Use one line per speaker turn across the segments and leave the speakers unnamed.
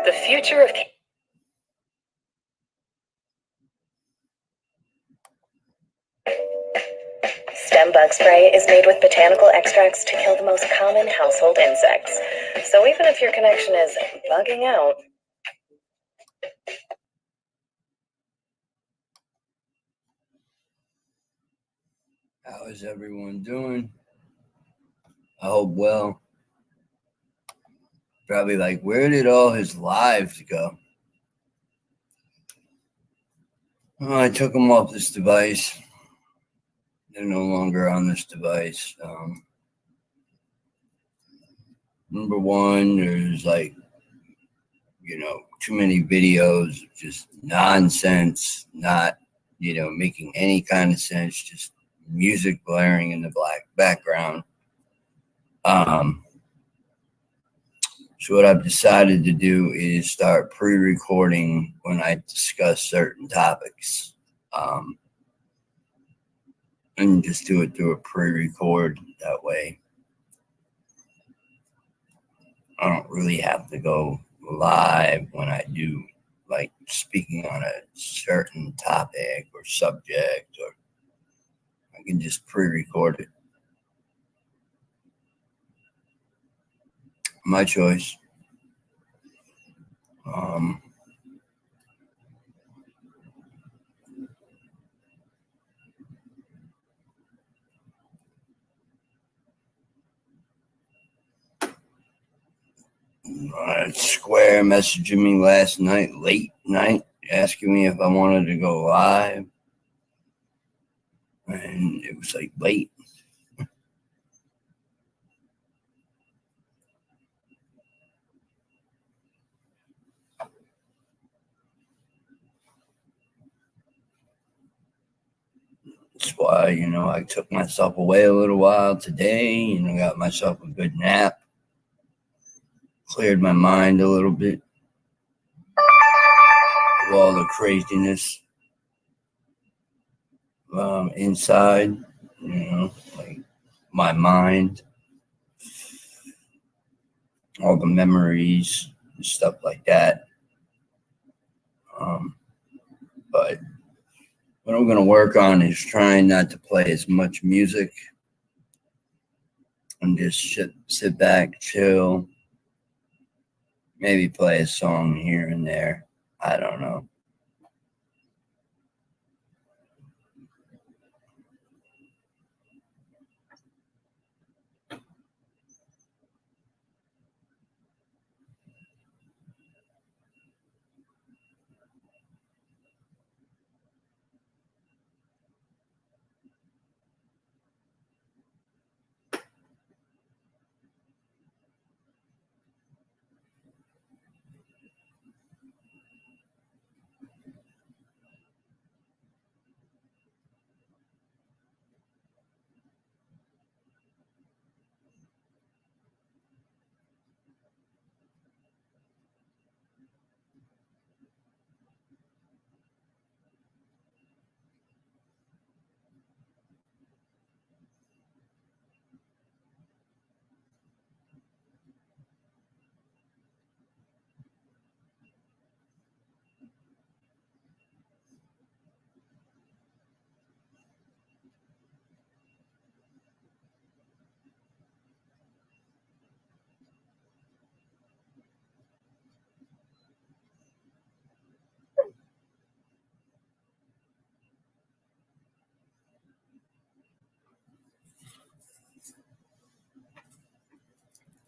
The future of stem bug spray is made with botanical extracts to kill the most common household insects. So even if your connection is bugging out,
how is everyone doing? I hope well. Probably like, where did all his lives go? Well, I took them off this device. They're no longer on this device. Number one, there's like, too many videos of just nonsense, not, making any kind of sense, just music blaring in the background. So what I've decided to do is start pre-recording when I discuss certain topics. And just do it through a pre-record. That way I don't really have to go live when I do, like, speaking on a certain topic or subject, or I can just pre-record it. My choice. Square messaging me last night, late night, asking me if I wanted to go live. And it was like late. That's why, I took myself away a little while today, got myself a good nap. Cleared my mind a little bit of all the craziness inside, like my mind, all the memories and stuff like that. But what I'm going to work on is trying not to play as much music and just sit back, chill, maybe play a song here and there. I don't know.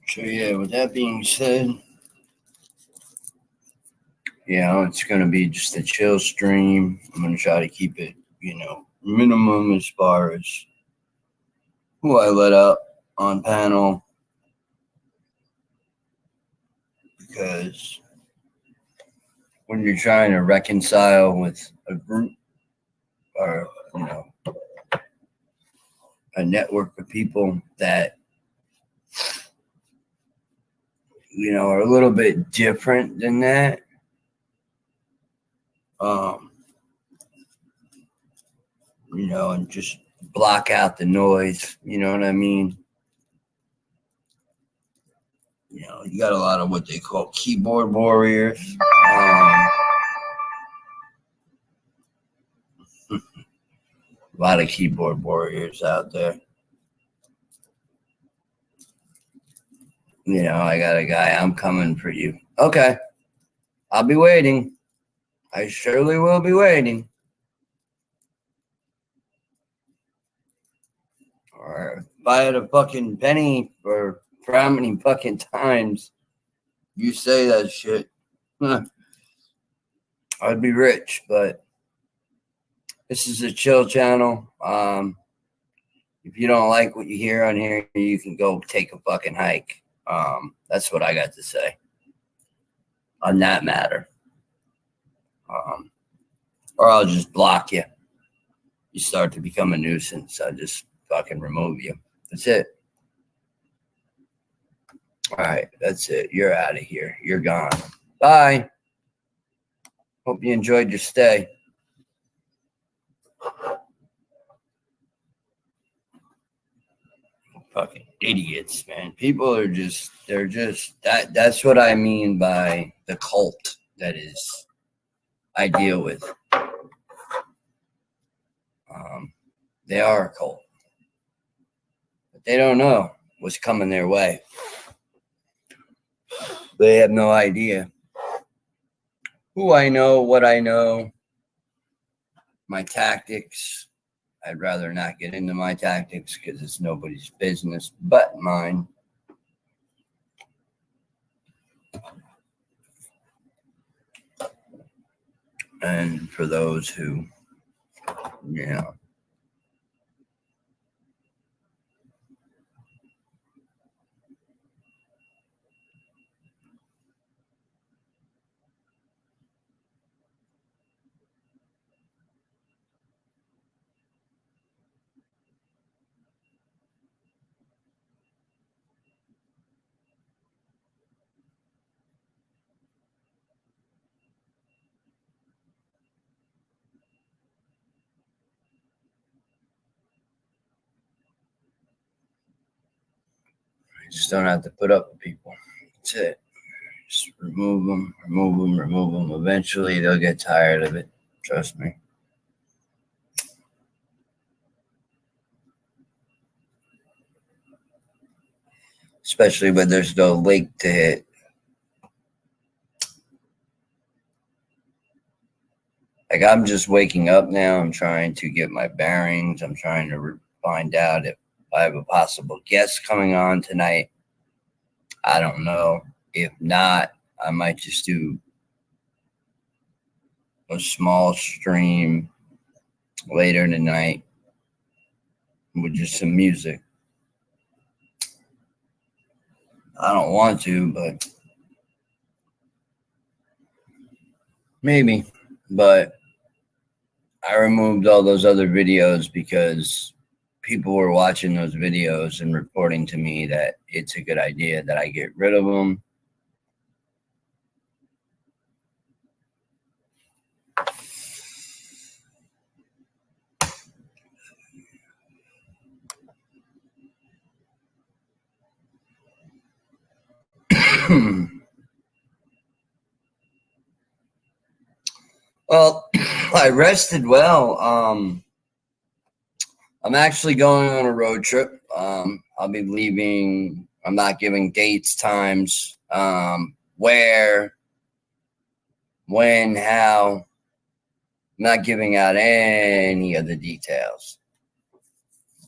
So yeah, with that being said, it's going to be just a chill stream. I'm going to try to keep it, minimum as far as who I let up on panel, because when you're trying to reconcile with a group or, a network of people that, are a little bit different than that, Um, and just block out the noise. You know what I mean? You got a lot of what they call keyboard warriors. A lot of keyboard warriors out there. I got a guy. I'm coming for you. Okay. I'll be waiting. I surely will be waiting. Or if I had a fucking penny for how many fucking times you say that shit, I'd be rich. But this is a chill channel. If you don't like what you hear on here, you can go take a fucking hike. That's what I got to say on that matter. Or I'll just block you. You start to become a nuisance. I just fucking remove you. That's it. All right, that's it. You're out of here. You're gone. Bye. Hope you enjoyed your stay. Fucking idiots, man. People are they're just that's what I mean by the cult that is I deal with. They are a cult. But they don't know what's coming their way. They have no idea who I know, what I know, my tactics. I'd rather not get into my tactics because it's nobody's business but mine. And for those who, just don't have to put up with people. That's it. Just remove them. Eventually, they'll get tired of it. Trust me. Especially when there's no link to hit. Like, I'm just waking up now. I'm trying to get my bearings. I'm trying to find out if I have a possible guest coming on tonight. I don't know. If not, I might just do a small stream later tonight with just some music. I don't want to, but maybe. But I removed all those other videos because people were watching those videos and reporting to me that it's a good idea that I get rid of them. Well, I rested well. I'm actually going on a road trip. I'll be leaving. I'm not giving dates, times, where, when, how. I'm not giving out any of the details.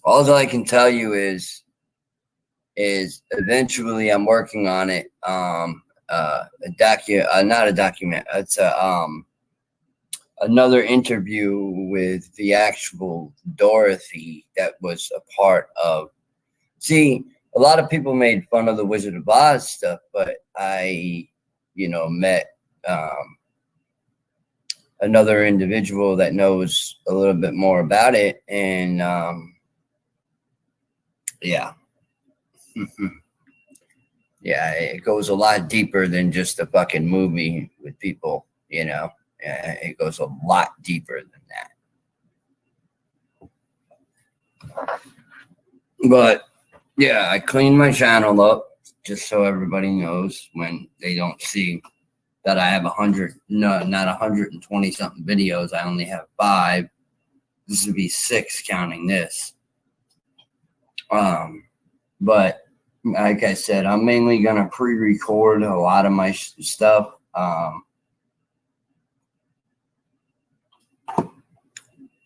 All I can tell you is eventually I'm working on it. Not a document. It's another interview with the actual Dorothy that was a part of. See, a lot of people made fun of the Wizard of Oz stuff, but I, met another individual that knows a little bit more about it, and yeah. Yeah, it goes a lot deeper than just a fucking movie with people, It goes a lot deeper than that. But yeah, I cleaned my channel up just so everybody knows when they don't see that I have 100, no, not 120 something videos. I only have 5. This would be 6 counting this. But like I said, I'm mainly gonna pre-record a lot of my stuff.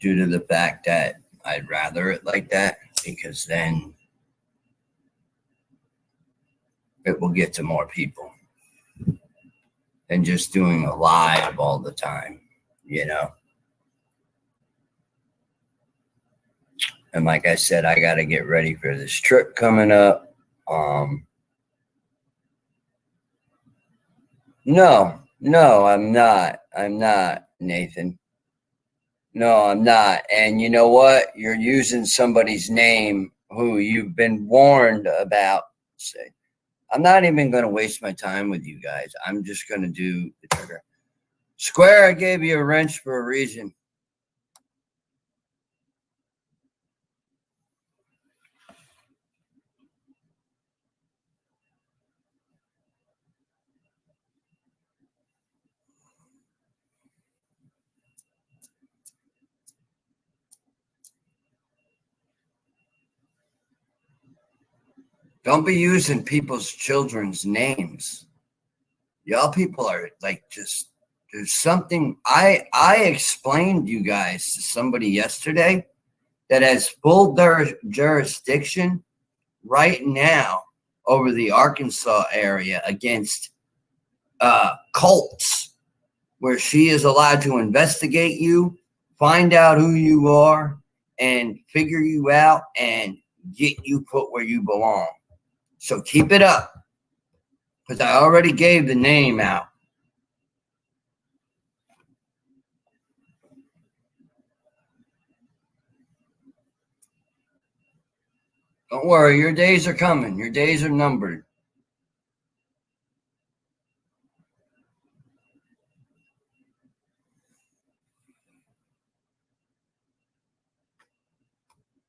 Due to the fact that I'd rather it like that, because then it will get to more people than just doing a live all the time, you know. And like I said, I got to get ready for this trip coming up. No, I'm not. I'm not, Nathan. No, I'm not. And you know what? You're using somebody's name who you've been warned about. Say, I'm not even going to waste my time with you guys. I'm just going to do the trigger. Square, I gave you a wrench for a reason. Don't be using people's children's names. Y'all people are like just, there's something. I explained you guys to somebody yesterday that has full jurisdiction right now over the Arkansas area against cults, where she is allowed to investigate you, find out who you are, and figure you out and get you put where you belong. So keep it up, because I already gave the name out. Don't worry, your days are coming. Your days are numbered.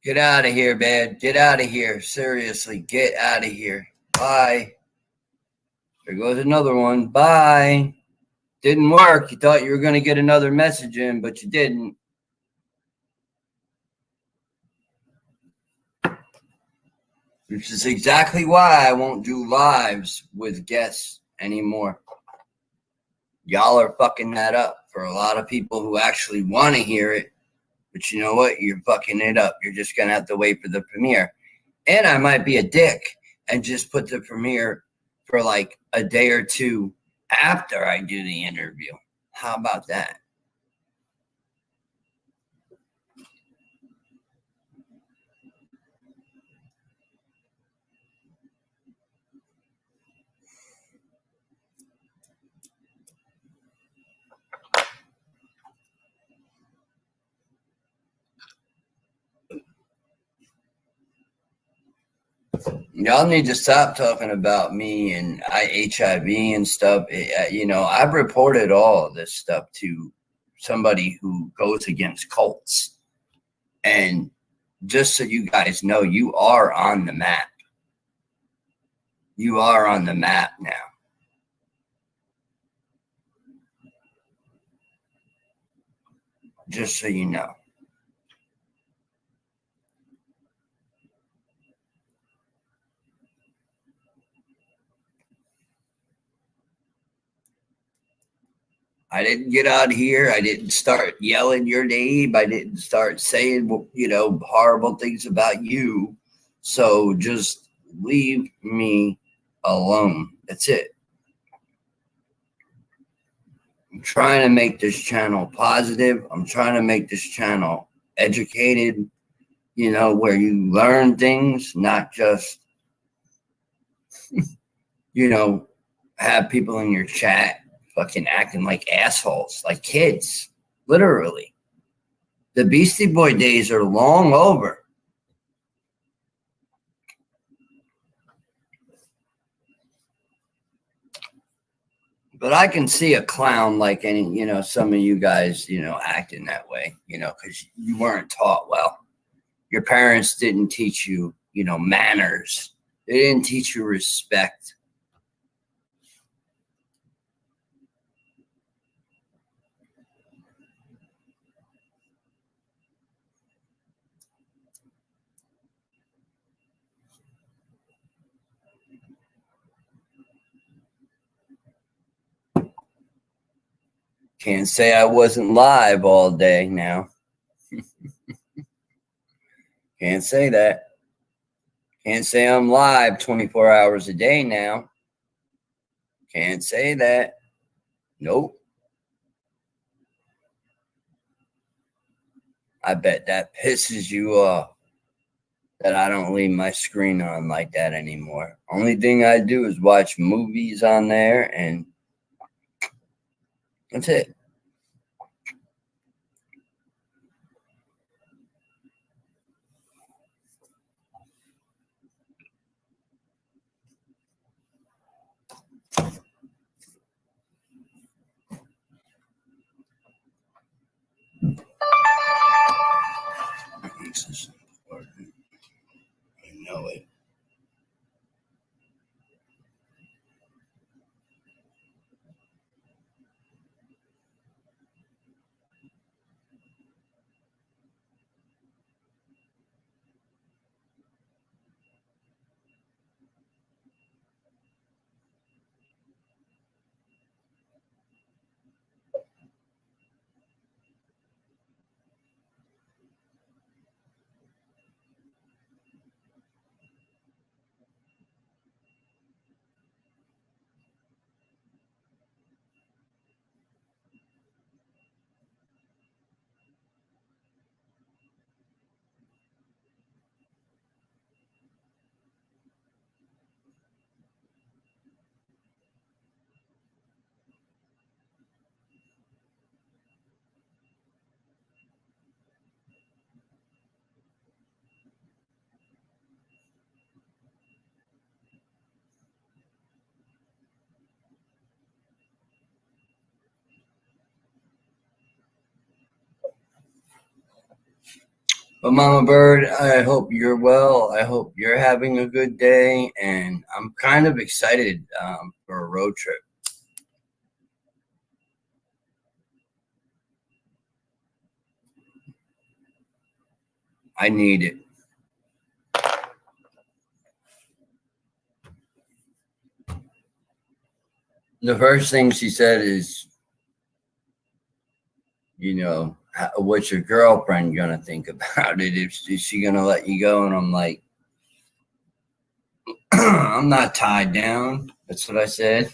Get out of here, man. Get out of here. Seriously, get out of here. Bye. There goes another one. Bye. Didn't work. You thought you were going to get another message in, but you didn't. Which is exactly why I won't do lives with guests anymore. Y'all are fucking that up for a lot of people who actually want to hear it. But you know what? You're fucking it up. You're just going to have to wait for the premiere. And I might be a dick and just put the premiere for like a day or two after I do the interview. How about that? Y'all need to stop talking about me and HIV and stuff. You know, I've reported all of this stuff to somebody who goes against cults. And just so you guys know, you are on the map. You are on the map now. Just so you know. I didn't get out here. I didn't start yelling your name. I didn't start saying, you know, horrible things about you. So just leave me alone. That's it. I'm trying to make this channel positive. I'm trying to make this channel educated, you know, where you learn things, not just, you know, have people in your chat fucking acting like assholes, like kids, literally. The Beastie Boy days are long over. But I can see a clown like any, some of you guys, acting that way, because you weren't taught well. Your parents didn't teach you, manners. They didn't teach you respect. Can't say I wasn't live all day now. Can't say that. Can't say I'm live 24 hours a day now. Can't say that. Nope. I bet that pisses you off that I don't leave my screen on like that anymore. Only thing I do is watch movies on there, and that's it. This is important. I know it. But Mama Bird, I hope you're well. I hope you're having a good day, and I'm kind of excited for a road trip. I need it. The first thing she said is, what's your girlfriend gonna think about it? Is she gonna let you go? And I'm like, I'm not tied down. That's what I said.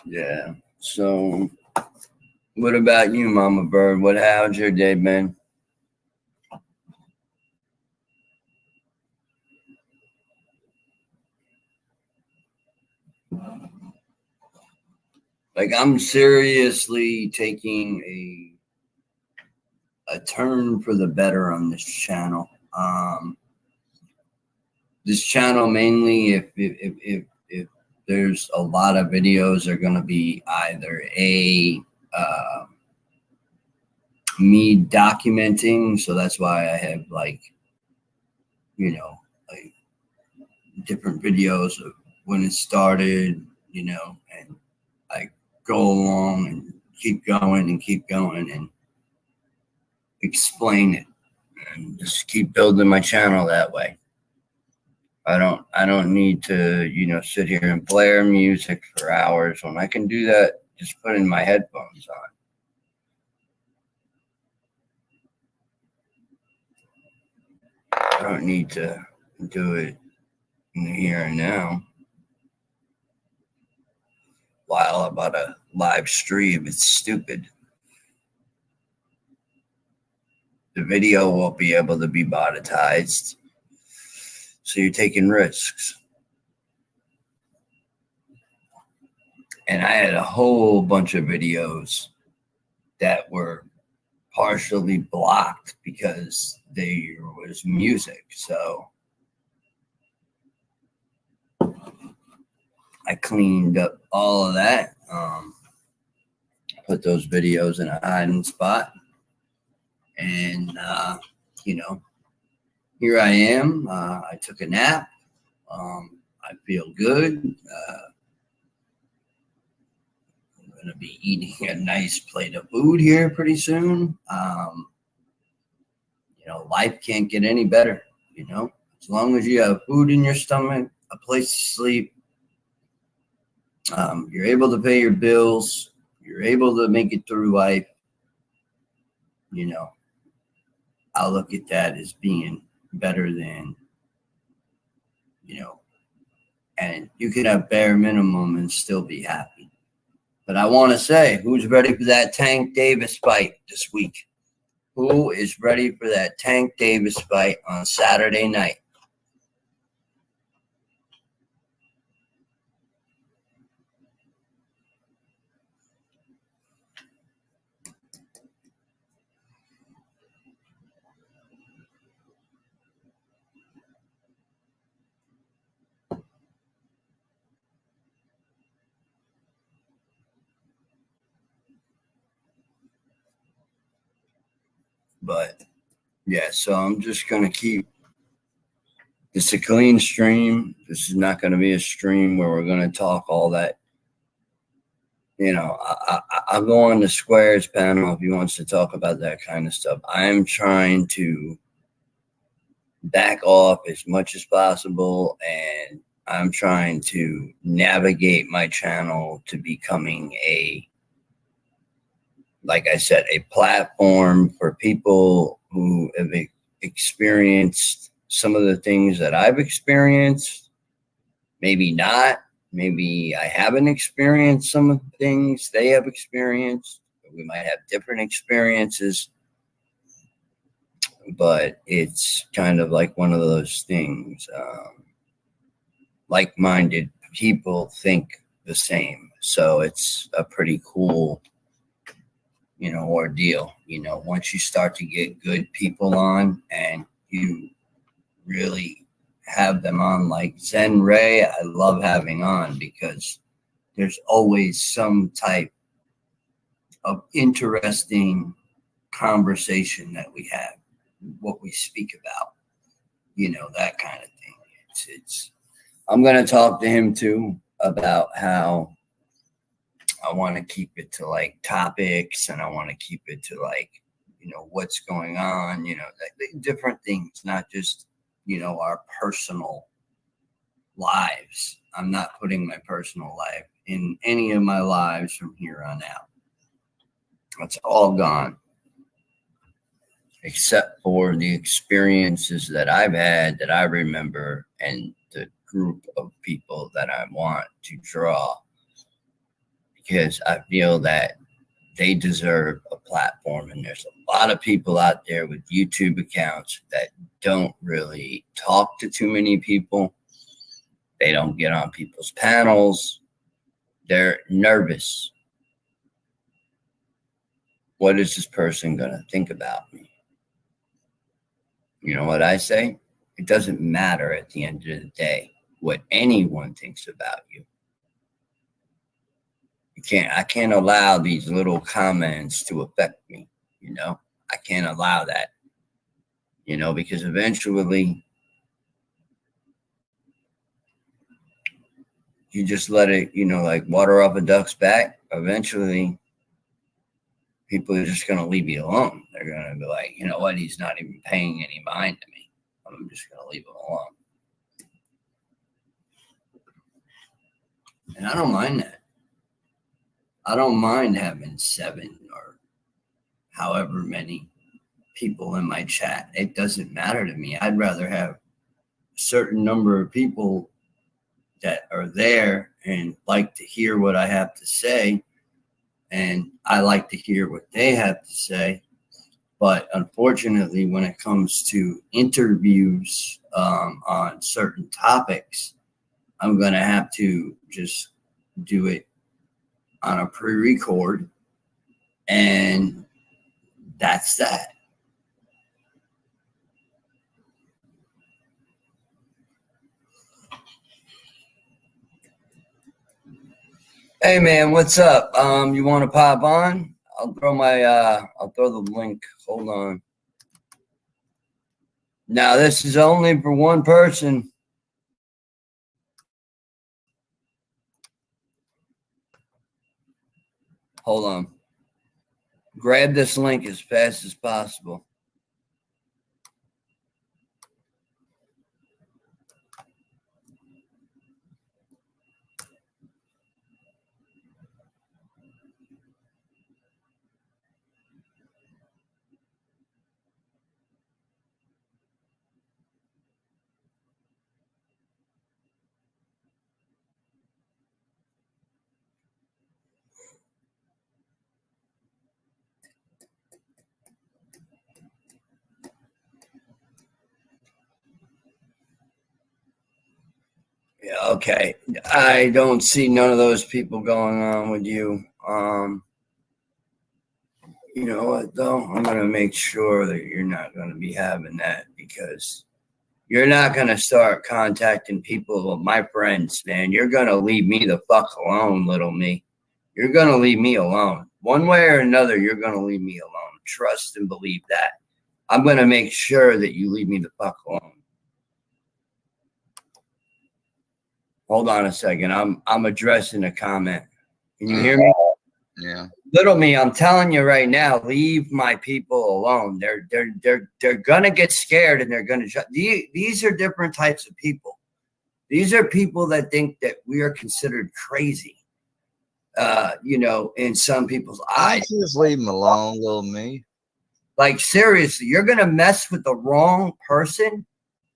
Yeah. So, what about you, Mama Bird? How's your day been? Like, I'm seriously taking a turn for the better on this channel. This channel mainly, if there's a lot of videos, are going to be either me documenting, so that's why I have like different videos of when it started, and I go along and keep going and explain it, and just keep building my channel that way. I don't need to, sit here and blare music for hours when I can do that just putting my headphones on. I don't need to do it in the here and now. while about a live stream. It's stupid. The video won't be able to be monetized. So you're taking risks. And I had a whole bunch of videos that were partially blocked because there was music. So I cleaned up all of that. Put those videos in a hiding spot. And, here I am. I took a nap. I feel good. I'm going to be eating a nice plate of food here pretty soon. Life can't get any better, as long as you have food in your stomach, a place to sleep, you're able to pay your bills, you're able to make it through life, I'll look at that as being better than, and you can have bare minimum and still be happy. But I want to say, who's ready for that Tank Davis fight this week? Who is ready for that Tank Davis fight on Saturday night? But yeah, so I'm just going to keep this a clean stream. This is not going to be a stream where we're going to talk all that. I'll go on the Squares panel if he wants to talk about that kind of stuff. I'm trying to back off as much as possible, and I'm trying to navigate my channel to becoming like I said, a platform for people who have experienced some of the things that I've experienced. Maybe not. Maybe I haven't experienced some of the things they have experienced. We might have different experiences. But it's kind of like one of those things. Like-minded people think the same. So it's a pretty cool ordeal. Once you start to get good people on and you really have them on, like Zen Ray, I love having on because there's always some type of interesting conversation that we have, what we speak about, that kind of thing. I'm going to talk to him too about how I want to keep it to like topics, and I want to keep it to like, what's going on, different things, not just, our personal lives. I'm not putting my personal life in any of my lives from here on out. It's all gone, except for the experiences that I've had that I remember and the group of people that I want to draw. Because I feel that they deserve a platform. And there's a lot of people out there with YouTube accounts that don't really talk to too many people. They don't get on people's panels. They're nervous. What is this person going to think about me? You know what I say? It doesn't matter at the end of the day what anyone thinks about you. I can't allow these little comments to affect me, I can't allow that, because eventually you just let it, like water off a duck's back. Eventually people are just going to leave you alone. They're going to be like, you know what? He's not even paying any mind to me. I'm just going to leave him alone. And I don't mind that. I don't mind having 7 or however many people in my chat. It doesn't matter to me. I'd rather have a certain number of people that are there and like to hear what I have to say. And I like to hear what they have to say. But unfortunately, when it comes to interviews on certain topics, I'm going to have to just do it on a pre-record. And that's that. Hey man, what's up? You want to pop on? I'll throw the link. Hold on. Now this is only for one person. Hold on. Grab this link as fast as possible. Yeah, okay. I don't see none of those people going on with you. You know what though? I'm gonna make sure that you're not gonna be having that, because you're not gonna start contacting people, my friends, man. You're gonna leave me the fuck alone, little me. You're gonna leave me alone. One way or another, you're gonna leave me alone. Trust and believe that. I'm gonna make sure that you leave me the fuck alone. Hold on a second. I'm addressing a comment. Can you hear me?
Yeah.
Little me, I'm telling you right now, leave my people alone. They're gonna get scared and they're gonna these are different types of people. These are people that think that we are considered crazy. You know, in some people's eyes.
Just leave them alone, little me.
Like seriously, you're gonna mess with the wrong person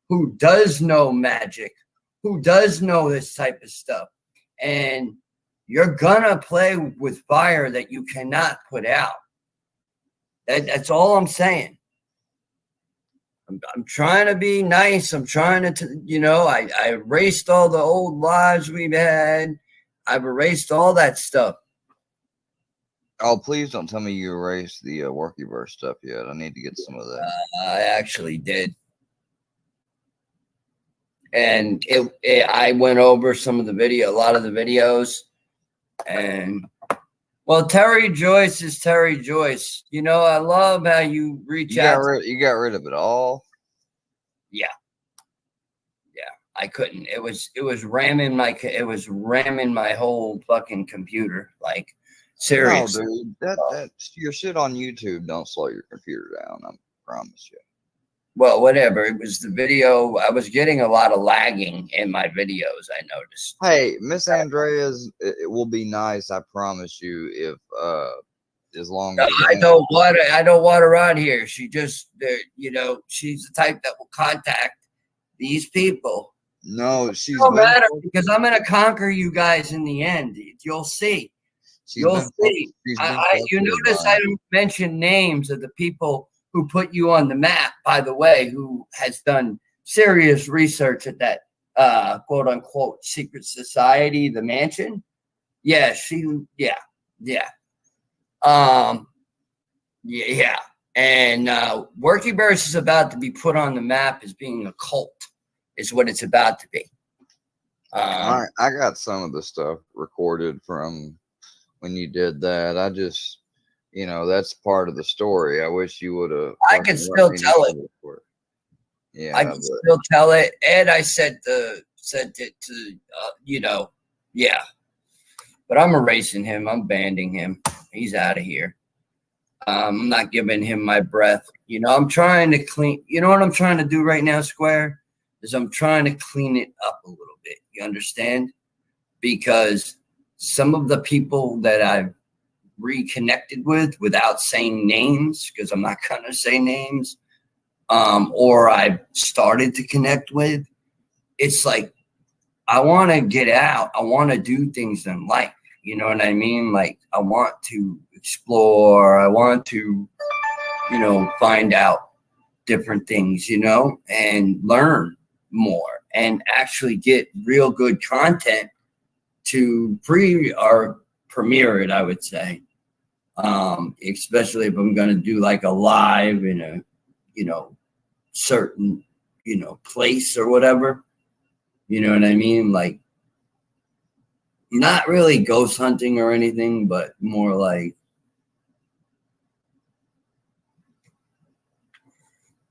who does know magic, who does know this type of stuff. And you're gonna play with fire that you cannot put out. That's all I'm saying. I'm trying to be nice. I'm trying to, you know, I erased all the old lives we've had. I've erased all that stuff.
Oh, please don't tell me you erased the Workyverse stuff yet. I need to get some of that.
I actually did. And I went over some of the video, a lot of the videos. And well, Terry Joyce is Terry Joyce. You know, I love how you reach out.
You got rid of it all?
Yeah. I couldn't. It was ramming my whole fucking computer. Like seriously.
No, dude. That's your shit on YouTube. Don't slow your computer down. I promise you.
Well, whatever. It was the video. I was getting a lot of lagging in my videos, I noticed.
Hey, Miss Andrea's, it will be nice, I promise you, if as long as
I don't want her on here. She just, you know, she's the type that will contact these people.
No, she's
no matter, because I'm gonna conquer you guys in the end. You'll see. You'll see. You notice I don't mention names of the people who put you on the map, by the way, who has done serious research at that quote unquote secret society, the mansion. Yeah, yeah. And Workyverse is about to be put on the map as being a cult, is what it's about to be.
I got some of the stuff recorded from when you did that. I just, you know, that's part of the story. I wish you would have.
I can still tell it.
Yeah,
I can still tell it. And I sent it to, you know, yeah. But I'm erasing him. I'm banning him. He's out of here. I'm not giving him my breath. You know, I'm trying to clean. You know what I'm trying to do right now, Square? Is I'm trying to clean it up a little bit. You understand? Because some of the people that I've reconnected with without saying names, because I'm not going to say names, or I've started to connect with, it's like I want to get out. I want to do things in life. You know what I mean? Like, I want to explore. I want to, find out different things, and learn more and actually get real good content to premiere it, I would say. Especially if I'm going to do like a live in a, certain, place or whatever. You know what I mean? Like, not really ghost hunting or anything, but more like,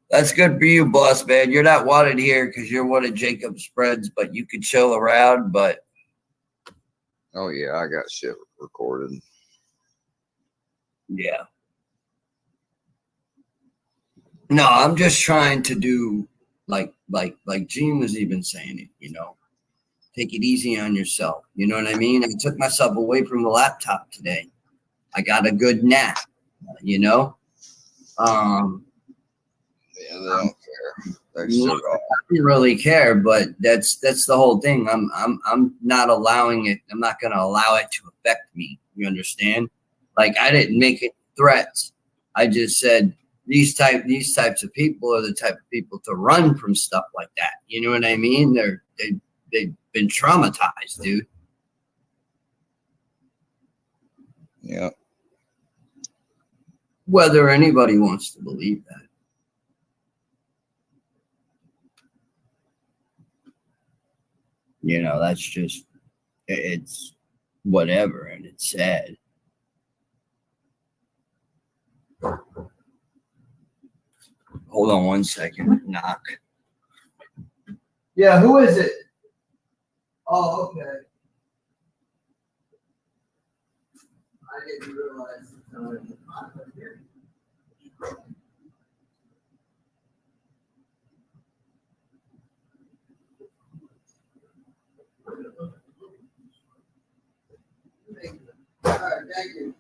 that's good for you, boss man. You're not wanted here because you're one of Jacob's spreads, but you could chill around. But
oh yeah, I got shit recorded.
Yeah. No, I'm just trying to do like Gene was even saying it, take it easy on yourself. You know what I mean? I took myself away from the laptop today. I got a good nap,
Yeah, they don't care. They
I don't really care, but that's the whole thing. I'm not allowing it. I'm not going to allow it to affect me. You understand? Like, I didn't make it threats. I just said these types of people are the type of people to run from stuff like that. You know what I mean? They've been traumatized, dude.
Yeah.
Whether anybody wants to believe that. That's just, it's whatever, and it's sad. Hold on one second. Knock. Yeah, who is it? Oh, okay. I didn't realize here. All right, thank you.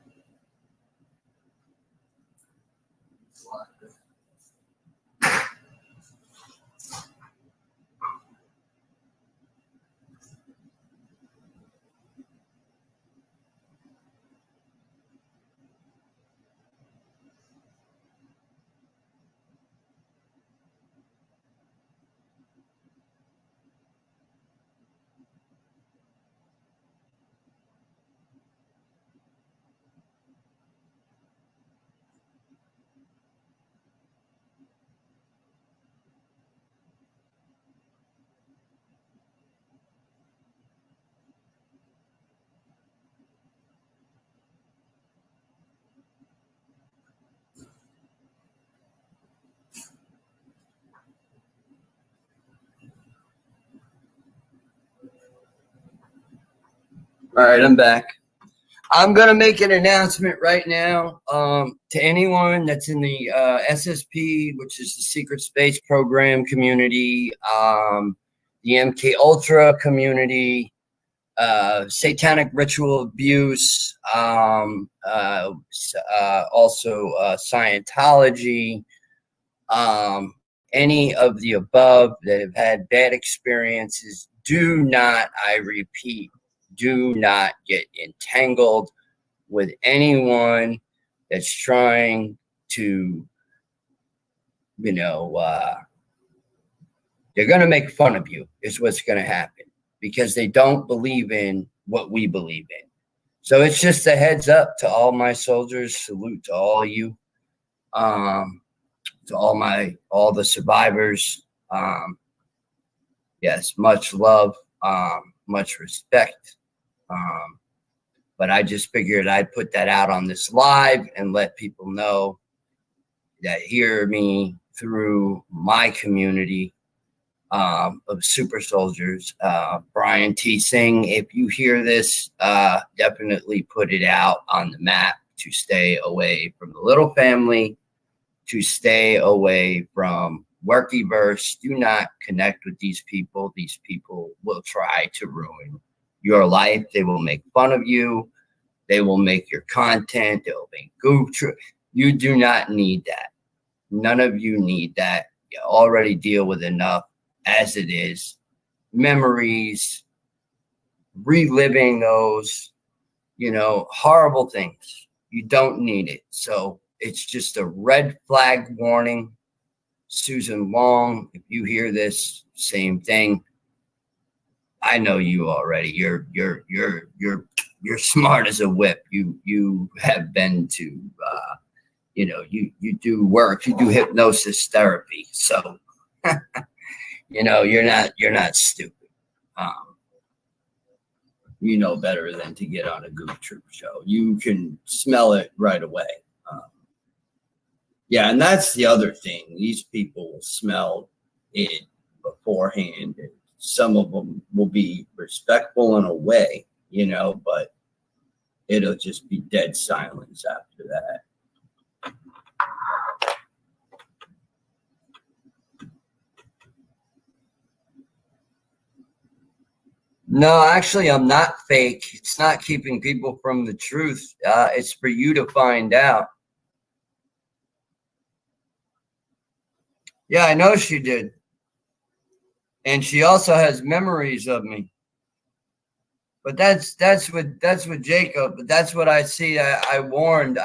All right, I'm back. I'm going to make an announcement right now to anyone that's in the SSP, which is the Secret Space Program community, the MK Ultra community, satanic ritual abuse, also Scientology, any of the above that have had bad experiences. Do not, I repeat, do not get entangled with anyone that's trying to, they're going to make fun of you is what's going to happen because they don't believe in what we believe in. So it's just a heads up to all my soldiers. Salute to all of you, to all the survivors. Yes, much love, much respect. But I just figured I'd put that out on this live and let people know that hear me through my community of super soldiers. Brian T. Singh, if you hear this, definitely put it out on the map to stay away from the little family, to stay away from Workyverse. Do not connect with these people. These people will try to ruin your life. They will make fun of you. They will make your content. They will make goof. You do not need that. None of you need that. You already deal with enough as it is. Memories, reliving those, horrible things. You don't need it. So it's just a red flag warning. Susan Long, if you hear this, same thing. I know you already. You're smart as a whip. You have been to you do work, you do hypnosis therapy. So you're not stupid. You know better than to get on a Goof Troop show. You can smell it right away. Yeah, and that's the other thing. These people smell it beforehand. And some of them will be respectful in a way, but it'll just be dead silence after that. No, actually, I'm not fake. It's not keeping people from the truth. It's for you to find out. Yeah, I know she did. And she also has memories of me. But that's with Jacob. But that's what I see. I warned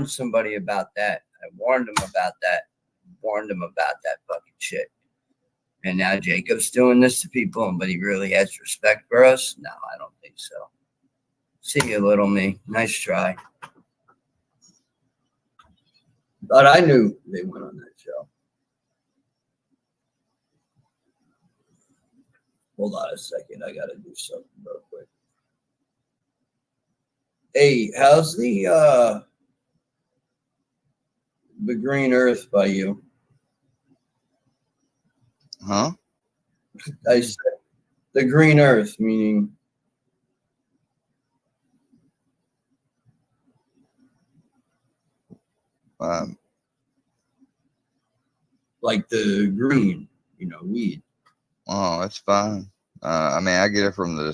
somebody about that. I warned him about that. Warned him about that fucking shit. And now Jacob's doing this to people, but he really has respect for us? No, I don't think so. See you, little me. Nice try. But I knew they went on that show. Hold on a second. I got to do something real quick. Hey, how's the green earth by you?
Huh?
I said the green earth, meaning like the green, weed.
Oh, it's fine. I mean, I get it from the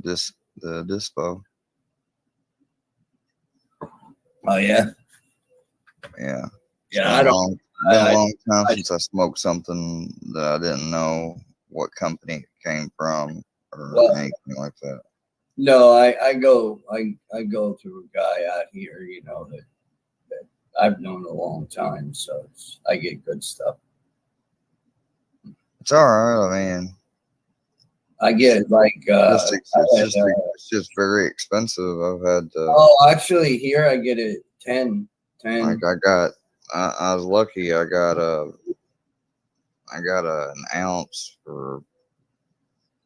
dispo.
Oh yeah.
Yeah.
Yeah,
been a long time since I smoked something that I didn't know what company it came from or anything like that.
No, I go through a guy out here, that I've known a long time, so I get good stuff.
It's all right. I mean,
I get
it's just very expensive. I've had
actually here I get it 10.
Like I was lucky. I got an ounce for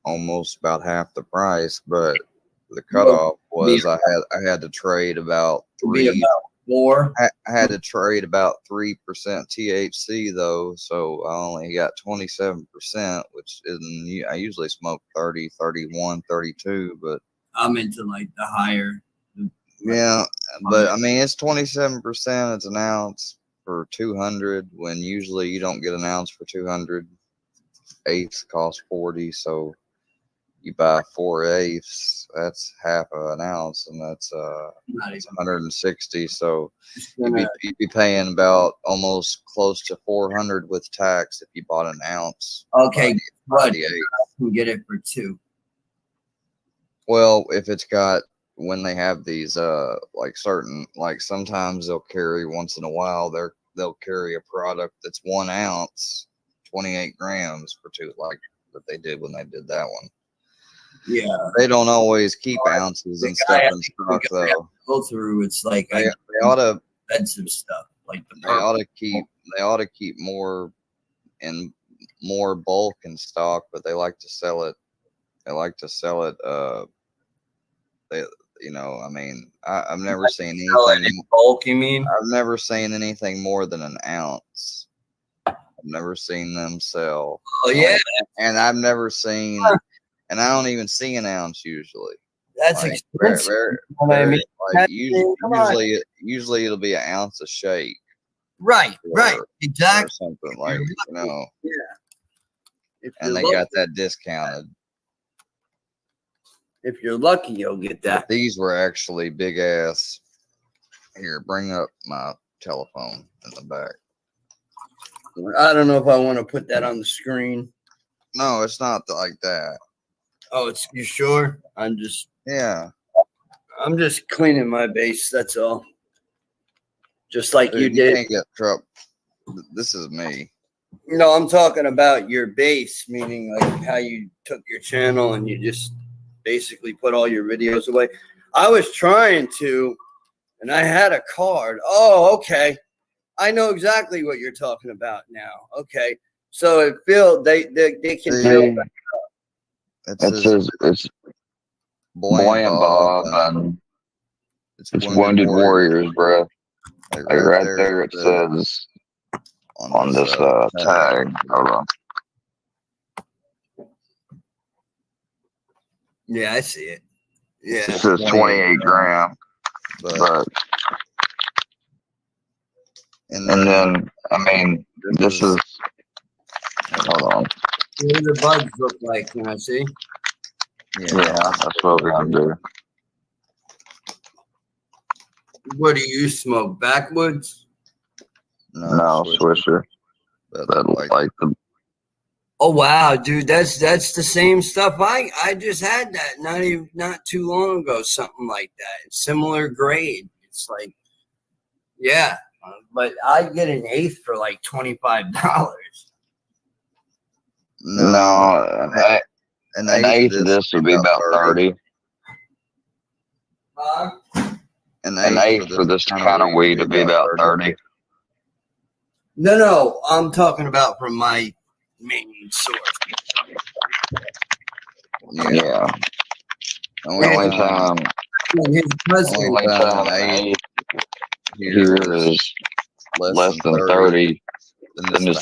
almost about half the price, but the cutoff was I had to trade about
4.
I had to trade about 3% THC though, so I only got 27%, which isn't. I usually smoke 30, 31, 32, but
I'm into like the higher.
Yeah, but I mean it's 27%. It's an ounce for 200 when usually you don't get an ounce for 200. Eighths cost 40, so you buy 4/8. That's half of an ounce, and that's 160. So you'd be paying about almost close to 400 with tax if you bought an ounce.
Okay, but you can get it for 2.
Well, if it's got when they have these like certain like sometimes they'll carry once in a while they'll carry a product that's 1 ounce, 28 grams for 2, like that they did when they did that one.
Yeah,
they don't always keep ounces and stuff in stock though.
Go through it's like
they ought to
expensive stuff like
they ought to keep more in more bulk in stock, but they like to sell it. I mean, I've never seen anything
in bulk. You mean?
I've never seen anything more than an ounce. I've never seen them sell.
Oh yeah,
and I've never seen, and I don't even see an ounce usually.
That's
like,
expensive.
Usually it'll be an ounce of shake.
Right, exactly.
Or something like
Yeah.
And they got that discounted.
If you're lucky, you'll get that.
But these were actually big ass. Here, bring up my telephone in the back.
I don't know if I want to put that on the screen.
No, it's not like that.
Oh, you sure?
Yeah.
I'm just cleaning my base. That's all. Just like
Dude,
you
you
did.
can't get trouble. This is me.
No, I'm talking about your base, meaning like how you took your channel and you just basically put all your videos away. I was trying to, and I had a card. Oh, okay. I know exactly what you're talking about now. Okay. So it they can feel.
See, it says
It's
Buoyant
Buoyant
Bob,
Bob
and
and
it's
it's
Wounded
Wounded
Warriors.
Warriors, bro.
Like
Like
right
right
there,
there it says
on
on
this
this
tag.
tag. Hold on.
Yeah, I see it. Yeah.
It says 28 gram.
But
And then I mean this is hold on.
What do the bugs look like? Can I see?
Yeah, that's what we're gonna do.
What do you smoke? Backwoods?
No, Swisher. But like the
Oh wow, dude, that's the same stuff. I just had that not too long ago, something like that. Similar grade. It's like, yeah, but I get an eighth for like $25.
no, an eighth of this would be about 30. An eighth for this kind of weed would be about 30.
No, I'm talking about from my main source.
Yeah. Only time an eighth here is less than 30. Then it's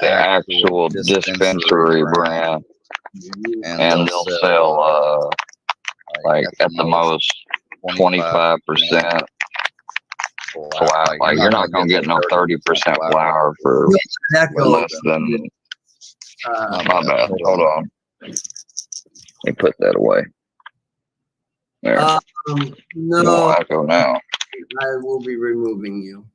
the actual dispensary brand, and they'll sell like at the most 25% flour. Like you're not gonna get no 30% flour for less than. My bad. Hold on. Let me put that away. There.
No,
Echo now.
I will be removing you.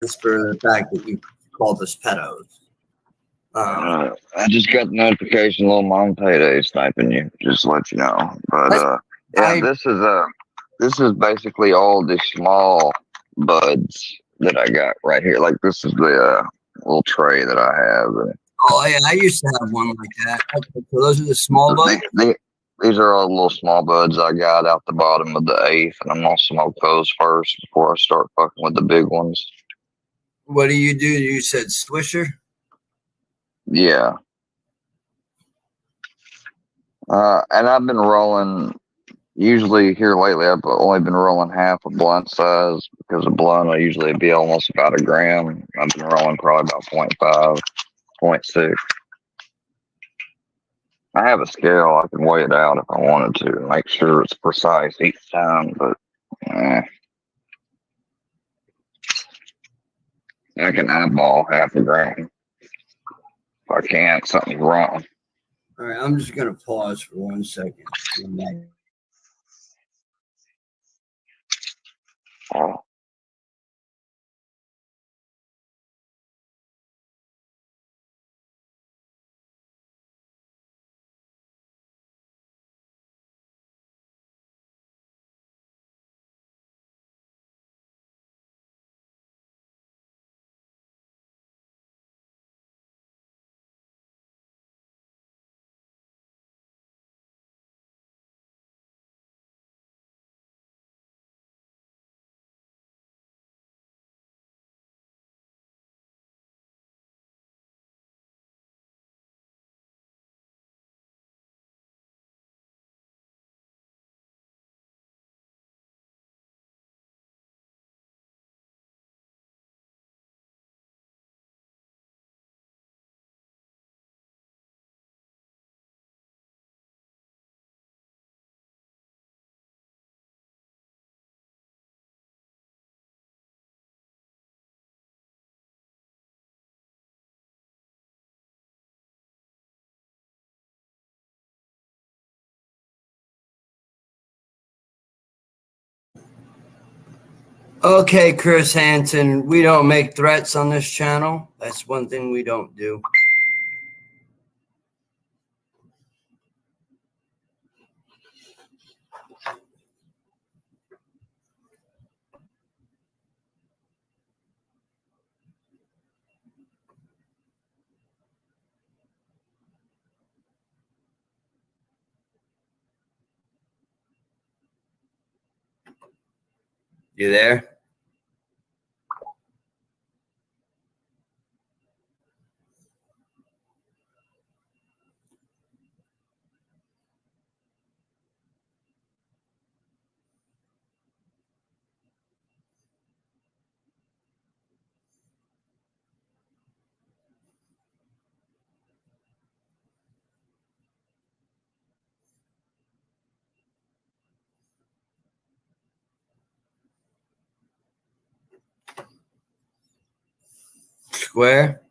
Just for the fact that you called us pedos.
I just got the notification, little mom payday sniping you. Just to let you know. But yeah, this is basically all the small buds that I got right here. Like this is the little tray that I have.
Oh yeah, I used to have one like that. Okay, so those are the small buds.
These are all the little small buds I got out the bottom of the eighth, and I'm gonna smoke those first before I start fucking with the big ones.
What do? You said Swisher?
Yeah. And I've been rolling. Usually here lately, I've only been rolling half a blunt size because a blunt will usually be almost about a gram. I've been rolling probably about 0.5, 0.6. I have a scale. I can weigh it out if I wanted to, make sure it's precise each time. But I can eyeball half a gram. If I can't, something's wrong.
All right, I'm just gonna pause for 1 second.
Oh.
Okay, Chris Hansen, we don't make threats on this channel. That's one thing we don't do. You there? Square?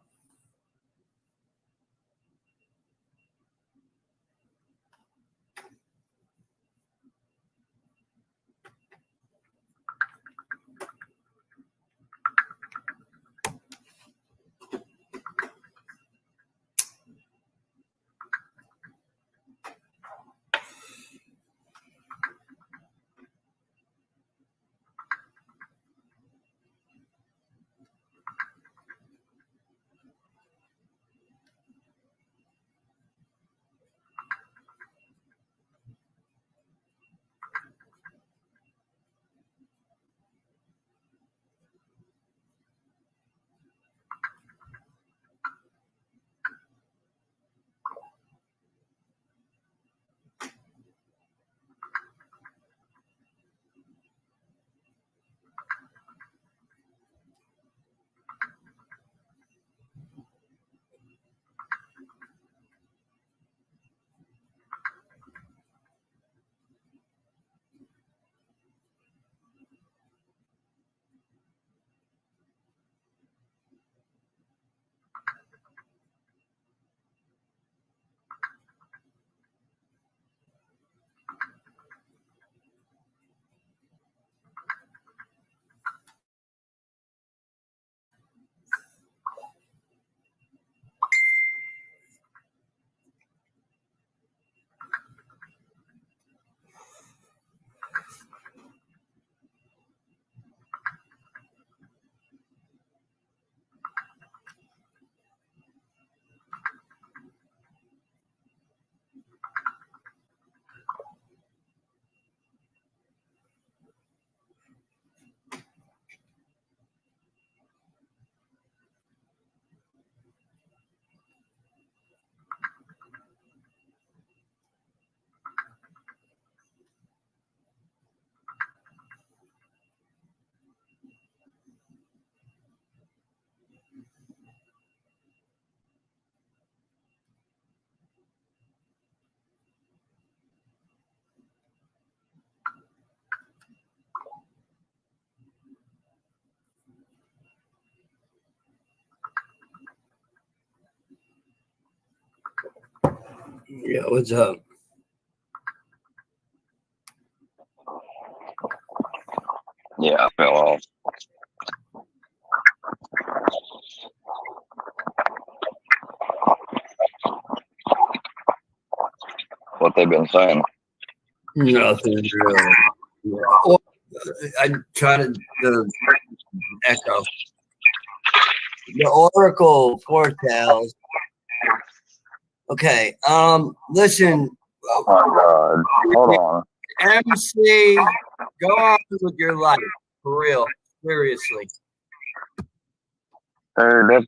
Yeah, what's up?
Yeah, I fell off. What they've been saying.
Nothing really. Yeah. Well, I try to the echo. The Oracle foretells. Okay. Listen.
Oh my God. Hold on.
MC, go on with your life. For real. Seriously.
That's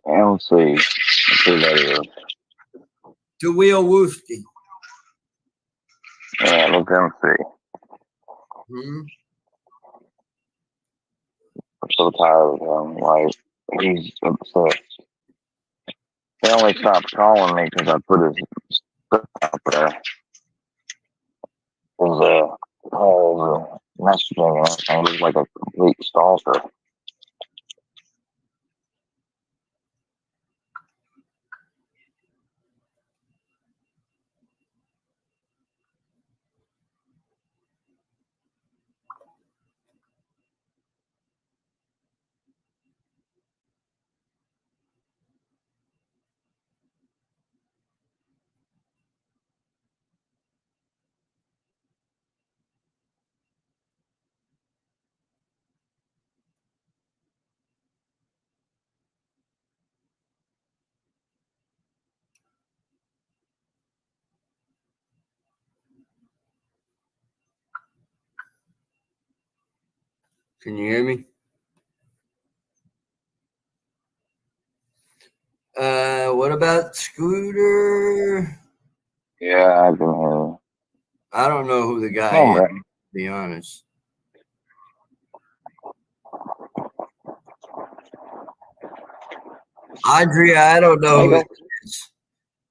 MC. Let's see who that is.
To Wheel Woofy.
Yeah, look MC.
Hmm?
I'm so tired of him. Like, he's upset. He only stopped calling me because I put his stuff out there. His messaging and everything. He was like a complete stalker.
Can you hear me? What about Scooter?
Yeah, I can hear.
I don't know who the guy
Oh,
is,
man.
to be honest. Adria, I don't know who it is.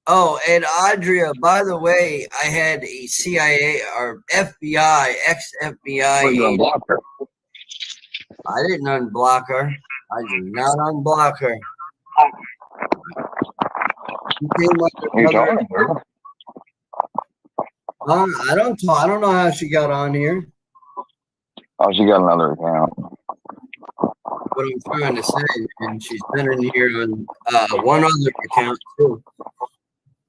Oh, and Adria, by the way, I had a CIA or FBI, ex-FBI
We're gonna
agent.
block her.
I didn't unblock her. I did not unblock her. She came
You
under
talking to her?
I don't know how she got on here.
Oh, she got another account.
What I'm trying to say, and she's been in here on one other account too.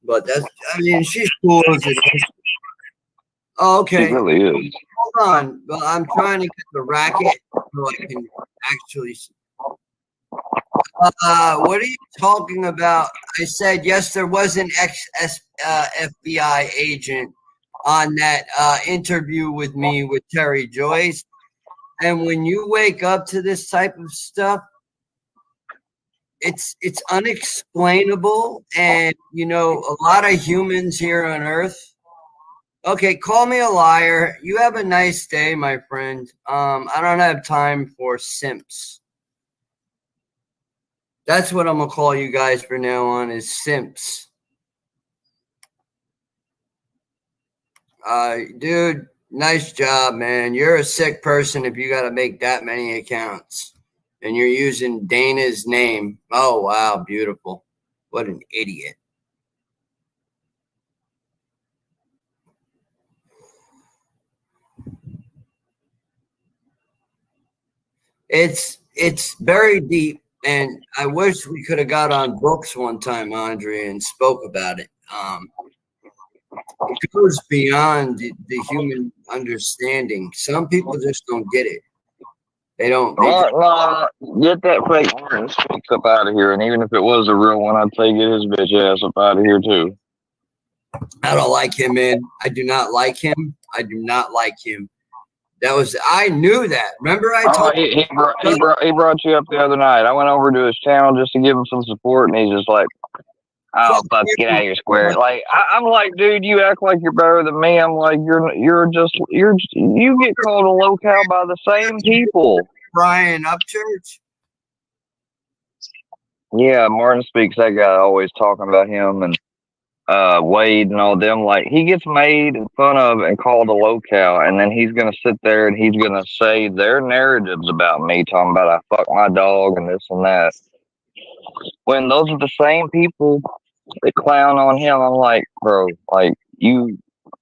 But she's cool as it is. Oh, okay.
She really is.
Hold on. Well, I'm trying to get the racket so I can actually. What are you talking about? I said yes. There was an FBI agent on that interview with me with Terry Joyce. And when you wake up to this type of stuff, it's unexplainable. And a lot of humans here on Earth. Okay, call me a liar. You have a nice day, my friend. I don't have time for simps. That's what I'm gonna call you guys from now on, is simps. Dude, nice job, man. You're a sick person if you got to make that many accounts and you're using Dana's name. Oh, wow, beautiful. What an idiot. It's very deep, and I wish we could have got on books one time, Andre, and spoke about it. It goes beyond the human understanding. Some people just don't get it. They don't.
Get that fake Martin Speaks up out of here. And even if it was a real one, I'd say get his bitch ass up out of here too.
I don't like him, man. I do not like him. I do not like him. I knew that. Remember I told you?
He brought you up the other night. I went over to his channel just to give him some support, and he's just like, "Oh, fuck, get out of your square." Like I'm like, dude, you act like you're better than me. I'm like, you get called a locale by the same people.
Brian Upchurch.
Yeah, Martin Speaks. That guy always talking about him and Wade and all them. Like he gets made fun of and called a locale, and then he's gonna sit there and he's gonna say their narratives about me, talking about I fuck my dog and this and that. When those are the same people that clown on him, I'm like, bro, like you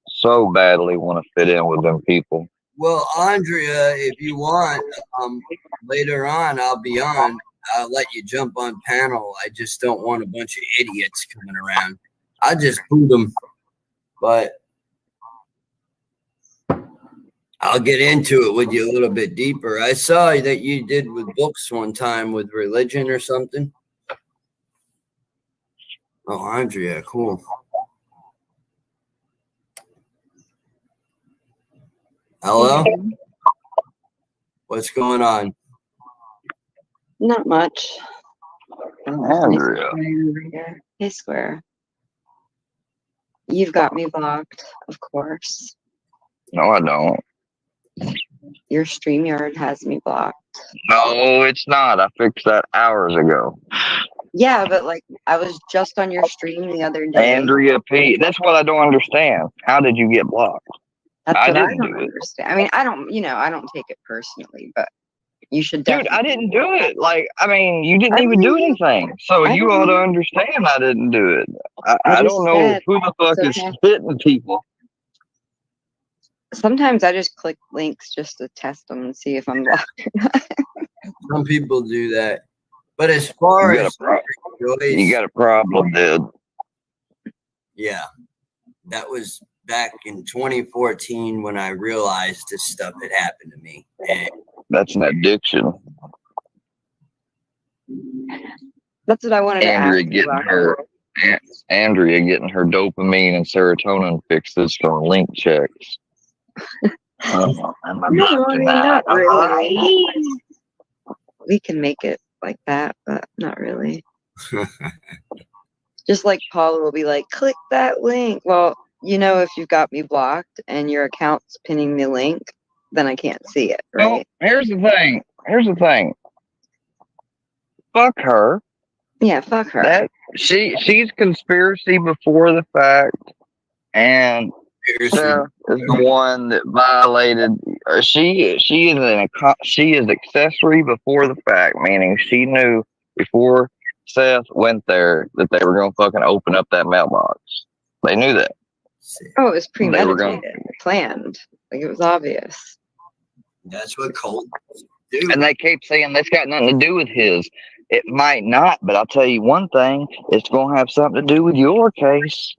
so badly want to fit in with them people.
Well, Andrea, if you want, later on I'll be on. I'll let you jump on panel. I just don't want a bunch of idiots coming around. I just boot them, but I'll get into it with you a little bit deeper. I saw that you did with books one time with religion or something. Oh, Andrea, cool. Hello? What's going on?
Not much.
Andrea.
Hey, Square. You've got me blocked, of course.
No, I don't.
Your StreamYard has me blocked.
No, it's not. I fixed that hours ago.
Yeah, but like I was just on your stream the other day.
Andrea P. That's what I don't understand. How did you get blocked?
That's what I
didn't
don't understand. I mean, I don't take it personally, but you should definitely.
Dude, I didn't do it. Like, I mean, you didn't even do anything. So you ought to understand I didn't do it. I don't know who the fuck is hitting people.
Sometimes I just click links just to test them and see if I'm blocked or not.
Some people do that. But as far as
you got a problem, dude.
Yeah. That was back in 2014 when I realized this stuff had happened to me. And
that's an addiction.
That's what I wanted to ask.
Andrea getting her dopamine and serotonin fixes from link checks. I'm
No,
about
I
to
mean,
die.
not really. We can make it like that, but not really. Just like Paula will be like, click that link. Well, if you've got me blocked and your account's pinning the link, then I can't see it,
Well,
right?
here's the thing. Fuck her.
Yeah, fuck her.
That she's conspiracy before the fact, and Sarah is the one that violated. She is accessory before the fact, meaning she knew before Seth went there that they were gonna fucking open up that mailbox. They knew that.
Oh, it was
They were gonna,
premeditated, planned. Like, it was obvious.
That's what cults do.
and they keep saying that's got nothing to do with his. It might not, but I'll tell you one thing: it's gonna have something to do with your case.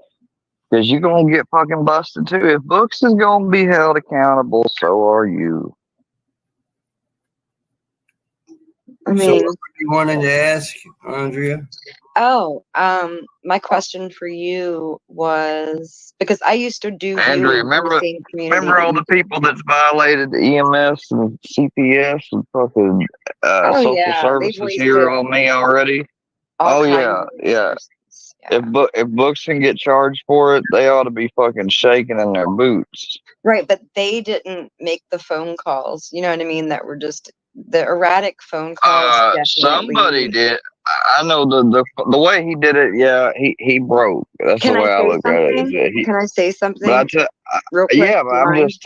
Because you're going to get fucking busted too. If Books is going to be held accountable, so are you.
I
So
mean,
what you wanted to ask, Andrea?
my question for you was, because I used to do
Andrea,
viewing in the same community.
remember all the people that's violated EMS and CPS and fucking social services here on me already? Oh, yeah, yeah. If Books can get charged for it, they ought to be fucking shaking in their boots.
Right, but they didn't make the phone calls. You know what I mean? That were just the erratic phone calls.
Somebody did. I know the way he did it. Yeah, he broke. That's the way I look at it.
Can I say something?
But
real quick?
yeah, but I'm just.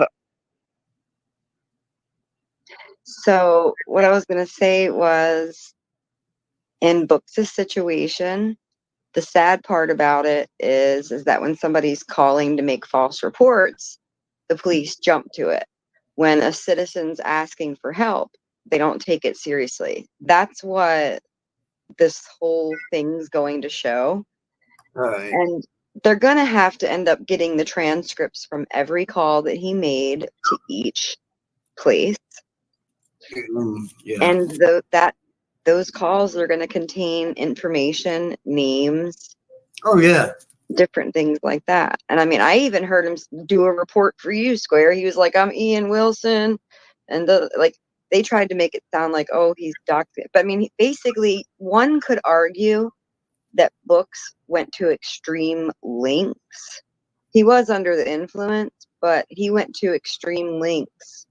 So what I was gonna say was, in Books' situation, the sad part about it is that when somebody's calling to make false reports, the police jump to it. When a citizen's asking for help, they don't take it seriously. That's what this whole thing's going to show.
Right.
And they're going to have to end up getting the transcripts from every call that he made to each place.
Yeah.
And those calls are going to contain information, names.
Oh, yeah.
Different things like that. And I mean, I even heard him do a report for you, Square. He was like, I'm Ian Wilson. And they tried to make it sound like, oh, he's documented. But I mean, basically, one could argue that Books went to extreme lengths. He was under the influence, but he went to extreme lengths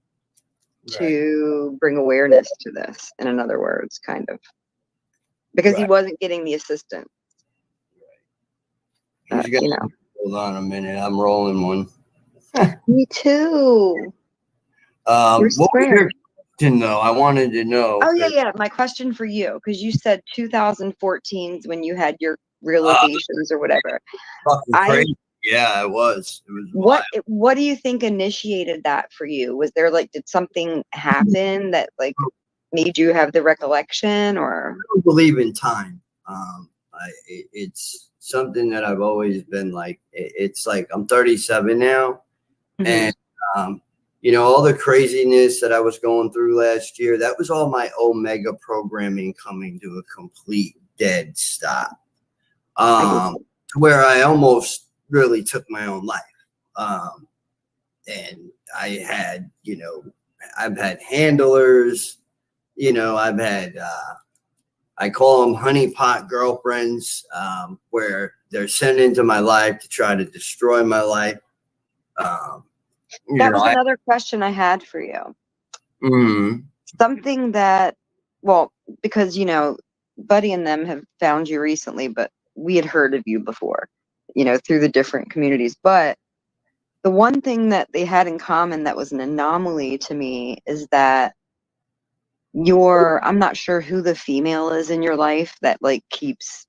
to bring awareness to this, in other words, kind of. Because he wasn't getting the assistance.
Hold on a minute. I'm rolling one.
Me too.
What was your question, though? I wanted to know.
Oh, yeah. My question for you, because you said 2014 is when you had your realizations or whatever.
Fucking crazy. Yeah, it was. It was
what do you think initiated that for you? Was there did something happen that made you have the recollection, or?
I don't believe in time. It's something that I've always been like. It's like I'm 37 now, and all the craziness that I was going through last year, that was all my Omega programming coming to a complete dead stop. To where I almost really took my own life. And I had, I've had handlers, I've had, I call them honeypot girlfriends, where they're sent into my life to try to destroy my life.
That was another question I had for you. Something that, because, Buddy and them have found you recently, but we had heard of you before, through the different communities. But the one thing that they had in common that was an anomaly to me is that I'm not sure who the female is in your life that keeps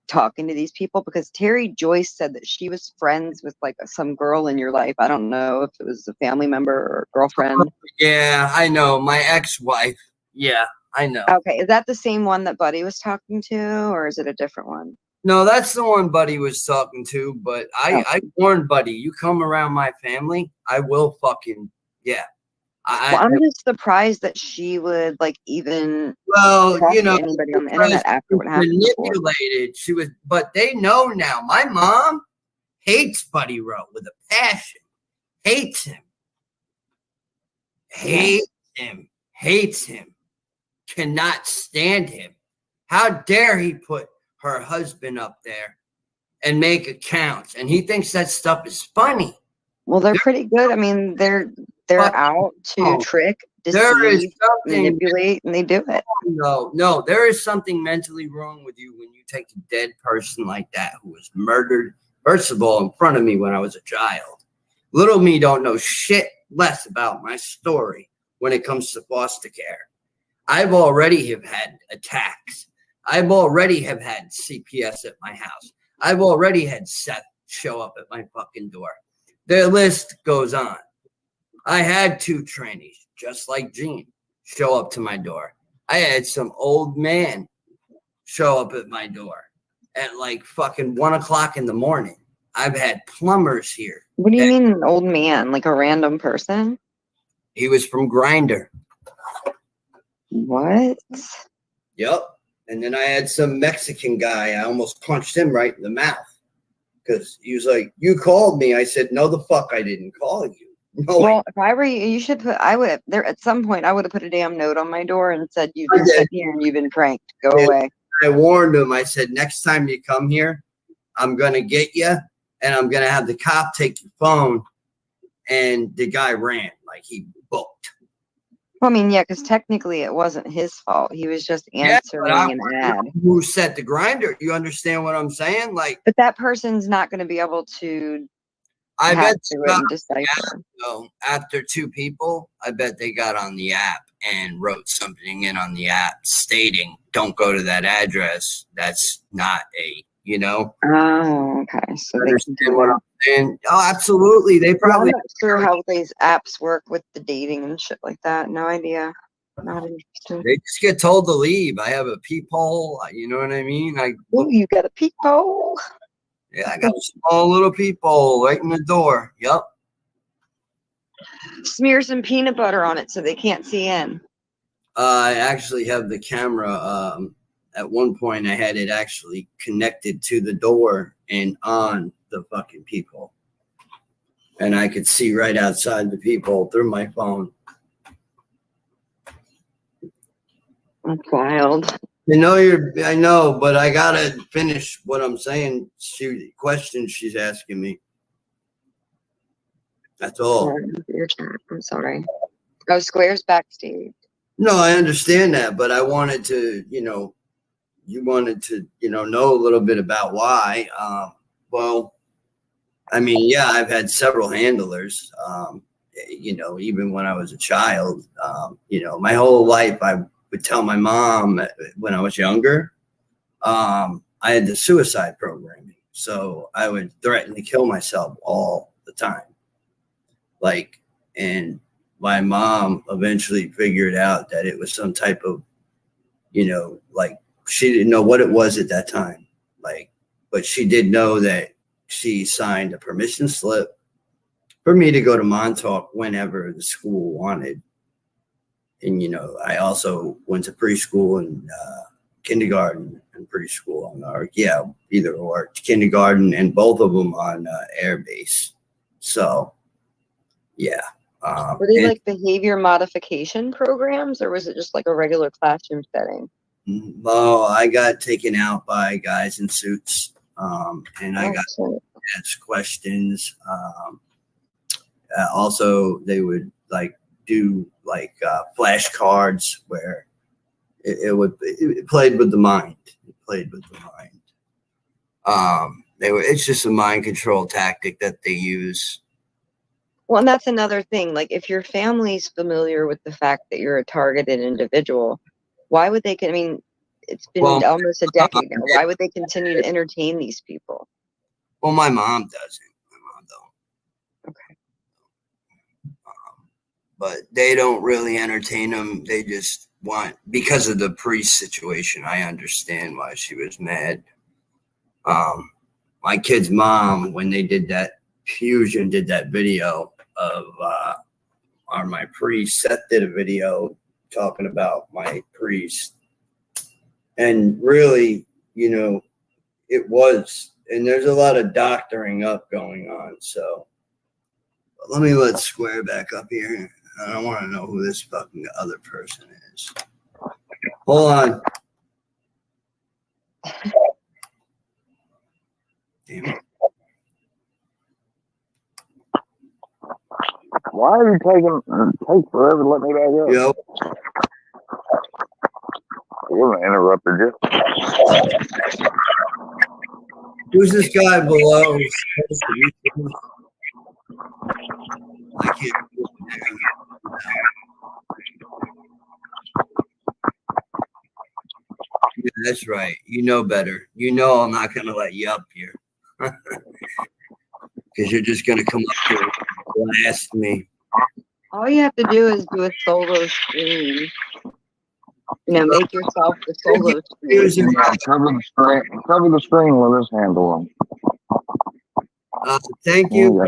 talking to these people, because Terry Joyce said that she was friends with some girl in your life. I don't know if it was a family member or girlfriend.
Yeah, I know. My ex-wife. Yeah, I know.
Okay. Is that the same one that Buddy was talking to, or is it a different one?
No, that's the one Buddy was talking to, but I warned Buddy, you come around my family, I will fucking, yeah.
I'm just surprised that she would even
talk
to anybody on the internet after what happened.
Manipulated. She was, but they know now. My mom hates Buddy Rowe with a passion. Hates him. hates him, cannot stand him. How dare he put her husband up there and make accounts, and he thinks that stuff is funny.
Well, they're pretty good. I mean, they're out to trick, deceive, manipulate, and they do it.
No, there is something mentally wrong with you when you take a dead person like that who was murdered, first of all, in front of me when I was a child. Little me don't know shit less about my story when it comes to foster care. I've already have had attacks. I've already have had CPS at my house. I've already had Seth show up at my fucking door. The list goes on. I had 2 trainees, just like Gene, show up to my door. I had some old man show up at my door at like fucking 1 o'clock in the morning. I've had plumbers here.
What do you mean an old man? Like a random person?
He was from Grindr.
What?
Yep. And then I had some Mexican guy. I almost punched him right in the mouth because he was like, "You called me." I said, "No, the fuck, I didn't call you." No.
Well, if I were you, you should put. I would have there at some point. I would have put a damn note on my door and said, "You've been sitting here and you've been pranked. Go away."
I warned him. I said, "Next time you come here, I'm gonna get you, and I'm gonna have the cop take your phone." And the guy ran like he booked.
Well, I mean, yeah, because technically it wasn't his fault. He was just answering an ad.
Who set the grinder? You understand what I'm saying? Like,
but that person's not going to be able to.
I bet
decipher.
After 2 people, I bet they got on the app and wrote something in on the app stating, "Don't go to that address. That's not a."
Oh, okay. So they
understand what I'm saying? Oh, absolutely. They probably.
I'm not sure how these apps work with the dating and shit like that. No idea. Not interested.
They just get told to leave. I have a peephole. You know what I mean?
Oh, you got a peephole?
Yeah, I got a small little peephole right in the door. Yep.
Smear some peanut butter on it so they can't see in.
I actually have the camera. At one point, I had it actually connected to the door and on the fucking peephole. And I could see right outside the peephole through my phone.
That's wild.
I know, but I gotta finish what I'm saying. Questions she's asking me. That's all.
I'm sorry. Oh, Square's backstage.
No, I understand that, but I wanted to, you wanted to, know a little bit about why. Well, I mean, yeah, I've had several handlers, even when I was a child, my whole life, I would tell my mom when I was younger, I had the suicide programming. So I would threaten to kill myself all the time. And my mom eventually figured out that it was some type of, she didn't know what it was at that time. But she did know that she signed a permission slip for me to go to Montauk whenever the school wanted. And, I also went to preschool and kindergarten and preschool either or kindergarten and both of them on air base. So, yeah.
Were they like behavior modification programs or was it just like a regular classroom setting?
Well, I got taken out by guys in suits and I got asked questions. Also, they would do flashcards where it played with the mind. It played with the mind. It's just a mind control tactic that they use.
Well, and that's another thing. Like, if your family's familiar with the fact that you're a targeted individual, why would they? I mean, it's been almost a decade now. Why would they continue to entertain these people?
Well, my mom doesn't. My mom don't.
Okay.
But they don't really entertain them. They just want, because of the priest situation, I understand why she was mad. My kid's mom, when they did that Fusion, did that video of my priest. Seth did a video talking about my priest. And really, it was, and there's a lot of doctoring up going on. So let Square back up here. I don't want to know who this fucking other person is. Hold on. Damn it.
Why are you take forever to let me back up?
Yo.
I wasn't interrupted you.
Who's this guy below? I can't. Yeah, that's right. You know better. You know I'm not going to let you up here. Because you're just going to come up here and blast me.
All you have to do is do a solo stream. You know, make yourself the solo stream.
Cover the screen with this handle on.
Thank you for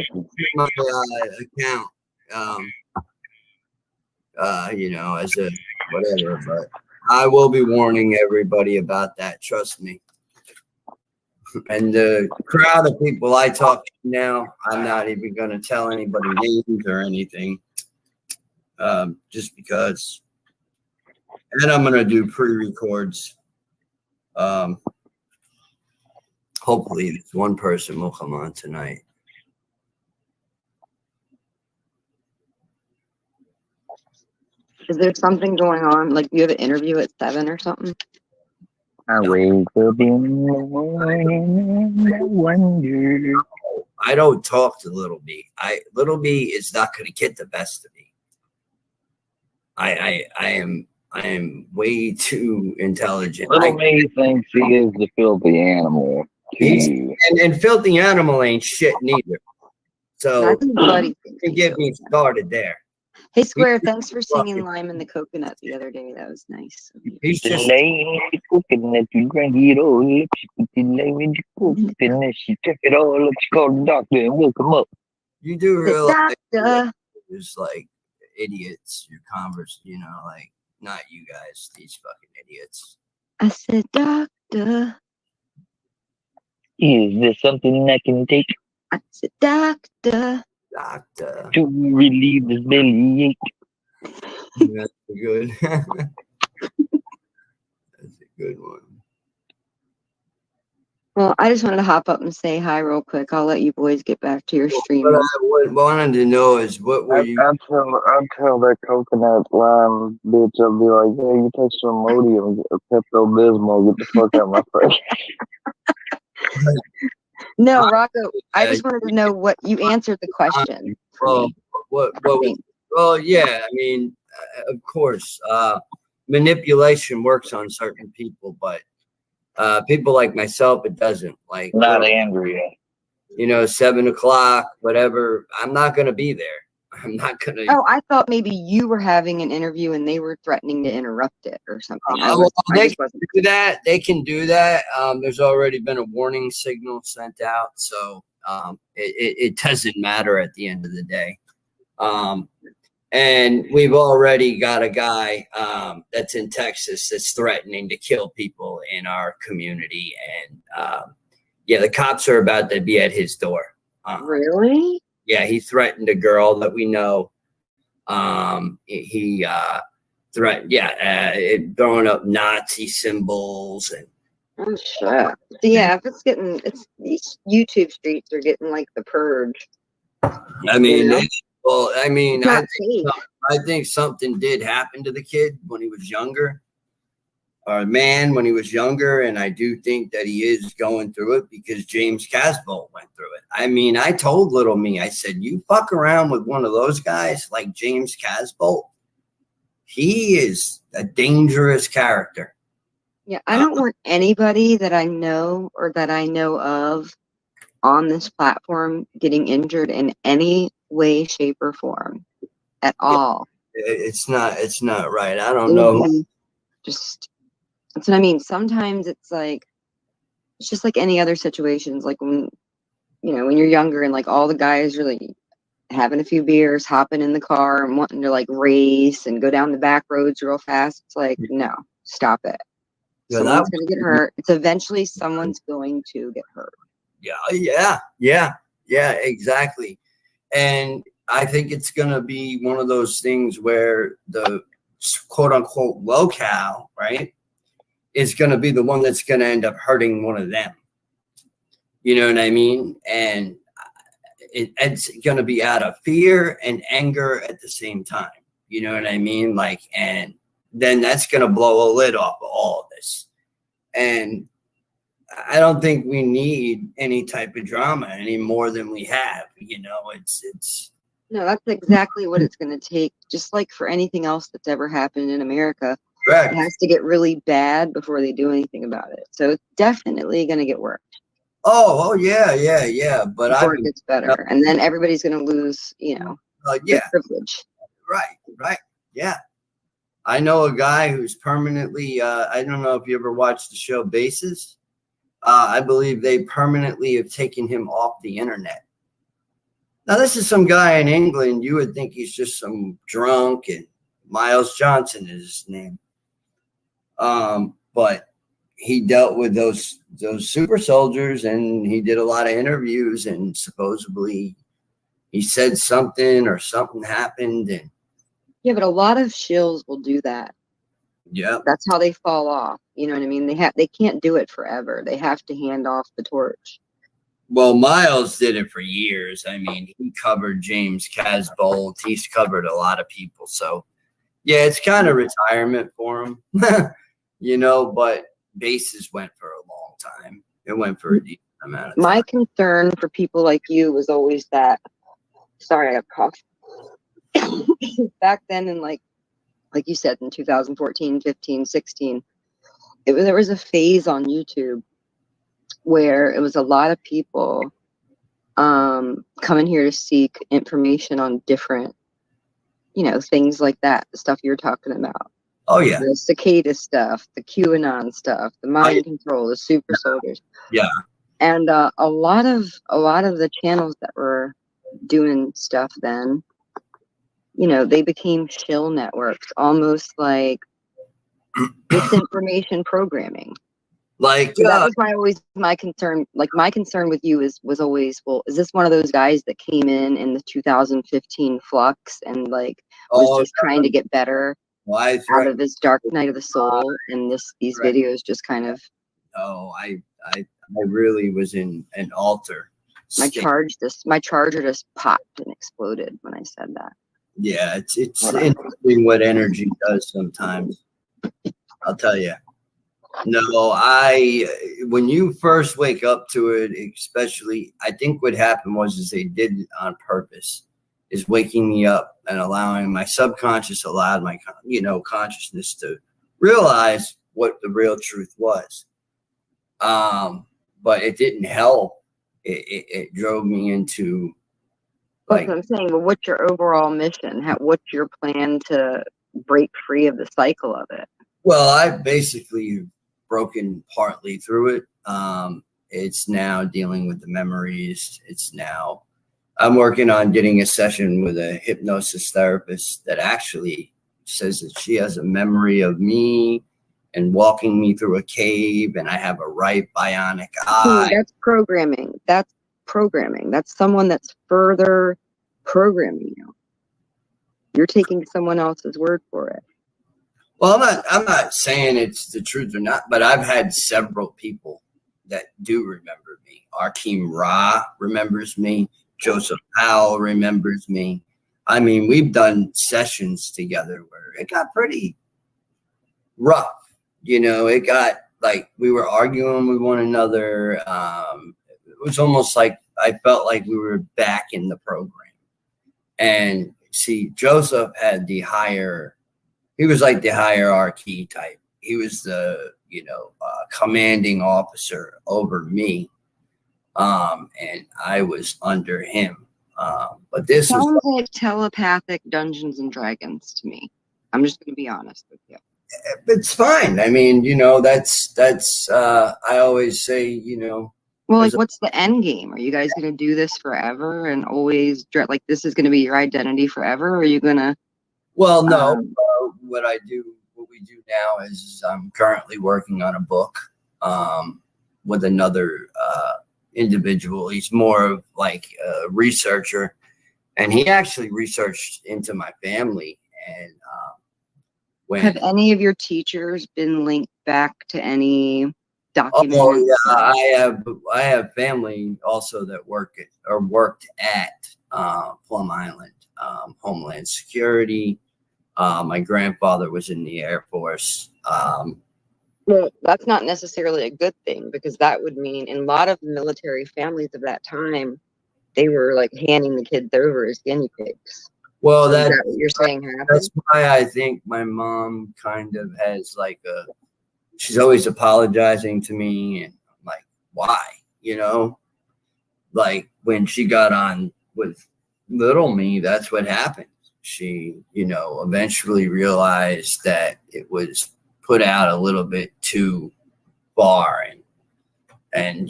my account. You know, as a whatever, but I will be warning everybody about that. Trust me. And the crowd of people I talk to now, I'm not even going to tell anybody names or anything, just because. And I'm going to do pre-records. Hopefully, this one person will come on tonight.
Is there something going on? Like, you have an interview at 7 or something?
I wake up in the morning, I wonder.
I don't talk to Little B. Little B is not going to get the best of me. I am way too intelligent.
Little me thinks he is the filthy animal.
And filthy animal ain't shit neither. So
I think Buddy
you can get me started there.
Hey, Square, thanks for singing Lime in the Coconut the other day. That was nice.
He's just
lime in the coconut, you drank it all up. She put the lime in the coconut, and then she took it all up. She called the doctor and woke him up.
You do realize
doctor.
there's like idiots, your converse, you know, like not you guys, these fucking idiots.
I said, doctor.
Is there something I can take?
I said, doctor.
Doctor.
To relieve this bellyache.
That's good. That's a good one.
Well, I just wanted to hop up and say hi real quick. I'll let you boys get back to your stream.
What I wanted to know is what were you?
I'd tell that coconut lime bitch, I'll be like, hey, you take some Imodium or Pepto-Bismol, get the fuck out of my face.
No, Rocco, I just wanted to know what you answered the question.
Well, well, yeah, I mean, of course, manipulation works on certain people, but people like myself, it doesn't. Like,
not Andrea.
You know, 7 o'clock, whatever. I'm not going to be there. I'm not going to.
Oh, I thought maybe you were having an interview and they were threatening to interrupt it or something.
They can do that. They can do that. There's already been a warning signal sent out, so it doesn't matter at the end of the day. And we've already got a guy that's in Texas that's threatening to kill people in our community, and yeah, the cops are about to be at his door.
Really?
Yeah, he threatened a girl that we know. He threatened, throwing up Nazi symbols and.
Oh shit! Yeah, if it's these YouTube streets are getting like the purge.
I mean, I think something did happen to the kid when he was younger, or man when he was younger, and I do think that he is going through it because James Casbolt went through it. I mean, I told little me, I said, you fuck around with one of those guys like James Casbolt, he is a dangerous character.
Yeah, I don't want anybody that I know or that I know of on this platform getting injured in any way, shape, or form at all.
It's not right. I don't know.
Just that's what I mean. Sometimes it's just like any other situations. Like when when you're younger and like all the guys are like having a few beers, hopping in the car and wanting to like race and go down the back roads real fast. It's like, no, stop it.
Yeah,
someone's going to get hurt. It's eventually someone's going to get hurt.
Yeah, exactly. And I think it's going to be one of those things where the quote unquote locale, right, is going to be the one that's going to end up hurting one of them. You know what I mean? And it's going to be out of fear and anger at the same time. You know what I mean? Like, and then that's going to blow a lid off of all of this. And I don't think we need any type of drama any more than we have. You know, it's.
No, that's exactly what it's going to take. Just like for anything else that's ever happened in America,
Correct.
It has to get really bad before they do anything about it. So it's definitely going to get worse.
Oh, yeah. But
before it gets better, and then everybody's going to lose,
yeah,
privilege.
Right. Yeah. I know a guy who's permanently, I don't know if you ever watched the show Bases. I believe they permanently have taken him off the internet. Now, this is some guy in England. You would think he's just some drunk, and Miles Johnson is his name. But he dealt with those super soldiers, and he did a lot of interviews, and supposedly he said something or something happened. And
yeah, but a lot of shills will do that.
Yeah,
that's how they fall off. You know what I mean? They can't do it forever. They have to hand off the torch.
Well, Miles did it for years. I mean, he covered James Casbolt. He's covered a lot of people. So, yeah, it's kind of retirement for him, but Bases went for a long time. It went for a decent amount of time.
My concern for people like you was always that, sorry, I have cough. Back then in like you said, in 2014, 15, 16, there was a phase on YouTube where it was a lot of people coming here to seek information on different, things like that, the stuff you're talking about.
Oh, yeah.
The cicada stuff, the QAnon stuff, the mind control, the super soldiers.
Yeah.
And a lot of the channels that were doing stuff then, they became shill networks, almost like disinformation programming.
Like,
so that was my concern. Like, my concern with you was always, well, is this one of those guys that came in the 2015 flux and was just trying to get better out of his dark night of the soul, and these videos just kind of.
Oh, I really was in an altar.
My charger just popped and exploded when I said that.
Yeah, it's interesting what energy does sometimes. I'll tell you. No, when you first wake up to it, especially, I think what happened is they did it on purpose, is waking me up and allowing my subconscious, allowed my, consciousness to realize what the real truth was. But it didn't help. It drove me into.
That's what I'm saying. Well, what's your overall mission? What's your plan to break free of the cycle of it?
Well, I've basically broken partly through it. It's now dealing with the memories. I'm working on getting a session with a hypnosis therapist that actually says that she has a memory of me and walking me through a cave, and I have a right bionic eye.
That's programming. That's someone that's further programming you. You're taking someone else's word for it.
Well, I'm not saying it's the truth or not, but I've had several people that do remember me. Arkeem Ra remembers me. Joseph Powell remembers me. I mean, we've done sessions together where it got pretty rough. It got like we were arguing with one another. It was almost like I felt like we were back in the program. And see, Joseph had he was like the hierarchy type. He was the, commanding officer over me. And I was under him. But this
sounds like telepathic Dungeons and Dragons to me. I'm just going to be honest with you.
It's fine. I mean, that's I always say,
well, what's the end game? Are you guys going to do this forever and always this is going to be your identity forever? Or are you going to?
Well, no. What we do now is I'm currently working on a book with another individual. He's more of like a researcher, And he actually researched into my family. And
have any of your teachers been linked back to any documents?
Oh yeah, I have family also that worked at Plum Island, Homeland Security. My grandfather was in the Air Force.
Well, that's not necessarily a good thing, because that would mean in a lot of military families of that time, they were like handing the kids over as guinea pigs.
Well,
Is that what you're saying happened?
That's why I think my mom kind of has like she's always apologizing to me, and I'm like, why? You know, like when she got on with little me, that's what happened. She, eventually realized that it was put out a little bit too far, and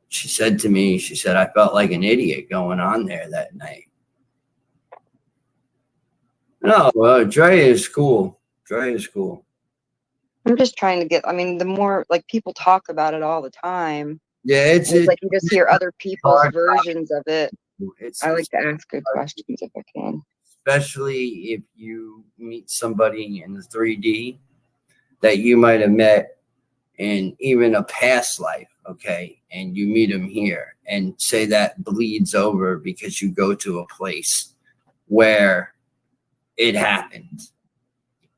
she said to me, she said, I felt like an idiot going on there that night. No, Dre is cool. Dre is cool.
I'm just trying to get, I mean, the more like people talk about it all the time.
Yeah, it's
like you just hear other people's versions of it. I like to ask good questions if I can.
Especially if you meet somebody in the 3D that you might have met in even a past life, okay, and you meet them here, and say that bleeds over because you go to a place where it happened,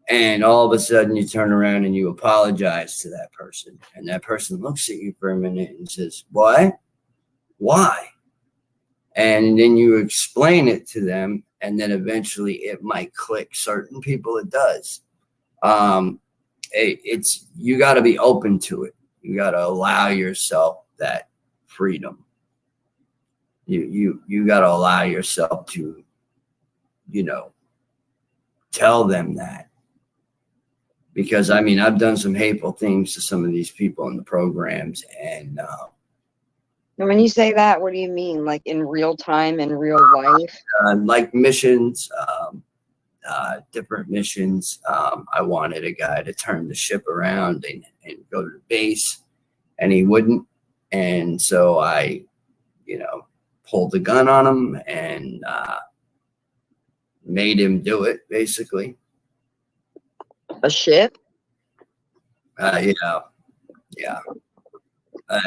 and all of a sudden you turn around and you apologize to that person, and that person looks at you for a minute and says, what? Why? And then you explain it to them, and then eventually it might click. Certain people it does. It's you got to be open to it. You got to allow yourself that freedom. You got to allow yourself to, tell them that. Because I mean, I've done some hateful things to some of these people in the programs, and
when you say that, what do you mean? Like in real time, in real life?
like missions, different missions. I wanted a guy to turn the ship around and go to the base, and he wouldn't. And so I, pulled the gun on him and made him do it, basically.
A ship?
Yeah.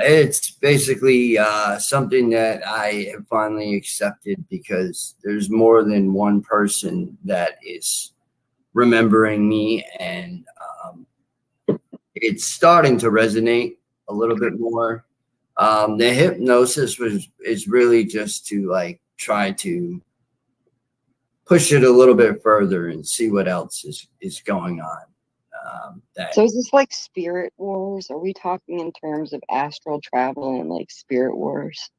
It's basically something that I have finally accepted, because there's more than one person that is remembering me, and it's starting to resonate a little bit more. The hypnosis is really just to like try to push it a little bit further and see what else is going on.
So is this like spirit wars? Are we talking in terms of astral travel and like spirit wars?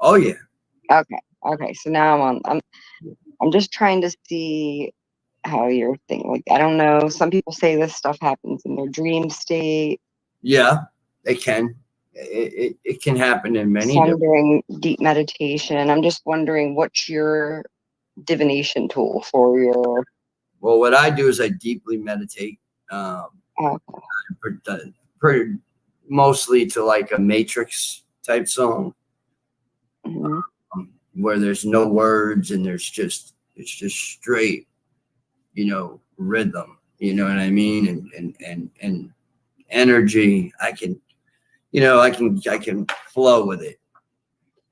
Oh yeah.
Okay. So now I'm just trying to see how you're thinking. Like, I don't know. Some people say this stuff happens in their dream state.
Yeah, it can. It can happen in many.
Some during deep meditation. I'm just wondering, what's your divination tool for your?
Well, what I do is I deeply meditate. Mostly to like a Matrix type song, where there's no words and it's just straight, rhythm. You know what I mean? And energy. I can flow with it,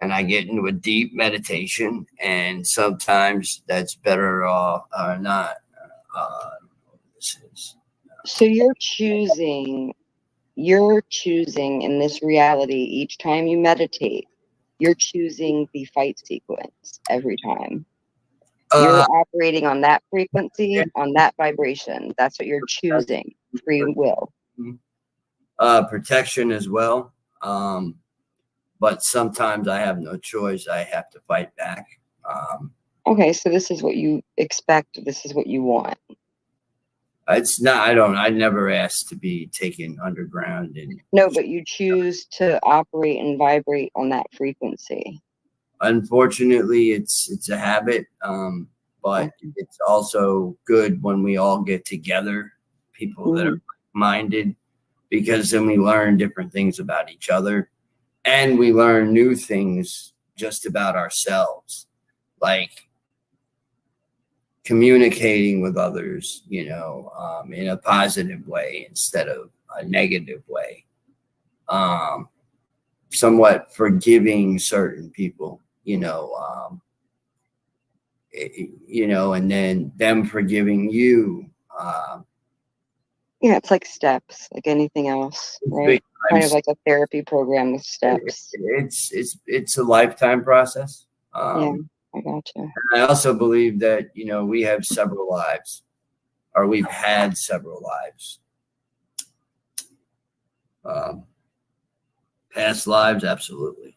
and I get into a deep meditation. And sometimes that's better off or not.
So you're choosing in this reality each time you meditate. You're choosing the fight sequence every time. You're operating on that frequency, on that vibration. That's what you're choosing. Free will.
Protection as well. But sometimes I have no choice. I have to fight back.
Okay, so this is what you expect. This is what you want.
It's not. I never asked to be taken underground.
No, but you choose to operate and vibrate on that frequency.
Unfortunately, it's a habit. But it's also good when we all get together, people that are minded, because then we learn different things about each other, and we learn new things just about ourselves. like communicating with others, you know, in a positive way instead of a negative way. Somewhat forgiving certain people, you know, you know, and then them forgiving you.
Yeah, it's like steps, like anything else, right? Kind of like a therapy program with steps.
It's a lifetime process.
Yeah, I gotcha.
I also believe that, you know, we have several lives, or we've had several lives. Past lives, absolutely.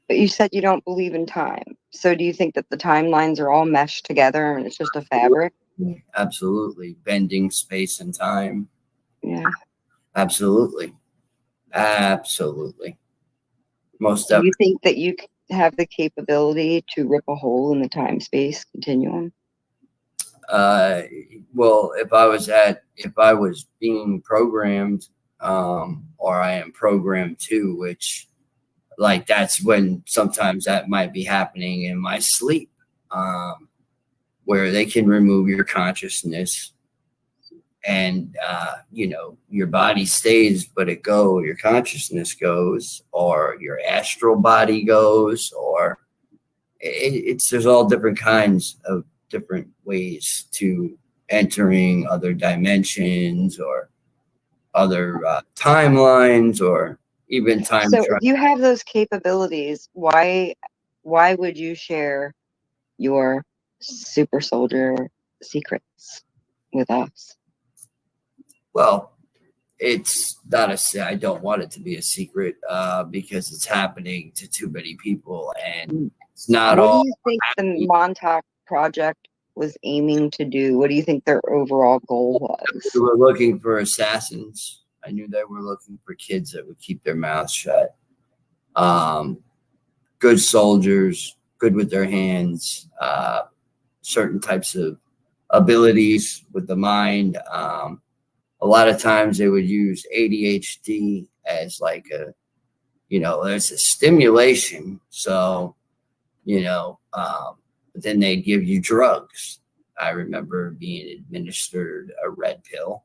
But you said you don't believe in time. So do you think that the timelines are all meshed together and it's just a fabric?
Absolutely. Bending space and time.
Yeah.
Absolutely. Absolutely. Most
Do
definitely.
you think that you have the capability to rip a hole in the time-space continuum?
Well, if I was being programmed, or I am programmed too, which like that's when sometimes that might be happening in my sleep, where they can remove your consciousness and, you know, your body stays, but your consciousness goes, or your astral body goes, or there's all different kinds of different ways to entering other dimensions or other timelines, or even time
So
travel.
if you have those capabilities, why would you share your super soldier secrets with us?
Well, it's not I don't want it to be a secret, because it's happening to too many people, and it's not
What
all.
do you think the Montauk Project was aiming to do? What do you think their overall goal was?
We were looking for assassins. I knew they were looking for kids that would keep their mouths shut. Good soldiers, good with their hands, certain types of abilities with the mind. A lot of times they would use ADHD as like a, you know, there's a stimulation. So, you know, but then they'd give you drugs. I remember being administered a red pill.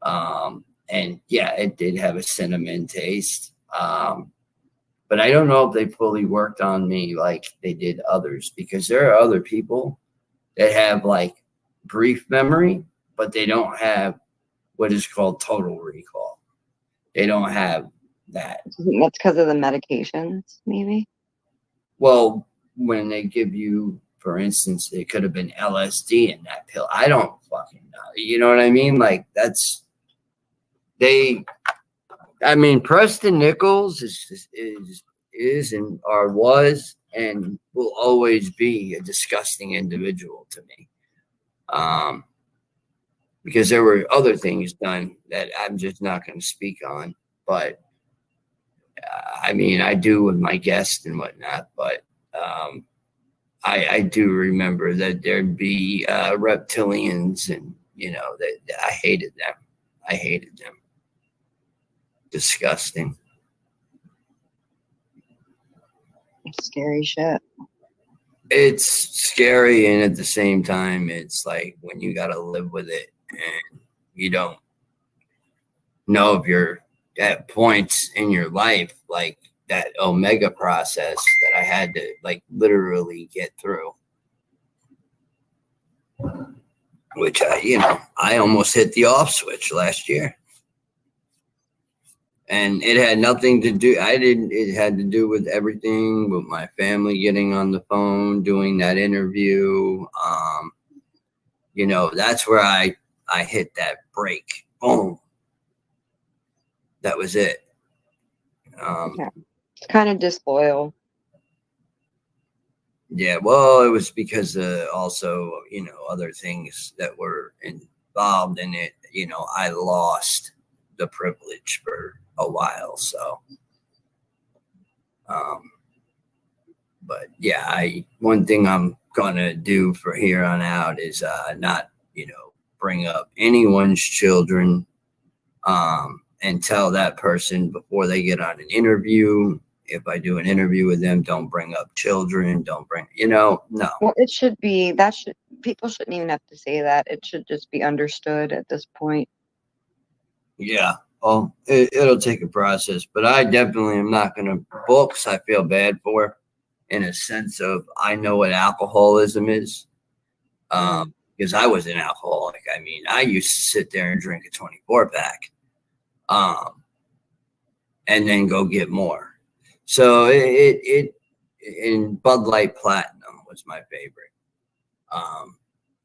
And yeah, it did have a cinnamon taste. But I don't know if they fully worked on me like they did others, because there are other people that have like brief memory, but they don't have what is called total recall. They don't have that.
Do you think that's because of the medications, maybe?
Well, when they give you, for instance, it could have been LSD in that pill. I don't fucking know. You know what I mean? Like I mean, Preston Nichols is and was and will always be a disgusting individual to me. Because there were other things done that I'm just not going to speak on. But I mean, I do with my guests and whatnot. But I do remember that there'd be reptilians, and you know that I hated them. I hated them. Disgusting.
Scary shit.
It's scary, and at the same time, it's like when you got to live with it, and you don't know if you're at points in your life like that Omega process that I had to like literally get through, which I almost hit the off switch last year. And it had nothing to do, it had to do with everything with my family getting on the phone, doing that interview. You know, that's where I hit that break. Boom. That was it.
Yeah. It's kind of disloyal.
Yeah, well, it was because also, you know, other things that were involved in it. You know, I lost the privilege for a while, so but yeah, one thing I'm gonna do for here on out is not, you know, bring up anyone's children and tell that person before they get on an interview if I do an interview with them, don't bring up children, don't bring, no.
Well, it should be, people shouldn't even have to say that. It should just be understood at this point.
Yeah. Well, it'll take a process, but I definitely am not going to. Books I feel bad for, in a sense of I know what alcoholism is, because I was an alcoholic. I mean, I used to sit there and drink a 24-pack, and then go get more. So and Bud Light Platinum was my favorite.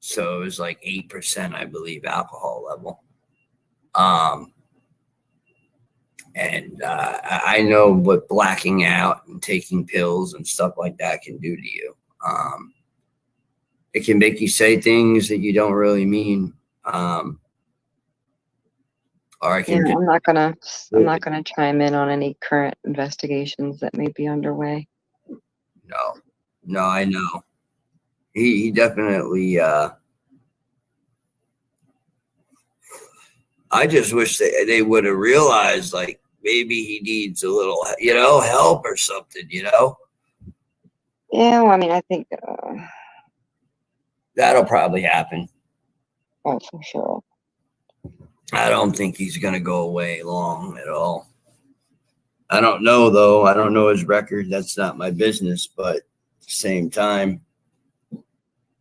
So it was like 8%, I believe, alcohol level. And I know what blacking out and taking pills and stuff like that can do to you. It can make you say things that you don't really mean. Or I can.
I'm not gonna chime in on any current investigations that may be underway.
No, I know. He definitely. I just wish they would have realized, like, maybe he needs a little, help or something,
Yeah, well, I mean, I think
That'll probably happen.
oh, for sure.
I don't think he's going to go away long at all. I don't know, though. I don't know his record. That's not my business. But at the same time,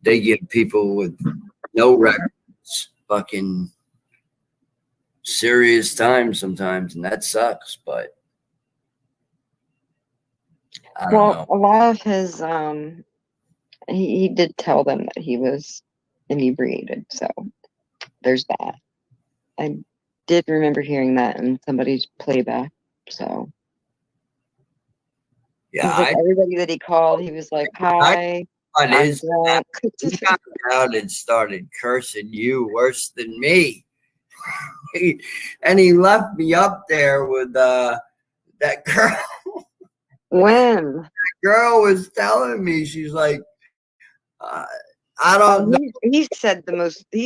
they give people with no records fucking serious time sometimes, and that sucks. But I don't know.
A lot of his he did tell them that he was inebriated, so there's that. I did remember hearing that in somebody's playback. So
Yeah,
like everybody that he called, he was like, "Hi, I'm drunk."
He got out and started cursing you worse than me. And he left me up there with that girl.
When?
That girl was telling me, she's like, I don't know.
He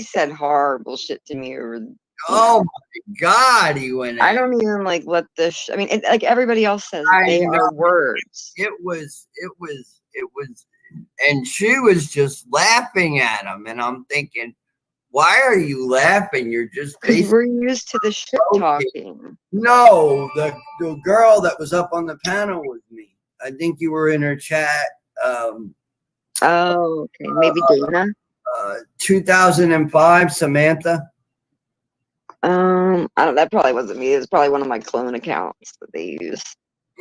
said horrible shit to me over.
Oh my God, he went.
I don't even like let this. I mean, like everybody else says, they are words.
It was, and she was just laughing at him, and I'm thinking, why are you laughing? You're just
we're used to the shit talking.
No, the girl that was up on the panel with me. I think you were in her chat.
Oh, okay, maybe Dana.
2005, Samantha.
I don't. That probably wasn't me. It was probably one of my clone accounts that they use.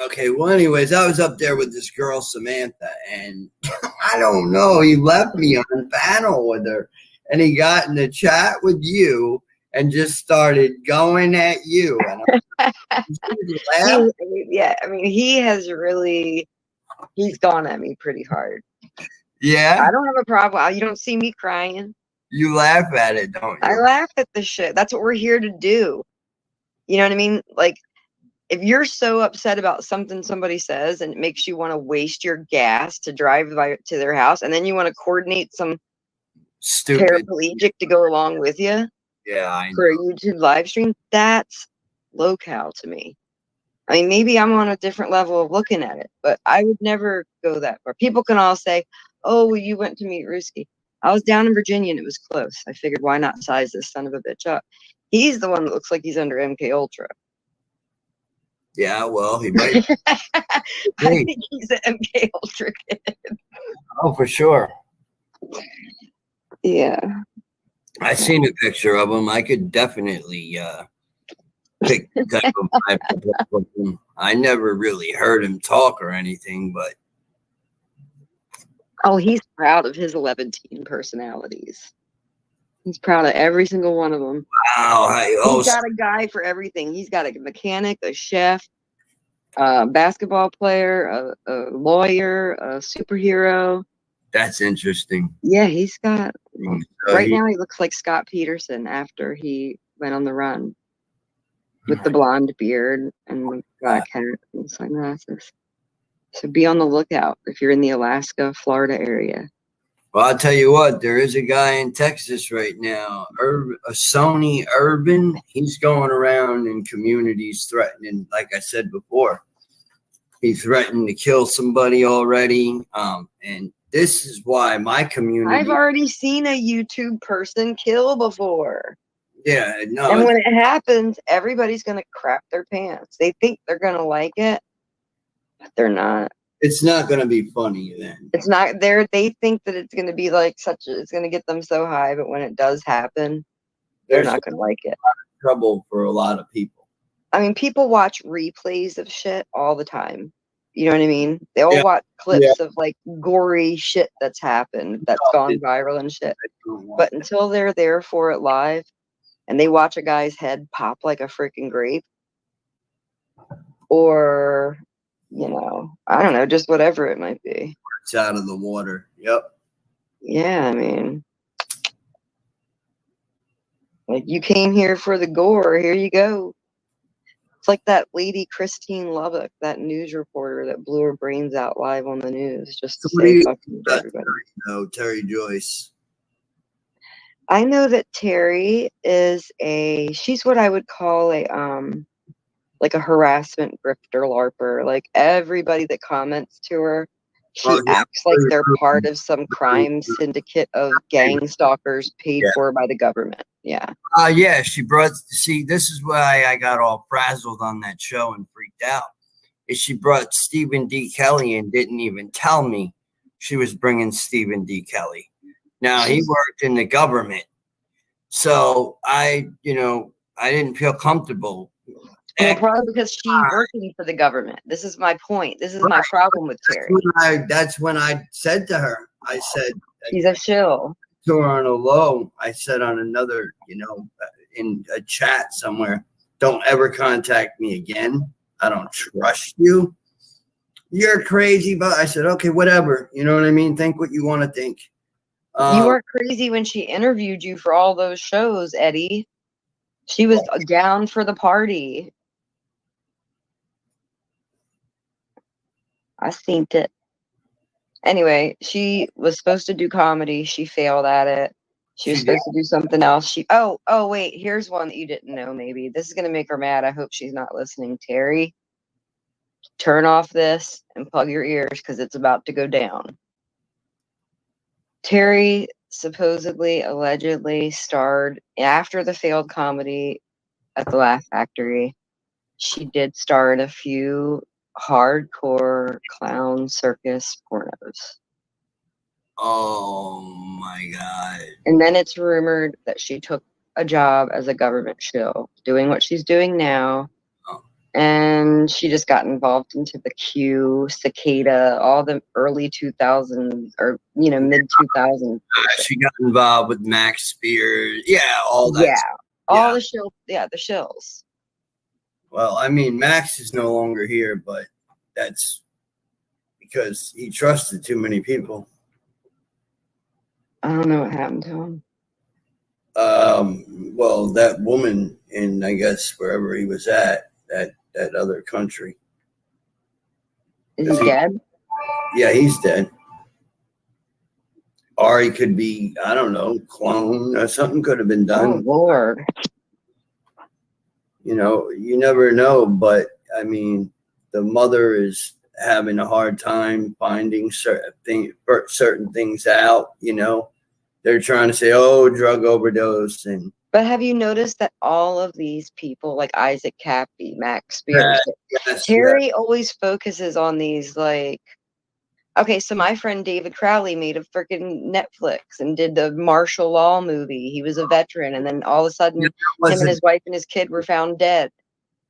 Okay, well, anyways, I was up there with this girl, Samantha, and I don't know. He left me on the panel with her, and he got in the chat with you and just started going at you. And
yeah, I mean, he's gone at me pretty hard.
Yeah.
I don't have a problem. You don't see me crying.
You laugh at it, don't you?
I laugh at the shit. That's what we're here to do. You know what I mean? Like, if you're so upset about something somebody says and it makes you want to waste your gas to drive to their house, and then you want to coordinate some stupid paraplegic to go along with you, for a YouTube live stream, that's low-cal to me. I mean, maybe I'm on a different level of looking at it, but I would never go that far. People can all say, "Oh, well, you went to meet Ruski." I was down in Virginia and it was close. I figured, why not size this son of a bitch up? He's the one that looks like he's under MK Ultra.
Yeah, well, he might.
I think he's an MK Ultra kid.
Oh, for sure.
Yeah.
I seen a picture of him. I could definitely pick the type of vibe of him. I never really heard him talk or anything, but
oh, he's proud of his 11 teen personalities. He's proud of every single one of them.
Wow.
He's got a guy for everything. He's got a mechanic, a chef, a basketball player, a lawyer, a superhero.
That's interesting.
Yeah, he's got. Right now, he looks like Scott Peterson after he went on the run with the blonde beard and the black hat and sunglasses. So be on the lookout if you're in the Alaska, Florida area.
Well, I'll tell you what, there is a guy in Texas right now, Sony Urban. He's going around in communities threatening, like I said before, He threatened to kill somebody already. And this is why my community.
I've already seen a YouTube person kill before.
Yeah, no.
And when it happens, everybody's going to crap their pants. They think they're going to like it, but they're not.
It's not going to be funny then.
It's not there. They think that it's going to be like it's going to get them so high, but when it does happen, they're not going to like it.
Trouble for a lot of people.
I mean, people watch replays of shit all the time. You know what I mean? They all watch clips of like gory shit that's happened, that's gone viral and shit. But until they're there for it live and they watch a guy's head pop like a freaking grape, or, you know, I don't know, just whatever it might be.
It's out of the water. Yep.
Yeah, I mean, like, you came here for the gore. Here you go. It's like that lady Christine Lubbock, that news reporter that blew her brains out live on the news just to say fucking to everybody.
No, Terry Joyce.
I know that Terry is she's what I would call like a harassment grifter LARPer. Like everybody that comments to her, she acts like they're part of some crime syndicate of gang stalkers paid for by the government. Yeah.
Yeah, she brought, see, this is why I got all frazzled on that show and freaked out. Is she brought Stephen D. Kelly and didn't even tell me she was bringing Stephen D. Kelly. Now, he worked in the government. So I didn't feel comfortable.
Well, probably because she's working for the government. This is my point. This is my problem with Terry.
That's when I said to her, I said,
she's a shill.
To her on a low, I said on another, in a chat somewhere, don't ever contact me again. I don't trust you. You're crazy, but I said, okay, whatever. You know what I mean? Think what you want to think.
You weren't crazy when she interviewed you for all those shows, Eddie. She was down for the party. I seen it. Anyway, she was supposed to do comedy. She failed at it. She was supposed to do something else. Oh, wait, here's one that you didn't know maybe. This is going to make her mad. I hope she's not listening. Terry, turn off this and plug your ears because it's about to go down. Terry supposedly, allegedly starred after the failed comedy at the Laugh Factory. She did star in a few hardcore clown circus pornos.
Oh my God.
And then it's rumored that she took a job as a government shill, doing what she's doing now.
Oh.
And she just got involved into the Q, Cicada, all the early 2000s or, mid 2000s.
She got involved with Max Spears. Yeah, all that.
Yeah, all the shills. Yeah, the shills.
Well, I mean, Max is no longer here, but that's because he trusted too many people.
I don't know what happened to him.
Well, that woman in, I guess, wherever he was at, that other country.
Is he dead?
Yeah, he's dead. Or he could be, I don't know, clone or something could have been done.
Oh, Lord.
You never know, but I mean, the mother is having a hard time finding certain things out. They're trying to say, "Oh, drug overdose,"
But have you noticed that all of these people, like Isaac Cappy, Max Spears, Terry always focuses on these like. Okay, so my friend David Crowley made a freaking Netflix and did the martial law movie. He was a veteran, and then all of a sudden, him and his wife and his kid were found dead,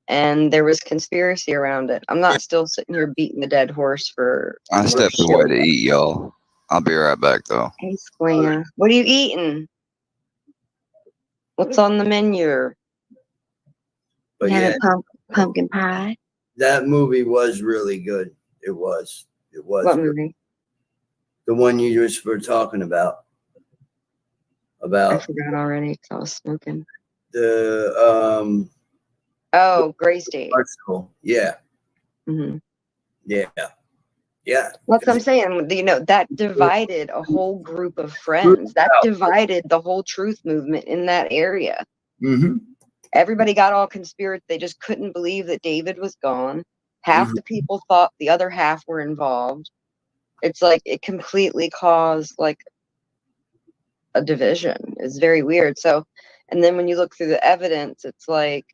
and there was conspiracy around it. I'm not still sitting here beating the dead horse for.
I stepped away to eat, y'all. I'll be right back, though.
Hey, Squina, what are you eating? What's on the menu?
But yeah,
pumpkin pie.
That movie was really good. It was.
What movie?
The one you just were talking about.
I forgot already because I was smoking.
The
Gray State.
Yeah.
Mm-hmm.
Yeah. Yeah.
That's what I'm saying. That divided a whole group of friends. That divided the whole truth movement in that area.
Mm-hmm.
Everybody got all conspiracy. They just couldn't believe that David was gone. Half the people thought the other half were involved. It's like it completely caused like a division. It's very weird. So, and then when you look through the evidence, it's like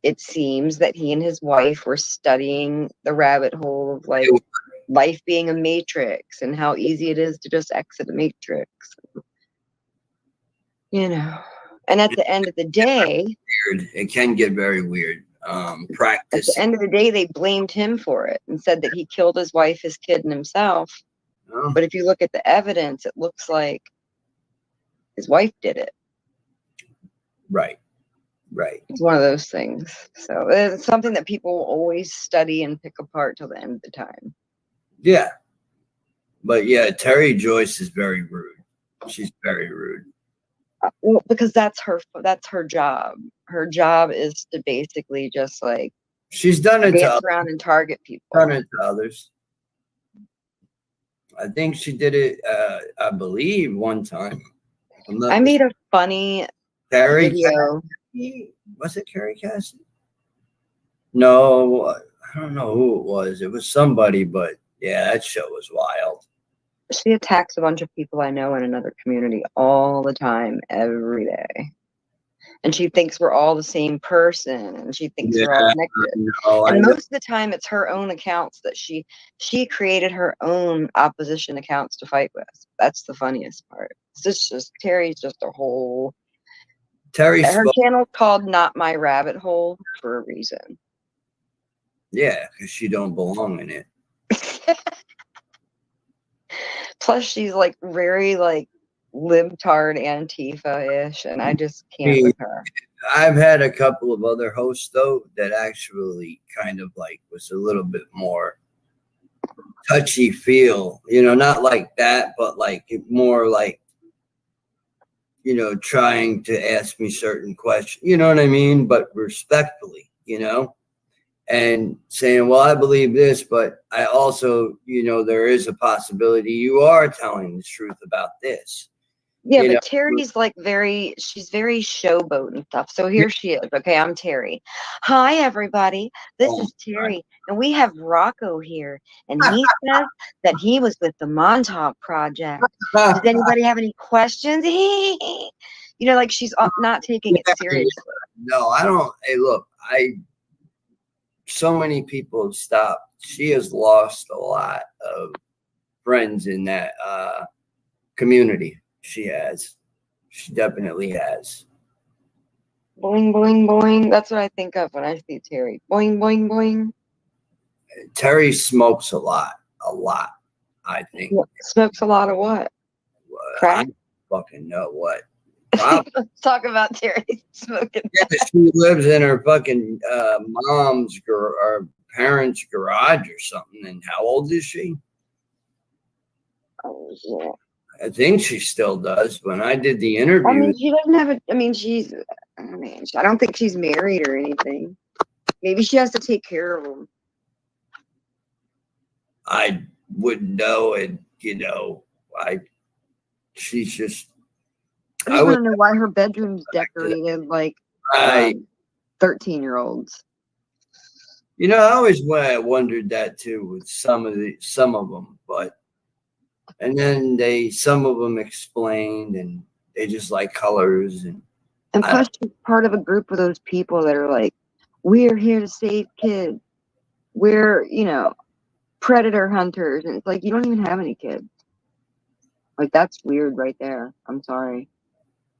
it seems that he and his wife were studying the rabbit hole of like life being a matrix and how easy it is to just exit a matrix. You know, and at the end of the day,
weird. It can get very weird. Practice.
At the end of the day, they blamed him for it and said that he killed his wife, his kid, and himself.
Oh.
But if you look at the evidence, it looks like his wife did it.
Right. Right.
It's one of those things. So it's something that people will always study and pick apart till the end of the time.
Yeah. But yeah, Terry Joyce is very rude. She's very rude.
Well, because that's her job. Her job is to basically just like
she's done it
dance around and target people.
Done it to others. I think she did it. I believe one time.
I made a funny
Carrie
video.
Cassidy? Was it Carrie Cassidy? No, I don't know who it was. It was somebody, but yeah, that show was wild.
She attacks a bunch of people I know in another community all the time, every day. And she thinks we're all the same person, and she thinks we're all connected. And most of the time, it's her own accounts that she created her own opposition accounts to fight with. That's the funniest part. It's just Terry's just a whole. Her channel's called "Not My Rabbit Hole" for a reason.
Yeah, because she don't belong in it.
Plus, she's like very like libtard Antifa-ish, and I just can't with her.
I've had a couple of other hosts though that actually kind of like was a little bit more touchy feel, you know, not like that, but like more like, you know, trying to ask me certain questions, you know what I mean? But respectfully, you know, and saying, well, I believe this, but I also, you know, there is a possibility you are telling the truth about this.
Yeah, but Terry's like she's very showboat and stuff. So here she is. Okay, I'm Terry. Hi, everybody. This is Terry. And we have Rocko here. And he says that he was with the Montauk Project. Does anybody have any questions? You know, like she's not taking it seriously.
No, I don't. Hey, look, so many people have stopped. She has lost a lot of friends in that community. She definitely has.
Boing, boing, boing. That's what I think of when I see Terry. Boing, boing, boing.
Terry smokes a lot, I think.
Smokes a lot of what? Crack?
I don't fucking know what.
Let's talk about Terry smoking.
Yeah, she lives in her fucking mom's or parents' garage or something. And how old is she?
Oh, yeah.
I think she still does. When I did the interview,
I mean, she doesn't have I don't think she's married or anything. Maybe she has to take care of him.
I wouldn't know, and you know, she's just.
I don't know why her bedroom's decorated like 13-year-olds.
You know, I always wondered that too with some of them, but. And then some of them explained, and they just like colors. And
plus, she's part of a group of those people that are like, we're here to save kids. We're, you know, predator hunters. And it's like, you don't even have any kids. Like, that's weird right there. I'm sorry.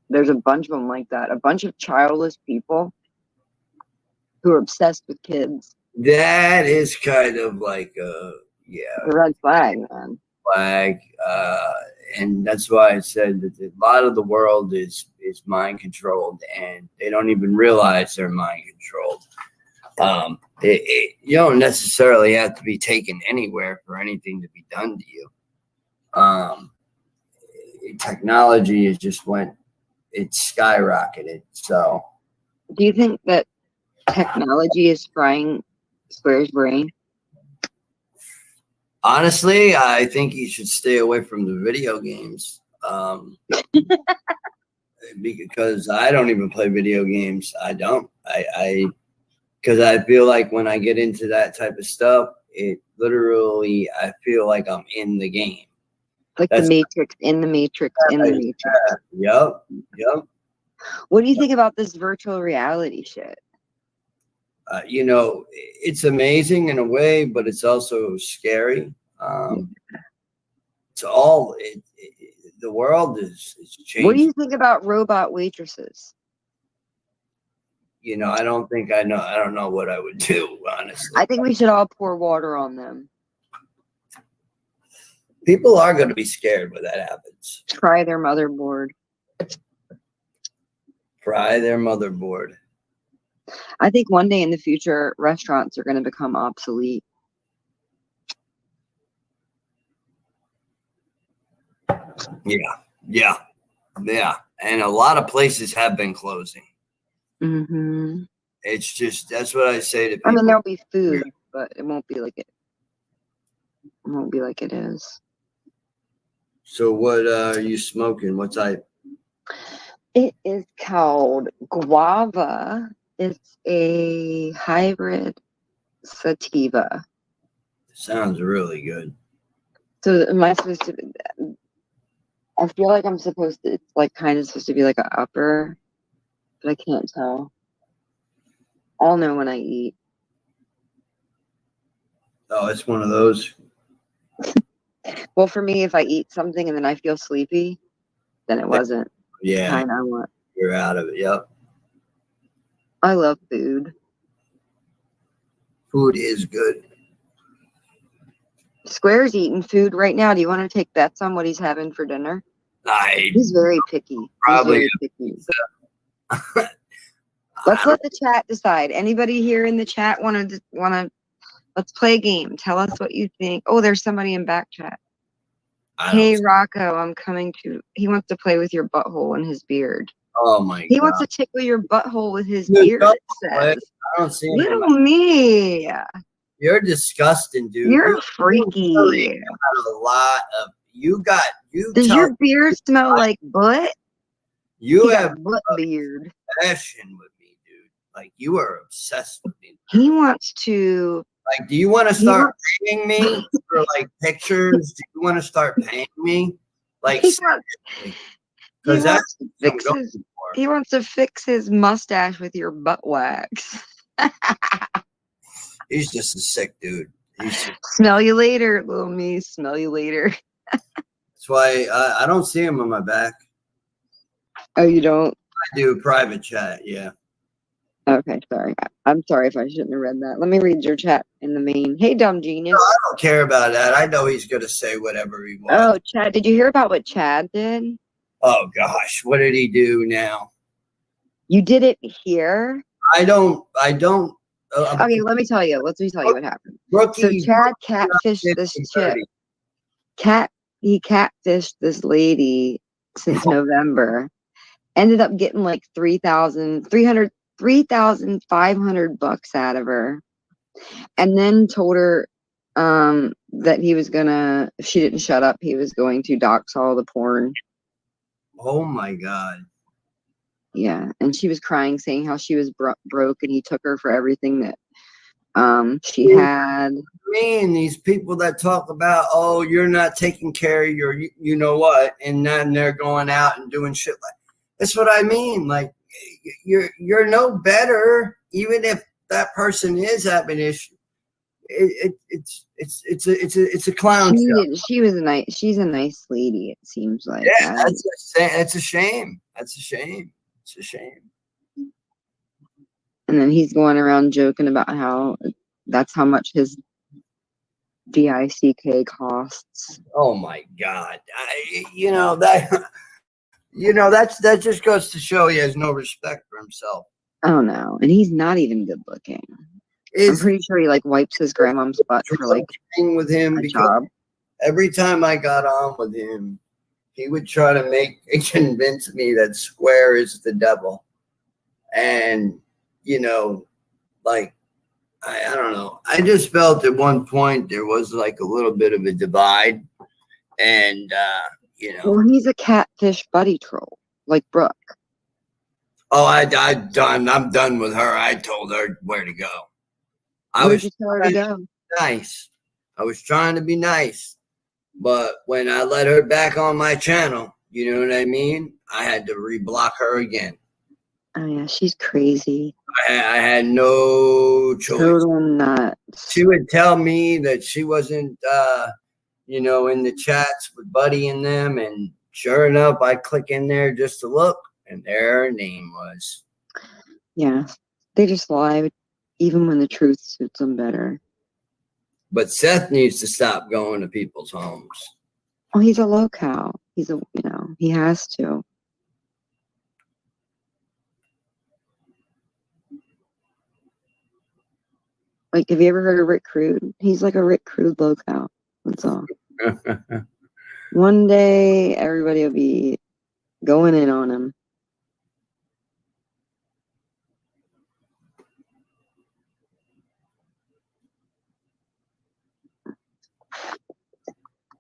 There's a bunch of them like that. A bunch of childless people who are obsessed with kids.
That is kind of like a
red flag, man.
And that's why I said that a lot of the world is mind controlled, and they don't even realize they're mind controlled. You don't necessarily have to be taken anywhere for anything to be done to you. Technology is just it's skyrocketed. So,
do you think that technology is frying Square's brain?
Honestly, I think you should stay away from the video games. Because I don't even play video games. I don't. I because I feel like when I get into that type of stuff, it literally, I feel like I'm in the game.
Like
That's
the Matrix, in the Matrix, in the Matrix.
Yep.
What do you think about this virtual reality shit?
You know, it's amazing in a way, but it's also scary. It's all the world is changing.
What do you think about robot waitresses?
You know, I don't know what I would do, honestly.
I think we should all pour water on them.
People are going to be scared when that happens.
Try their motherboard.
Fry their motherboard.
I think one day in the future, restaurants are going to become obsolete.
Yeah. And a lot of places have been closing.
Mm-hmm.
It's just, that's what I say to people.
I mean, there'll be food, but it won't be like it. It won't be like it is.
So what are you smoking? What type?
It is called guava. It's a hybrid sativa.
Sounds really good.
So am I supposed to? I feel like I'm supposed to. It's like kind of supposed to be like an upper, but I can't tell. I'll know when I eat.
Oh, it's one of those.
Well, for me, if I eat something and then I feel sleepy, then it wasn't.
Yeah.
Kind of what.
You're out of it. Yep.
I love food.
Food is good.
Square's eating food right now. Do you want to take bets on what he's having for dinner? He's very picky.
Probably.
He's very picky. Let's let the chat decide. Anybody here in the chat want to? Let's play a game. Tell us what you think. Oh, there's somebody in back chat. Hey, Rocko, I'm coming to. He wants to play with your butthole and his beard.
Oh my God.
He wants to tickle your butthole with his beard. It says.
I don't see
Little me.
You're disgusting, dude.
You're freaky.
Got a lot of you.
Does your beard smell like butt?
You have
butt beard.
Obsession with me, dude. Like you are obsessed with me.
He wants to.
Like, do you want to start paying me for like pictures? Do you want to start paying me? Like, because that's
he wants to fix his mustache with your butt wax.
He's just a sick dude.
Smell you later, little me. Smell you later.
That's why I don't see him on my back.
Oh, you don't?
I do private chat, yeah.
Okay, sorry. I'm sorry if I shouldn't have read that. Let me read your chat in the main. Hey, dumb genius.
No, I don't care about that. I know he's going to say whatever he wants.
Oh, Chad. Did you hear about what Chad did?
Oh, gosh. What did he do now?
You did it here?
I don't.
Okay, let me tell you. Let me tell you what happened. So Chad catfished this chick. He catfished this lady since November. Ended up getting like $3,500 out of her, and then told her that he was gonna, if she didn't shut up, he was going to dox all the porn.
Oh my God.
Yeah, and she was crying, saying how she was broke, and he took her for everything that she had.
I mean, these people that talk about, oh, you're not taking care of your, you know what, and then they're going out and doing shit like. That's what I mean. Like, you're no better, even if that person is having issues. It's a clown show.
She's a nice lady. It seems like.
Yeah, that's a shame. That's a shame. It's a shame.
And then he's going around joking about how that's how much his DICK costs.
Oh my God! That just goes to show he has no respect for himself.
Oh no, and he's not even good looking. I'm pretty sure he like wipes his grandma's butt for like
with him
a job.
Every time I got on with him, he would try to convince me that Square is the devil, and like I don't know. I just felt at one point there was like a little bit of a divide, and
Well, he's a catfish buddy troll, like Brooke.
Oh, I'm done with her. I told her where to go.
Where'd you tell her to go?
Nice. I was trying to be nice. But when I let her back on my channel, you know what I mean? I had to reblock her again.
Oh, yeah, she's crazy.
I had no choice.
Total nuts.
She would tell me that she wasn't, you know, in the chats with Buddy and them. And sure enough, I click in there just to look, and there her name was.
Yeah, they just lie, even when the truth suits them better.
But Seth needs to stop going to people's homes.
Oh, he's a locale. He's a, you know, he has to. Like, have you ever heard of Rick Crude? He's like a Rick Crude locale. That's all. One day, everybody will be going in on him.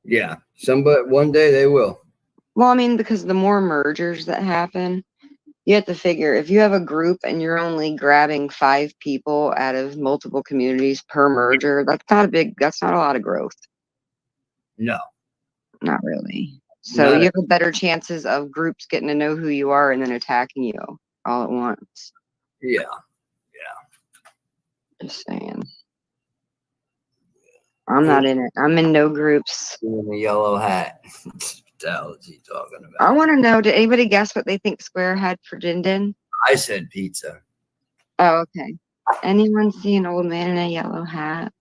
Yeah, one day they will.
Well, I mean, because the more mergers that happen, you have to figure if you have a group and you're only grabbing 5 people out of multiple communities per merger, that's not a lot of growth.
No.
Not really. So you have better chances of groups getting to know who you are and then attacking you all at once.
Yeah.
Just saying. I'm not in it. I'm in no groups.
In a yellow hat. What the hell is he talking about?
I want to know, did anybody guess what they think Square had for Din Din?
I said pizza.
Oh, okay. Anyone see an old man in a yellow hat?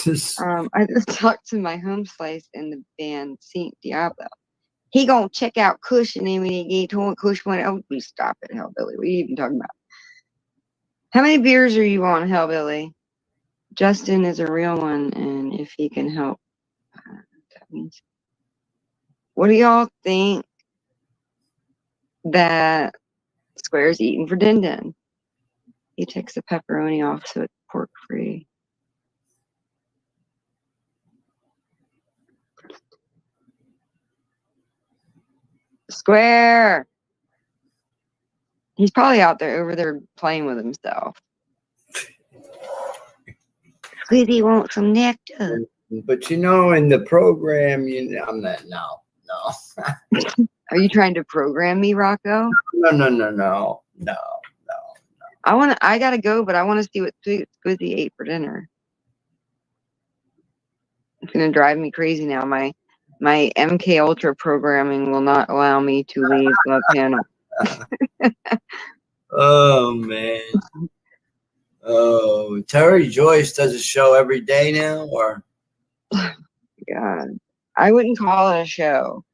I just talked to my home slice in the band Saint Diablo. He gonna check out Kush, and then when he told Kush went, oh, please stop it, Hellbilly. What are you even talking about? How many beers are you on, Hellbilly? Justin is a real one, and if he can help, that means. What do y'all think that Square's eating for Din Din? He takes the pepperoni off so it's pork free. Square! He's probably out there over there playing with himself. Squeezy wants some nectar.
But you know, in the program, I'm not. No.
Are you trying to program me, Rocko?
No.
I gotta go, but I want to see what Squizzy ate for dinner. It's gonna drive me crazy now. My MK Ultra programming will not allow me to leave the panel.
Oh man. Oh, Terry Joyce does a show every day now, or?
God, I wouldn't call it a show.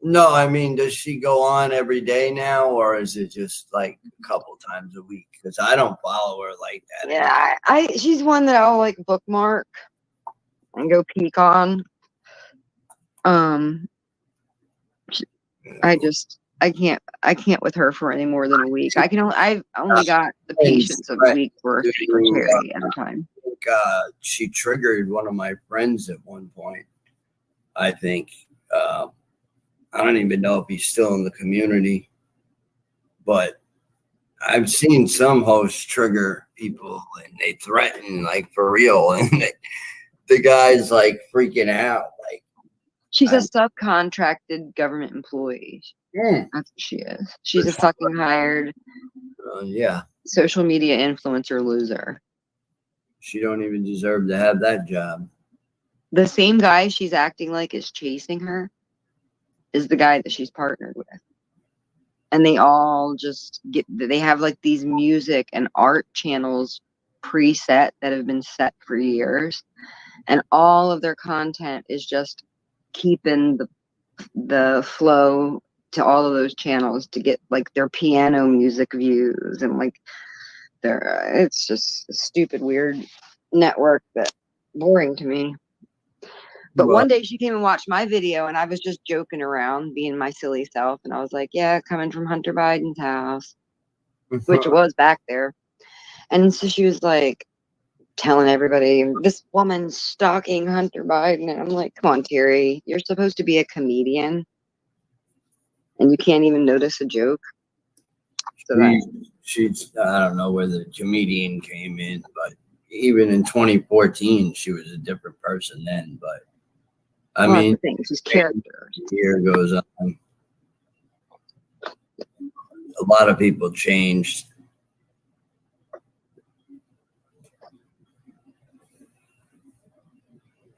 No, I mean, does she go on every day now, or is it just like a couple times a week? Because I don't follow her like that.
Yeah, she's one that I'll like bookmark and go peek on. I can't with her for any more than a week. I've only got the patience of a week worth for Terry at a time.
I think she triggered one of my friends at one point. I think I don't even know if he's still in the community, but I've seen some hosts trigger people and they threaten like for real, and the guy's like freaking out. Like
she's a subcontracted government employee. That's what she is. She's a fucking hired social media influencer loser.
She don't even deserve to have that job.
The same guy she's acting like is chasing her is the guy that she's partnered with. And they all they have like these music and art channels preset that have been set for years. And all of their content is just keeping the flow to all of those channels to get like their piano music views and like it's just a stupid weird network that's boring to me. But one day she came and watched my video and I was just joking around being my silly self, and I was like, yeah, coming from Hunter Biden's house, which was back there. And so she was like telling everybody this woman's stalking Hunter Biden, and I'm like, come on, Terry, you're supposed to be a comedian and you can't even notice a joke. most of that.
She's I don't know where the comedian came in, but even in 2014, she was a different person then. But I mean,
the thing, she's character.
Year goes on. A lot of people changed.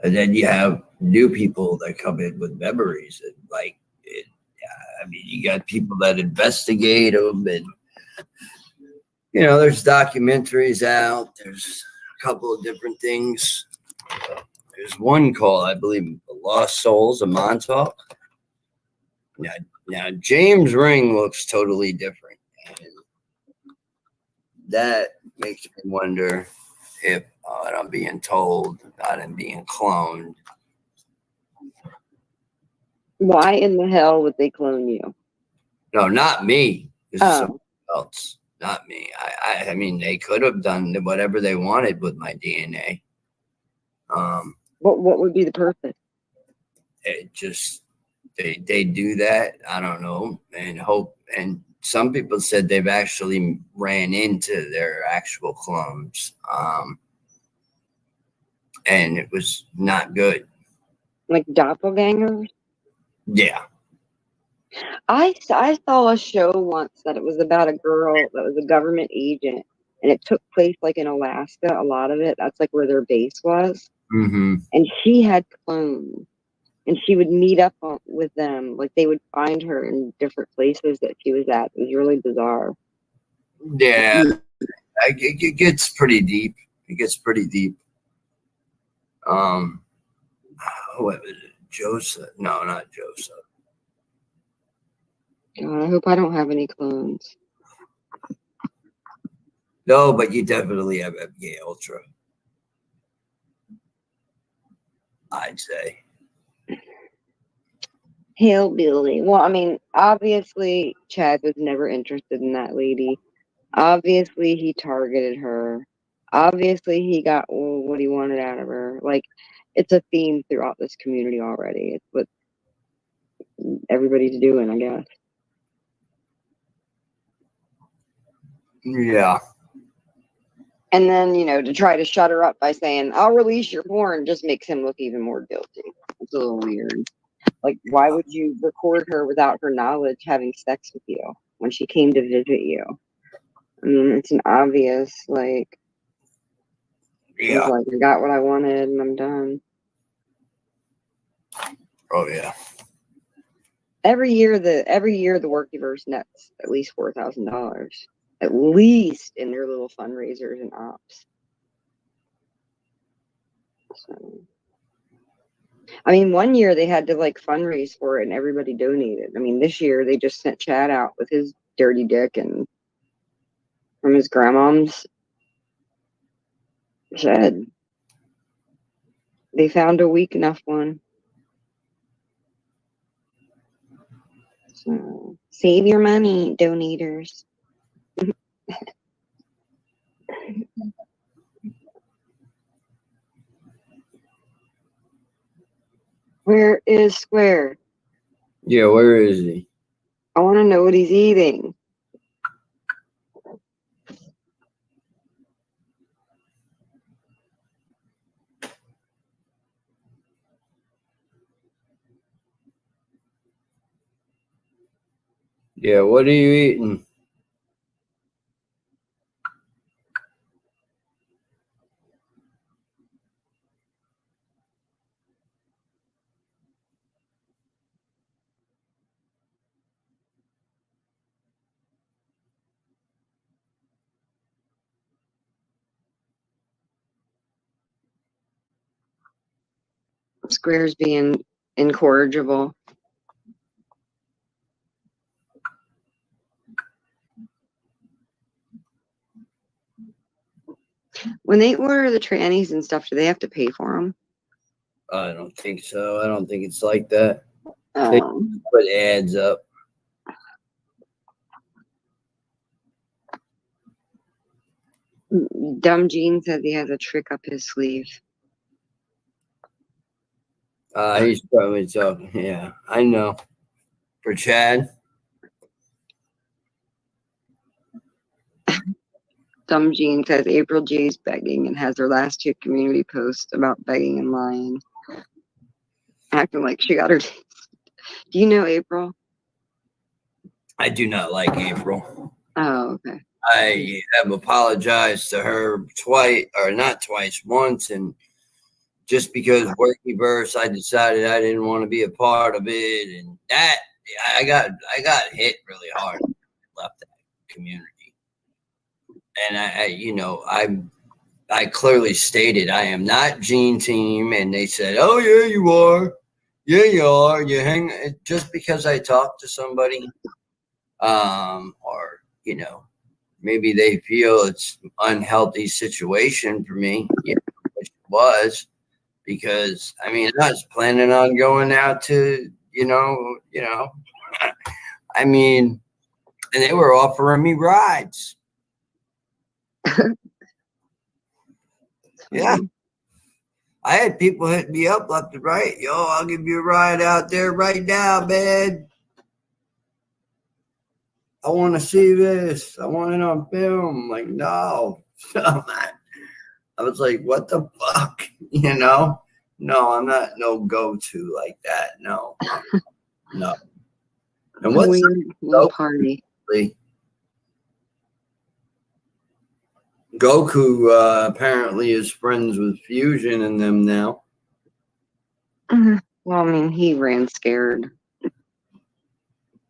And then you have new people that come in with memories. And like, I mean, you got people that investigate them. And, you know, there's documentaries out. There's a couple of different things. There's one called, I believe, The Lost Souls of Montauk. Now, James Ring looks totally different. And that makes me wonder if I'm being told that I'm being cloned.
Why in the hell would they clone you?
No, not me. This is somebody else, not me. I mean, they could have done whatever they wanted with my DNA.
What would be the purpose?
It just they do that. I don't know, and hope. And some people said they've actually ran into their actual clones, and it was not good.
Like doppelgangers?
Yeah.
I saw a show once that it was about a girl that was a government agent, and it took place like in Alaska. A lot of it, that's like where their base was.
Mm-hmm.
And she had clones, and she would meet up with them. Like they would find her in different places that she was at. It was really bizarre.
Yeah, it gets pretty deep. It gets pretty deep. What was it? Joseph? No, not Joseph.
God, I hope I don't have any clones.
No, but you definitely have FBA Ultra. I'd say.
Hillbilly. Well, I mean, obviously, Chad was never interested in that lady. Obviously, he targeted her. Obviously, he got what he wanted out of her. Like, it's a theme throughout this community already. It's what everybody's doing, I guess.
Yeah.
And then, you know, to try to shut her up by saying, I'll release your porn just makes him look even more guilty. It's a little weird. Like, why would you record her without her knowledge having sex with you when she came to visit you? I mean, it's an obvious, like, he's like, I got what I wanted and I'm done.
Oh, yeah.
Every year the Workiverse nets at least $4,000. At least in their little fundraisers and ops. So, I mean, one year they had to like fundraise for it and everybody donated. I mean, this year they just sent Chad out with his dirty dick and from his grandmom's shed. They found a weak enough one. So save your money, donators. Where is Square?
Yeah, where is he?
I want to know what he's eating.
Yeah, what are you eating?
Square's being incorrigible. When they order the trannies and stuff, do they have to pay for them?
I don't think so. I don't think it's like that. They put ads up.
Dumb Gene says he has a trick up his sleeve.
He's probably talking. Yeah, I know. For Chad.
Some Jean says April J's begging and has her last 2 community posts about begging and lying. Acting like she got her. Do you know April?
I do not like April.
Oh, okay.
I have apologized to her twice, or not twice, once, and just because Workyverse, I decided I didn't want to be a part of it, and that I got hit really hard. Left that community, and I clearly stated I am not Gene Team, and they said, "Oh yeah, you are. Yeah, you are. You hang just because I talked to somebody, or maybe they feel it's unhealthy situation for me, which it was, because I mean I was planning on going out to I mean, and they were offering me rides. Yeah. I had people hit me up left and right. Yo, I'll give you a ride out there right now, man. I want to see this. I want it on film. I'm like, no. I was like, what the fuck? No, I'm not no go-to like that. No. No. And what's
weird party?
Goku apparently is friends with Fusion and them now.
Well, I mean, he ran scared.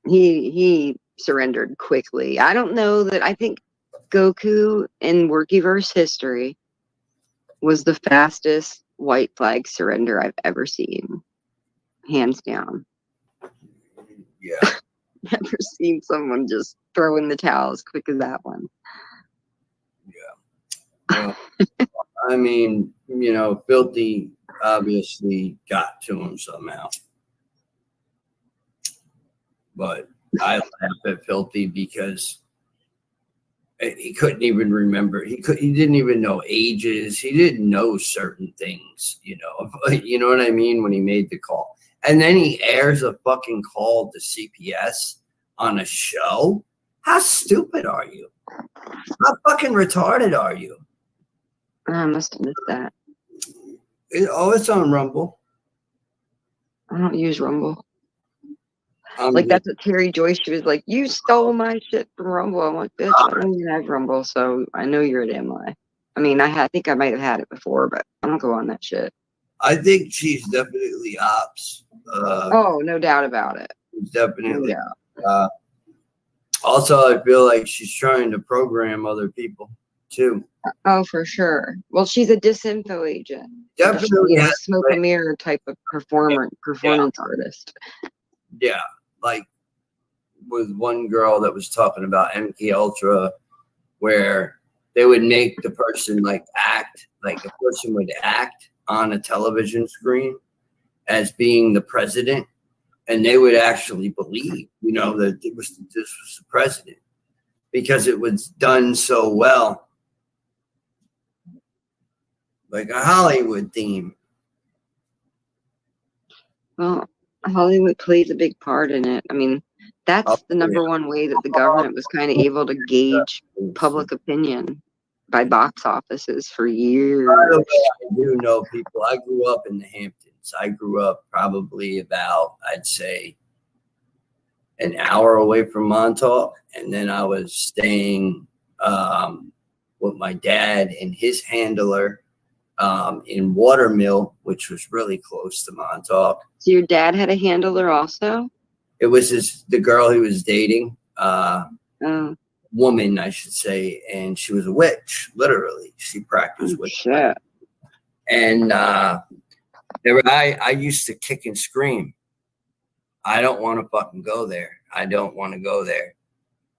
He surrendered quickly. I don't know that. I think Goku in Workyverse history was the fastest white flag surrender I've ever seen, hands down.
Yeah.
Never seen someone just throw in the towel as quick as that one.
Yeah. I mean, Filthy obviously got to him somehow. But I laugh at Filthy because he couldn't even remember. He didn't even know ages. He didn't know certain things, you know what I mean, when he made the call. And then he airs a fucking call to CPS on a show. How stupid are you? How fucking retarded are you?
I must have missed that.
It's on Rumble.
I don't use Rumble. Like, that's what Terry Joyce, she was like, you stole my shit from Rumble. I'm like, bitch, I don't even have Rumble, so I know you're at MI. I mean, I think I might have had it before, but I don't go on that shit.
I think she's definitely ops.
No doubt about it.
Definitely. No. Also, I feel like she's trying to program other people too.
Oh, for sure. Well, she's a disinfo agent.
Definitely,
a smoke a mirror type of performance artist.
Yeah, like with one girl that was talking about MK Ultra, where they would make the person act like the person would act on a television screen as being the president, and they would actually believe, that this was the president because it was done so well, like a Hollywood theme.
Well, Hollywood plays a big part in it. I mean, that's the number one way that the government was kind of able to gauge public opinion, by box offices for years.
By the way, I do know people. I grew up in the Hamptons. I grew up probably about, I'd say, an hour away from Montauk, and then I was staying with my dad and his handler in Watermill, which was really close to Montauk.
So your dad had a handler also?
It was the girl he was dating, woman, I should say, and she was a witch, literally. She practiced witchcraft. And I used to kick and scream. I don't want to fucking go there. I don't want to go there.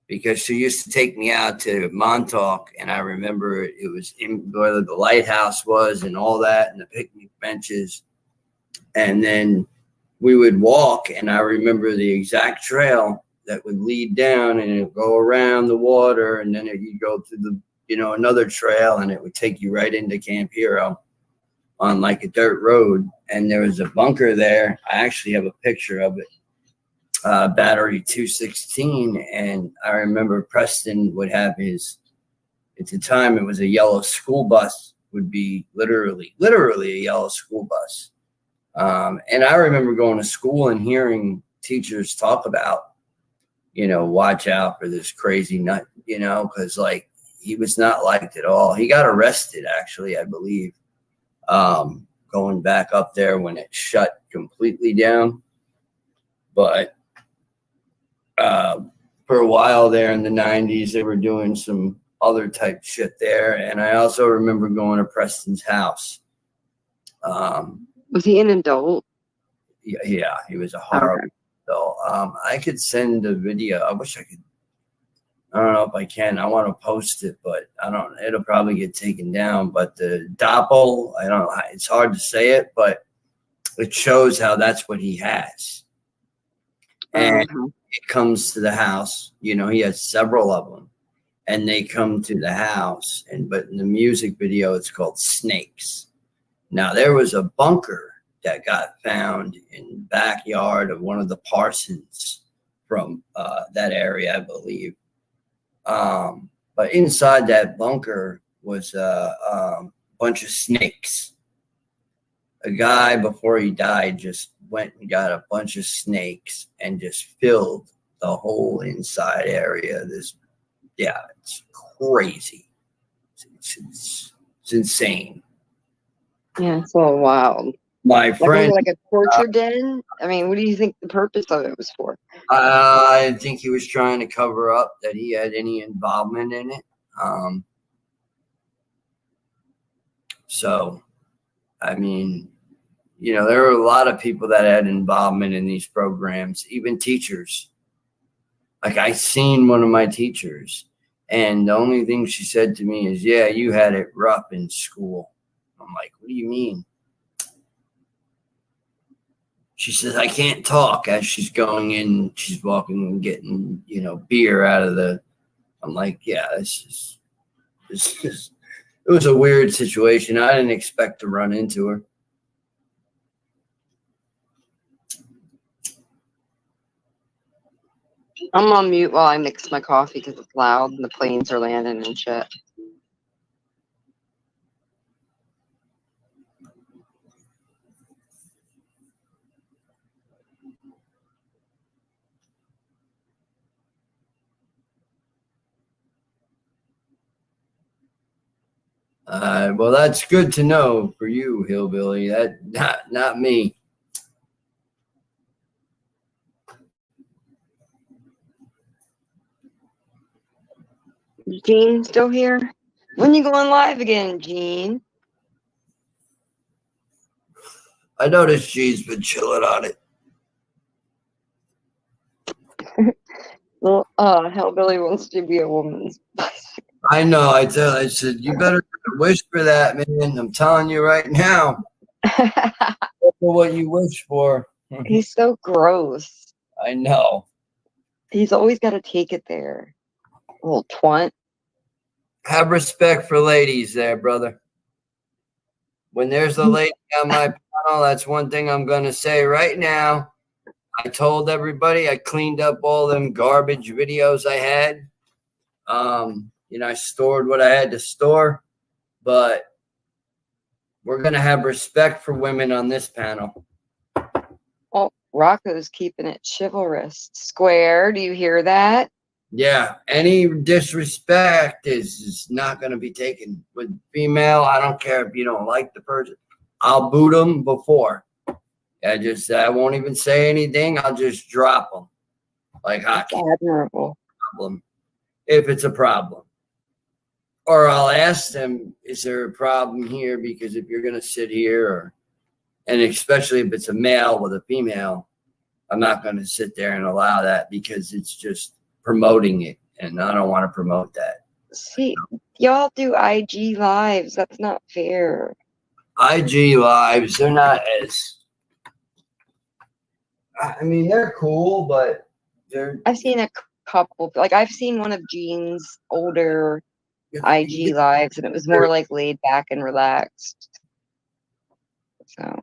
Because she used to take me out to Montauk, and I remember it was in where the lighthouse was and all that, and the picnic benches. And then we would walk, and I remember the exact trail that would lead down, and it would go around the water, and then you'd go to the, another trail, and it would take you right into Camp Hero on like a dirt road. And there was a bunker there. I actually have a picture of it. Battery 216, and I remember Preston would have his At the time, it was a yellow school bus, would be literally a yellow school bus. And I remember going to school and hearing teachers talk about, watch out for this crazy nut, because like he was not liked at all. He got arrested, actually, I believe, going back up there when it shut completely down. But for a while there in the 90s, they were doing some other type shit there. And I also remember going to Preston's house.
Was he an adult?
Yeah, he was a horrible adult. I could send a video. I wish I could. I don't know if I can. I want to post it, but I don't. It'll probably get taken down. But the Doppel, I don't know. It's hard to say it, but it shows how that's what he has. And it comes to the house. He has several of them, and they come to the house. But in the music video, it's called Snakes. Now there was a bunker that got found in the backyard of one of the Parsons from that area, I believe. But inside that bunker was a bunch of snakes. A guy, before he died, just went and got a bunch of snakes and just filled the whole inside area. It's crazy. It's insane.
Yeah, it's a little wild.
My friend,
like a torture den. I mean, what do you think the purpose of it was for?
I think he was trying to cover up that he had any involvement in it. So, I mean, there were a lot of people that had involvement in these programs, even teachers. Like I seen one of my teachers, and the only thing she said to me is, "Yeah, you had it rough in school." I'm like, "What do you mean?" She says, "I can't talk," as she's going in. She's walking and getting, beer out of the. I'm like, "Yeah, this is. It was a weird situation. I didn't expect to run into her."
I'm on mute while I mix my coffee because it's loud and the planes are landing and shit.
Well, that's good to know for you, hillbilly. That not me.
Gene still here? When you going live again, Gene?
I noticed she's been chilling on it.
Well, Hellbilly wants to be a woman's.
I know. I said, you better wish for that, man. I'm telling you right now. For what you wish for.
He's so gross.
I know.
He's always got to take it there. Little twant.
Have respect for ladies there, brother. When there's a lady on my panel, that's one thing I'm going to say right now. I told everybody I cleaned up all them garbage videos I had. I stored what I had to store, but we're going to have respect for women on this panel.
Oh, Rocco's keeping it chivalrous. Square, do you hear that?
Yeah, any disrespect is not going to be taken with female. I don't care if you don't like the person. I'll boot them before. I won't even say anything. I'll just drop them like hockey.
That's admirable.
Problem if it's a problem. Or I'll ask them, is there a problem here? Because if you're going to sit here, and especially if it's a male with a female, I'm not going to sit there and allow that because it's just promoting it. And I don't want to promote that.
See, y'all do IG lives. That's not fair.
IG lives, they're not as, I mean, they're cool, but
I've seen a couple, like I've seen one of Gene's older IG lives, and it was more like laid back and relaxed. So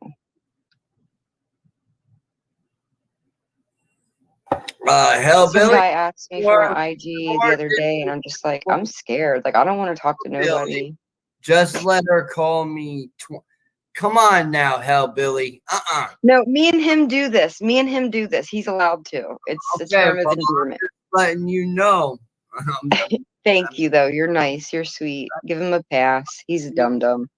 Some
Hellbilly.
guy asked me for an IG the other day, and I'm just like, I'm scared. Like, I don't want to talk to nobody.
Just let her call me. Come on now, Hellbilly.
No, me and him do this. Me and him do this. He's allowed to. It's a term of endearment.
Letting you know.
Thank you, though. You're nice. You're sweet. Give him a pass. He's a dum-dum.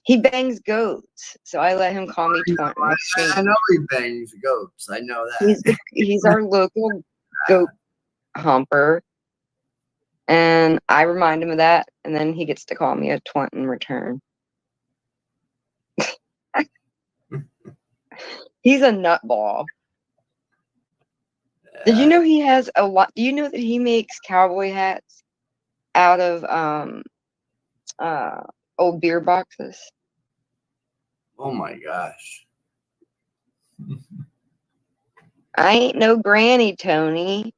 He bangs goats, so I let him call me Twant in exchange.
I know he bangs goats. I know that.
He's our local goat humper, and I remind him of that, and then he gets to call me a Twant in return. He's a nutball. Did you know he has a lot? Do you know that he makes cowboy hats out of old beer boxes?
Oh my gosh.
I ain't no granny, Tony.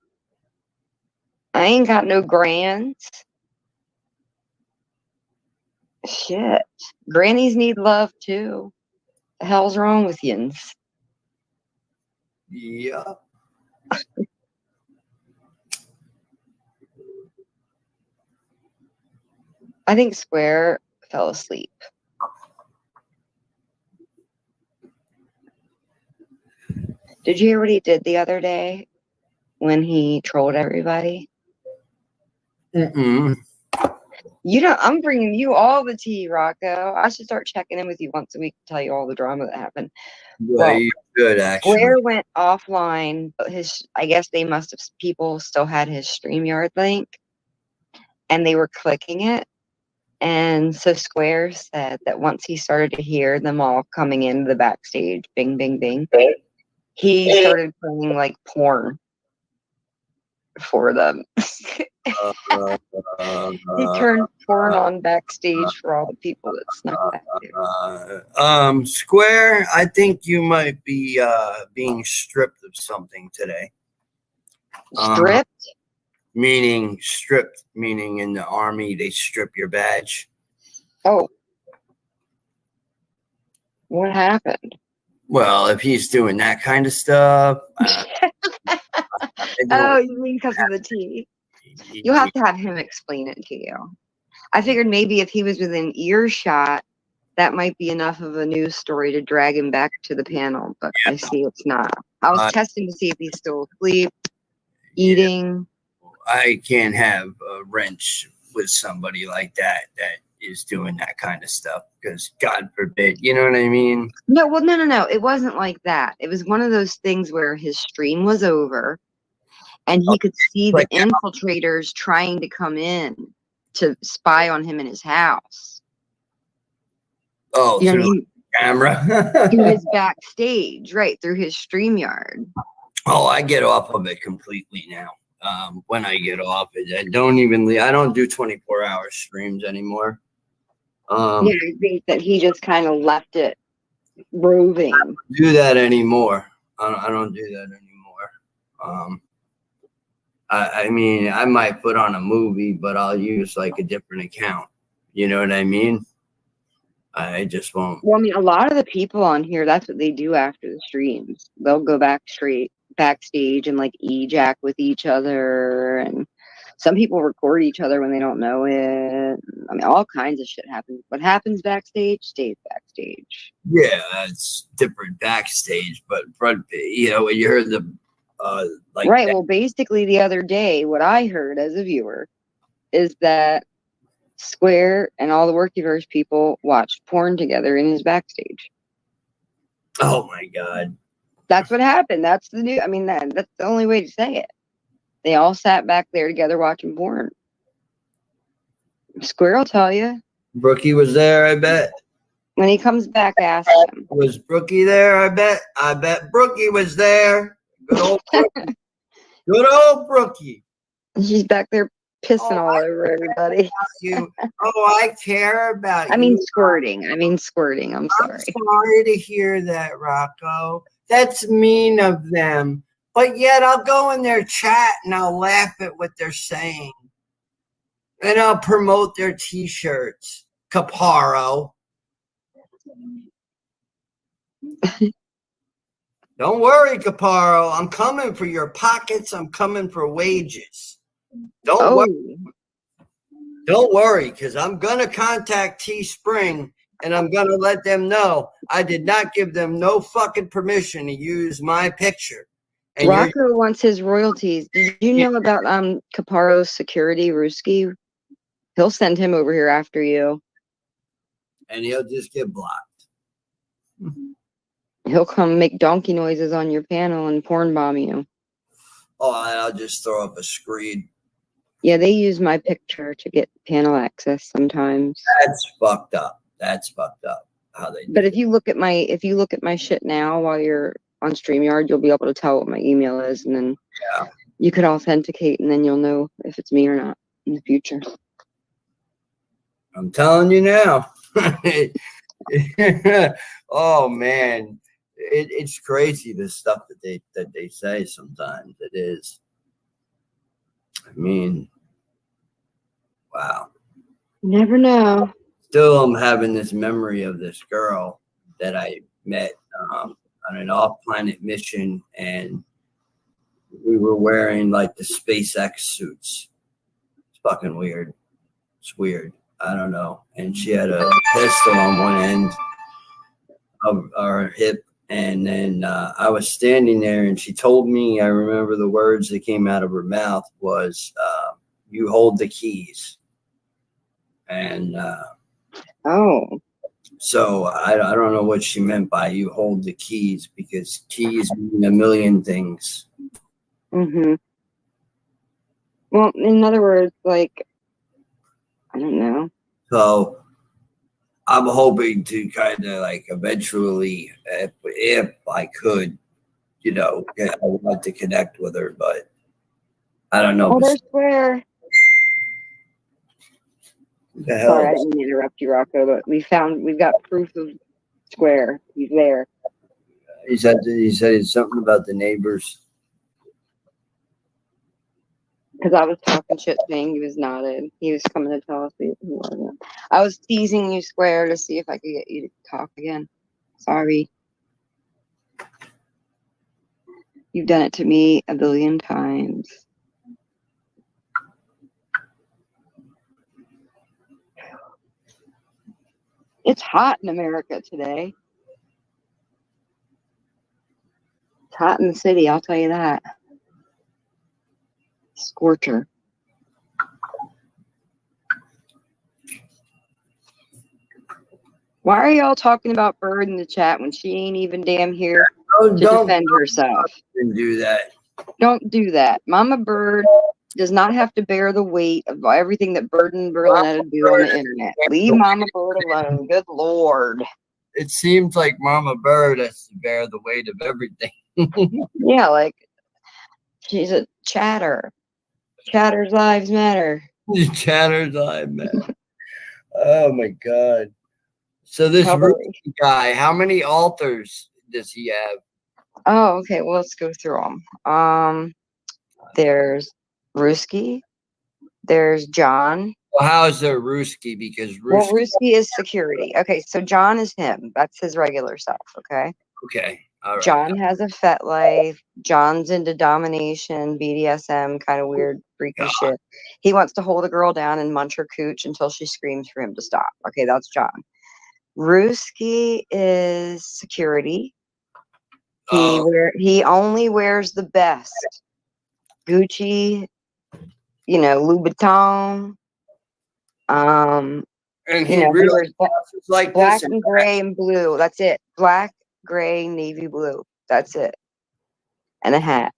I ain't got no grands. Shit. Grannies need love too. The hell's wrong with yins?
Yeah.
I think Square fell asleep. Did you hear what he did the other day when he trolled everybody?
Mm-mm.
You know, I'm bringing you all the tea, Rocko. I should start checking in with you once a week to tell you all the drama that happened.
Yeah,
Well,
you're good, actually.
Square went offline, but I guess they must have, people still had his StreamYard link and they were clicking it. And so Square said that once he started to hear them all coming into the backstage, bing, bing, bing, he started playing like porn for them. He turned porn on backstage for all the people that snuck back there.
Square, I think you might be being stripped of something today.
Stripped?
Stripped, meaning in the army, they strip your badge.
Oh. What happened?
Well, if he's doing that kind of stuff.
Oh, you mean because of the tea? You'll have to have him explain it to you. I figured maybe if he was within earshot, that might be enough of a news story to drag him back to the panel, but I see it's not. I was testing to see if he's still asleep, eating.
I can't have a wrench with somebody like that is doing that kind of stuff because God forbid, you know what I mean?
No, well, no. It wasn't like that. It was one of those things where his stream was over and he could see the infiltrators trying to come in to spy on him in his house.
Oh,
you know
through the camera?
Through his backstage, right, through his StreamYard.
Oh, I get off of it completely now. When I get off it, I don't do 24-hour streams anymore.
Yeah, I think that he just kind of left it roving.
I don't do that anymore. I don't do that anymore. I mean, I might put on a movie, but I'll use like a different account. You know what I mean? I just won't.
Well, I mean, a lot of the people on here, that's what they do after the streams. They'll go backstage and like ejac with each other, and some people record each other when they don't know it. I mean, all kinds of shit happens. What happens backstage stays backstage.
Yeah, it's different backstage, but you know, when you heard the like
right. Well, basically, the other day, what I heard as a viewer is that Square and all the Workiverse people watched porn together in his backstage.
Oh my God.
That's what happened. That's the new. I mean, that's the only way to say it. They all sat back there together watching porn. Square will tell you.
Brookie was there, I bet.
When he comes back, ask him.
Was Brookie there? I bet Brookie was there. Good old Brookie. Good old Brookie.
She's back there pissing all over everybody.
You. Oh, I care about you.
I mean squirting. I'm sorry.
I'm sorry to hear that, Rocko. That's mean of them. But yet I'll go in their chat and I'll laugh at what they're saying. And I'll promote their t-shirts. Caparo. Don't worry, Caparo. I'm coming for your pockets. I'm coming for wages. Don't worry. Don't worry, because I'm going to contact Teespring and I'm going to let them know I did not give them no fucking permission to use my picture. And
Rocko wants his royalties. Did you know about Caparo's security, Ruski? He'll send him over here after you.
And he'll just get blocked.
He'll come make donkey noises on your panel and porn bomb you.
Oh, I'll just throw up a screen.
Yeah, they use my picture to get panel access sometimes.
That's fucked up. That's fucked up. How they do.
But if you look at my shit now while you're on StreamYard, you'll be able to tell what my email is, and then you can authenticate, and then you'll know if it's me or not in the future.
I'm telling you now. Oh man, it's crazy the stuff that they say sometimes. It is. I mean, wow.
You never know.
Still, I'm having this memory of this girl that I met on an off-planet mission, and we were wearing like the SpaceX suits. It's fucking weird. It's weird. I don't know. And she had a pistol on one end of our hip, and then I was standing there, and she told me, I remember the words that came out of her mouth was, "You hold the keys." And so I don't know what she meant by "you hold the keys," because keys mean a million things.
Mm-hmm. Well, in other words, like, I don't know.
So I'm hoping to kind of like eventually, if I could, you know, I want to connect with her, but I don't know.
Oh, there's Square.
The hell?
Sorry, I didn't interrupt you, Rocko, but we've got proof of Square. He's there.
He said something about the neighbors.
Because I was talking shit saying he was nodded. He was coming to tell us he wasn't. I was teasing you, Square, to see if I could get you to talk again. Sorry. You've done it to me a billion times. It's hot in America today. It's hot in the city, I'll tell you that. Scorcher. Why are y'all talking about Bird in the chat when she ain't even damn here to defend herself?
Do that.
Don't do that. Mama Bird does not have to bear the weight of everything that Bird and Berlinetta do on the internet. Leave Mama Bird alone. Good Lord.
It seems like Mama Bird has to bear the weight of everything.
Yeah, like she's a chatter. Chatter's lives matter.
Chatter's lives matter. Oh my God. So this Ruski guy, how many altars does he have?
Oh, okay. Well, let's go through them. There's Ruski. There's John.
Well, how is there Ruski? Because
Ruski is security. Okay, so John is him. That's his regular self. Okay.
Okay. All right.
John has a fet life. John's into domination, BDSM, kind of weird, freaky shit. He wants to hold a girl down and munch her cooch until she screams for him to stop. Okay, that's John. Ruski is security. He only wears the best. Gucci, Louboutin.
And he
wears
like
black
this
and gray and blue. That's it. Black, gray, navy blue. That's it. And a hat.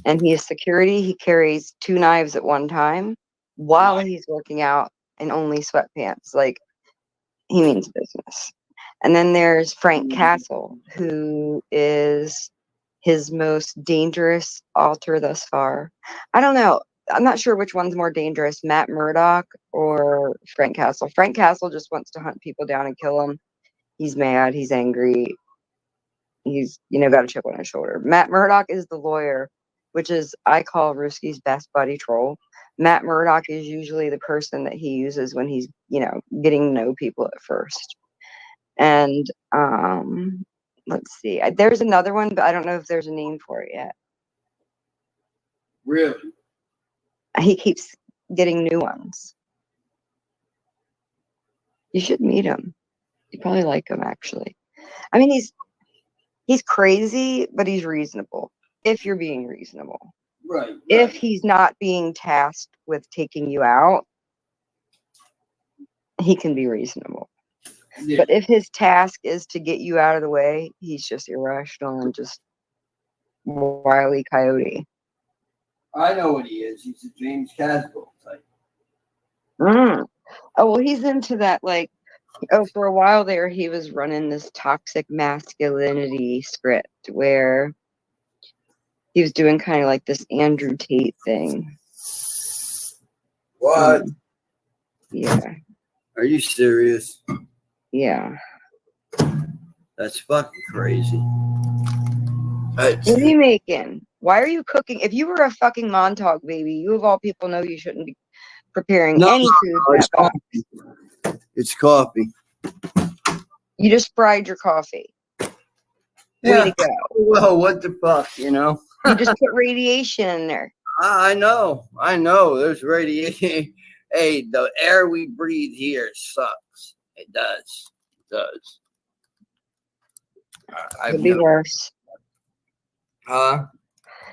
And he is security. He carries 2 knives at one time while he's working out in only sweatpants. Like, he means business. And then there's Frank Castle, who is his most dangerous alter thus far. I don't know. I'm not sure which one's more dangerous, Matt Murdock or Frank Castle. Frank Castle just wants to hunt people down and kill them. He's mad. He's angry. He's, got a chip on his shoulder. Matt Murdock is the lawyer, which is, I call Ruski's best buddy troll. Matt Murdock is usually the person that he uses when he's, getting to know people at first. And let's see. There's another one, but I don't know if there's a name for it yet.
Really?
He keeps getting new ones. You should meet him. You probably like him, actually. I mean, he's crazy, but he's reasonable. If you're being reasonable.
Right.
If he's not being tasked with taking you out, he can be reasonable.
Yeah.
But if his task is to get you out of the way, he's just irrational and just Wile E. Coyote.
I know what he is. He's a James Caswell type.
Oh, well, he's into that, like, for a while there, he was running this toxic masculinity script where he was doing kind of like this Andrew Tate thing.
What?
Yeah.
Are you serious?
Yeah.
That's fucking crazy.
What are you making? Why are you cooking? If you were a fucking Montauk baby, you of all people know you shouldn't be preparing any food.
It's coffee. It's coffee.
You just fried your coffee.
Yeah.
Way to go.
Well, what the fuck, you know?
You just put radiation in there.
I know. There's radiation. Hey, the air we breathe here sucks. It does. It does.
Could be worse.
Huh?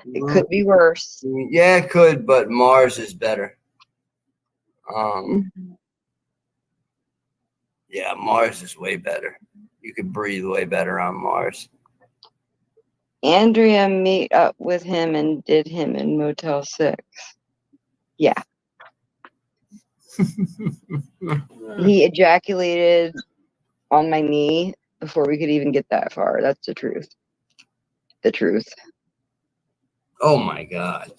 It could be worse.
Yeah, it could, but Mars is better. Yeah, Mars is way better. You could breathe way better on Mars.
Andrea met up with him and did him in Motel 6. Yeah. He ejaculated on my knee before we could even get that far. That's the truth. The truth.
Oh my God.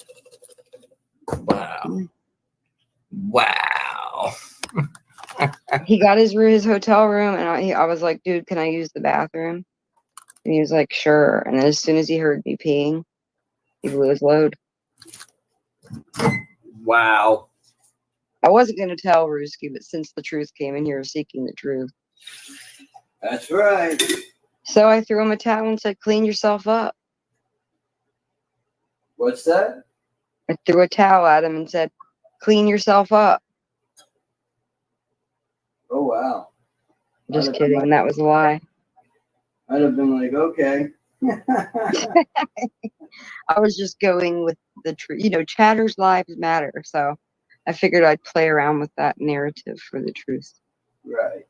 Wow. Wow.
He got his hotel room, and I was like, dude, can I use the bathroom? And he was like, sure. And then as soon as he heard me peeing, he blew his load.
Wow.
I wasn't going to tell Ruski, but since the truth came in here seeking the truth.
That's right.
So I threw him a towel and said, clean yourself up.
What's that?
I threw a towel at him and said, clean yourself up.
Oh, wow.
Just kidding. That was a lie.
I'd have been like, okay.
I was just going with the truth. You know, chatters lives matter. So I figured I'd play around with that narrative for the truth.
Right.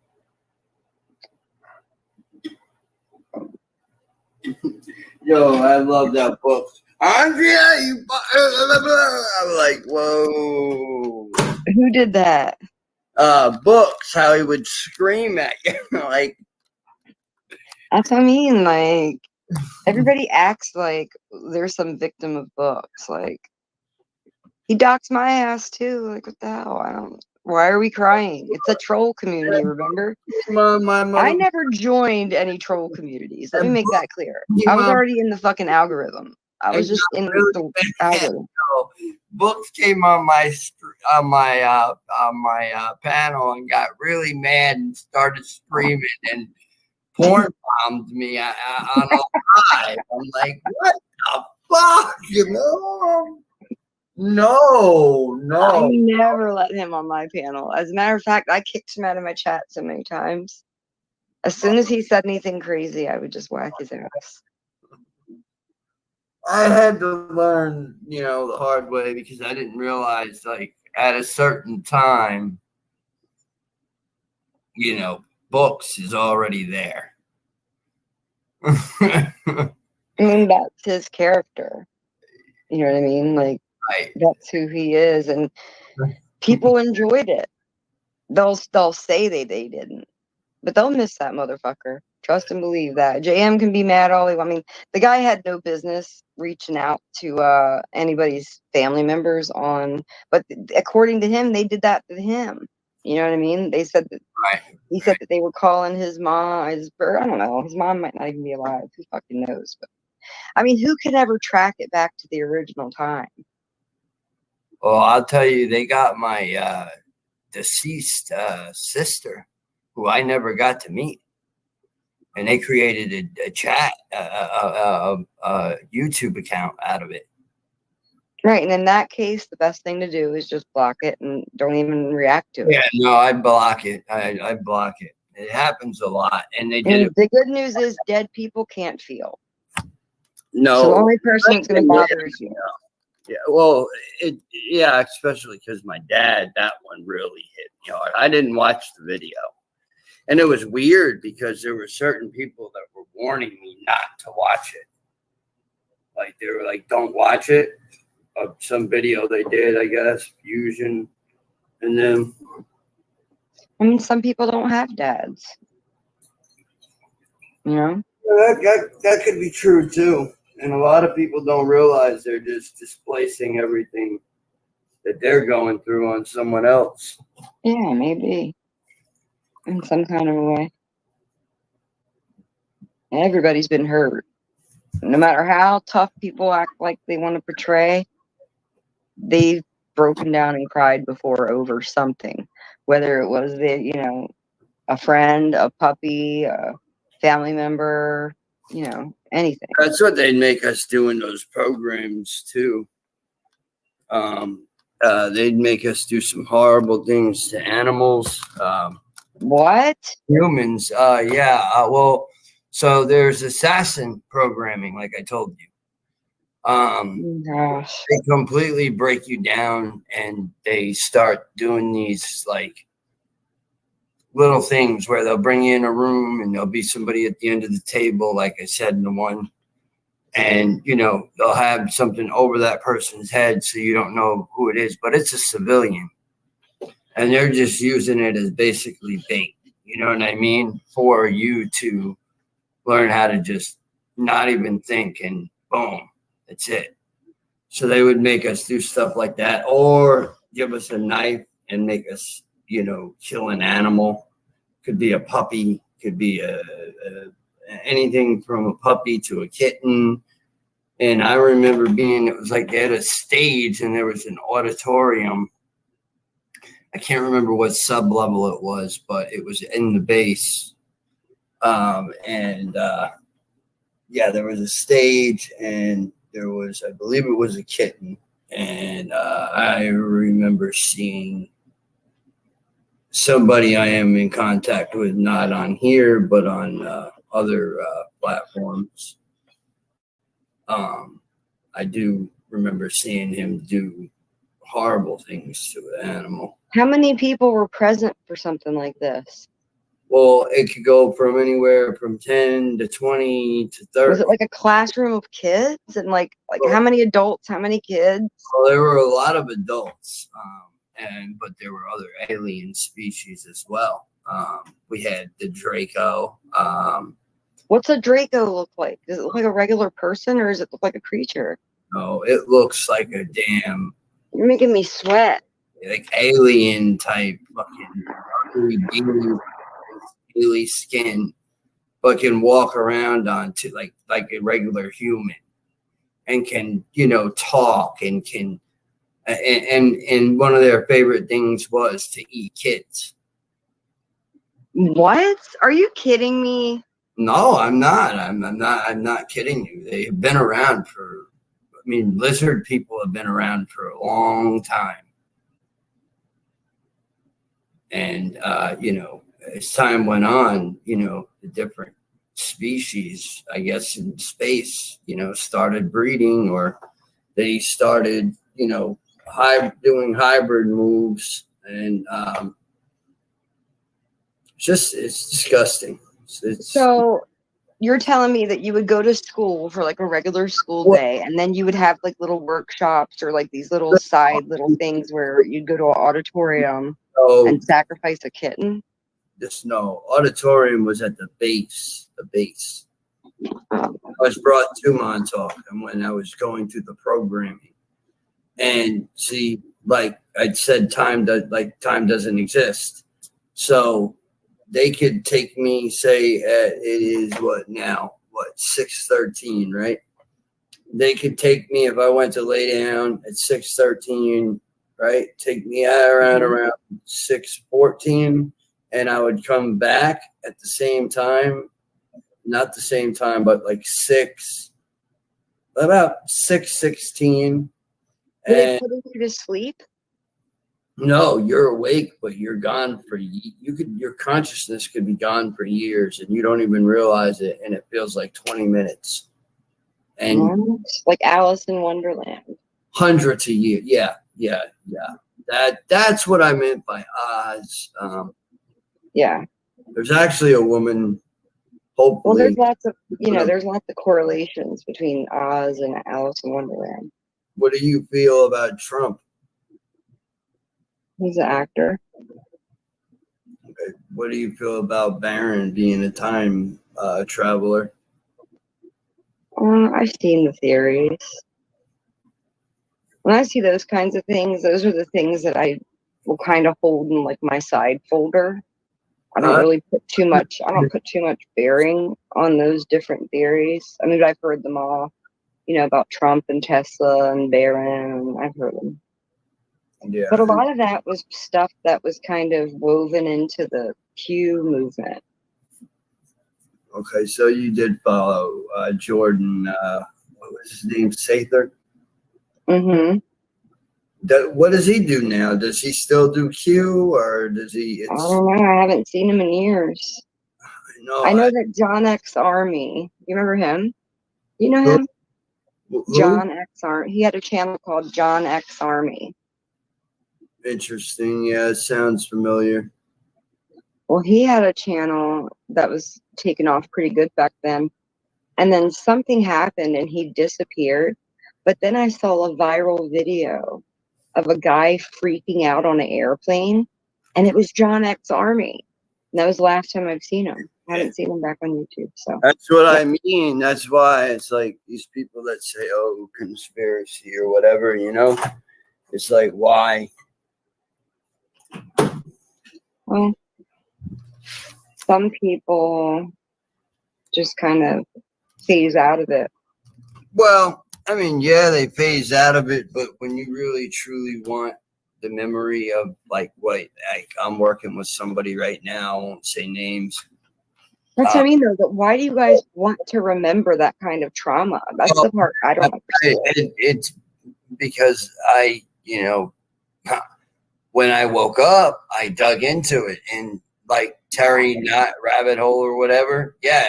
Yo, I love that book. Andrea, you. I'm like, whoa.
Who did that?
Books, how he would scream at you. Like,
that's what I mean. Like, everybody acts like they're some victim of books. Like, he doxed my ass too. Like, what the hell? Why are we crying? It's a troll community, remember? I never joined any troll communities. Let me make that clear. I was already in the fucking algorithm. I was just in the algorithm.
Books came on my panel and got really mad and started screaming and porn bombed me on a live. I'm like, what the fuck, you know? No.
I never let him on my panel. As a matter of fact, I kicked him out of my chat so many times. As soon as he said anything crazy, I would just whack his ass.
I had to learn, the hard way because I didn't realize, like, at a certain time, books is already there.
I mean, that's his character. You know what I mean? Like,
right.
That's who he is, and people enjoyed it. They'll say they didn't, but they'll miss that motherfucker. Trust and believe that. JM can be mad all he. I mean, the guy had no business reaching out to anybody's family members but according to him, they did that to him. You know what I mean? They said that.
Right.
He said that they were calling his mom. I don't know. His mom might not even be alive. Who fucking knows? But I mean, who can ever track it back to the original time?
Well, I'll tell you, they got my deceased sister, who I never got to meet. and they created a chat, a YouTube account out of it.
Right, and in that case, the best thing to do is just block it and don't even react to it.
Yeah, no, I block it. I block it. It happens a lot, and they did
And
it.
the good news is dead people can't feel.
No,
So the only person that's going to bother is you.
Yeah, well, yeah, especially because my dad, that one really hit me hard. I didn't watch the video, and it was weird because there were certain people that were warning me not to watch it. Like they were like, "Don't watch it." Of some video they did, I guess, Fusion, and then.
I mean, some people don't have dads. You know?
That could be true too. And a lot of people don't realize they're just displacing everything that they're going through on someone else.
Yeah, maybe. In some kind of a way. Everybody's been hurt. No matter how tough people act like they want to portray, they've broken down and cried before over something. Whether it was a friend, a puppy, a family member, anything.
That's what they'd make us do in those programs too. They'd make us do some horrible things to animals.
What?
Humans. Yeah. Well, so there's assassin programming, like I told you.
Gosh.
They completely break you down and they start doing these like little things where they'll bring you in a room and there'll be somebody at the end of the table, like I said in the one, and they'll have something over that person's head so you don't know who it is, but it's a civilian, and they're just using it as basically bait. You know what I mean? For you to learn how to just not even think, and boom, that's it. So they would make us do stuff like that, or give us a knife and make us, kill an animal. Could be a puppy, could be anything from a puppy to a kitten. And I remember it was like they had a stage and there was an auditorium. I can't remember what sub-level it was, but it was in the base. Yeah, there was a stage and there was, I believe it was a kitten. And I remember seeing somebody I am in contact with, not on here, but on other platforms. I do remember seeing him do horrible things to an animal.
How many people were present for something like this?
Well, it could go from anywhere from 10 to 20 to 30.
Was it like a classroom of kids? And like how many adults, how many kids?
Well, there were a lot of adults, but there were other alien species as well. We had the Draco.
What's a Draco look like? Does it look like a regular person or does it look like a creature?
No, it looks like a damn.
You're making me sweat.
Like alien type fucking scaly skin, but can walk around onto like a regular human, and can talk and can and one of their favorite things was to eat kids.
What? Are you kidding me?
No, I'm not. I'm not kidding you. They've been around for. I mean, lizard people have been around for a long time. And, as time went on, the different species, I guess, in space, started breeding, or they started, doing hybrid moves. And it's disgusting.
So you're telling me that you would go to school for like a regular school day, and then you would have like little workshops or like these little side little things where you'd go to an auditorium and sacrifice a kitten?
Auditorium was at the base. I was brought to Montauk, and when I was going through the programming, and see, like I said, time doesn't exist. So they could take me, say, it is 6:13, right? They could take me if I went to lay down at 6:13, right? Take me around 6:14, and I would come back at the same time not the same time, but like about 6:16.
Were they
And
putting you to sleep?
no, you're awake, but you're gone for your consciousness could be gone for years, and you don't even realize it, and it feels like 20 minutes, and
Like Alice in Wonderland.
hundreds of years. Yeah. That's what I meant by Oz.
Yeah.
There's actually a woman.
Well,
Hopefully,
there's lots of there's lots of correlations between Oz and Alice in Wonderland.
what do you feel about Trump?
He's an actor.
What do you feel about Barron being a time traveler?
I've seen the theories. When I see those kinds of things, those are the things that I will kind of hold in like my side folder. I don't really put too much. I don't put too much bearing on those different theories. I mean, I've heard them all. About Trump and Tesla and Barron. I've heard them.
Yeah.
But a lot of that was stuff that was kind of woven into the Q movement.
Okay, so you did follow Jordan. What was his name? Sather.
Mm-hmm.
What does he do now? Does he still do Q, or does he?
I don't know. I haven't seen him in years. I know that John X Army. You remember him? You know him?
Who?
John X Army. He had a channel called John X Army.
Interesting. Yeah, it sounds familiar.
Well, he had a channel that was taken off pretty good back then. And then something happened and he disappeared. But then I saw a viral video of a guy freaking out on an airplane. And it was John X Army. And that was the last time I've seen him. I haven't seen him back on YouTube. So
that's what I mean. That's why it's like these people that say, "Oh, conspiracy" or whatever. It's like, why?
Well, some people just kind of phase out of it.
Well, I mean, yeah, they phase out of it, but when you really truly want the memory of I'm working with somebody right now, I won't say names.
That's what I mean, though. But why do you guys want to remember that kind of trauma? That's the part I don't understand.
It's because when I woke up, I dug into it, and like Terry Knott rabbit hole or whatever. Yeah,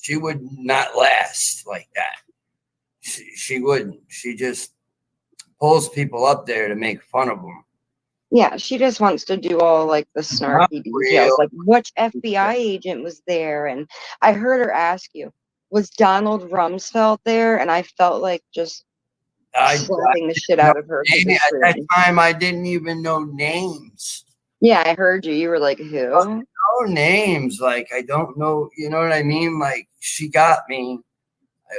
she would not last like that. She wouldn't. She just pulls people up there to make fun of them.
Yeah, she just wants to do all like the snarky details, like which FBI agent was there. And I heard her ask you, was Donald Rumsfeld there? And I felt like just slapping the shit out of her.
At that time, I didn't even know names.
Yeah, I heard you. You were like, who?
No names. Like, I don't know. You know what I mean? Like, she got me.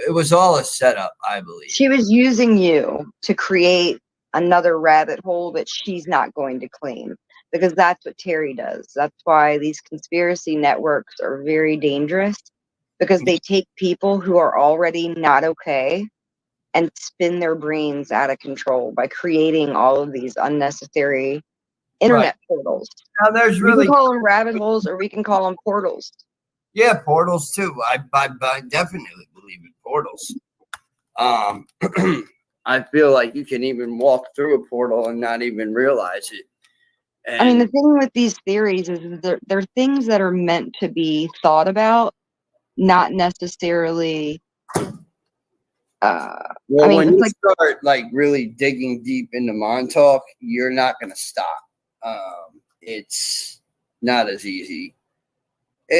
It was all a setup, I believe.
She was using you to create another rabbit hole that she's not going to claim, because that's what Terry does. That's why these conspiracy networks are very dangerous, because they take people who are already not okay and spin their brains out of control by creating all of these unnecessary internet portals.
Now, we
can call them rabbit holes, or we can call them portals.
Yeah, portals too. I definitely believe in portals. I feel like you can even walk through a portal and not even realize it. And I mean,
the thing with these theories is they're things that are meant to be thought about, not necessarily.
When you start like really digging deep into Montauk, you're not going to stop. It's not as easy.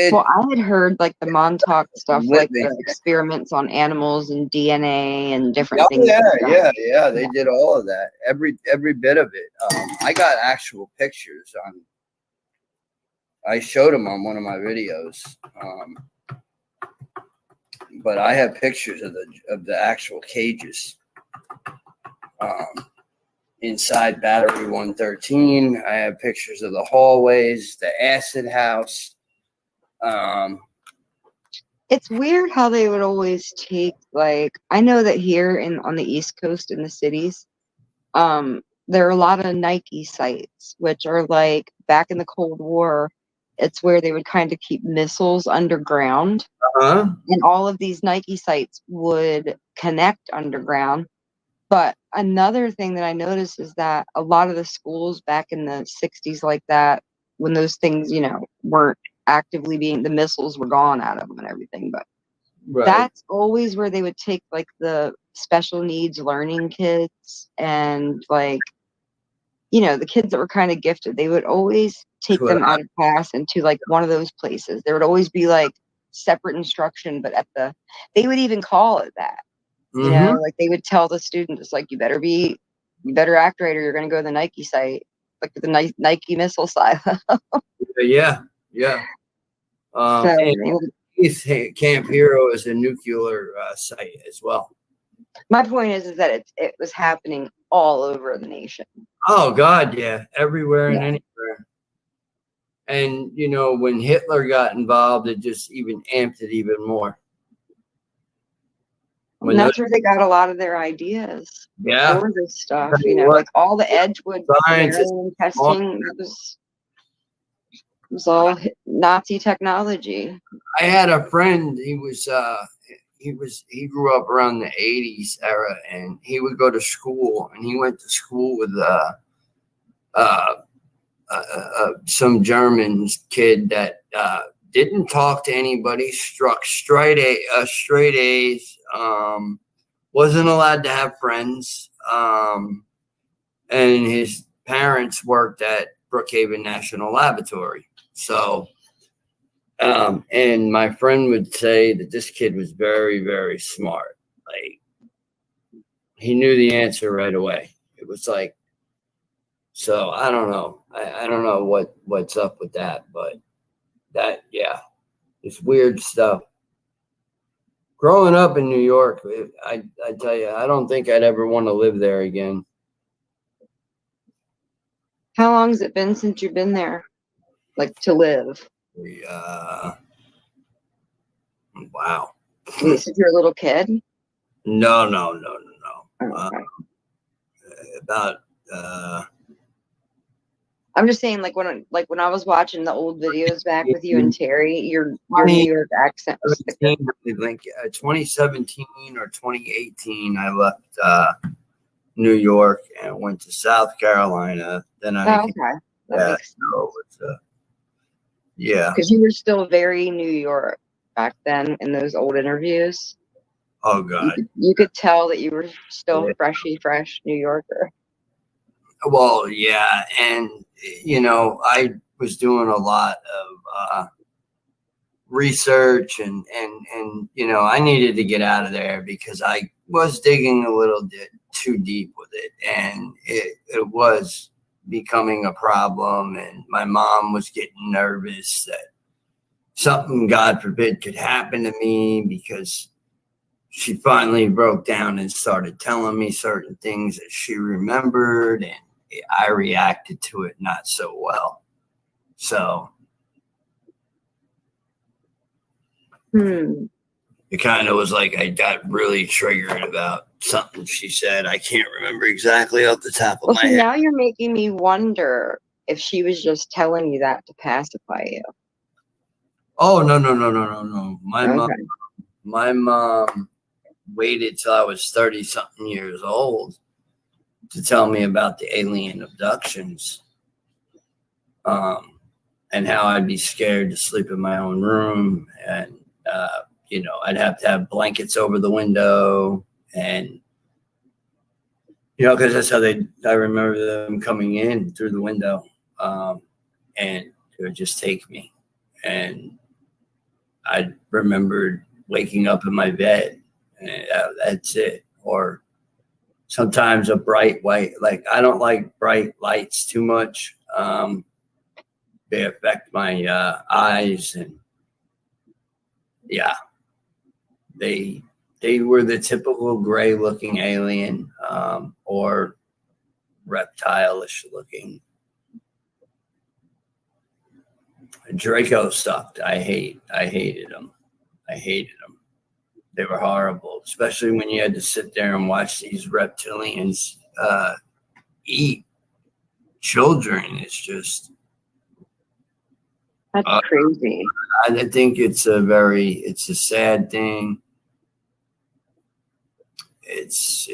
Well, I had heard like the Montauk stuff, like the experiments on animals and DNA and different things.
Yeah. They did all of that. Every bit of it. I got actual pictures on. I showed them on one of my videos. But I have pictures of the actual cages. Inside Battery 113, I have pictures of the hallways, the acid house.
It's weird how they would always take, like, I know that here on the East Coast in the cities, there are a lot of Nike sites, which are like back in the Cold War. it's where they would kind of keep missiles underground. And all of these Nike sites would connect underground. But another thing that I noticed is that a lot of the schools back in the 60s, like that, when those things, weren't actively the missiles were gone out of them and everything. But that's always where they would take like the special needs learning kids and like, the kids that were kind of gifted. They would always take them out of class into like one of those places. There would always be like separate instruction, but they would even call it that. Like they would tell the students, like, you better act right or you're going to go to the Nike site, like the Nike missile silo.
Yeah.
So,
Camp Hero is a nuclear site as well.
My point is that it was happening all over the nation.
Oh God, yeah, everywhere and anywhere. And when Hitler got involved, it just even amped it even more.
And that's where they got a lot of their ideas for this stuff. Like all the Edgewood Maryland testing, it was all Nazi technology.
I had a friend. He grew up around the 80s era, and he would go to school, and he went to school with some German kid that didn't talk to anybody, struck straight A's, wasn't allowed to have friends, and his parents worked at Brookhaven National Laboratory. So, and my friend would say that this kid was very, very smart. Like, he knew the answer right away. It was like, so I don't know. I don't know what's up with that, but that, it's weird stuff. Growing up in New York, I tell you, I don't think I'd ever want to live there again.
How long has it been since you've been there, like, to live?
Wow.
Since you're a little kid?
No.
Oh, okay.
About
I'm just saying, like when I was watching the old videos back with you and Terry, your New York accent was thicker.
2017 or 2018, I left New York and went to South Carolina. Then
That makes sense. Because you were still very New York back then in those old interviews.
Oh God,
you could tell that you were still fresh New Yorker.
Well, yeah, and I was doing a lot of research, and I needed to get out of there because I was digging a little bit too deep with it, and it was becoming a problem, and my mom was getting nervous that something, God forbid, could happen to me, because she finally broke down and started telling me certain things that she remembered, and I reacted to it not so well. So it kind of was like I got really triggered about something she said. I can't remember exactly off the top of my head.
Now you're making me wonder if she was just telling you that to pacify you.
Oh, no. My mom waited till I was 30-something years old to tell me about the alien abductions, and how I'd be scared to sleep in my own room, and I'd have to have blankets over the window, and because that's how I remember them coming in through the window, and they would just take me, and I remembered waking up in my bed, and that's it. Or sometimes a bright white, like, I don't like bright lights too much. They affect my eyes, and they were the typical gray looking alien, or reptile-ish looking. Draco sucked. I hated them. They were horrible, especially when you had to sit there and watch these reptilians eat children. It's just,
That's crazy.
I think it's a sad thing. It's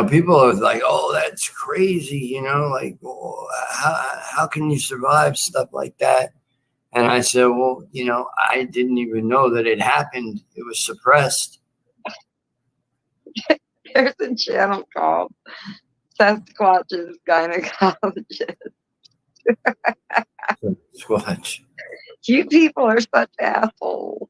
people are like, oh, that's crazy, like, well, how can you survive stuff like that? And I said, well, I didn't even know that it happened. It was suppressed.
There's a channel called Sasquatch's Gynecologist.
Squatch.
You people are such assholes.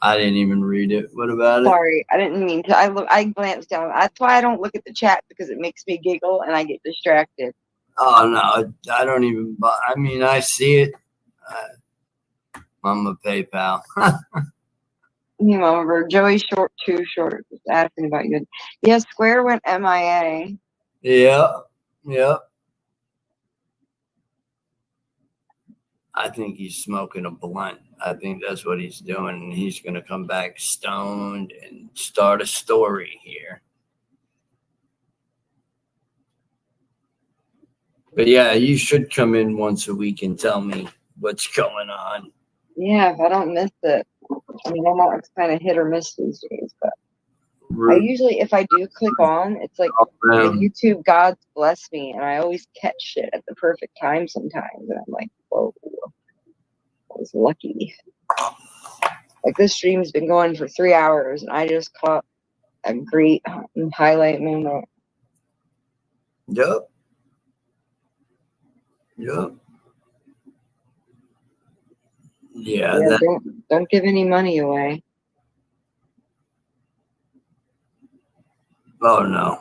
I didn't even read it. What about it?
Sorry, I didn't mean to. I glanced down. That's why I don't look at the chat, because it makes me giggle and I get distracted.
Oh, no, I don't even. I mean, I see it. I'm a PayPal.
You remember Joey Short, too short, just asking about you. Yeah, Square went MIA.
Yeah. I think he's smoking a blunt. I think that's what he's doing. And he's going to come back stoned and start a story here. But yeah, you should come in once a week and tell me what's going on.
Yeah, if I don't miss it. I mean, I'm not kind of hit or miss these days, but I usually, if I do click on, it's like the YouTube gods bless me, and I always catch shit at the perfect time sometimes, and I'm like, whoa, I was lucky. Like, this stream's been going for 3 hours, and I just caught a great highlight moment.
Yep. Yeah,
don't give any money away.
Oh, no.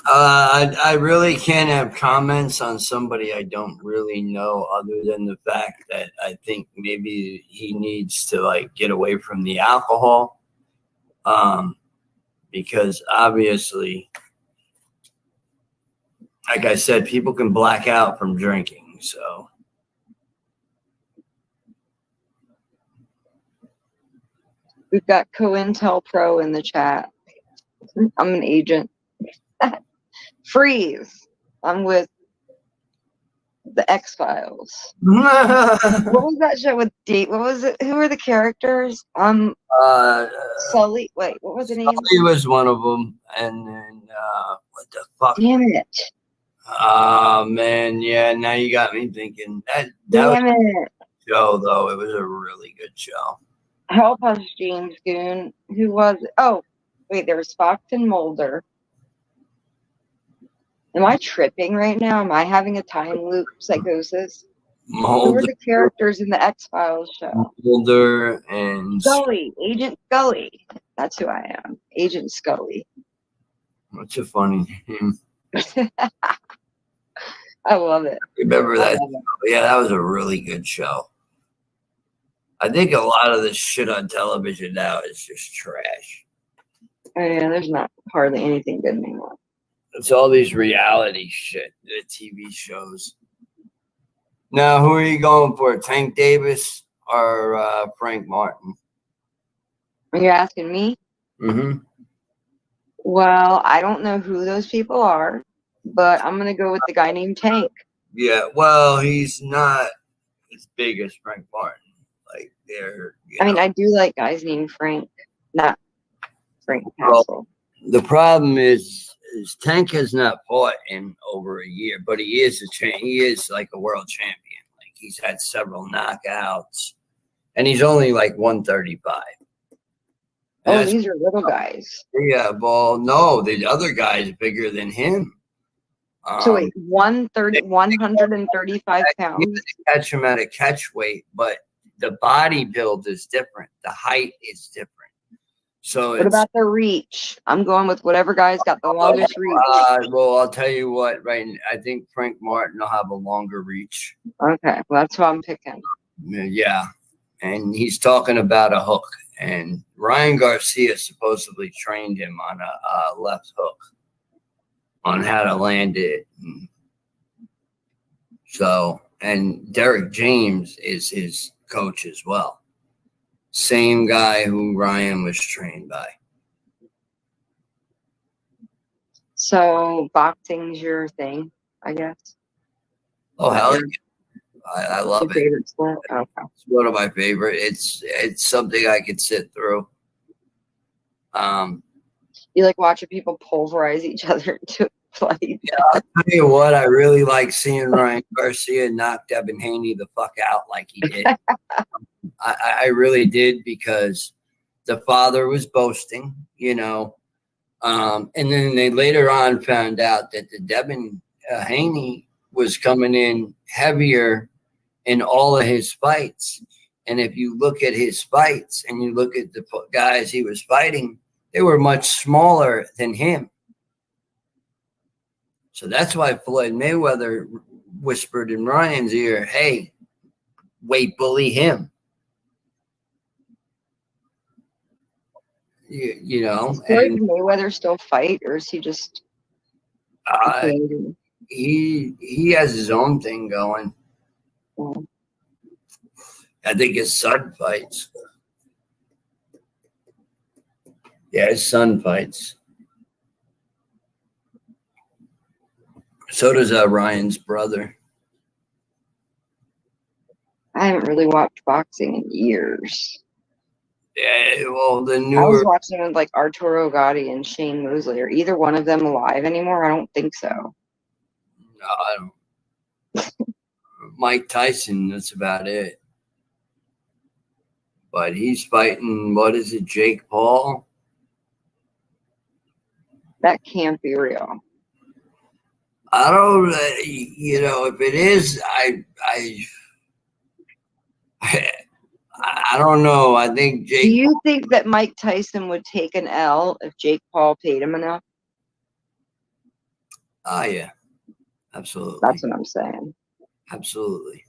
I really can't have comments on somebody I don't really know, other than the fact that I think maybe he needs to, like, get away from the alcohol. Because obviously, like I said, people can black out from drinking, so.
We've got COINTELPRO in the chat. I'm an agent. Freeze. I'm with the X-Files. What was that show with Date? What was it? Who were the characters? Sully. Wait, what was the name?
Sully was one of them. And then, what the fuck?
Damn it.
Oh, man. Yeah, now you got me thinking. That
Damn
was
it.
a show, though. It was a really good show.
Help us, James Goon. Who was it? Oh, wait, there was Fox and Mulder. Am I tripping right now? Am I having a time loop psychosis? Who were the characters in the X-Files show?
Mulder and
Scully. Agent Scully. That's who I am. Agent Scully.
What's a funny name?
I love it.
Remember that? Yeah, that was a really good show. I think a lot of this shit on television now is just trash.
Oh, yeah, there's not hardly anything good anymore.
It's all these reality shit, the TV shows. Now, who are you going for, Tank Davis or Frank Martin?
Are you asking me?
Mm-hmm.
Well, I don't know who those people are, but I'm going to go with the guy named Tank.
Yeah, well, he's not as big as Frank Martin. Like, they're,
I mean, I do like guys named Frank, not Frank Castle.
Well, the problem is Tank has not fought in over a year, but he is he is like a world champion. Like, he's had several knockouts, and he's only like 135.
Oh, these are little guys.
Yeah, well, no, the other guy's bigger than him.
So wait, 135 pounds.
Catch him at a catch weight, but the body build is different. The height is different. So
what about the reach? I'm going with whatever guy's got the longest reach.
Well, I'll tell you what, right? I think Frank Martin will have a longer reach.
Okay, well, that's what I'm picking.
Yeah, and he's talking about a hook. And Ryan Garcia supposedly trained him on a left hook on how to land it. So, and Derek James is his coach as well. Same guy who Ryan was trained by.
So boxing's your thing? I guess.
Oh, hell yeah. I love
Your
it.
favorite sport? Okay.
It's one of my favorite. It's something I could sit through.
You like watching people pulverize each other into fight?
Yeah, I'll tell you what, I really like seeing Ryan Garcia knock Devin Haney the fuck out like he did. I really did, because the father was boasting, you know. And then they later on found out that the Devin Haney was coming in heavier in all of his fights. And if you look at his fights and you look at the guys he was fighting, they were much smaller than him. So that's why Floyd Mayweather whispered in Ryan's ear, hey, weight bully him. You know,
Does Floyd Mayweather still fight, or is he just
he has his own thing going.
Mm.
I think his son fights. Yeah, his son fights. So does Ryan's brother.
I haven't really watched boxing in years.
Yeah, well, the
I was
newer.
watching with like Arturo Gatti and Shane Mosley. Are either one of them alive anymore? I don't think so.
No, I don't. Mike Tyson, that's about it. But he's fighting, what is it, Jake Paul?
That can't be real.
I don't, you know, if it is, I don't know. I think Jake.
Do you think that Mike Tyson would take an L if Jake Paul paid him enough?
Oh, yeah. Absolutely.
That's what I'm saying.
Absolutely.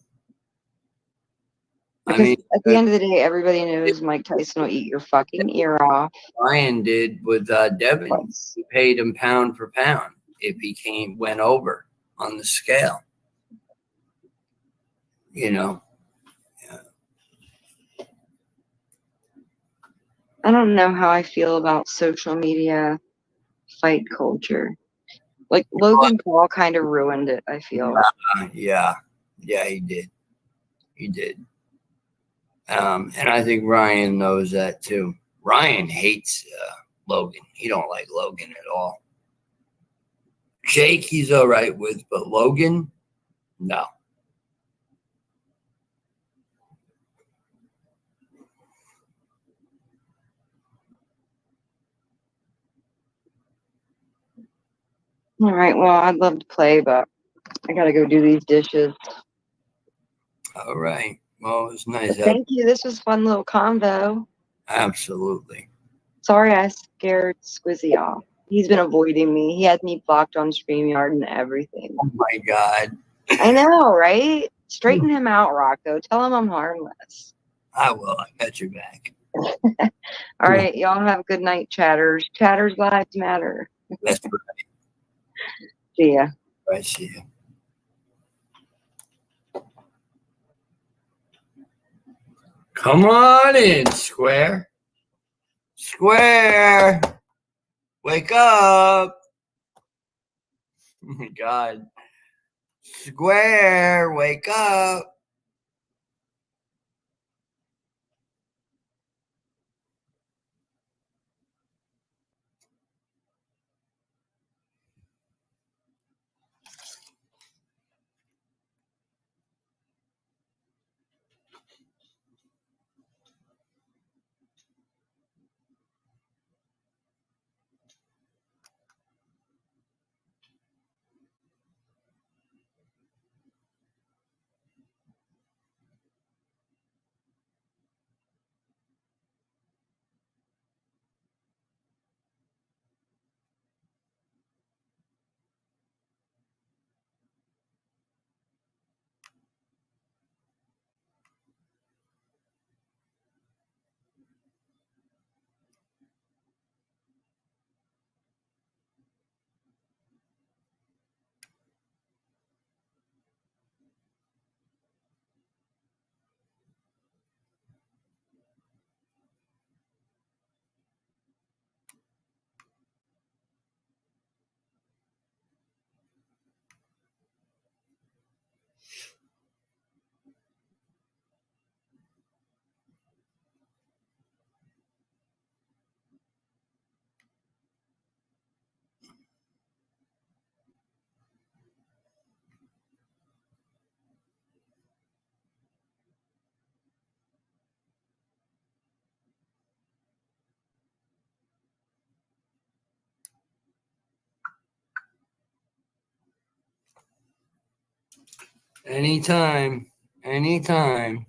Because
I mean,
at the end of the day, everybody knows Mike Tyson will eat your fucking ear off.
Ryan did with Devin. He paid him pound for pound if he went over on the scale. You know. Yeah.
I don't know how I feel about social media fight culture. Like Logan Paul kind of ruined it, I feel.
Yeah, he did. He did. And I think Ryan knows that too. Ryan hates Logan. He don't like Logan at all. Jake, he's all right with, but Logan, no.
All right, well, I'd love to play, but I gotta go do these dishes.
All right. Well, it was nice.
Thank you. This was a fun little convo.
Absolutely.
Sorry I scared Squizzy off. He's been avoiding me. He had me blocked on StreamYard and everything.
Oh my God.
I know, right? Straighten him out, Rocko. Tell him I'm harmless.
I will. I got your back.
All right, y'all have a good night, chatters. Chatters lives matter.
That's right.
See ya.
I see you. Come on in, Square. Square. Wake up. Oh my God. Square, wake up. Anytime. Anytime.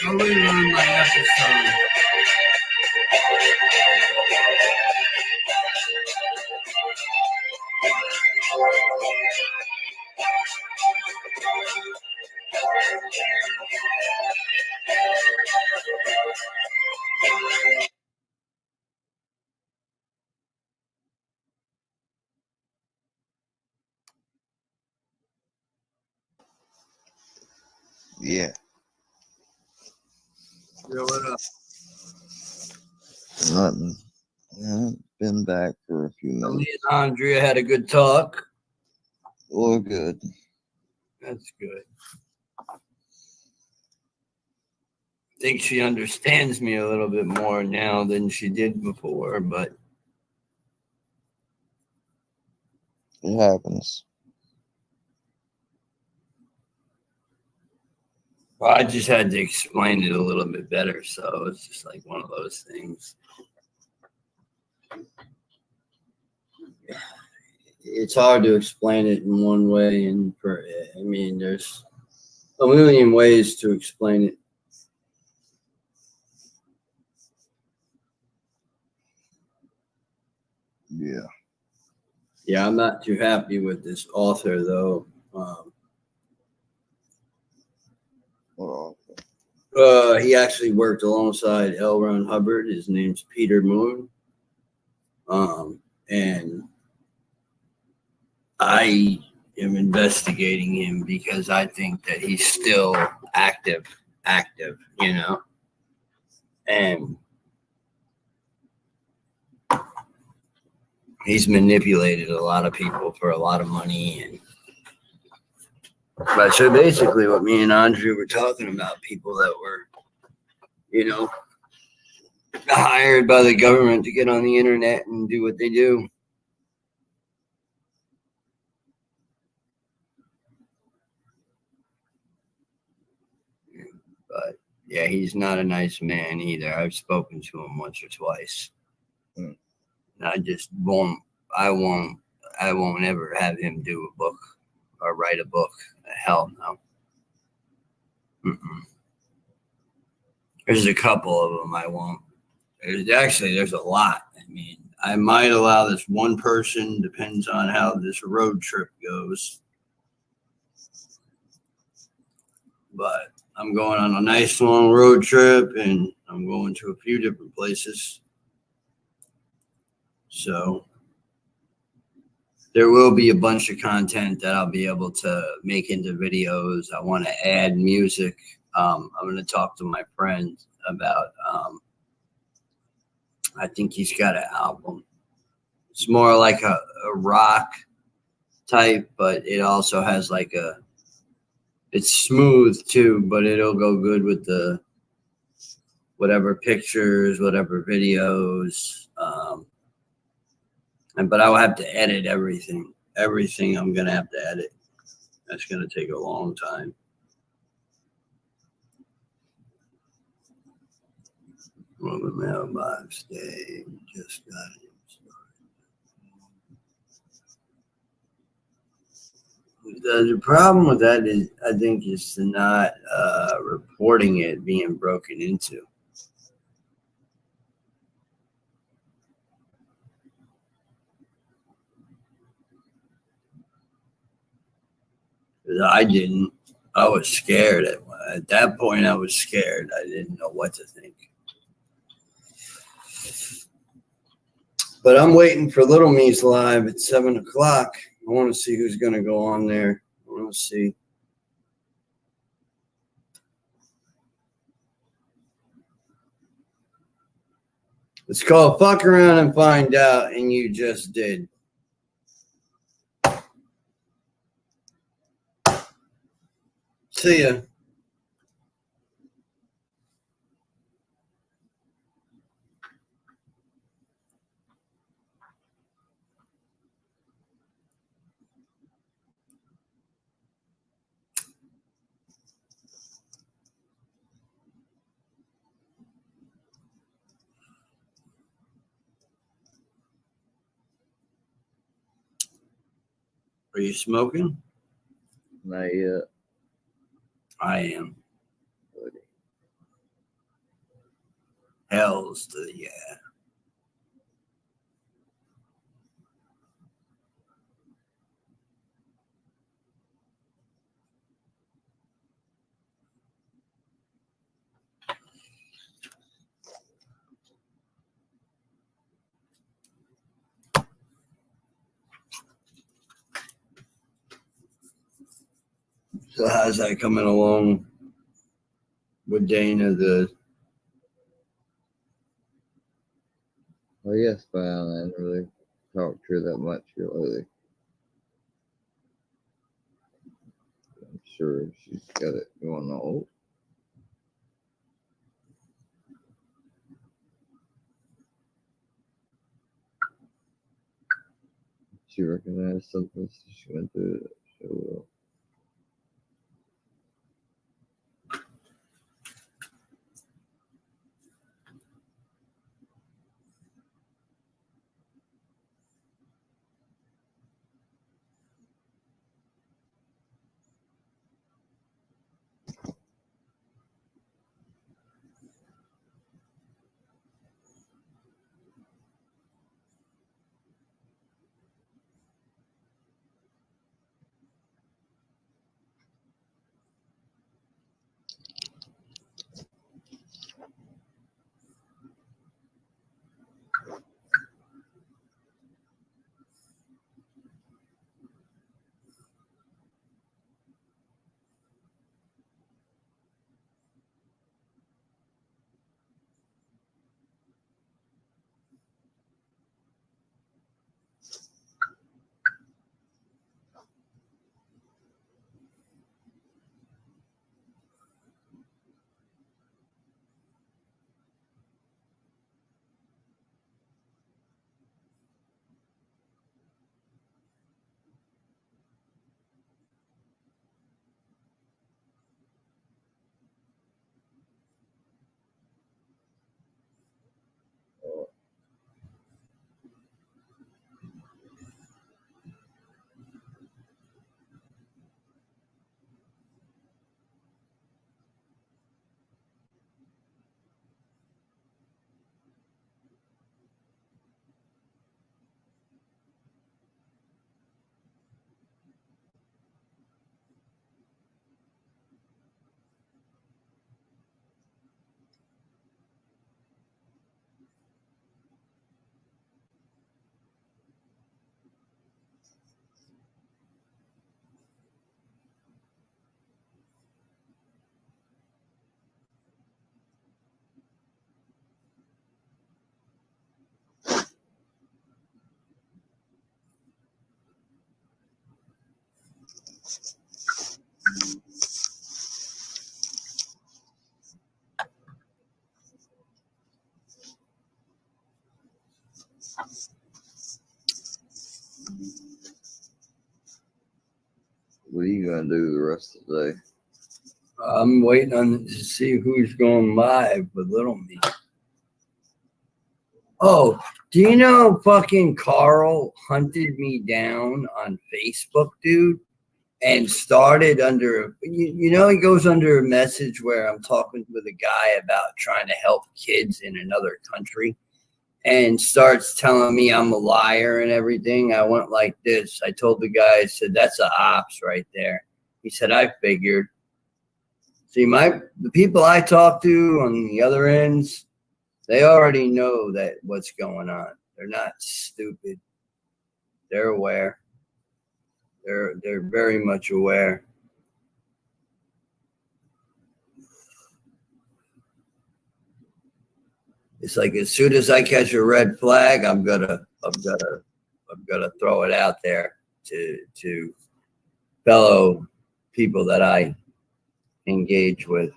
Go relearn my episode.
Yeah.
Yeah, what up?
Nothing. Yeah, been back for a few
Me
minutes.
and Andrea had a good talk.
Well, good.
That's good. I think she understands me a little bit more now than she did before, but
It happens.
well, I just had to explain it a little bit better. So it's just like one of those things. It's hard to explain it in one way, and I mean, there's a million ways to explain it.
Yeah.
Yeah, I'm not too happy with this author though.
Well,
He actually worked alongside L. Ron Hubbard. His name's Peter Moon. And I am investigating him because I think that he's still active, you know, and he's manipulated a lot of people for a lot of money. And but so basically what me and Andrea were talking about, people that were, you know, hired by the government to get on the internet and do what they do. But yeah, he's not a nice man either. I've spoken to him once or twice.
Mm.
And I won't ever have him do a book or write a book. Hell no. Mm-mm. There's a couple of them I won't. There's a lot. I mean, I might allow this one person, depends on how this road trip goes. But I'm going on a nice long road trip and I'm going to a few different places. So there will be a bunch of content that I'll be able to make into videos. I want to add music. I'm going to talk to my friend about, I think he's got an album. It's more like a rock type, but it also has like it's smooth too, but it'll go good with the whatever pictures, whatever videos. But I'll have to edit everything. Everything I'm going to have to edit. That's going to take a long time. Well, the mailbox day just got it. The problem with that is, I think, is to not reporting it being broken into. I didn't. I was scared. At that point, I was scared. I didn't know what to think. But I'm waiting for Little Me's live at 7 o'clock. I want to see who's going to go on there. I want to see. It's called Fuck Around and Find Out, and you just did. See ya. Are you smoking?
not yet.
I am. Hells to the yeah. So how's that coming along with Dana?
Oh yes, fine. I didn't really talk to her that much lately. I'm sure she's got it going on. She recognized something, so she went through it. So well. What are you gonna do the rest of the day?
I'm waiting on to see who's going live with Little Me. Oh, do you know fucking Carl hunted me down on Facebook, dude? And started under, you know, he goes under a message where I'm talking with a guy about trying to help kids in another country and starts telling me I'm a liar and everything. I went like this. I told the guy, I said, that's a ops right there. He said, I figured. See, the people I talk to on the other ends, they already know that what's going on. They're not stupid. They're aware. They're very much aware. It's like as soon as I catch a red flag, I'm gonna throw it out there to fellow people that I engage with.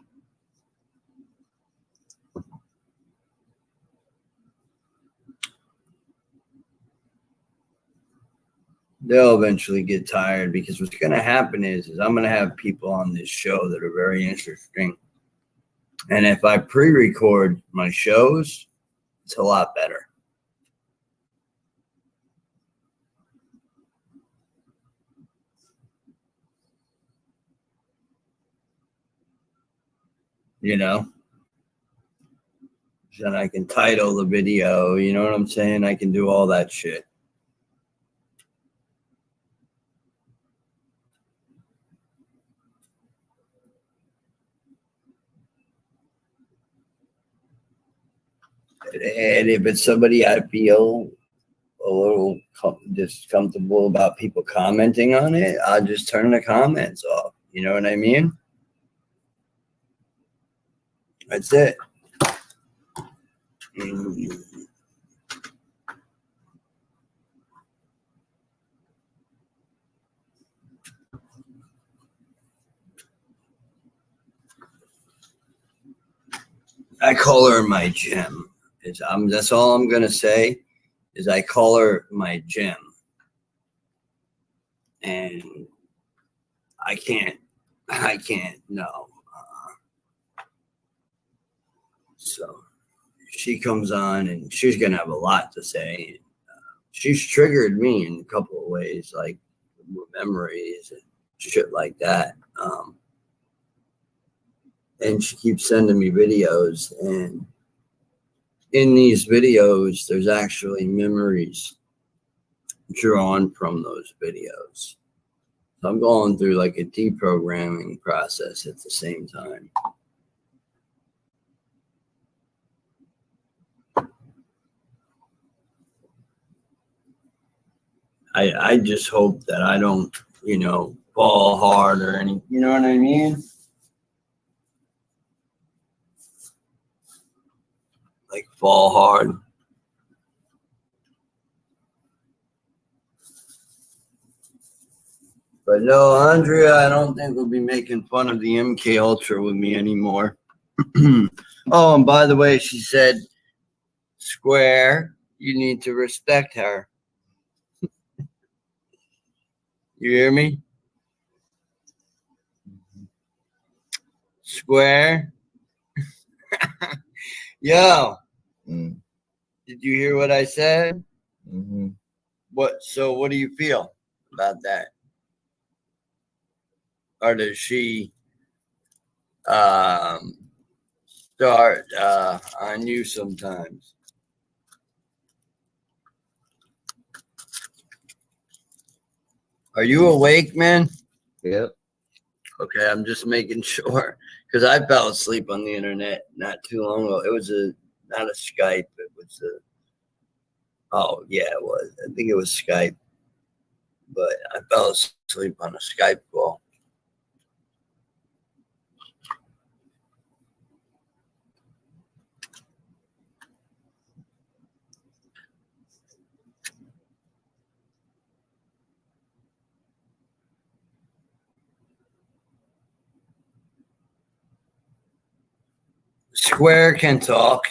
They'll eventually get tired because what's going to happen is I'm going to have people on this show that are very interesting. And if I pre-record my shows, it's a lot better. You know? and I can title the video. You know what I'm saying? I can do all that shit. And if it's somebody I feel a little just comfortable about people commenting on it, I'll just turn the comments off. You know what I mean? That's it. I call her my gem. That's all I'm gonna say is I call her my gem. And I can't, no. So she comes on and she's going to have a lot to say. She's triggered me in a couple of ways, like memories and shit like that. And she keeps sending me videos. And in these videos, there's actually memories drawn from those videos. So I'm going through like a deprogramming process at the same time. I just hope that I don't, fall hard or any, you know what I mean? Like fall hard. But no, Andrea, I don't think we'll be making fun of the MK Ultra with me anymore. Oh, and by the way, she said, Square, you need to respect her. You hear me? Square. Yo, did you hear what I said? So what do you feel about that? Or does she start on you sometimes? Are you awake, man?
Yep.
Okay, I'm just making sure because I fell asleep on the internet not too long ago. It was not a Skype. It was oh yeah, it was. I think it was Skype, but I fell asleep on a Skype call. Square can talk.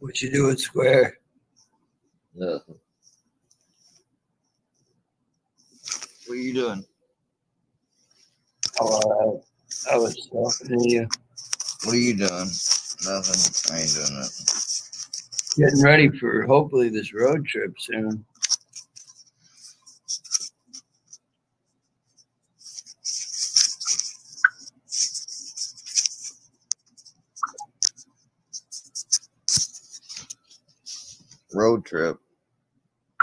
What you doing, Square?
Nothing. What are you doing?
Oh, I was talking to you.
What are you doing? Nothing. I ain't doing nothing.
Getting ready for hopefully this road trip soon.
Road trip.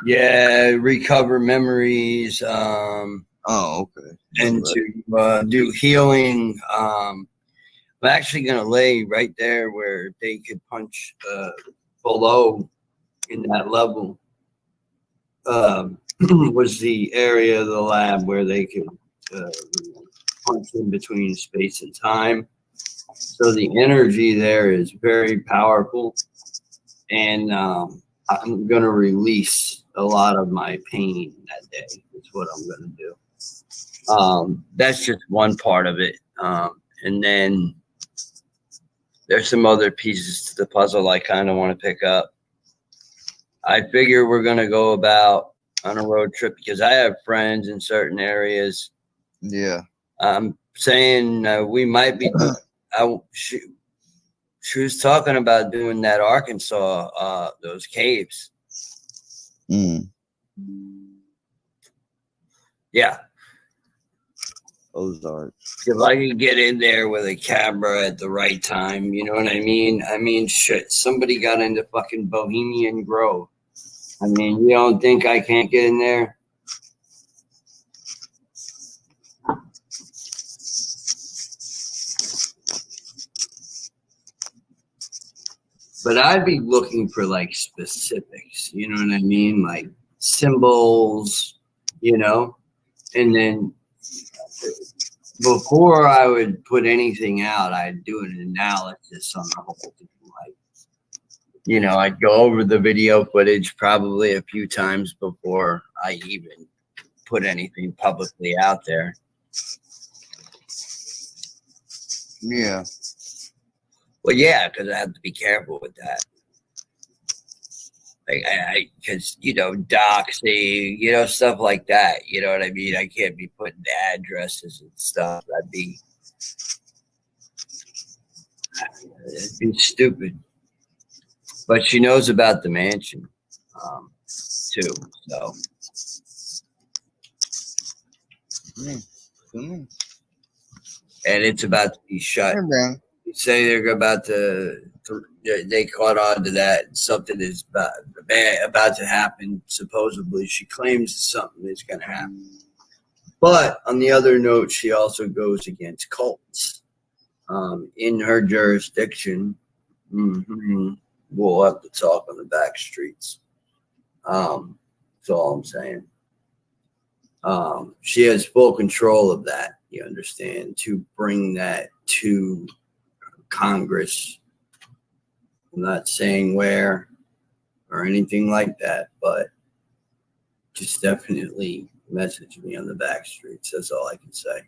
Yeah, recover memories.
Oh, okay.
And to do healing. I'm actually gonna lay right there where they could punch below in that level. Was the area of the lab where they could punch in between space and time. So the energy there is very powerful, and I'm gonna release a lot of my pain that day. Is what I'm gonna do. That's just one part of it, and then there's some other pieces to the puzzle I kind of want to pick up. I figure we're gonna go about on a road trip because I have friends in certain areas.
Yeah.
I'm saying we might be. She was talking about doing that Arkansas, those caves. Yeah.
Ozark.
If I could get in there with a camera at the right time, you know what I mean? I mean, shit, somebody got into fucking Bohemian Grove. I mean, you don't think I can't get in there? But I'd be looking for like specifics, you know what I mean? Like symbols, you know? And then before I would put anything out, I'd do an analysis on the whole thing. Like, you know, I'd go over the video footage probably a few times before I even put anything publicly out there.
Yeah.
Well, yeah, because I have to be careful with that. Like, because, you know, doxing, you know, stuff like that. You know what I mean? I can't be putting addresses and stuff. It'd be stupid. But she knows about the mansion, too. So. And it's about to be shut. You say they're about to they caught on to that. Something is about to happen. Supposedly, she claims something is going to happen. But on the other note, she also goes against cults in her jurisdiction. We'll have to talk on the back streets. That's all I'm saying. She has full control of that. You understand? To bring that to Congress. I'm not saying where or anything like that, but just definitely message me on the back streets. That's all I can say.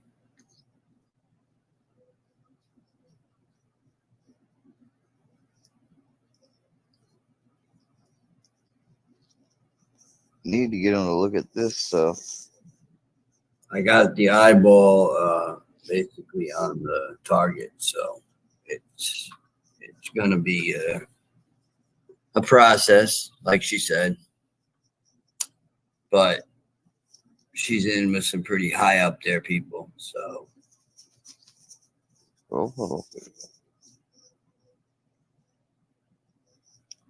Need to get on to look at this stuff.
I got the eyeball basically on the target, so it's gonna be a process, like she said. But she's in with some pretty high up there people, so.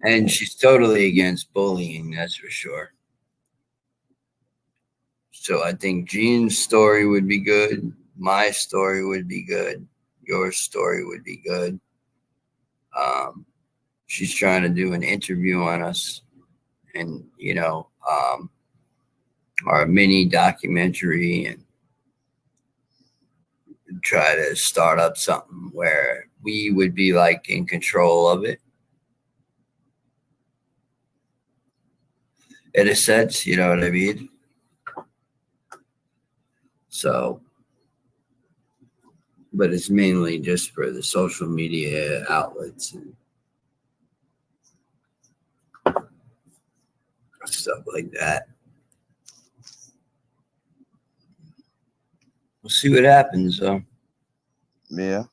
And she's totally against bullying, that's for sure. So I think Jean's story would be good. My story would be good. Your story would be good. She's trying to do an interview on us and, you know, our mini documentary and try to start up something where we would be like in control of it. In a sense, you know what I mean? So, but it's mainly just for the social media outlets. And stuff like that. We'll see what happens, though.
Yeah.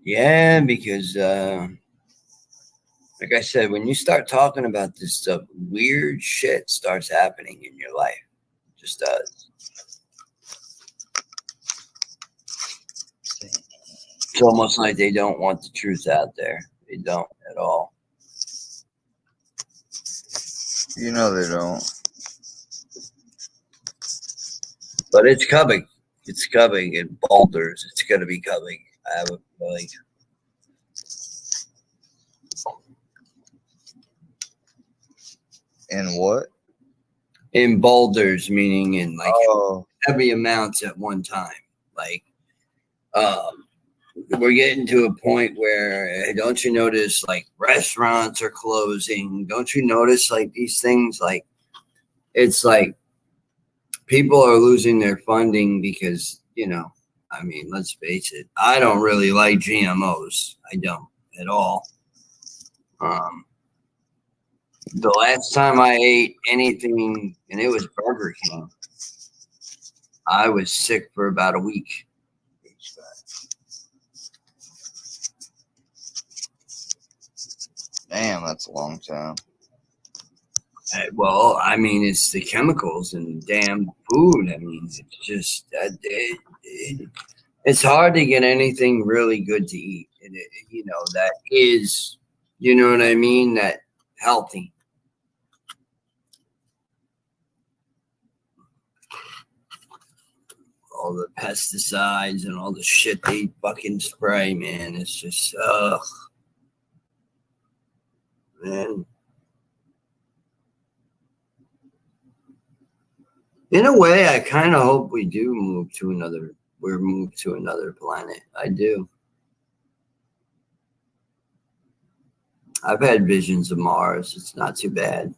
Yeah, because like I said, when you start talking about this stuff, weird shit starts happening in your life. It just does. It's almost like they don't want the truth out there. They don't at all.
You know they don't.
But it's coming. It's coming in boulders. It's going to be coming. I have a feeling.
In what?
In boulders, meaning in like
Oh,
heavy amounts at one time. Like, we're getting to a point where, don't you notice, like, restaurants are closing? Don't you notice, like, these things? Like, it's like people are losing their funding because, you know, I mean, let's face it. I don't really like GMOs. I don't at all. The last time I ate anything, and it was Burger King, I was sick for about a week.
damn, that's a long time.
Well, I mean, it's the chemicals and damn food. I mean, it's just it's hard to get anything really good to eat, and you know that is, you know what I mean, that healthy. All the pesticides and all the shit they fucking spray, man. It's just, man. In a way, I kind of hope we do move to another. We're moved to another planet. I do. I've had visions of Mars. It's not too bad.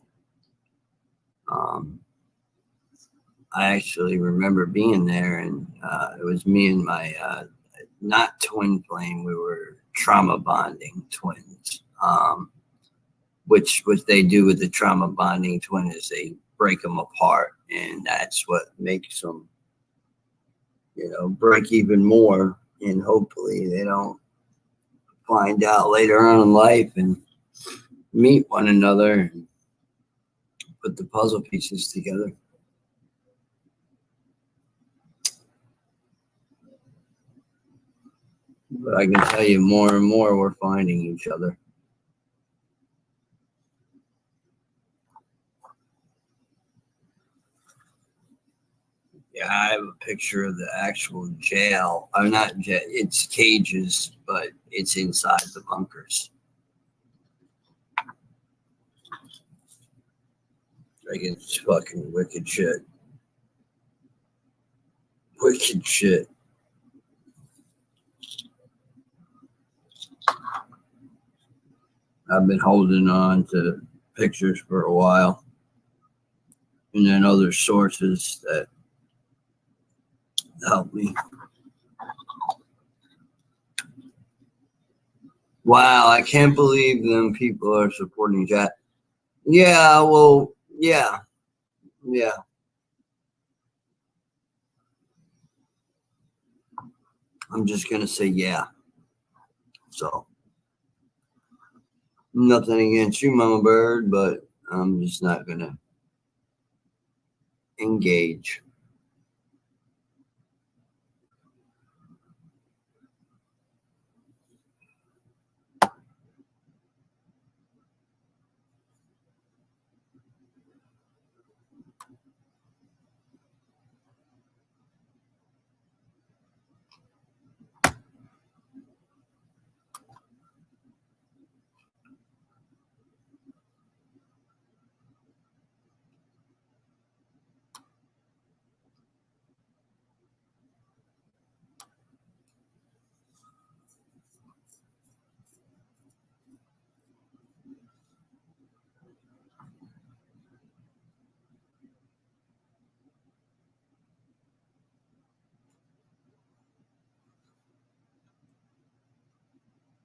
I actually remember being there, and it was me and my not twin flame. We were trauma bonding twins. Which what they do with the trauma bonding twin is they break them apart, and that's what makes them, you know, break even more. And hopefully they don't find out later on in life and meet one another and put the puzzle pieces together. But I can tell you more and more we're finding each other. Yeah, I have a picture of the actual jail. Or not jail, it's cages, but it's inside the bunkers. Like, it's fucking wicked shit. Wicked shit. I've been holding on to pictures for a while. And then other sources that help me. Wow, I can't believe them people are supporting Jack. Yeah, well, yeah. Yeah. I'm just going to say yeah. So, nothing against you, Mama Bird, but I'm just not going to engage.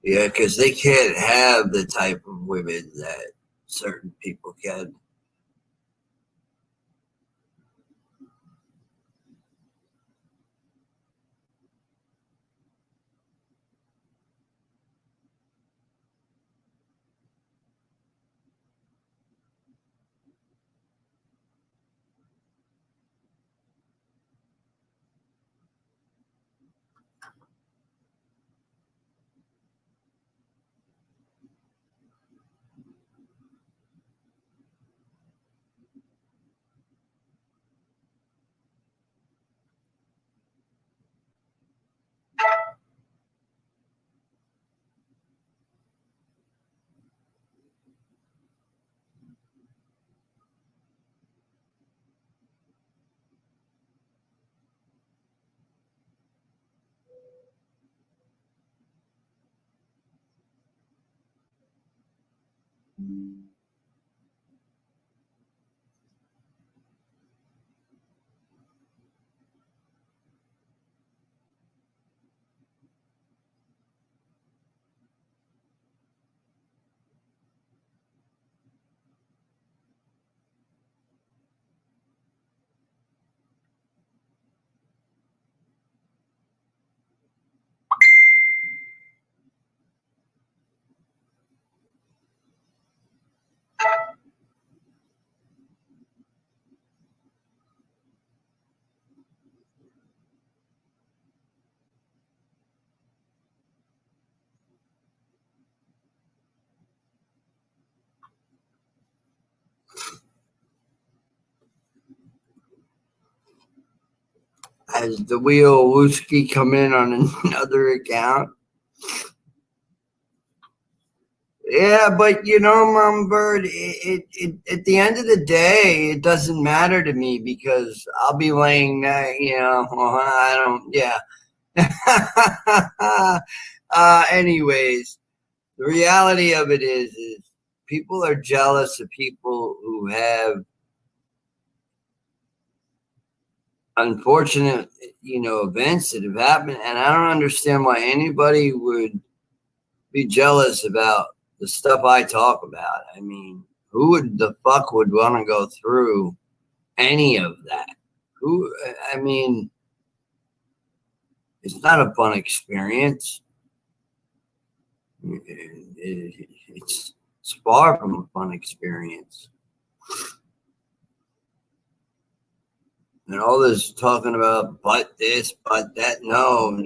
Yeah, because they can't have the type of women that certain people can. Has the Wheel Wooski come in on another account? Yeah, but you know, Mom Bird, it at the end of the day, it doesn't matter to me because I'll be laying that, you know, well, I don't, yeah. Anyways, the reality of it is people are jealous of people who have unfortunate, you know, events that have happened, and I don't understand why anybody would be jealous about the stuff I talk about. I mean, who would the fuck would want to go through any of that? Who? I mean, it's not a fun experience. It's far from a fun experience. And all this talking about but this, but that. No,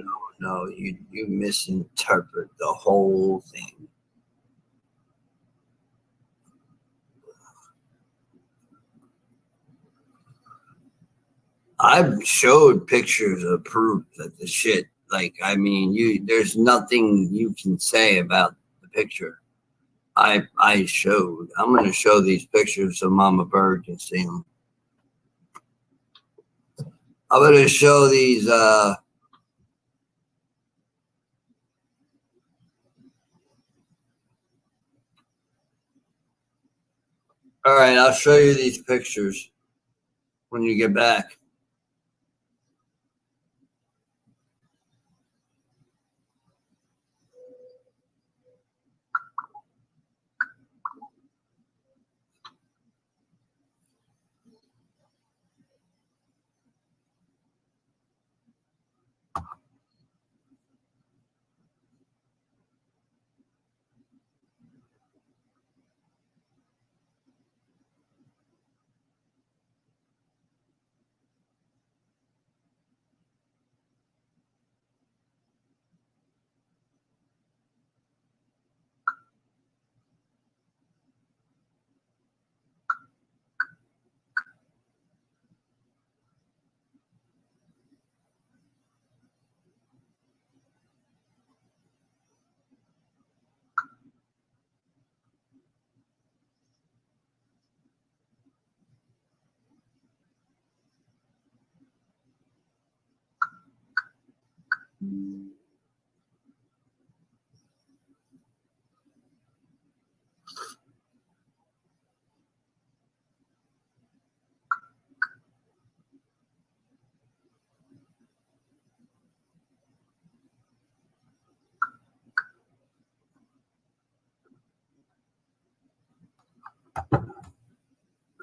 you misinterpret the whole thing. I've showed pictures of proof that the shit, like, I mean, there's nothing you can say about the picture. I showed. I'm going to show these pictures so Mama Bird can see them. I'm going to show these, all right, I'll show you these pictures when you get back.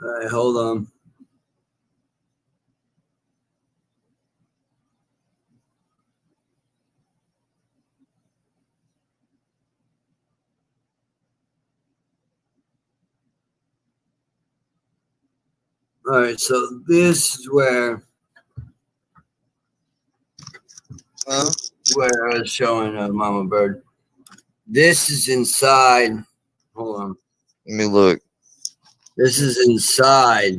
All right, hold on. All right, so this is where I was showing Mama Bird. This is inside. Hold on.
Let me look.
This is inside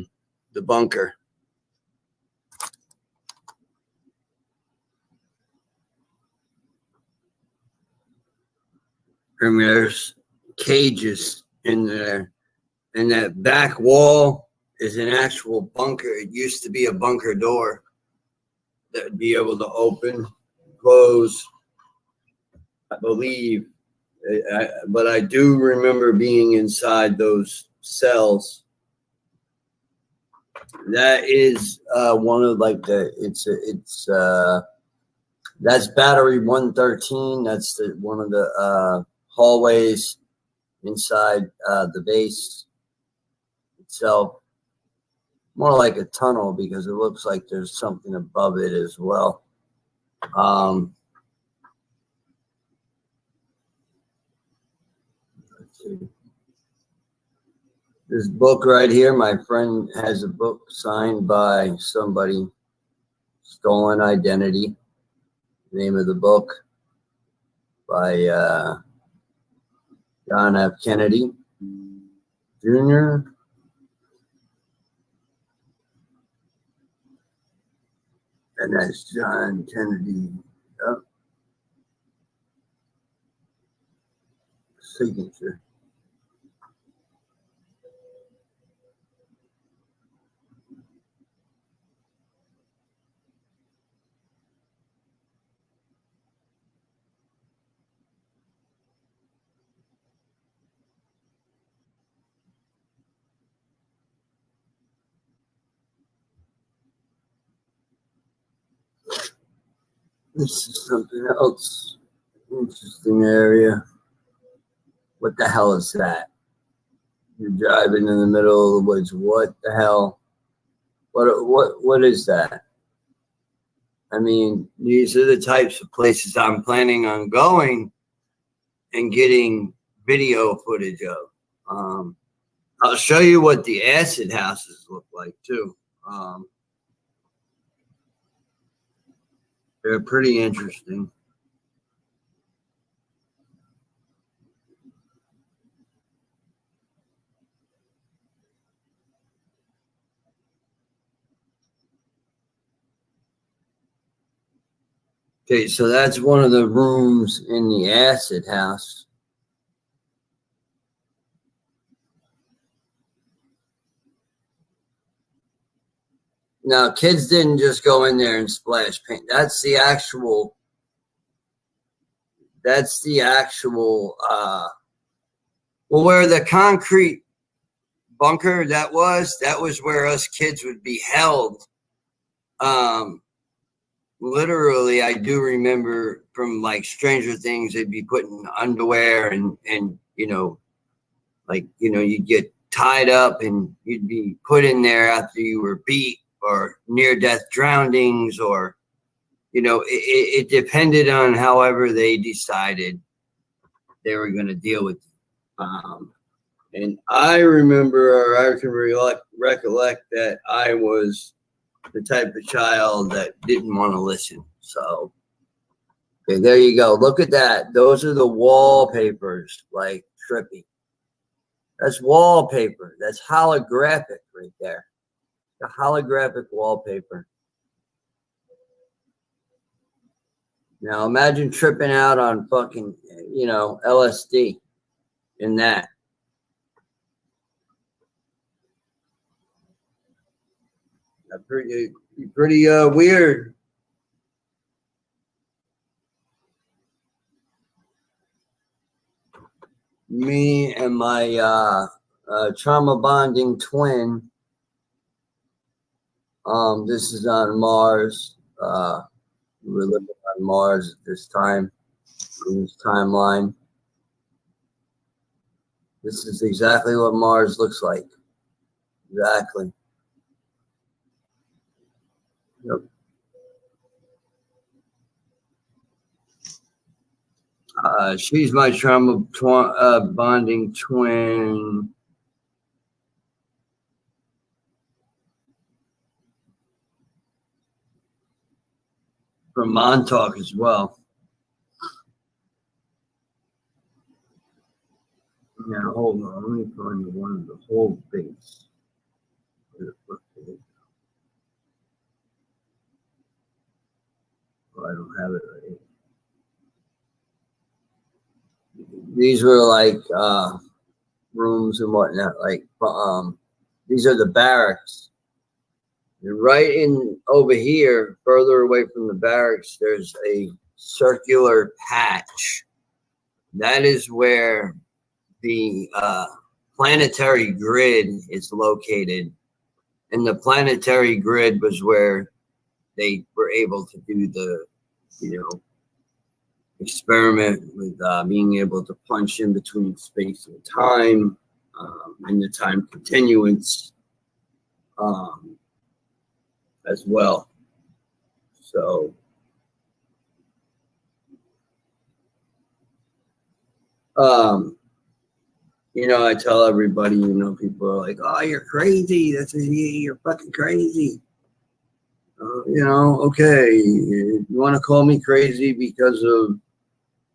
the bunker. And there's cages in there. And that back wall is an actual bunker. It used to be a bunker door that would be able to open, close, I believe. But I do remember being inside those cells. That is one of like that's battery 113. That's one of the hallways inside the base itself. More like a tunnel because it looks like there's something above it as well. Let's see. This book right here, my friend has a book signed by somebody, Stolen Identity. Name of the book by John F. Kennedy Jr. And that's John Kennedy. Signature. This is something else. Interesting area. What the hell is that? You're driving in the middle of the woods. What the hell? What is that? I mean, these are the types of places I'm planning on going and getting video footage of. I'll show you what the acid houses look like too. They're pretty interesting. Okay, so that's one of the rooms in the acid house. Now, kids didn't just go in there and splash paint. That's the actual, well, where the concrete bunker that was where us kids would be held. Literally, I do remember from like Stranger Things, they'd be putting underwear and you know, like, you know, you'd get tied up and you'd be put in there after you were beat or near death drownings, or, you know, it depended on however they decided they were going to deal with it. And I remember, or I can recollect that I was the type of child that didn't want to listen. So, okay, there you go. Look at that. Those are the wallpapers, like trippy. That's wallpaper. That's holographic right there. The holographic wallpaper. Now imagine tripping out on fucking, you know, LSD in that. Pretty weird. Me and my trauma bonding twin. This is on Mars. We're living on Mars at this time, in this timeline. This is exactly what Mars looks like. Exactly. Yep. She's my trauma bonding twin. From Montauk as well. Now hold on, let me find the one of the whole base. Where the fuck did it go? Oh, I don't have it right here. These were like rooms and whatnot. Like these are the barracks. And right in over here, further away from the barracks, there's a circular patch. That is where the planetary grid is located. And the planetary grid was where they were able to do the, you know, experiment with being able to punch in between space and time, and the time continuance as well. So you know, I tell everybody, you know, people are like, oh, you're crazy. You're fucking crazy. You know, okay, you want to call me crazy because of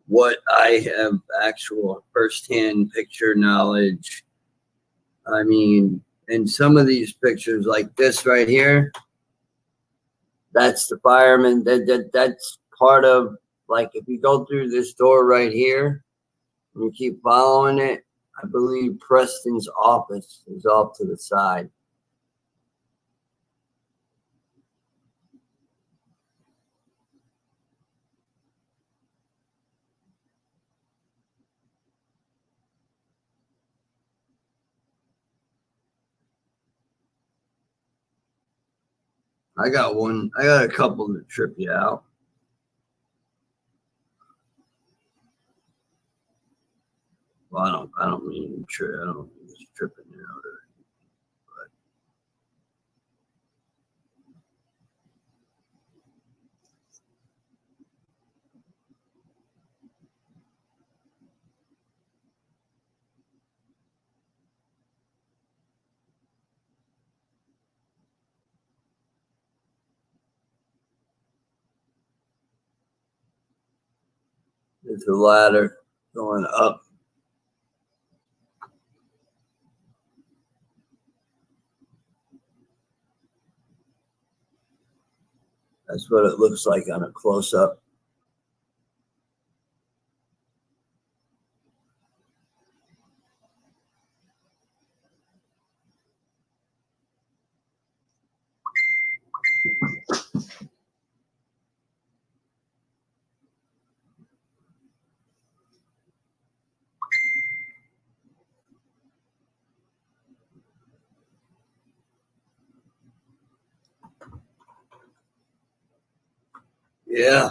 what I have actual firsthand picture knowledge. I mean, and some of these pictures like this right here, That's the fireman. That's part of, like, if you go through this door right here and you keep following it, I believe Preston's office is off to the side. I got a couple to trip you out. Well, I don't mean trip. I don't mean it's tripping you out. There's a ladder going up. That's what it looks like on a close-up. Yeah.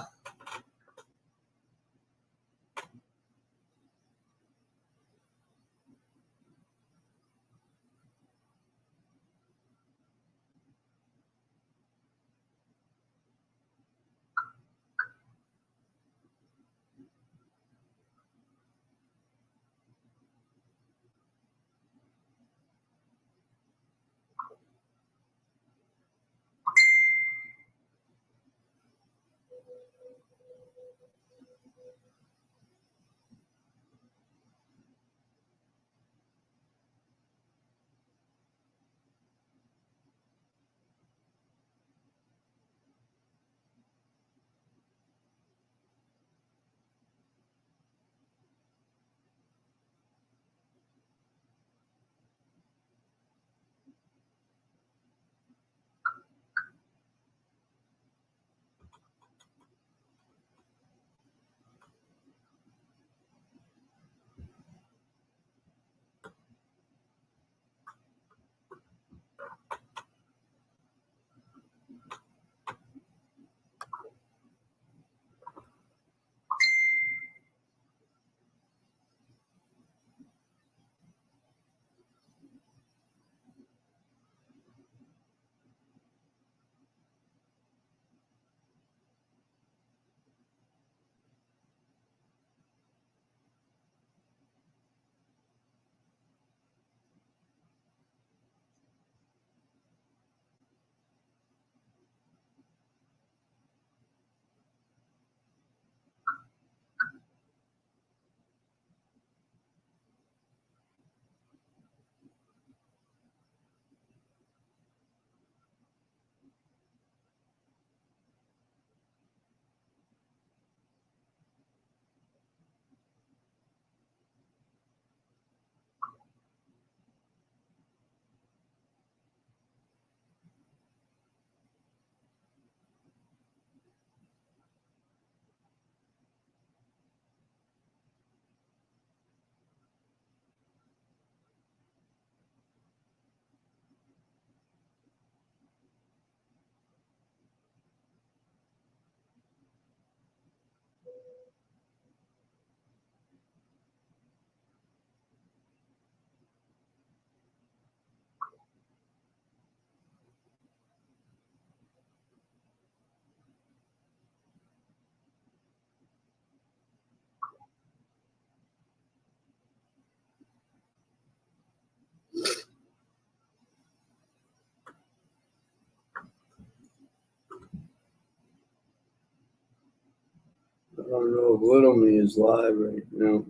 I don't know if Little Me is live right now.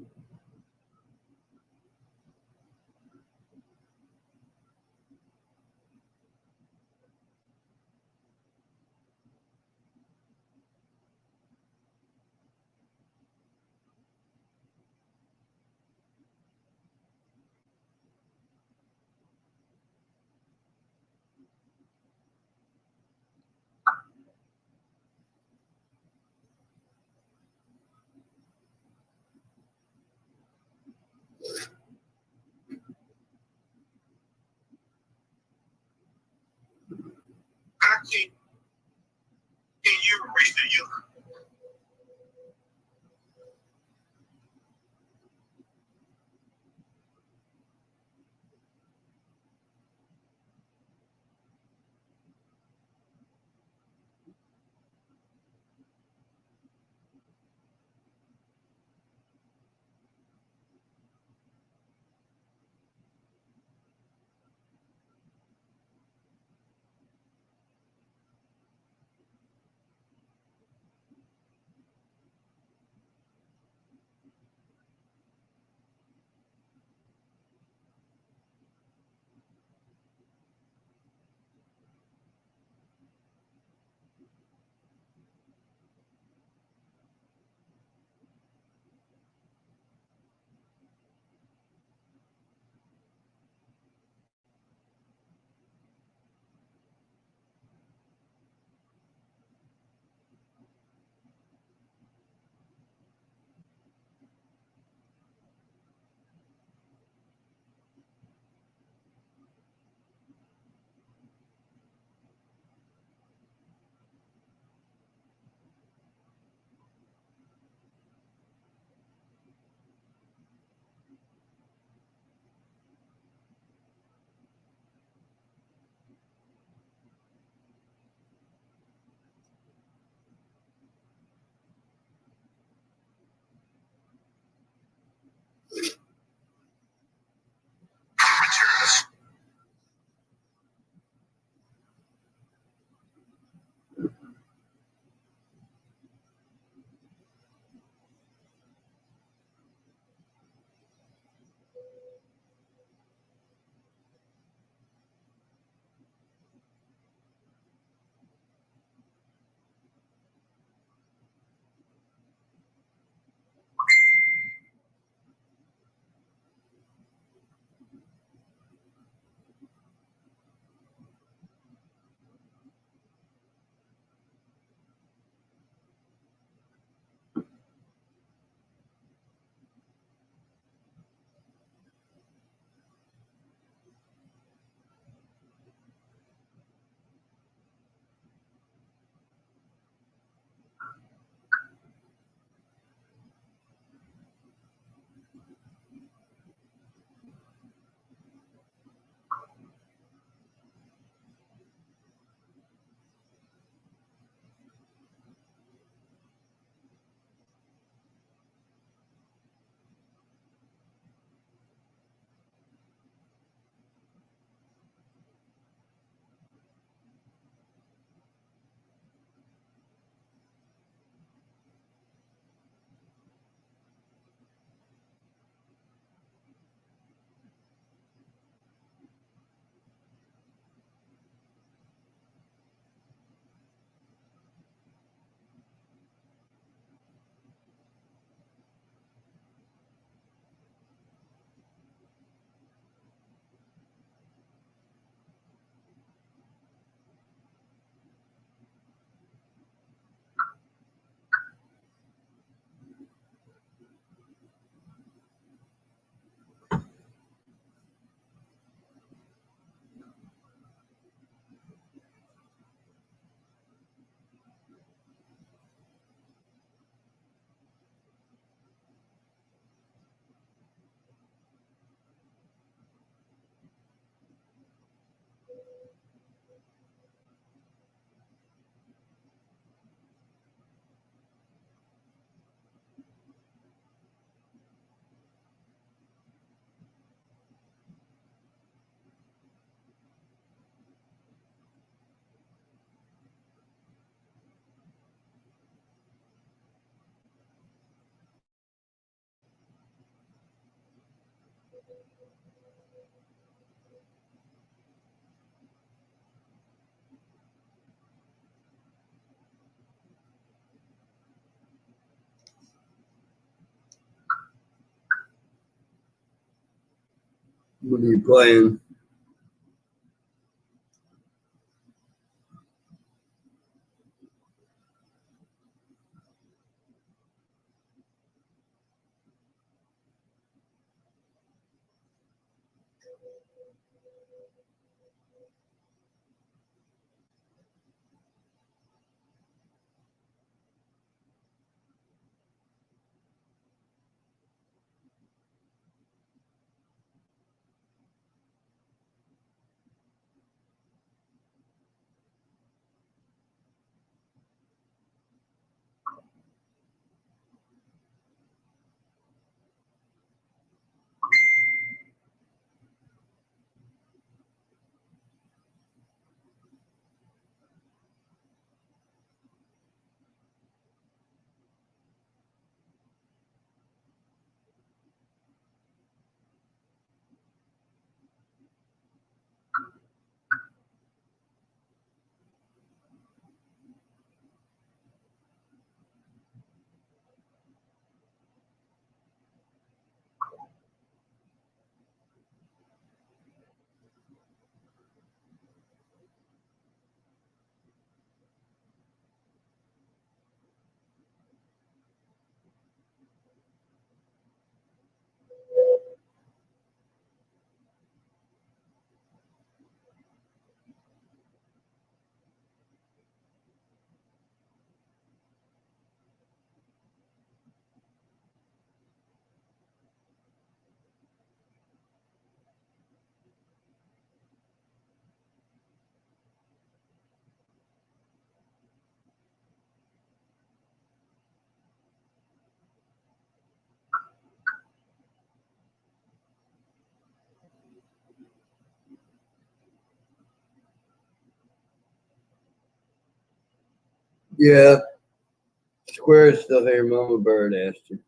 What are you playing? Yeah. Square's still here. Mama Bird asked you.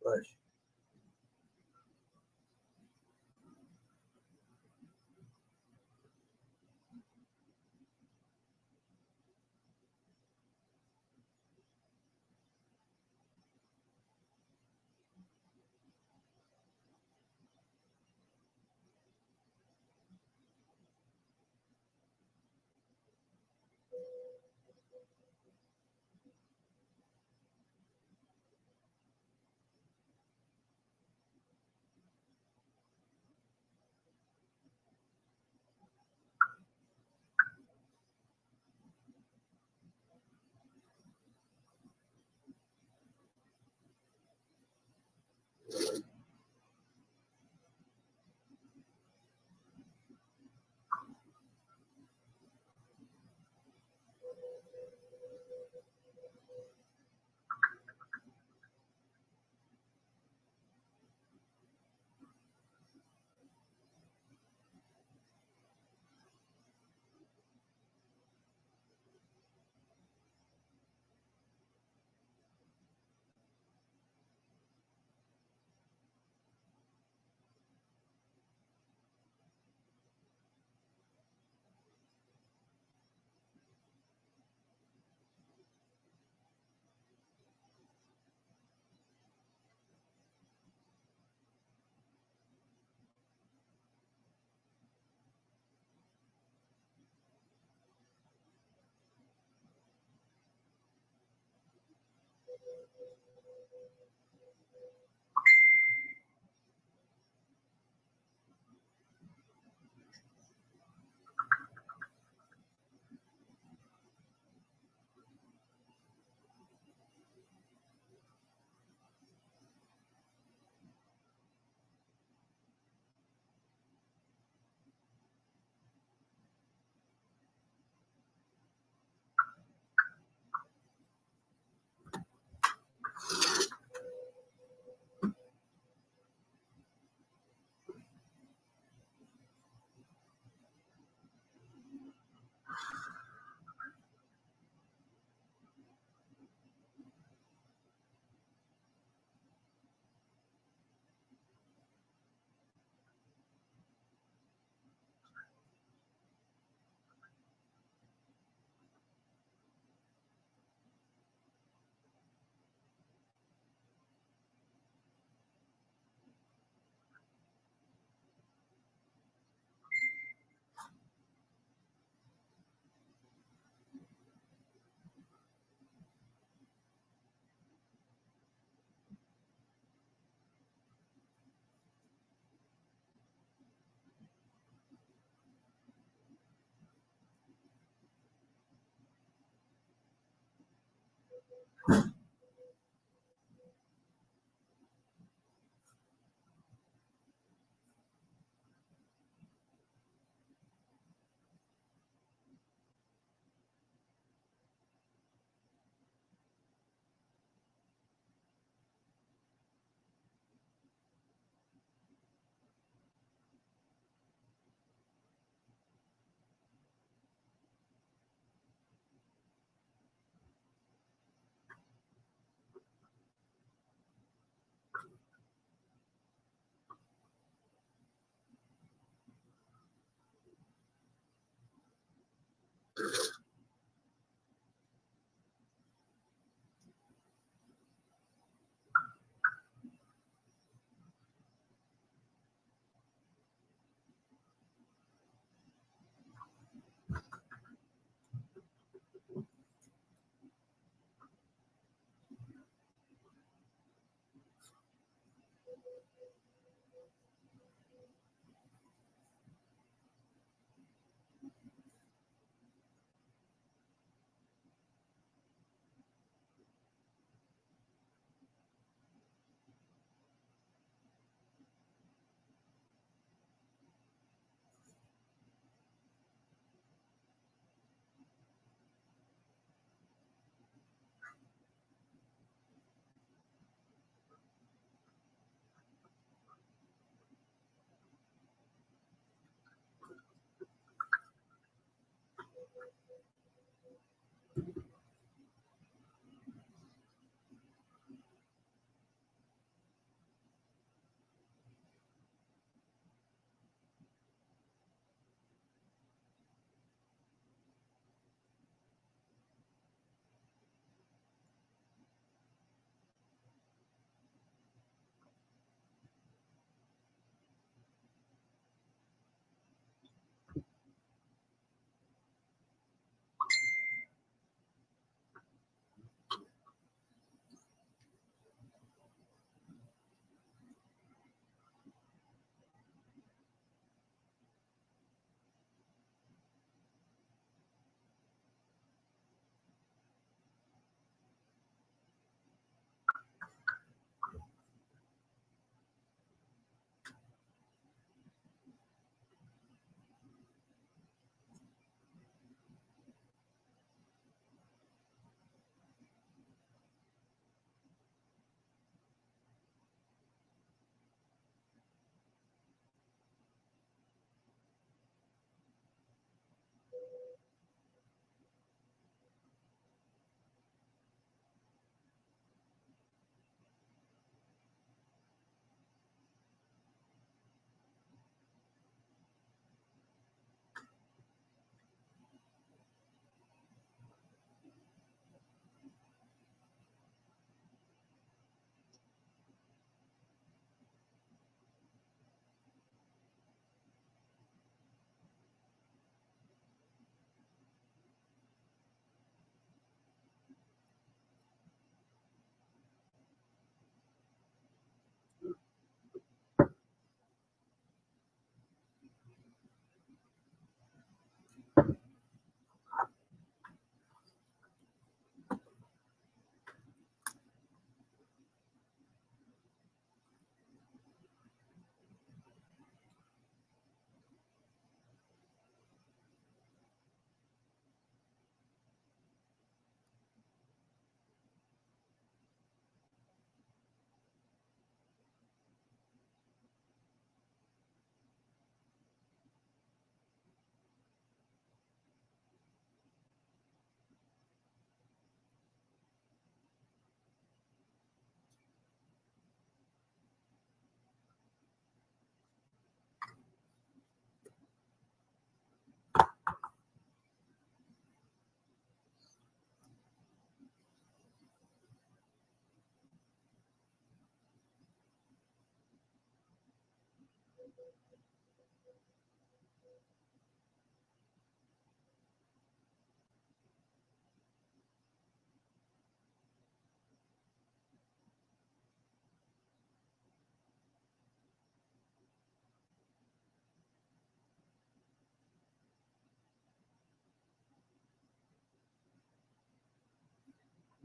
Bless.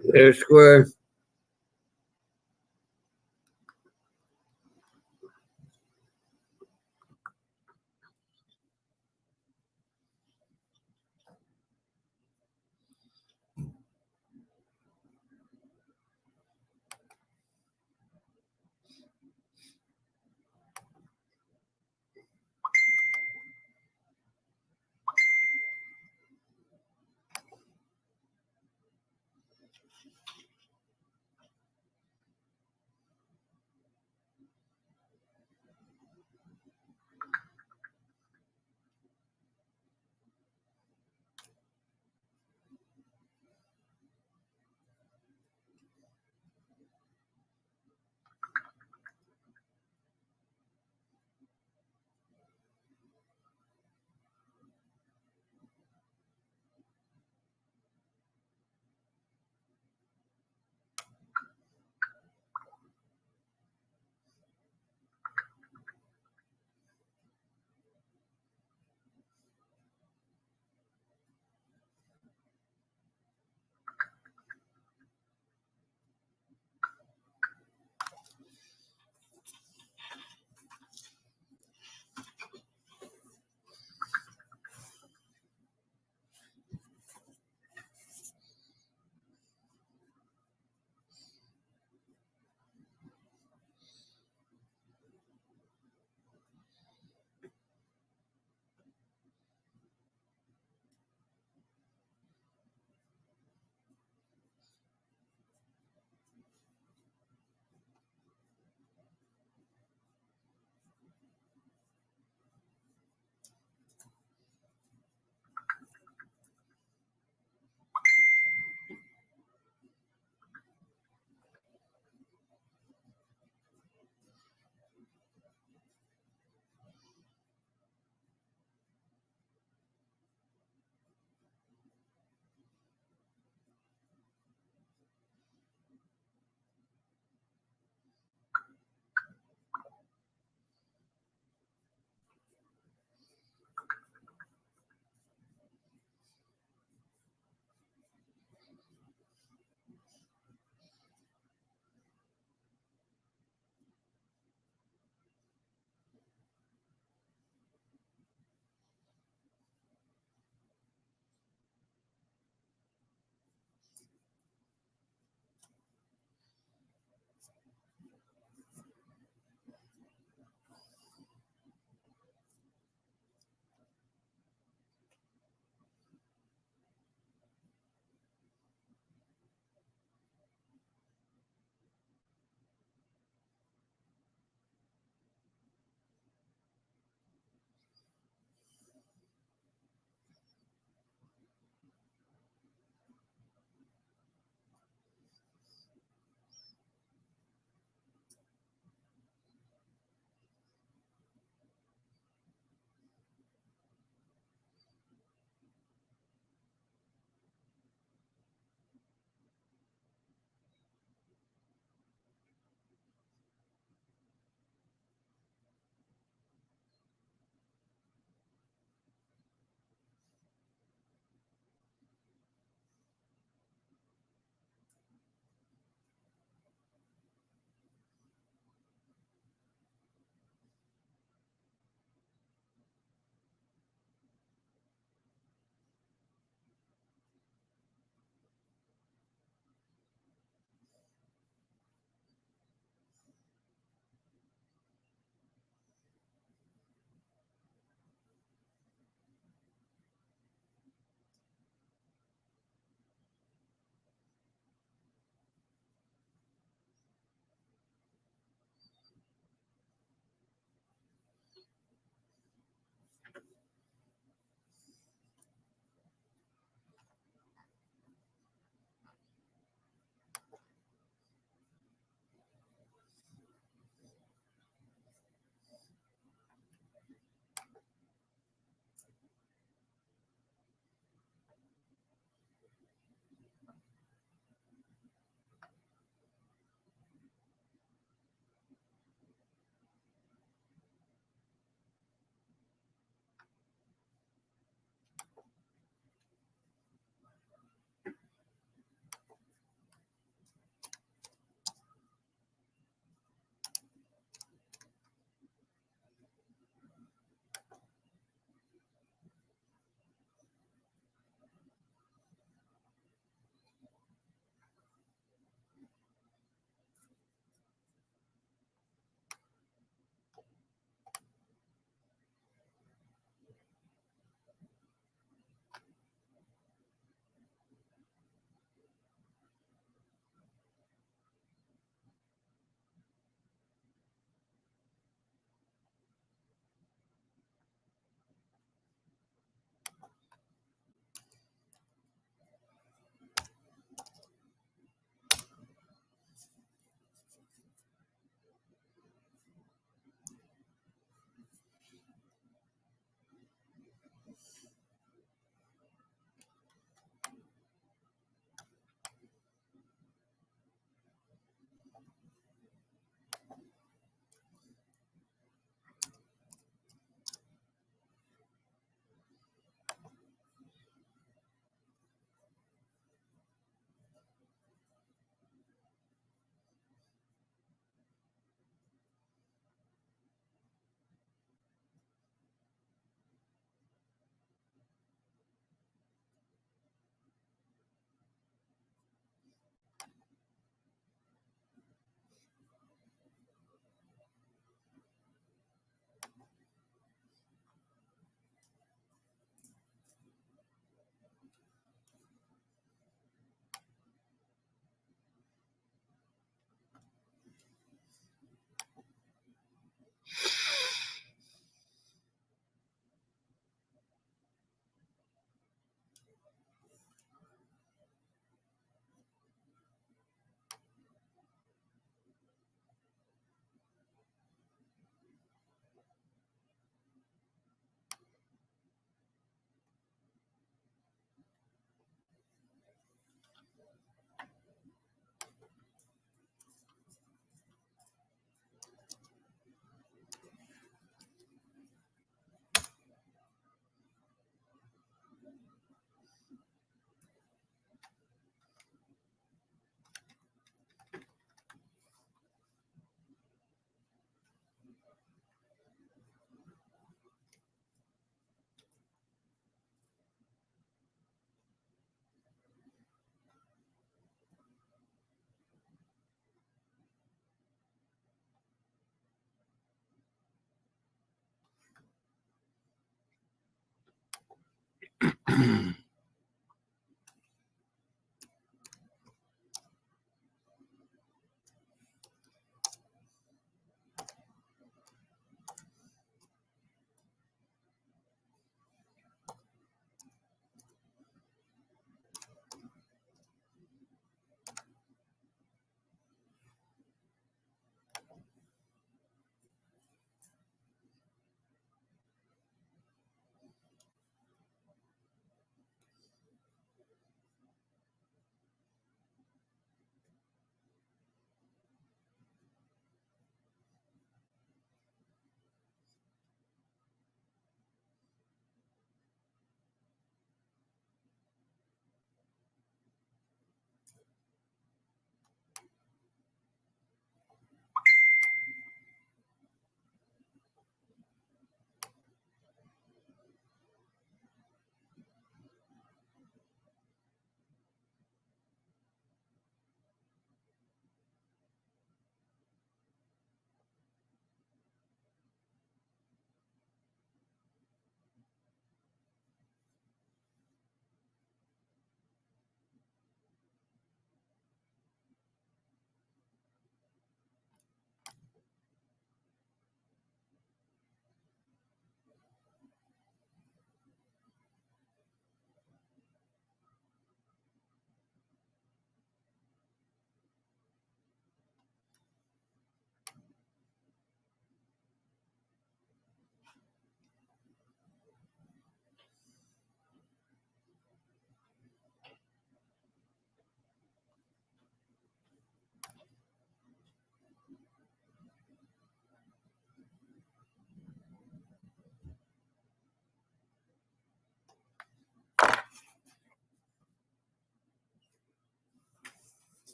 Fair square.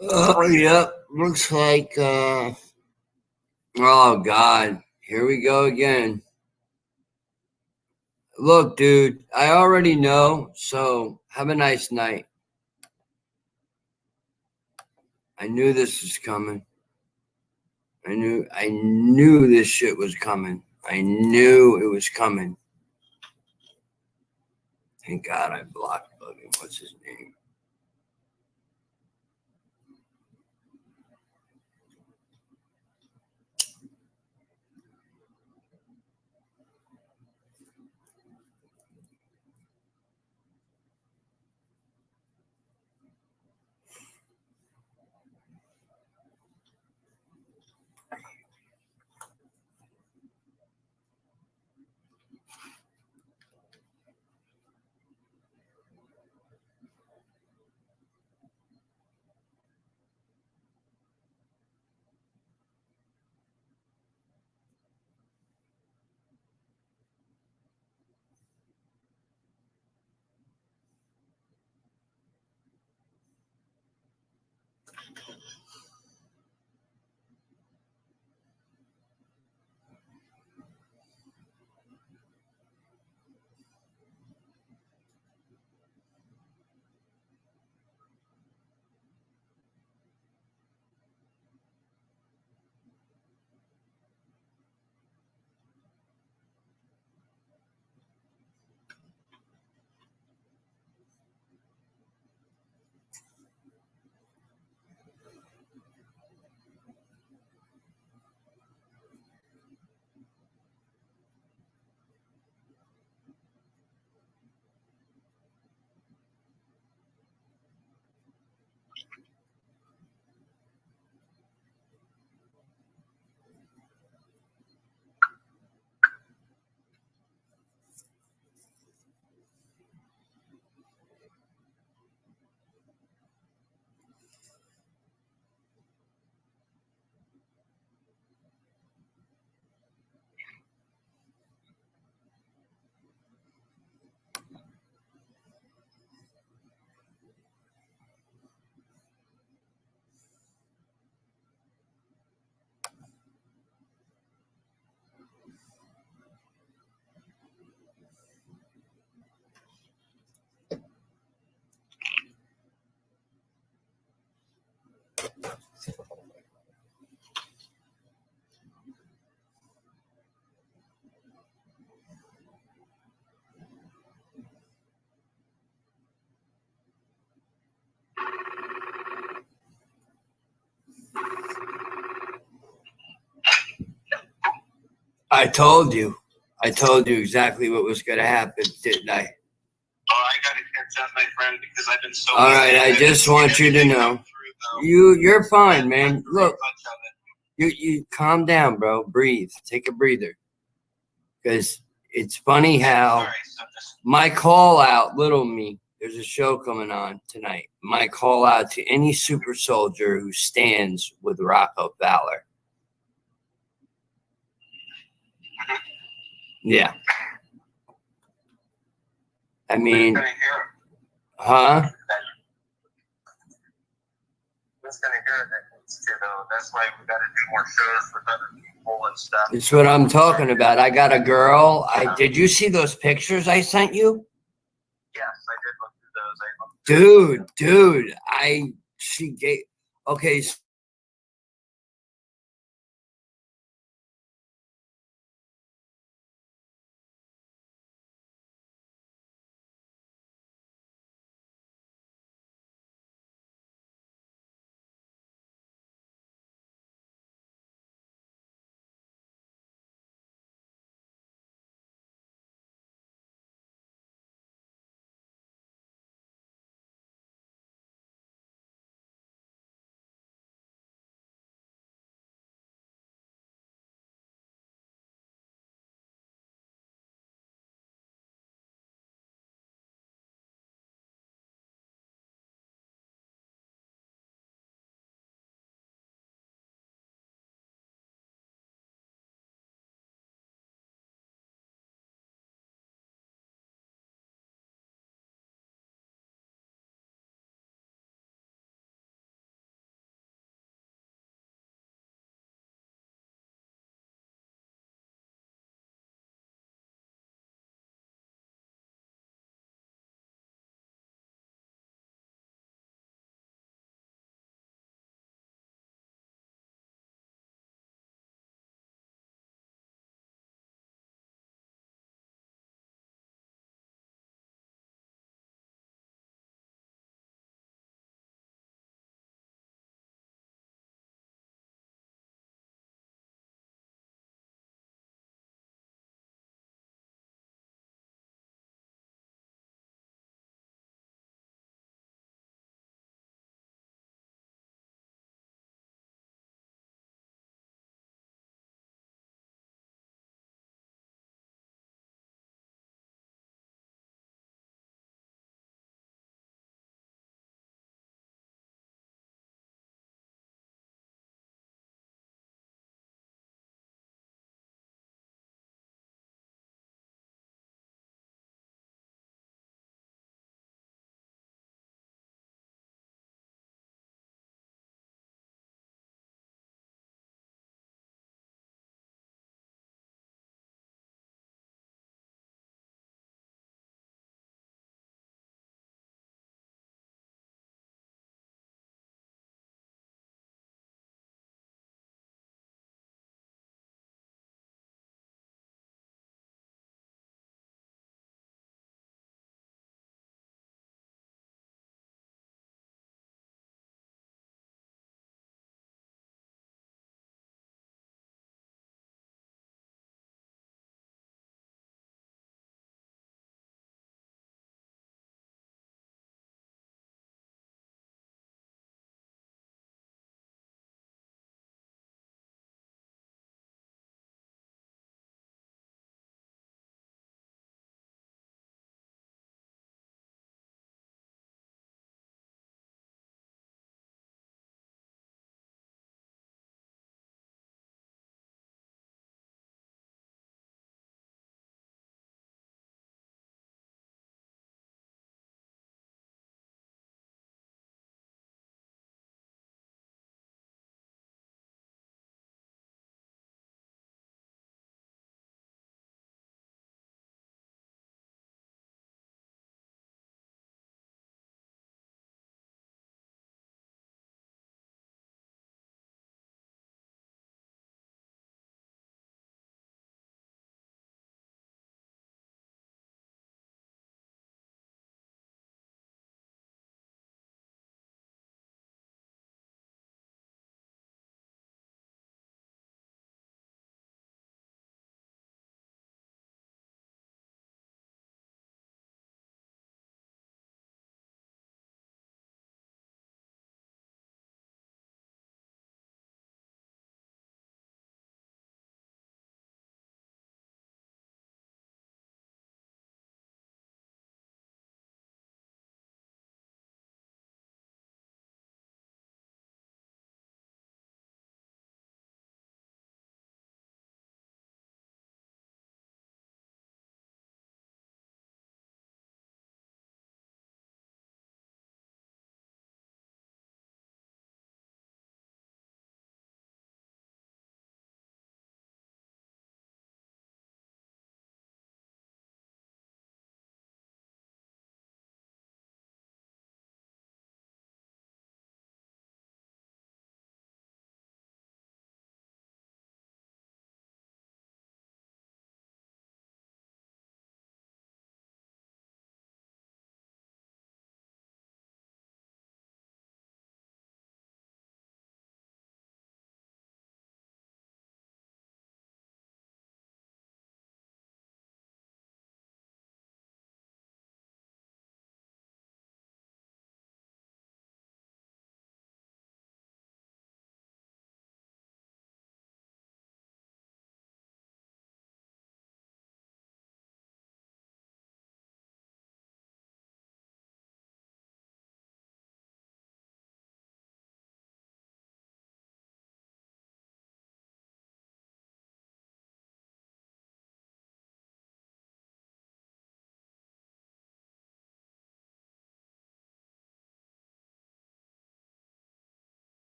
Yep. Looks like, oh, God. Here we go again. Look, dude, I already know, so have a nice night. I knew this was coming. I knew this shit was coming. I knew it was coming. Thank God I blocked Buggy. What's his name? I told you. I told you exactly what was going to happen, didn't I?
Oh, I got to catch up, my friend, because I've been so.
All right, I just want you to know. You're fine, man. Look, you calm down, bro. Breathe. Take a breather. Because it's funny how my call out, little me, there's a show coming on tonight. My call out to any super soldier who stands with Rocko Valor. Yeah. I mean, huh?
Who's going to hear it? That's why we got to do more shows with other people and stuff.
It's what I'm talking about. I got a girl. Did you see those pictures I sent you?
Yes, I did look through those.
Dude, she gave, okay.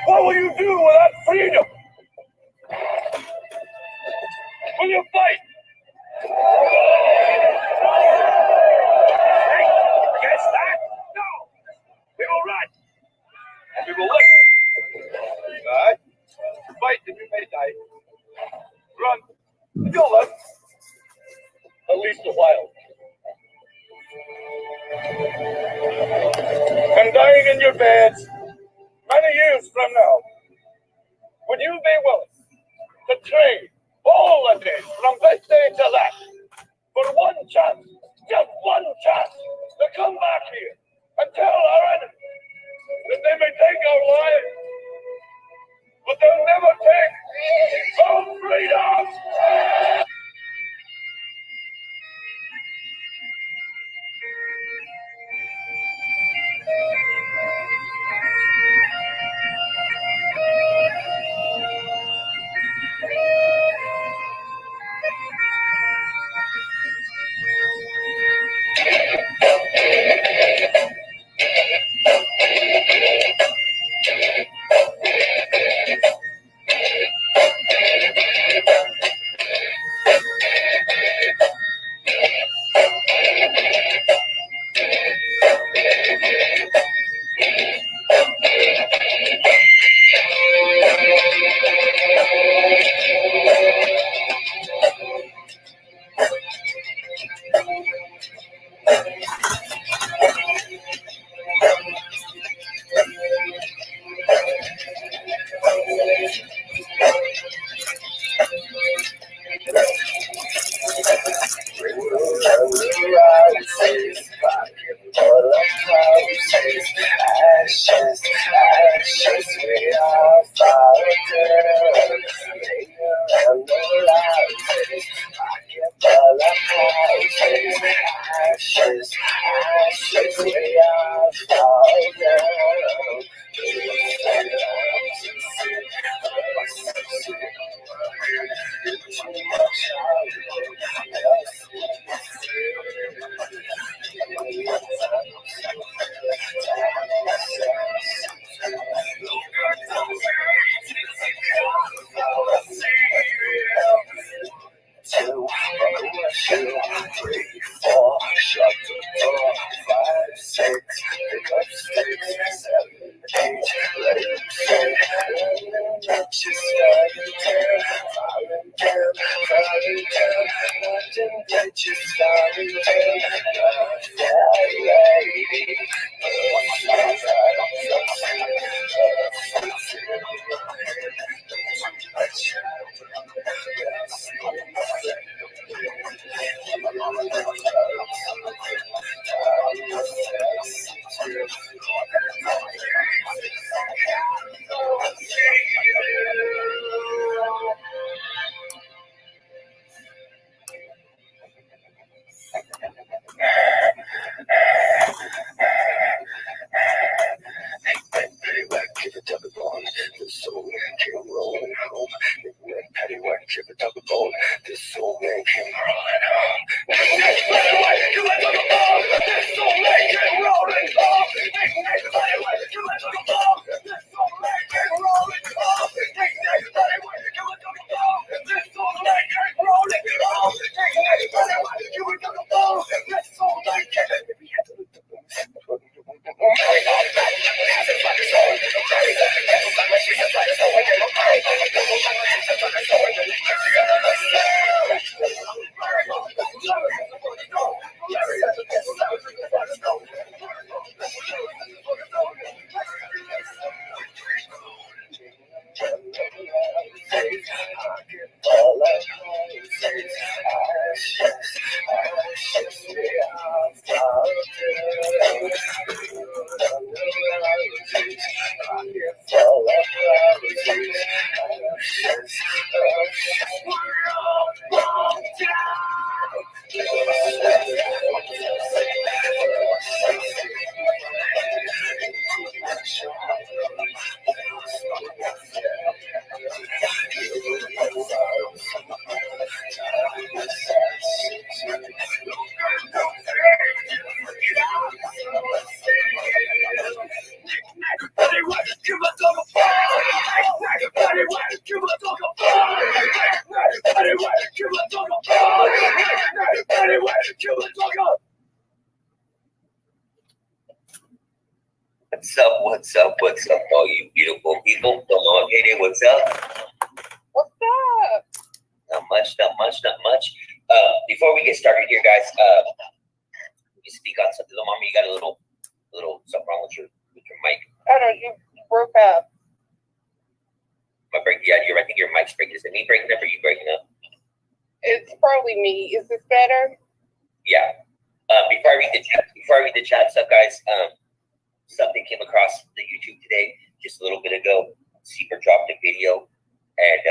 What will you do without freedom? Will you fight? Guess that? No. We will run. And we will live. Alright? Fight and you may die. Run. And you'll live. At least a while. And dying in your beds many years from now, would you be willing to trade all the days from this day to that for one chance, just one chance, to come back here and tell our enemies that they may take our lives, but they'll never take our freedom?
What's up, all you beautiful people? Come on, Katie, what's up?
What's up?
Not much. Before we get started here, guys, you speak on something. Mama, you got a little something wrong with your mic.
I don't know, you broke up.
I think your mic's breaking. Is it me breaking up or you breaking up?
It's probably me. Is this better?
Yeah. Before I read the chat stuff, guys, something came across the YouTube today just a little bit ago. Super dropped a video, and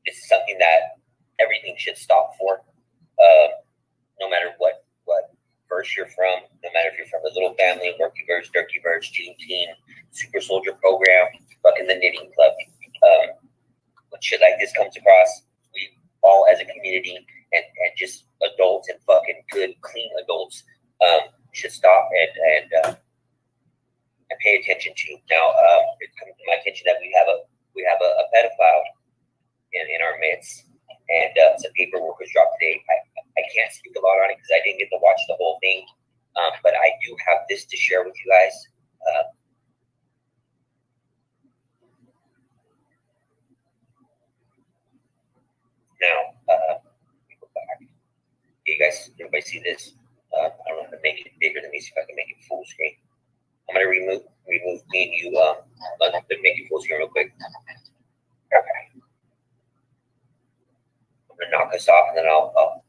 this is something that everything should stop for. No matter what verse you're from, no matter if you're from the Little Family, Murky Verse, Turkey Verse, Team, Super Soldier Program, fucking the Knitting Club. When shit like this comes across, we all as a community and just adults and fucking good, clean adults should stop and pay attention to. Now, it's coming to my attention that we have a pedophile in our midst, and some paperwork was dropped today. I can't speak a lot on it because I didn't get to watch the whole thing, but I do have this to share with you guys. Now, let me go back. You guys, everybody see this? I don't know how to make it bigger. Let me see if I can make it full screen. I'm gonna remove me and you. Let me make it full screen real quick. Okay. I'm gonna knock this off and then I'll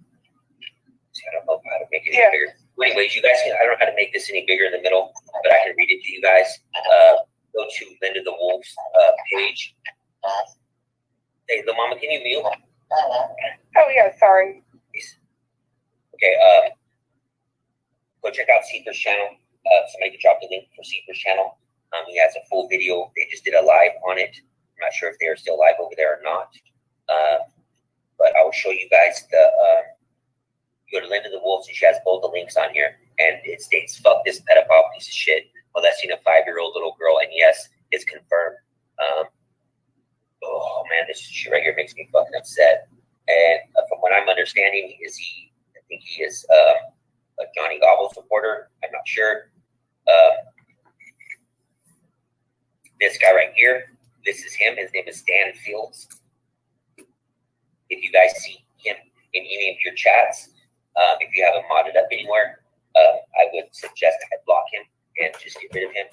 see. I don't know how to make it any bigger. Well, anyways, you guys can. I don't know how to make this any bigger in the middle, but I can read it to you guys. Go to Linda the Wolf's page. Hey, the mama, can you mute?
Oh, yeah, sorry.
Okay, go check out Seeker's channel. Somebody can drop the link for Seeker's channel. He has a full video. They just did a live on it. I'm not sure if they are still live over there or not. But I will show you guys go to Linda the Wolf, and she has both the links on here. And it states, fuck this pedophile piece of shit molesting a 5-year-old little girl. And yes, it's confirmed. Oh man, this shit right here makes me fucking upset. And from what I'm understanding, I think he is a Johnny Gobble supporter. I'm not sure. This guy right here, this is him. His name is Stan Fields. If you guys see him in any of your chats, if you haven't modded up anywhere, I would suggest I block him and just get rid of him.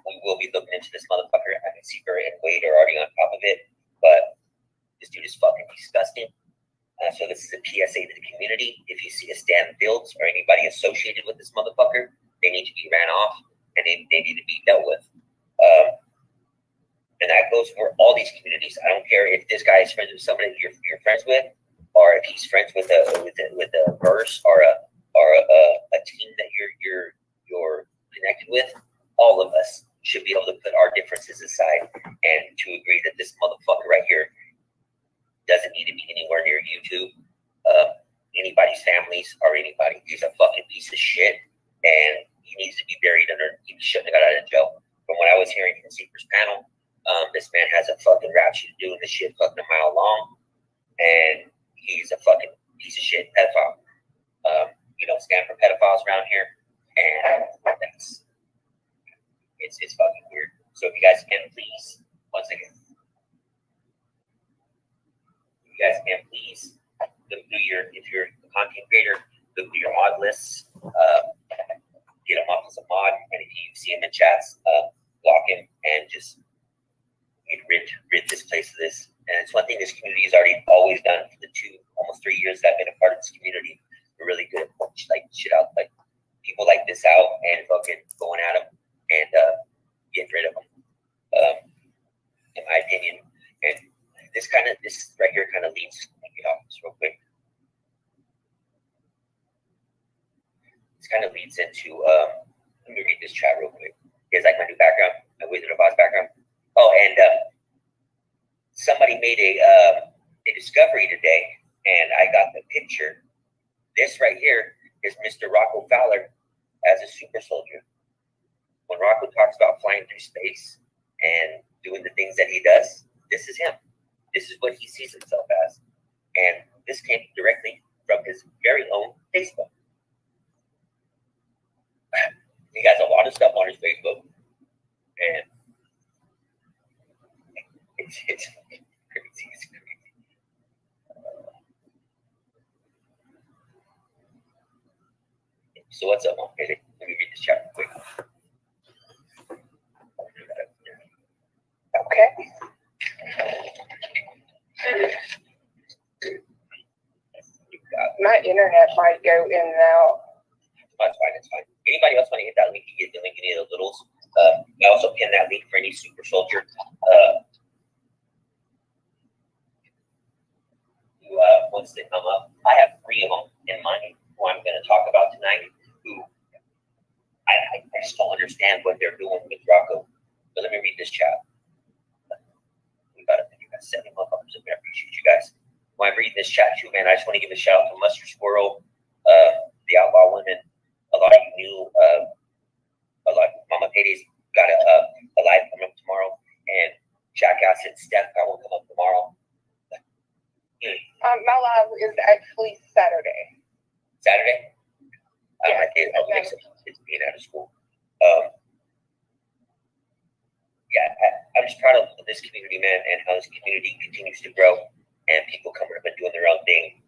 We will be looking into this motherfucker. I mean, Seeker and Wade are already on top of it, but this dude is fucking disgusting. So this is a PSA to the community. If you see a Stan Fields or anybody associated with this motherfucker, they need to be ran off and they need to be dealt with. And that goes for all these communities. I don't care if this guy is friends with somebody you're friends with, or if he's friends with a verse or a team that you're connected with. All of us should be able to put our differences aside and to agree that this motherfucker right here doesn't need to be anywhere near YouTube, anybody's families, or anybody. He's a fucking piece of shit, and he needs to be buried under. He shouldn't have got out of jail. From what I was hearing from Seeker's panel, this man has a fucking rap sheet doing this shit fucking a mile long, and he's a fucking piece of shit pedophile. We don't stand for pedophiles around here, and it's fucking weird. So if you guys can please, once again, look through if you're a content creator, look through your mod lists, get him off as a mod, and if you see him in chats, block him and just rid this place of this. And it's one thing this community has always done for the almost 3 years that I've been a part of this community. We're really good at putting shit out, like people like this out and fucking going at them and getting rid of them, in my opinion. And this right here kind of leads, let me get off this real quick. This kind of leads into, let me read this chat real quick. You guys like my new background, my Wizard of Oz background? Oh, and somebody made a discovery today, and I got the picture. This right here is Mr. Rocko Fowler as a super soldier. When Rocko talks about flying through space and doing the things that he does, this is him. This is what he sees himself as. And this came directly from his very own Facebook. He has a lot of stuff on his Facebook, and it's crazy. It's crazy. So what's up, Mom? Let me read this chat real quick.
Okay. My internet might go in and out.
That's fine. It's fine. Anybody else want to hit that link? You get the link in any of the littles. I also pin that link for any super soldier who wants to come up. I have 3 of them in mind who I'm going to talk about tonight. Who I just don't understand what they're doing with Rocko. But let me read this chat. We got 7 motherfuckers up there. I appreciate you guys. When I read this chat too, man, I just want to give a shout out to Mustard Squirrel, the Outlaw Women. A lot of you knew, a lot of Mama Patty's got a live coming up tomorrow, and Jackass and Steph will come up tomorrow.
My live is actually Saturday.
Saturday?
Yeah.
I think it's being out of school. I'm just proud of this community, man, and how this community continues to grow, and people coming up and doing their own thing.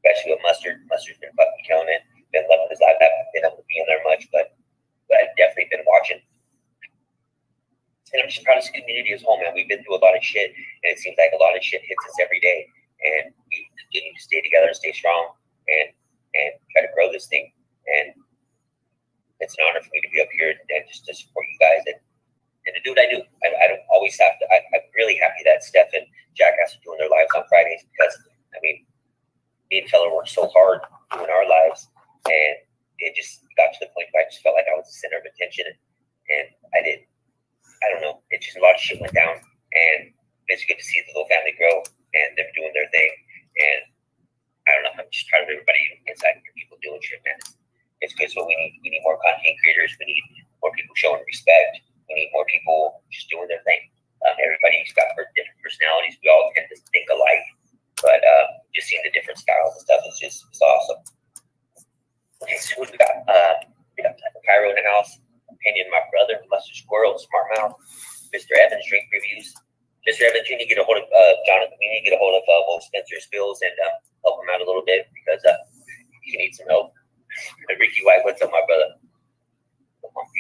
Especially with Mustard. Mustard's been fucking killing it. Been loving his life. I haven't been able to be in there much, but I've definitely been watching. And I'm just proud of this community as a whole, man. We've been through a lot of shit, and it seems like a lot of shit hits us every day. And we continue to stay together and stay strong and try to grow this thing. And it's an honor for me to be up here and just to support you guys and to do what I do. I don't always have to. I'm really happy that Steph and Jackass are doing their lives on Fridays because, I mean, me and Feller worked so hard doing our lives, and it just got to the point where I just felt like I was the center of attention, and I don't know, it just a lot of shit went down, and it's good to see the little family grow, and them doing their thing, and I don't know, I'm just proud of everybody inside here, people doing shit, man. It's good. So we need more content creators, we need more people showing respect, we need more people just doing their thing. Everybody's got different personalities, we all tend to think alike, but just seeing the different styles and stuff is awesome. Okay, so what we got? We got Cairo in the house, Opinion, my brother, Mustard Squirrel, Smart Mouth, Mr. Evans, drink reviews. Mr. Evans, you need to get a hold of Jonathan. We need to get a hold of both Spencer's Bills and help him out a little bit because he needs some help. And Ricky White, what's up, my brother?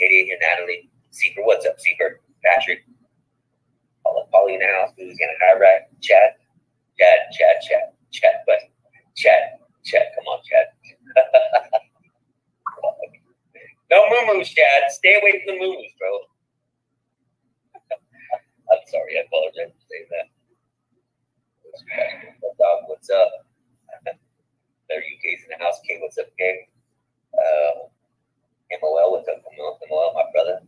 Katie and Natalie. Seeper, what's up? Seeper, Patrick. Polly in the house. Who's gonna high right? Chad. But Chad. Come on, Chad. No moo-moos, Chad. Stay away from the moo-moos, bro. I'm sorry. I apologize for saying that. What's up? There, UK's in the house. K, what's up, K? MOL, what's up, MOL, my brother?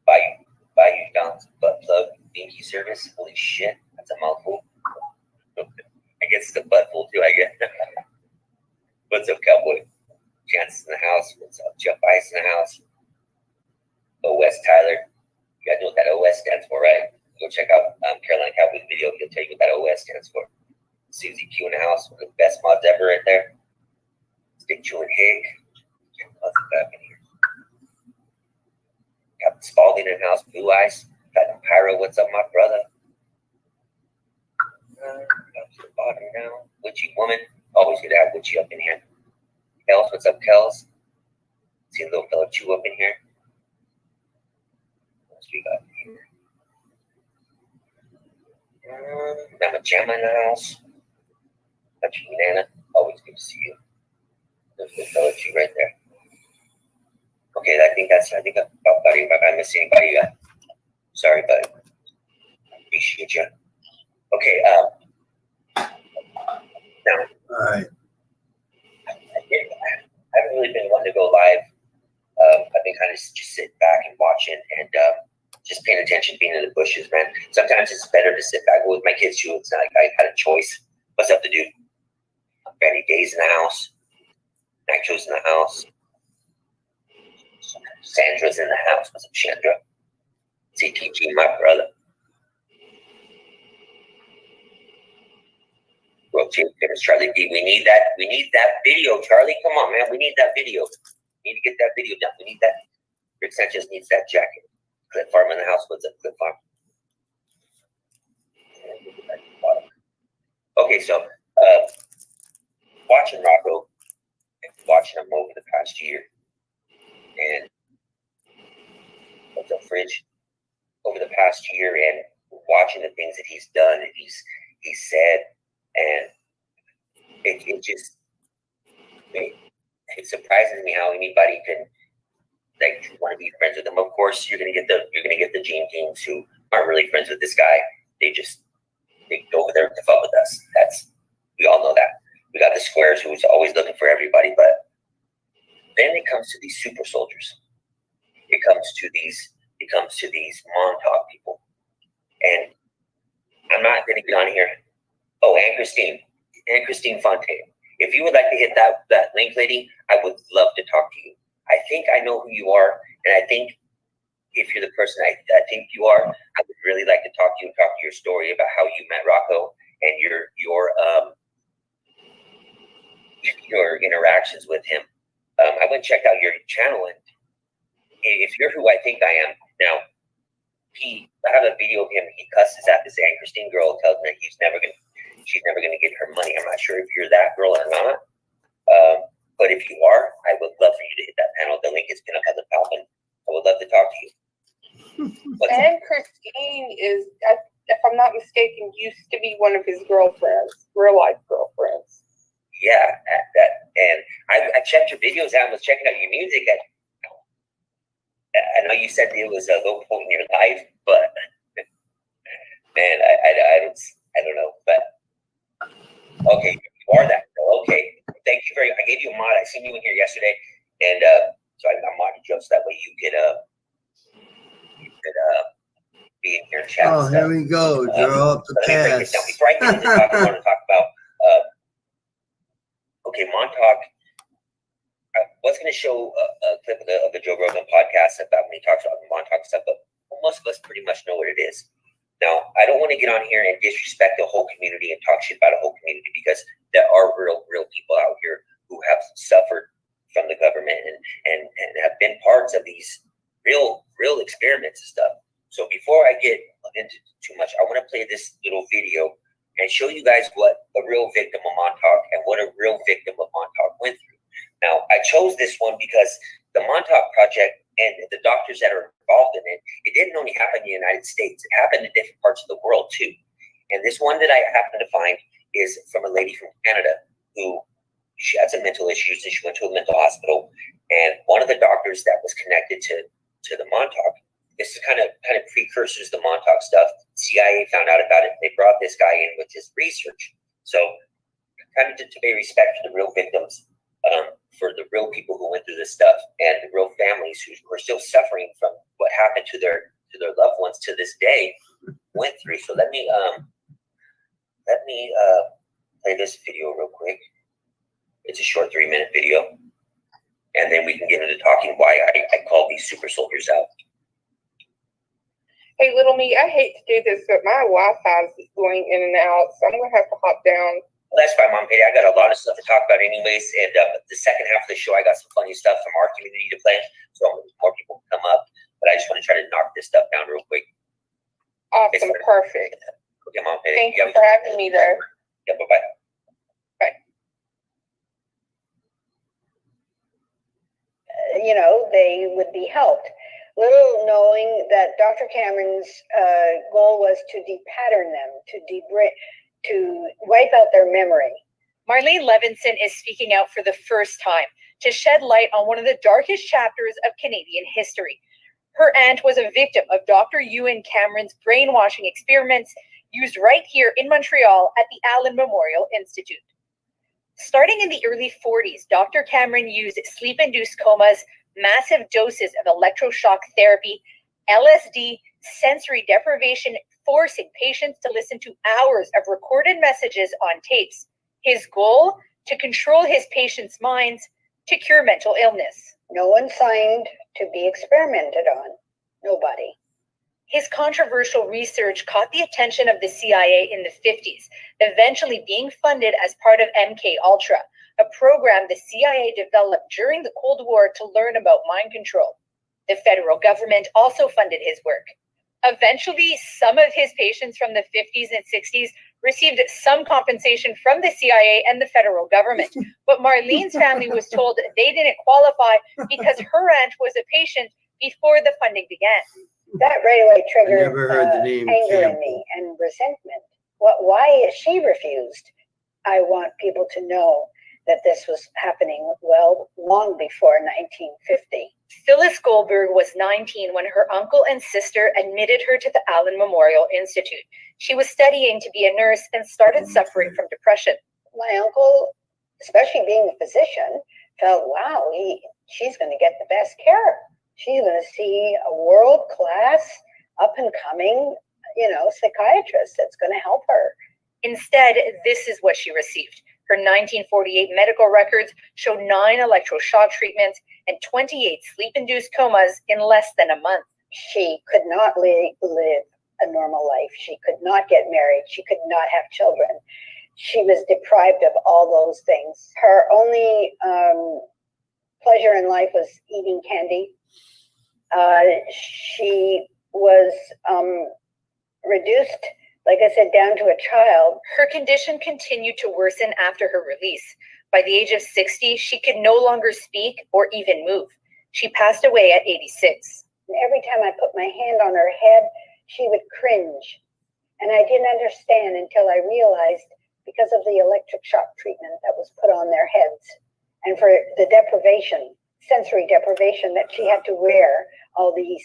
Bayou Don's butt plug dinky service. Holy shit, that's a mouthful. I guess it's a buttful too, I guess. What's up, Cowboy? Chance in the house. What's up, Jeff Ice in the house? OS Tyler. You guys know what that OS stands for, right? Go check out Caroline Cowboy's video. He'll tell you what that OS stands for. Susie Q in the house. One of the best mods ever right there. Stick Chew and Hig. Back in here. Captain Spalding in the house. Blue Eyes. Platinum Pyro. What's up, my brother? Up to the bottom now. Witchy Woman. Always good to have Witchy up in here. Kels, what's up, Kels? See a little fellow Chew up in here. What else we got here? Mama Jamma in the house. That's you, Nana. Always good to see you. There's a fellow Chew right there. Okay, I think about buddy. If I miss anybody, sorry, but I appreciate you. Okay, now.
All right.
I haven't really been wanting to go live. I've been kind of just sitting back and watching and just paying attention, being in the bushes, man. Sometimes it's better to sit back with my kids too. It's not like I had a choice. What's up to do? Betty Day's in the house. Nacho's in the house. Sandra's in the house. What's up, Chandra? CTG, my brother. Well, Charlie D, we need that video, Charlie. Come on, man. We need that video. need to get that video done. We need that. Rick Sanchez needs that jacket. Clip Farm in the house. What's up, Clip Farm? Okay, so watching Rocko, watching him over the past year, and what's up, Fridge? Over the past year, and watching the things that he's done and he's said, and it surprises me how anybody can want to be friends with him. Of course, you're gonna get the Gene Kings who aren't really friends with this guy. They go over there to fuck with us. We all know that. We got the Squares who's always looking for everybody, but then it comes to these super soldiers. It comes to these Montauk people, and I'm not gonna get on here. Oh, and Christine Fontaine. If you would like to hit that link, lady, I would love to talk to you. I think I know who you are, and I think if you're the person I think you are, I would really like to talk to you and talk to your story about how you met Rocko and your interactions with him. I went and checked out your channel, and if you're who I think I am now, I have a video of him. He cusses at this Anne Christine girl, tells me she's never gonna get her money. I'm not sure if you're that girl or not. But if you are, I would love for you to hit that panel. The link is pinned up at the top, and I would love to talk to you.
And Christine is, if I'm not mistaken, used to be one of his girlfriends, real life girlfriends.
Yeah, and I checked your videos out. I was checking out your music. I know you said it was a low point in your life, but man, I don't know. But okay, you are that girl. Okay, thank you I gave you a mod. I seen you in here yesterday, and so I modded you up so that way you could be in here and chat.
Oh, here we go. Draw up the pass.
Before I get into talking, I want to talk about Montauk. I was going to show a clip of the Joe Rogan podcast about when he talks about Montauk stuff, but most of us pretty much know what it is. Now, I don't want to get on here and disrespect the whole community and talk shit about a whole community, because there are real people out here who have suffered from the government and have been parts of these real experiments and stuff. So before I get into too much, I want to play this little video and show you guys what a real victim of Montauk and what a real victim of Montauk went through. Now, I chose this one because the Montauk Project and the doctors that are involved in it, it didn't only happen in the United States. It happened in different parts of the world, too. And this one that I happened to find is from a lady from Canada who, she had some mental issues, and she went to a mental hospital. And one of the doctors that was connected to the Montauk, this is kind of precursors to the Montauk stuff. CIA found out about it. They brought this guy in with his research. So kind of to pay respect to the real victims, for the real people who went through this stuff, and the real families who are still suffering from what happened to their loved ones to this day went through. So let me play this video real quick. It's a short 3-minute video, and then we can get into talking why I call these super soldiers out.
Hey, little me, I hate to do this, but my Wi-Fi is going in and out, so I'm going to have to hop down.
Well, that's fine, Mom. Hey, I got a lot of stuff to talk about anyways, and the second half of the show, I got some funny stuff from our community to play, so more people can come up, but I just want to try to knock this stuff down real quick.
Awesome, perfect.
Okay, Mom. Hey,
Thank you for having me there.
Yeah, bye-bye.
They would be helped. Little knowing that Dr. Cameron's goal was to depattern them, to wipe out their memory.
Marlene Levinson is speaking out for the first time to shed light on one of the darkest chapters of Canadian history. Her aunt was a victim of Dr. Ewan Cameron's brainwashing experiments used right here in Montreal at the Allen Memorial Institute. Starting in the early 40s, Dr. Cameron used sleep-induced comas, massive doses of electroshock therapy, LSD, sensory deprivation, forcing patients to listen to hours of recorded messages on tapes. His goal? To control his patients' minds, to cure mental illness.
No one signed to be experimented on. Nobody.
His controversial research caught the attention of the CIA in the 50s, eventually being funded as part of MK Ultra, a program the CIA developed during the Cold War to learn about mind control. The federal government also funded his work. Eventually, some of his patients from the 50s and 60s received some compensation from the CIA and the federal government. But Marlene's family was told they didn't qualify because her aunt was a patient before the funding began.
That right away triggered
never heard the name
anger in
Campbell.
me and resentment. Why is she refused? I want people to know that this was happening long before 1950.
Phyllis Goldberg was 19 when her uncle and sister admitted her to the Allen Memorial Institute. She was studying to be a nurse and started suffering from depression.
My uncle, especially being a physician, felt, wow, she's going to get the best care. She's going to see a world-class, up-and-coming, psychiatrist that's going to help her.
Instead, this is what she received. Her 1948 medical records show 9 electroshock treatments and 28 sleep-induced comas in less than a month.
She could not live a normal life. She could not get married. She could not have children. She was deprived of all those things. Her only pleasure in life was eating candy. She was reduced, like I said, down to a child.
Her condition continued to worsen after her release. By the age of 60, she could no longer speak or even move. She passed away at 86.
And every time I put my hand on her head, she would cringe. And I didn't understand until I realized because of the electric shock treatment that was put on their heads and for the deprivation, sensory deprivation, that she had to wear all these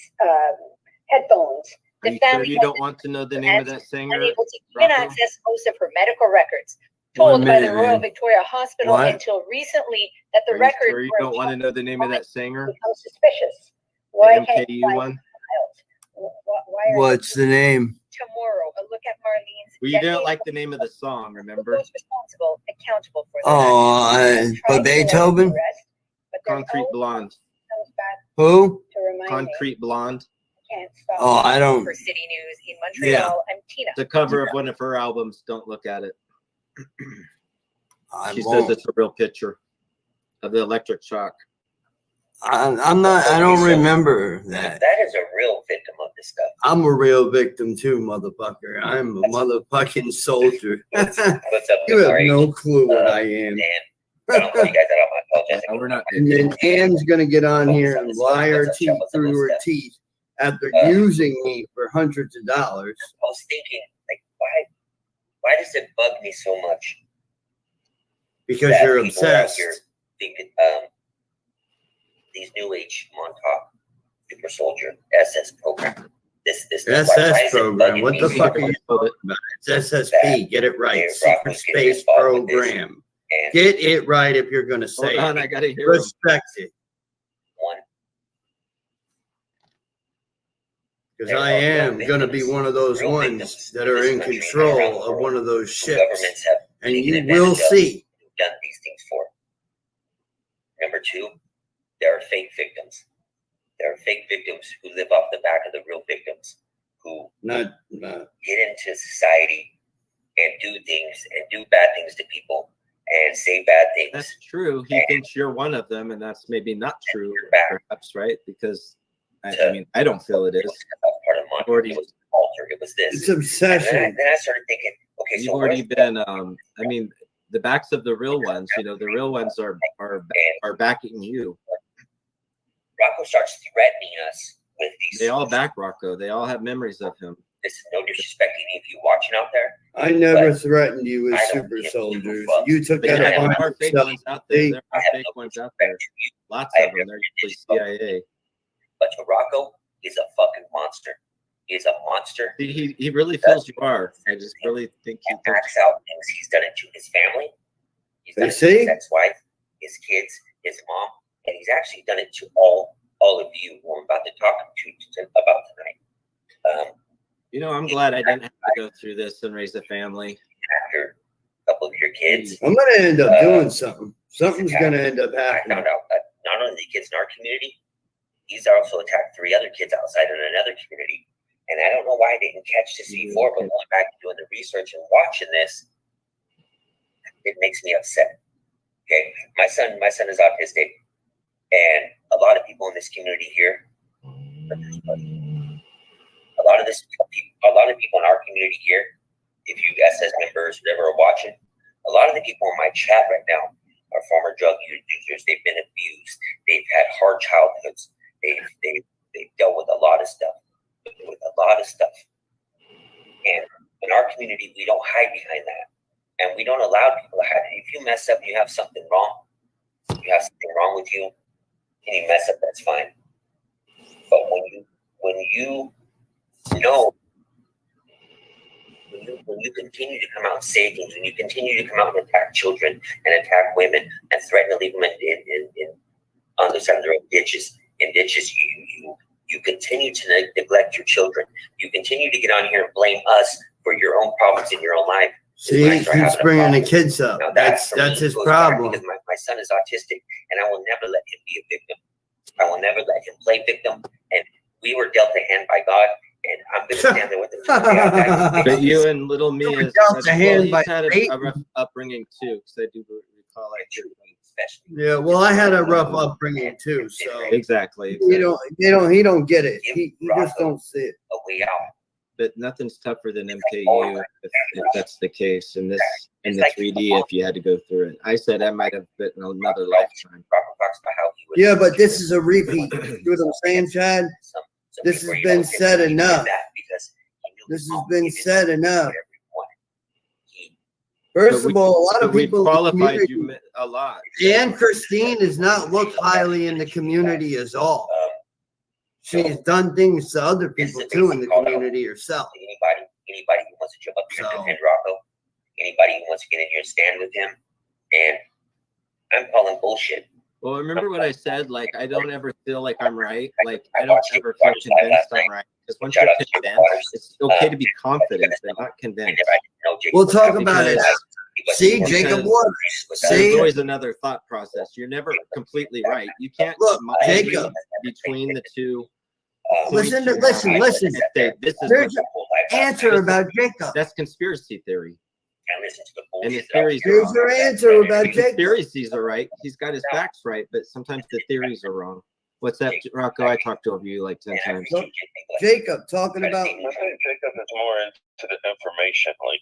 headphones.
Are you sure you don't want to know the name of that singer?
Unable to even
Rocko?
access most of her medical records. Told by the Royal Victoria Hospital
What?
until recently that the
Are you
records
sure you
were
don't want to know the name of that singer?
I'm suspicious. Why
The
can't
MKU
you find
one?
child? Why are
What's the name?
tomorrow. A look at Marlene's.
Well, you didn't
decade
like the name of the song, remember?
Those responsible, accountable for
Oh, Beethoven?
Concrete Blonde.
Who?
to remind
Concrete Blonde.
me, can't stop.
Oh, I don't.
For City News in Montreal, I'm Tina.
The cover of one of her albums. Don't look at it.
I
She
won't.
says it's a real picture of the electric shock.
I'm not. I don't remember that.
That is a real victim of this stuff.
I'm a real victim too, motherfucker. I'm a motherfucking soldier.
What's up?
You have
Sorry.
no clue what I am.
I don't know you guys that I apologize.
We're not.
And then Anne's gonna get on here and lie her teeth through her teeth after using me for hundreds of dollars.
I was thinking, like, why does it bug me so much?
Because
that
you're
people out
obsessed.
here thinking, these new age Montauk super soldier SS program. This why is
SS
it
program.
bugging
What
me
the
so
fuck are
much?
you talking about? It's SSP. Get it right. Secret Space Program.
And
Get it right if you're gonna say
Hold on,
it.
I gotta hear him.
Respect it.
one,
Because I am gonna be one of those ones that are in control of one of those ships.
governments have
And
taken
you
advantage
will
of
see.
who've done these things for. Number two, there are fake victims. There are fake victims who live off the back of the real victims who
Not
get into society and do things and do bad things to people and say bad things.
That's true. He thinks you're one of them, and that's maybe not true, perhaps, right? Because I mean, I don't feel it is.
Part of mine.
Already,
It was altar. It was this.
it's obsession.
And then I started thinking, okay,
you've
so
already
where's
been. I mean, the backs of the real ones. You know, the real ones are backing you.
Rocko starts threatening us with these.
They all back Rocko. They all have memories of him.
This is no disrespect to any of you watching out there.
I never threatened you with super soldiers. You took
But
that
yeah,
upon
there are fake
yourself.
ones out there. There are fake ones out there. Lots of them. They're usually CIA.
But Rocko is a fucking monster. He is a monster.
He really feels you are. I just really think he thinks.
Acts out things. He's done it to his family. He's done it to
See?
his ex-wife, his kids, his mom, and he's actually done it to all of you who I'm about to talk to about tonight.
You know, I'm glad I didn't have to go through this and raise a family.
After a couple of your kids,
I'm gonna end up doing something. Something's gonna end up
I
happening.
found out that not only the kids in our community, he's also attacked 3 other kids outside in another community. And I don't know why I didn't catch this before, but going back and doing the research and watching this, it makes me upset. Okay, my son is autistic, and a lot of people in this community here, a lot of people in our community here, if you SS members, whatever, are watching, a lot of the people in my chat right now are former drug users. They've been abused. They've had hard childhoods. They've dealt with a lot of stuff. And in our community, we don't hide behind that. And we don't allow people to hide. If you mess up, you have something wrong. You have something wrong with you, and you mess up, that's fine. But when you continue to come out and say things, when you continue to come out and attack children and attack women and threaten to leave them in on the side of the road ditches, you continue to neglect your children. You continue to get on here and blame us for your own problems in your own life.
See, he keeps bringing the kids up.
Now,
That's his problem.
Because my son is autistic, and I will never let him be a victim. I will never let him play victim. And we were dealt a hand by God, and I'm going to stand there with him.
But you and little me is
dealt a hand by
he's had
Satan.
a rough upbringing too, because I do recall I hear
Yeah, well, I had a rough upbringing too, so
exactly.
he don't get it. He just don't see it.
A way out.
But nothing's tougher than MKU if that's the case. In the 3D, if you had to go through it, I said I might have been another lifetime.
Yeah, but this is a repeat. You know what I'm saying, Chad? This has been said enough. This has been said enough. First of all, a lot of people
qualified you a lot.
And Christine has not looked highly in the community as all. She's done things to other people too in the community herself.
Anybody who wants to jump up here and defend Rocko, anybody who wants to get in here and stand with him, and I'm calling bullshit.
Well, remember what I said? Like, I don't ever feel like I'm right. Like, I don't ever feel convinced I'm right. Because once you're convinced, it's okay to be confident, but not convinced.
We'll talk about it. See, Jacob Waters.
There's always another thought process. You're never completely right. You can't
look, Jacob,
between the two.
Listen.
This is
There's an answer about Jacob.
That's conspiracy theory. And his
Here's
theories
your answer about Jacob.
Conspiracies are right. He's got his facts right, but sometimes the theories are wrong. What's that, Rocko? I talked over you like 10 times.
Jacob talking about.
I think Jacob is more into the information. Like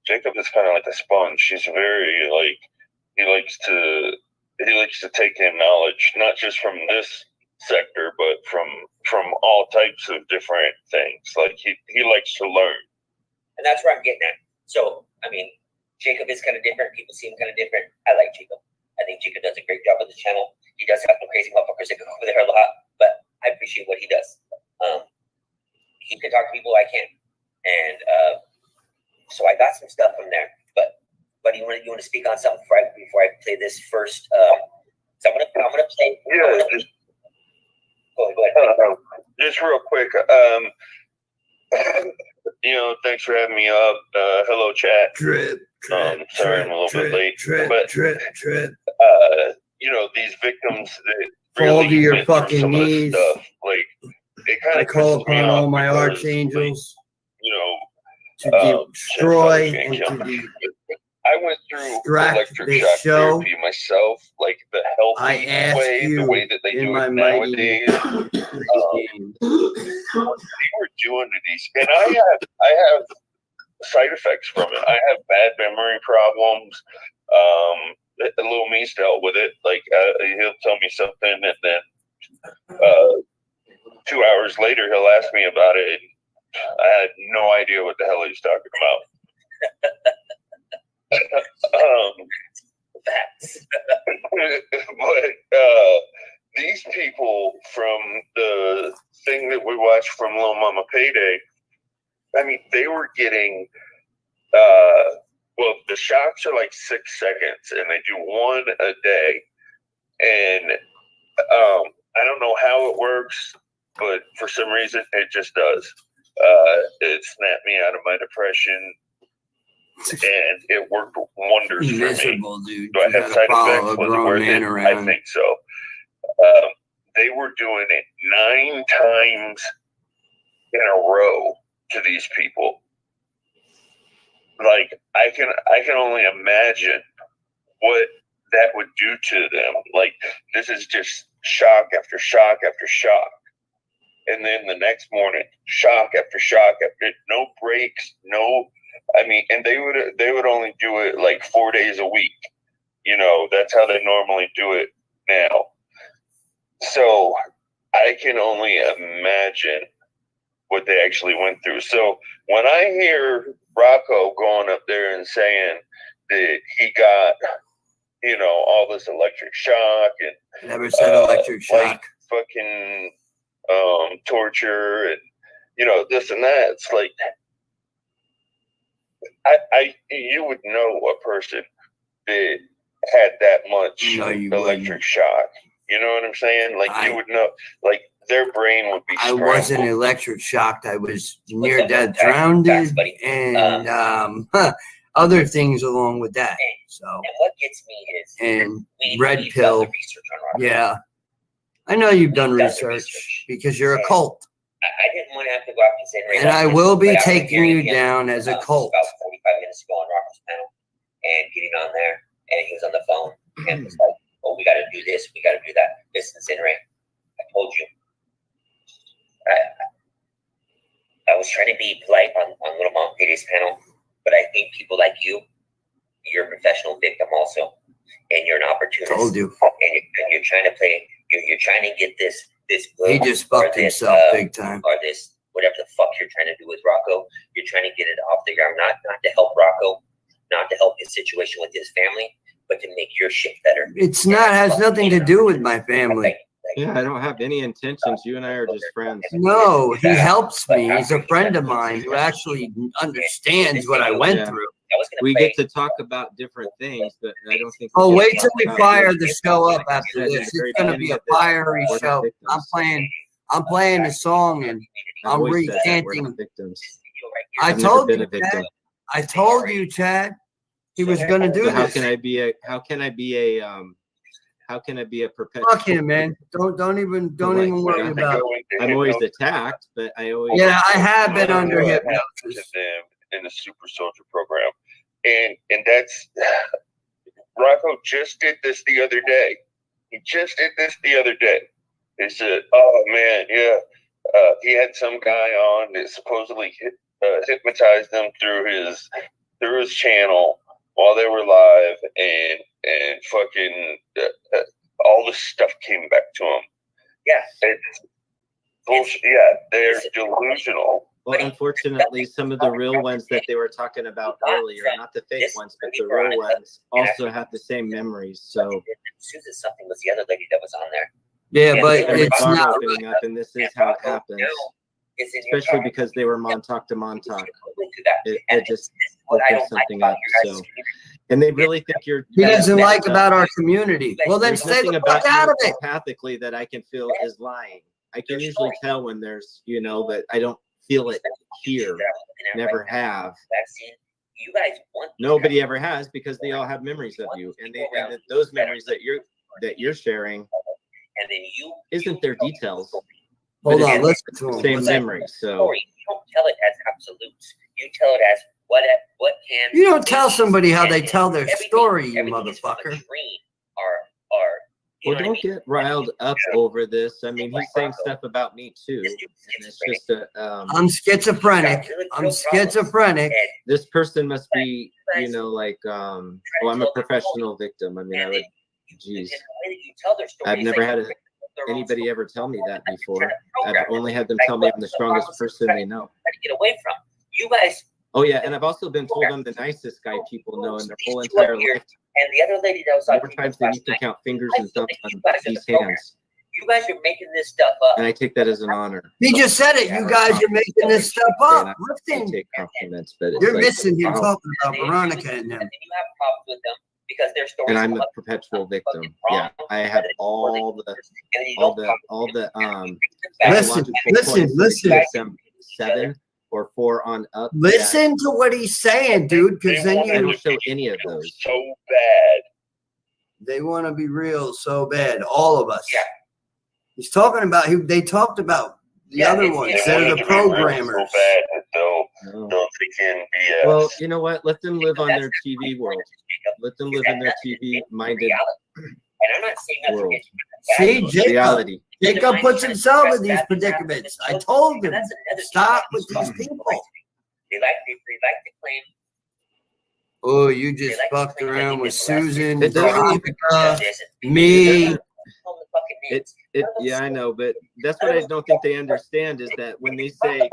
Jacob is kind of like a sponge. He's very like he likes to take in knowledge, not just from this sector, but from all types of different things. Like he likes to learn.
And that's where I'm getting at. So, I mean, Jacob is kind of different. People see him kind of different. I like Jacob. I think Jacob does a great job on the channel. He does have some crazy motherfuckers that go over there a lot, but I appreciate what he does. He can talk to people I can't. And so I got some stuff from there. But you want to speak on something before I play this first? So I'm gonna play.
Yeah.
Go ahead.
Just real quick. Thanks for having me up. Hello, chat. Sorry, I'm a little bit late. These victims that
fall
really
to your
went through
fucking
some of this
knees.
stuff, like it kind
I
of
call upon all my archangels to destroy and to
I went through
distract
electric
this
shock
show.
therapy myself, like the healthy way, the way that they do it nowadays. They were doing to these, and I have side effects from it. I have bad memory problems. Little me's dealt with it. Like he'll tell me something, and then 2 hours later he'll ask me about it. And I had no idea what the hell he was talking about. But these people from the thing that we watched from Lil Mama Payday, I mean, they were getting the shots are like 6 seconds, and they do one a day. And I don't know how it works, but for some reason it just does. It snapped me out of my depression, and it worked wonders for
Miserable,
me.
dude.
Do I have side effects? Was it worth it? I think so. They were doing it 9 times in a row to these people. Like I can only imagine what that would do to them. Like, this is just shock after shock after shock. And then the next morning, shock after shock after, no breaks, no, I mean, and they would only do it like 4 days a week. You know, that's how they normally do it now. So I can only imagine what they actually went through. So when I hear Rocko going up there and saying that he got, you know, all this electric shock and
Never said electric shock.
like fucking torture and, you know, this and that, it's like, you would know a person that had that much electric shock. You know what I'm saying? Like, you would know, like, their brain would be scrambled.
I wasn't electric shocked. I was near death drowned and other things along with that. So,
and what gets me is
and red pill. Yeah, I know you've done research because you're a cult.
I didn't want to have to go out and say,
and I will be taking you down as a cult.
About 45 minutes ago on Rocko's panel, and getting on there, and he was on the phone, and was like, "Oh, we got to do this, we got to do that." This incinerator. I told you. I was trying to be polite on Little Mom Payday's panel, but I think people like you, you're a professional victim also, and you're an opportunist.
Told you.
And you're trying to play. You're trying to get this.
He just fucked himself big time.
Or this, whatever the fuck you're trying to do with Rocko, you're trying to get it off the ground, not to help Rocko, not to help his situation with his family, but to make your shit better.
It's not, has nothing to do with my family.
Yeah, I don't have any intentions. You and I are just friends.
No, he helps me. He's a friend of mine who actually understands what I went through.
We get to talk about different things, but I don't think.
Oh, wait till we fire the show up after this. It's going to be a fiery show. I'm playing a song and I'm recanting. I told you, Chad. I told you, Chad. He was going to do this.
How can I be a perpetual?
Fuck him, man. Don't even worry about it.
I'm always attacked, but I always.
Yeah, I have been under hypnosis.
In the Super Soldier program, and that's Rocko just did this the other day. He just did this the other day. He said, "Oh man, yeah." He had some guy on that supposedly hypnotized them through his channel while they were live, and fucking all this stuff came back to him.
Yeah,
it's bullshit. Yeah, they're delusional.
Well, unfortunately, some of the real ones that they were talking about earlier, not the fake ones, but the real ones, also have the same memories. So
Susan something was the other lady that was on there.
Yeah, but it's not
opening up, and this is how it happens. Especially because they were Montauk to Montauk. It just opens something up. So, and they really think you're.
He doesn't like about our community. Well, then stay the fuck out of it.
Telepathically, that I can feel is lying. I can usually tell when there's, but I don't feel it here. Never have.
You guys want
nobody ever has, because they all have memories of you, and those memories that you're sharing,
and then
isn't their details.
Hold on, listen to him.
Same memory. So
you don't tell it as absolutes. You tell it as what can.
You don't tell somebody how they tell their story, you motherfucker.
Well, don't get riled up over this. I mean, he's saying stuff about me too. And it's just
I'm schizophrenic. I'm schizophrenic.
This person must be, well, I'm a professional victim. I mean, I would, geez. I've never had anybody ever tell me that before. I've only had them tell me I'm the strongest person they know.
Get away from you guys.
Oh yeah, and I've also been told I'm the nicest guy people know in their whole entire life.
And the other lady that was
more times than you can count fingers and thumbs on these hands.
You guys are making this stuff up.
And I take that as an honor.
He just said it. You guys are making this stuff up.
I take compliments, but
you're missing him talking about Veronica and them.
And you have problems with them because their stories.
And I'm a perpetual victim. Yeah, I have all the
listen.
7 or 4 on up.
Listen to what he's saying, dude, because then
I don't show any of those.
So bad.
They want to be real so bad, all of us.
Yeah.
He's talking about they talked about the other ones. They're the programmers.
So bad that they'll they can be.
Well, you know what? Let them live on their TV world. Let them live in their TV-minded
And I'm not saying that's
world.
See, Jacob,
Reality.
Jacob puts himself in these predicaments. I told him, stop with these people.
They like to claim.
Oh, you just fucked around with Susan,
It doesn't
Veronica, me.
Yeah, I know, but that's what I don't think they understand is that when they say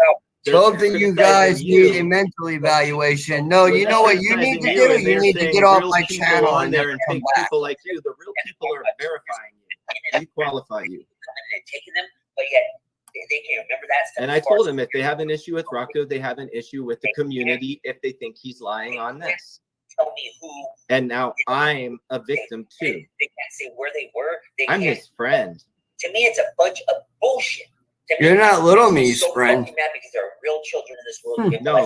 Both of you guys need a mental evaluation. No, you know what you need to do? You need to get off my channel
on
and
there
never
and
come
take
back.
people like you. The real people are verifying you. We qualify you.
Taking them, but yet they can't remember that stuff.
And I told them if they have an issue with Rocko, they have an issue with the community if they think he's lying on this.
Tell me who.
And now I'm a victim too.
They can't say where they were.
I'm his friend.
To me, it's a bunch of bullshit.
You're not Little Me's friend.
Mad because there are real children in this world.
No,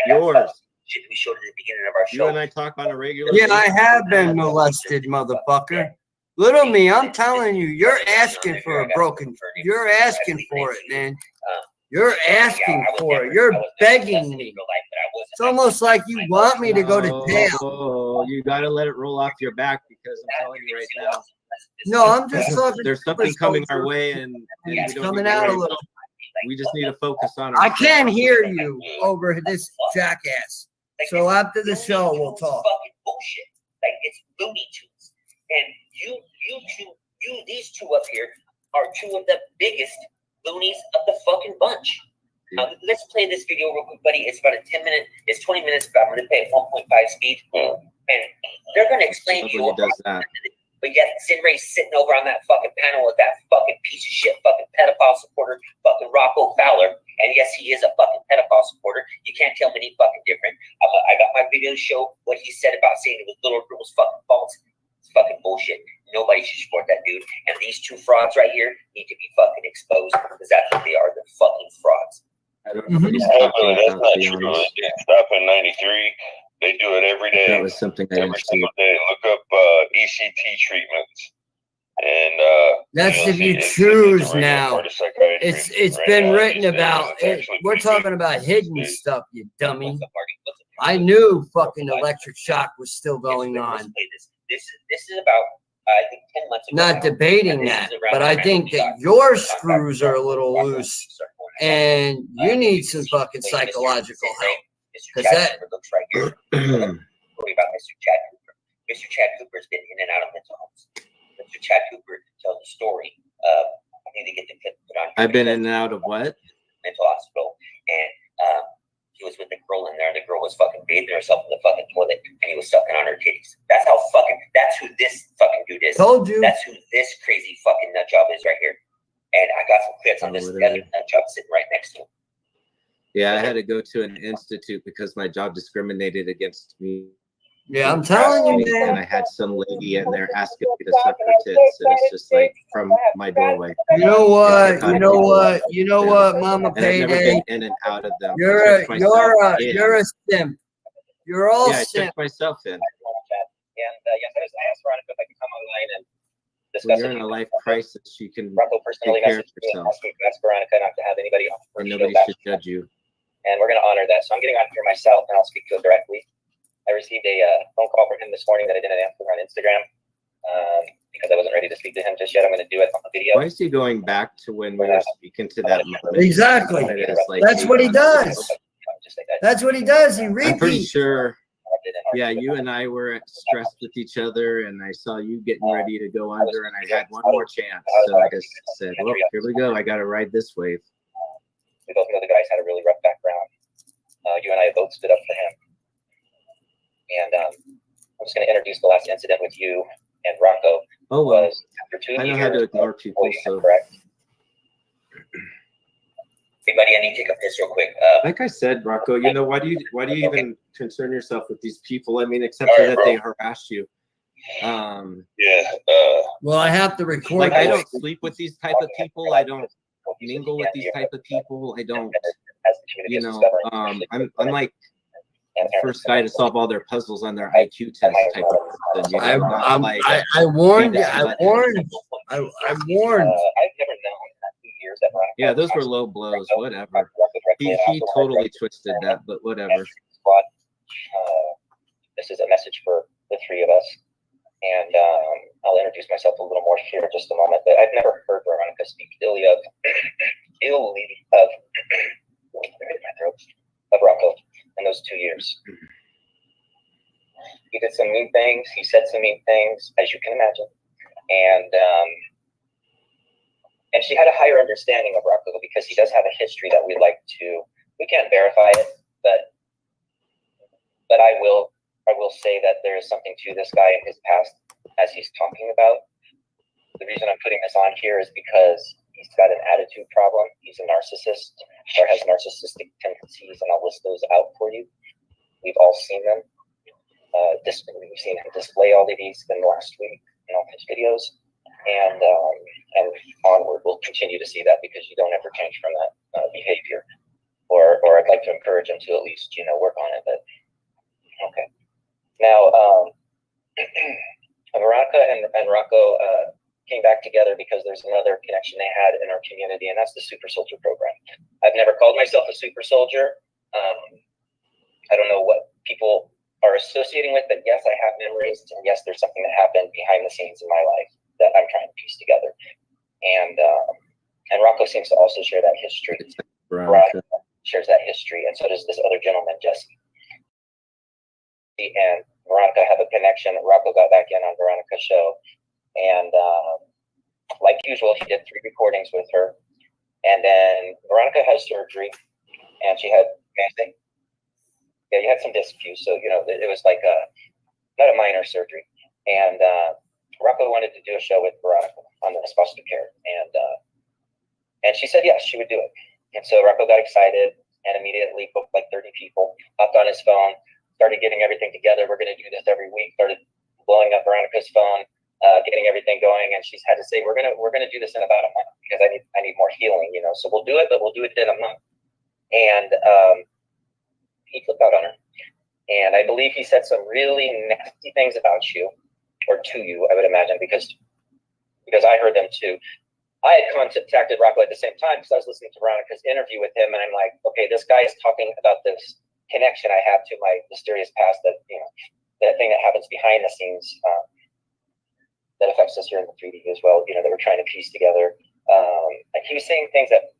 yours.
Shit we showed at the beginning of our show.
You and I talk on a regular
Yeah,
basis.
I have been molested, motherfucker. Little Me, I'm telling you, you're asking for a broken. You're asking for it, man. You're asking for it. You're begging me. It's almost like you want me to go to jail.
Oh, you got to let it roll off your back because I'm telling you right now.
No, I'm just talking.
There's something coming our way, and
it's
we don't
coming
need to
out a
worry.
little.
We just need to focus on.
I can't hear you over this jackass. So after the show, we'll talk.
Fucking bullshit. Like it's Looney Tunes, and these two up here are two of the biggest loonies of the fucking bunch. Now, let's play this video real quick, buddy. It's about a 10 minute. It's 20 minutes, but I'm going to play at 1.5 speed, and they're going to explain to you.
Does that.
But yet, Sin Ray's sitting over on that fucking panel with that fucking piece of shit, fucking pedophile supporter, fucking Rocko Fowler. And yes, he is a fucking pedophile supporter. You can't tell me any fucking different. I got my video to show what he said about saying it was little girls' fucking faults. It's fucking bullshit. Nobody should support that dude. And these two frauds right here need to be fucking exposed because that's what they are. They're fucking frauds.
I don't know what he's
That's
talking
not
about, to be
true.
honest.
It didn't stop in '93. They do it every day.
That was something I didn't
Every
see.
single day. Look up ECT treatments. And
That's if you
it's
choose
a regular
now.
part of psychiatry
It's
right
been
now
written
these days.
about.
It's actually
We're
pretty
talking
good.
about hidden stuff, you dummy. I knew fucking electric shock was still going on.
This is about I think 10 months ago.
Not debating that, but I think that your screws are a little loose, and you need some fucking psychological help. Because that.
Right here. Story about Mr. Chad Cooper. Mr. Chad Cooper's been in and out of mental homes. Mr. Chad Cooper tells a story. I need to get the clip put on.
I've been in and out of what?
Mental hospital, and he was with a girl in there, and the girl was fucking bathing herself in the fucking toilet, and he was sucking on her titties. That's how fucking. That's who this fucking dude is.
Told you.
That's who this crazy fucking nut job is right here. And I got some clips on this other nut job sitting right next to him.
Yeah, I had to go to an institute because my job discriminated against me.
Yeah, I'm telling you,
And I
man.
had some lady in there asking me to suck her tits, and it's just like from my doorway.
You know what? You know what? You know what, Mama
And I've never
Payday?
been in and out of them.
You're
Checked myself in.
you're a simp. You're all
Yeah, I
simp.
checked myself in.
And yes, I asked Veronica if I could come online and
When
discuss
you're
it.
in a life crisis, you can
Rocko personally
take care of
messaged me and
yourself,
asked Veronica not to have anybody on her
and
show
nobody
back.
should judge you.
And we're going to honor that. So I'm getting on here myself, and I'll speak to him directly. I received a phone call from him this morning that I didn't answer on Instagram because I wasn't ready to speak to him just yet. I'm going to do it on the video.
Why is he going back to when we were speaking to that moment?
Exactly.
It is like
That's what he
8
does.
months ago.
Just like that.
That's what he does. He
I'm pretty
repeats.
sure. Yeah, you and I were stressed with each other, and I saw you getting ready to go under, and I had one more chance. So I just said, well, here we go. I got to ride this wave.
We both know the guy's had a really rough background. You and I both stood up for him. And I'm just going to introduce the last incident with you and Rocko.
Oh, well,
Was after 2
I know
years.
how to ignore people, so.
Correct. Hey, buddy, I need to take a piss real quick.
Like I said, Rocko, you know, why do you even concern yourself with these people? I mean, except for that they harass you.
Well, I have to record.
Like, I
this.
don't sleep with these type of people. I don't mingle with these type of people. I don't, you know, I'm like the first guy to solve all their puzzles on their IQ test type of person. You know,
I warned you. I warned. I warned.
I've never known that 2 years that Rocko.
Yeah, those were low blows. Whatever. He totally twisted that, but whatever.
This is a message for the three of us. And I'll introduce myself a little more here in just a moment. But I've never heard Veronica speak illy of Rocko in those 2 years. He did some mean things. He said some mean things, as you can imagine. And she had a higher understanding of Rocko because he does have a history that we can't verify it, but I will say that there is something to this guy in his past as he's talking about. The reason I'm putting this on here is because he's got an attitude problem. He's a narcissist or has narcissistic tendencies, and I'll list those out for you. We've all seen them. We've seen him display all of these in the last week in all his videos, and onward we'll continue to see that because you don't ever change from that behavior. Or I'd like to encourage him to at least work on it. But okay, now Veronica and Rocko came back together because there's another connection they had in our community, and that's the Super Soldier program. I've never called myself a super soldier. I don't know what people are associating with, but yes, I have memories, and yes, there's something that happened behind the scenes in my life that I'm trying to piece together. And Rocko seems to also share that history. Veronica shares that history, and so does this other gentleman, Jesse. And Veronica have a connection. Rocko got back in on Veronica's show, and like usual, he did 3 recordings with her. And then Veronica has surgery, and she had, you had some disc fuse, so it was like not a minor surgery. And Rocko wanted to do a show with Veronica on the foster care, and she said yes, she would do it. And so Rocko got excited and immediately booked like 30 people, hopped on his phone, started getting everything together. We're going to do this every week. Started blowing up Veronica's phone, getting everything going, and she's had to say we're gonna do this in about a month because I need more healing, So we'll do it, but we'll do it in a month. And he flipped out on her, and I believe he said some really nasty things about you, or to you, I would imagine, because I heard them too. I had contacted Rocko at the same time because I was listening to Veronica's interview with him, and I'm like, okay, this guy is talking about this connection I have to my mysterious past, that that thing that happens behind the scenes that affects us here in the 3D as well. That we're trying to piece together. Like he was saying things that.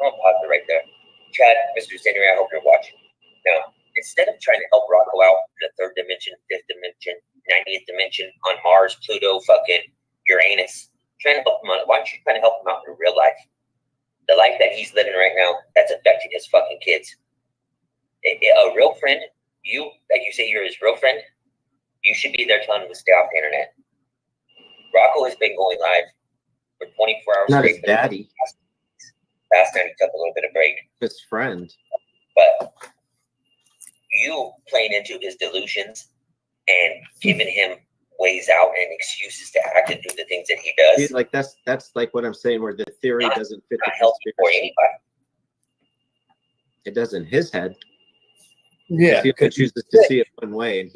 I'll pause it right there. Chad, Mr. January, I hope you're watching. Now, instead of trying to help Rocko out in the 3rd dimension, 5th dimension, 90th dimension, on Mars, Pluto, fucking Uranus, trying to help him out, why don't you try to help him out in real life? The life that he's living right now, that's affecting his fucking kids. A real friend, like you say you're his real friend, you should be there telling him to stay off the internet. Rocko has been going live for 24 hours.
Not his daddy.
Last night he took a little bit of break.
His friend.
But you playing into his delusions and giving him ways out and excuses to act and do the things that he does.
Dude, like that's like what I'm saying, where the theory doesn't fit the
conspiracy.
It does in his head.
Yeah,
he chooses to see it one way, and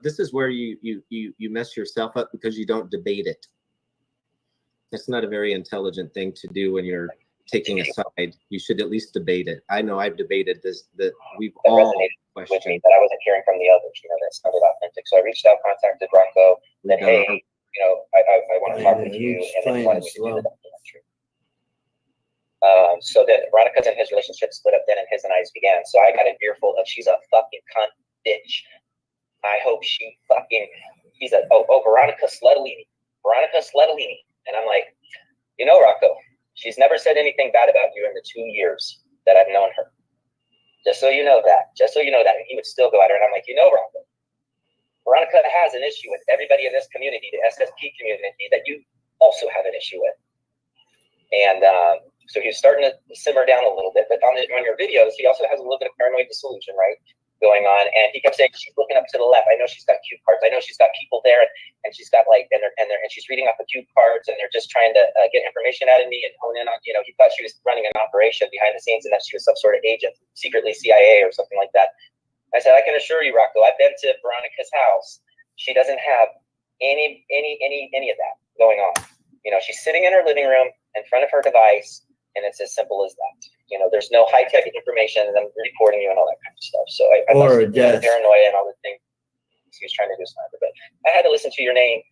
this is where you mess yourself up because you don't debate it. It's not a very intelligent thing to do when you're taking a side. You should at least debate it. I know I've debated this, that we've all questioned.
With me, that I wasn't hearing from the others, that sounded authentic. So I reached out, contacted Rocko, said, hey, I want to talk with you, and then he wanted me to do the documentary. So then Veronica's and his relationship split up then, and his and I's began. So I got an earful of, she's a fucking cunt bitch. I hope she fucking, he's a, Veronica Slutolini. And I'm like, Rocko, she's never said anything bad about you in the 2 years that I've known her. Just so you know that. And he would still go at her. And I'm like, Rocko, Veronica has an issue with everybody in this community, the SSP community, that you also have an issue with. And so he was starting to simmer down a little bit. But on your videos, he also has a little bit of paranoid dissolution, right, going on. And he kept saying, she's looking up to the left. I know she's got cue cards. I know she's got people there. And she's got and she's reading off the cue cards. And they're just trying to get information out of me and hone in on, he thought she was running an operation behind the scenes and that she was some sort of agent, secretly CIA or something like that. I said, I can assure you, Rocko, I've been to Veronica's house. She doesn't have any of that going on. She's sitting in her living room in front of her device, and it's as simple as that. You know, there's no high tech information, and I'm reporting you and all that kind of stuff. So I
Or
listened to the paranoia and all the things he was trying to do sniper. But I had to listen to your name,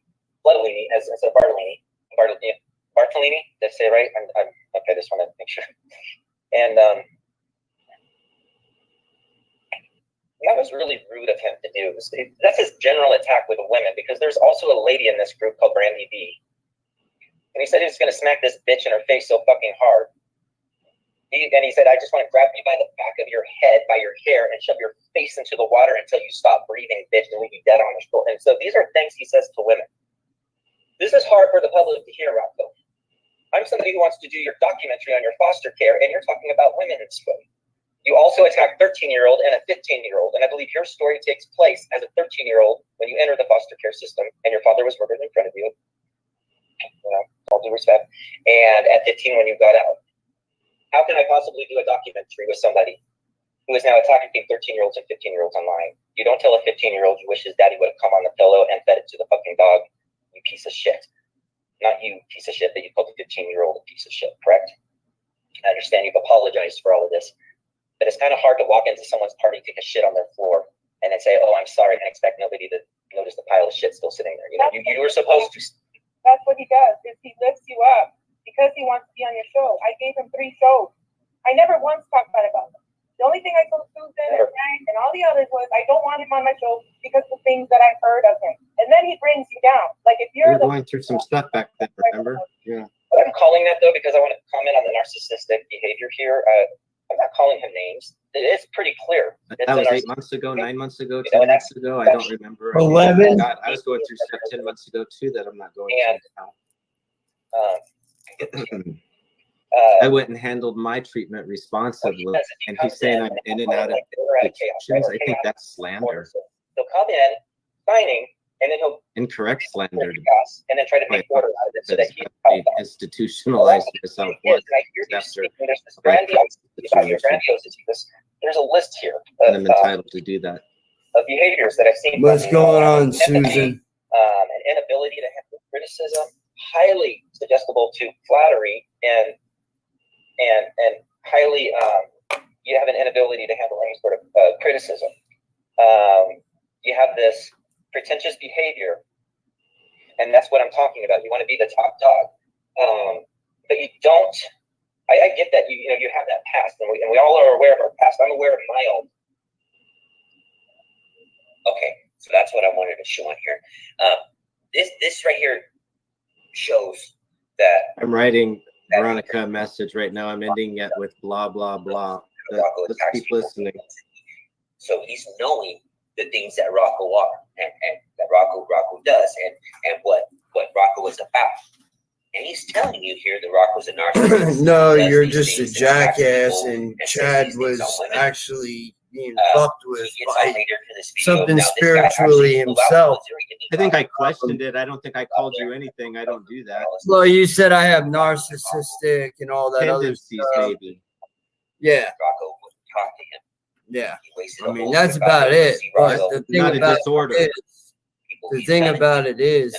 Bartolini, as instead of Bartolini. Bartolini, did I say it right? I'm okay. I just want to make sure. And that was really rude of him to do. That's his general attack with women, because there's also a lady in this group called Brandy B. And he said he was going to smack this bitch in her face so fucking hard. And he said, I just want to grab you by the back of your head, by your hair, and shove your face into the water until you stop breathing, bitch, and leave you dead on the shore. And so these are things he says to women. This is hard for the public to hear, Rocko. I'm somebody who wants to do your documentary on your foster care, and you're talking about women in this way. You also attack 13-year-old and a 15-year-old, and I believe your story takes place as a 13-year-old when you enter the foster care system, and your father was murdered in front of you. All due respect. And at 15 when you got out. How can I possibly do a documentary with somebody who is now attacking 13-year-olds and 15-year-olds online? You don't tell a 15-year-old you wish his daddy would have come on the pillow and fed it to the fucking dog, you piece of shit. Not you, piece of shit, but you called the 15-year-old a piece of shit, correct? I understand you've apologized for all of this, but it's kind of hard to walk into someone's party, take a shit on their floor, and then say, oh, I'm sorry, and expect nobody to notice the pile of shit still sitting there. You know, you were supposed to.
That's what he does, is he lifts you up because he wants to be on your show. I gave him 3 shows. I never once talked bad about him. The only thing I told Susan and Frank and all the others was I don't want him on my show because of the things that I've heard of him. And then he brings you down. Like if you're
going through some stuff back then, remember? Yeah.
But I'm calling that though because I want to comment on the narcissistic behavior here. I'm not calling him names. It is pretty clear.
That was 8 months ago, 9 months ago, 10 months ago. I don't remember.
11.
I was going through stuff 10 months ago too that I'm not going through now. I went and handled my treatment responsibly, and he's saying I'm in and out of institutions. I think that's slander.
He'll come in, signing, and then he'll
incorrect slander,
and then try to make order out of it so that he
institutionalized yourself.
There's a list here.
And I'm entitled to do that.
Of behaviors that I've seen.
What's going on, Susan?
An inability to handle criticism, highly suggestible to flattery, and highly you have an inability to handle any sort of criticism. You have this pretentious behavior, and that's what I'm talking about. You want to be the top dog, but you don't. I get that you have that past, and we all are aware of our past. I'm aware of my own. Okay, so that's what I wanted to show on here. This right here shows that
I'm writing Veronica a message right now. I'm ending it with blah blah blah. Let's keep listening.
So he's knowing the things that Rocko are, and that Rocko does, and what Rocko is about. And he's telling you here that Rocko's a narcissist.
No, you're just a jackass, and Chad was actually being fucked with by something spiritually himself.
I think I questioned it. I don't think I called you anything. I don't do that.
Well, you said I have narcissistic and all that other stuff.
Maybe.
Yeah.
Rocko would talk to him.
Yeah. I mean, that's about it. But the thing
Not a
about
disorder.
it is,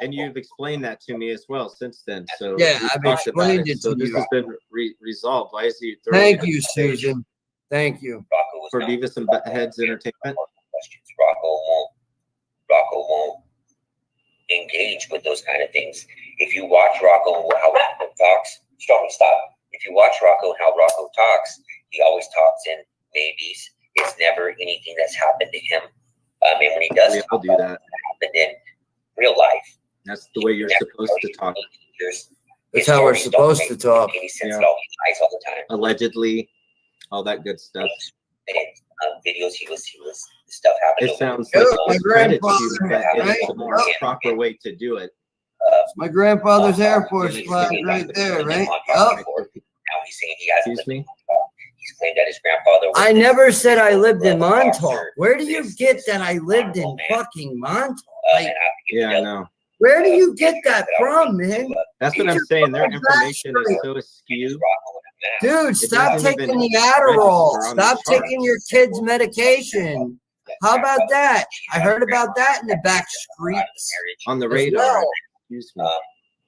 and you've explained that to me as well since then. So
yeah, I've explained it to you.
This has been resolved. Why is he?
Thank you, Susan. Thank you.
For Beavis and Heads Entertainment.
Rocko won't engage with those kind of things. If you watch Rocko and how Rocko talks, stop. If you watch Rocko and how Rocko talks, he always talks in maybes. It's never anything that's happened to him. And when he does
talk about what
happened in real life.
That's the way you're supposed to talk.
That's how we're supposed to talk.
Yeah. All the time.
Allegedly, all that good stuff.
Videos, he was stuff happened.
It sounds like
my grandfather,
it's a more proper way to do it.
My grandfather's Air Force flag right there, right? Oh.
Now he's saying he has.
Excuse me?
He's claimed that his grandfather.
I never said I lived in Montauk. Where do you get that I lived in fucking Montauk? Like,
yeah, I know.
Where do you get that from, man?
That's what I'm saying. Their information is so askew.
Dude, stop taking the Adderall. Stop taking your kids' medication. How about that? I heard about that in the back streets.
On the radar.
Well.
Excuse me.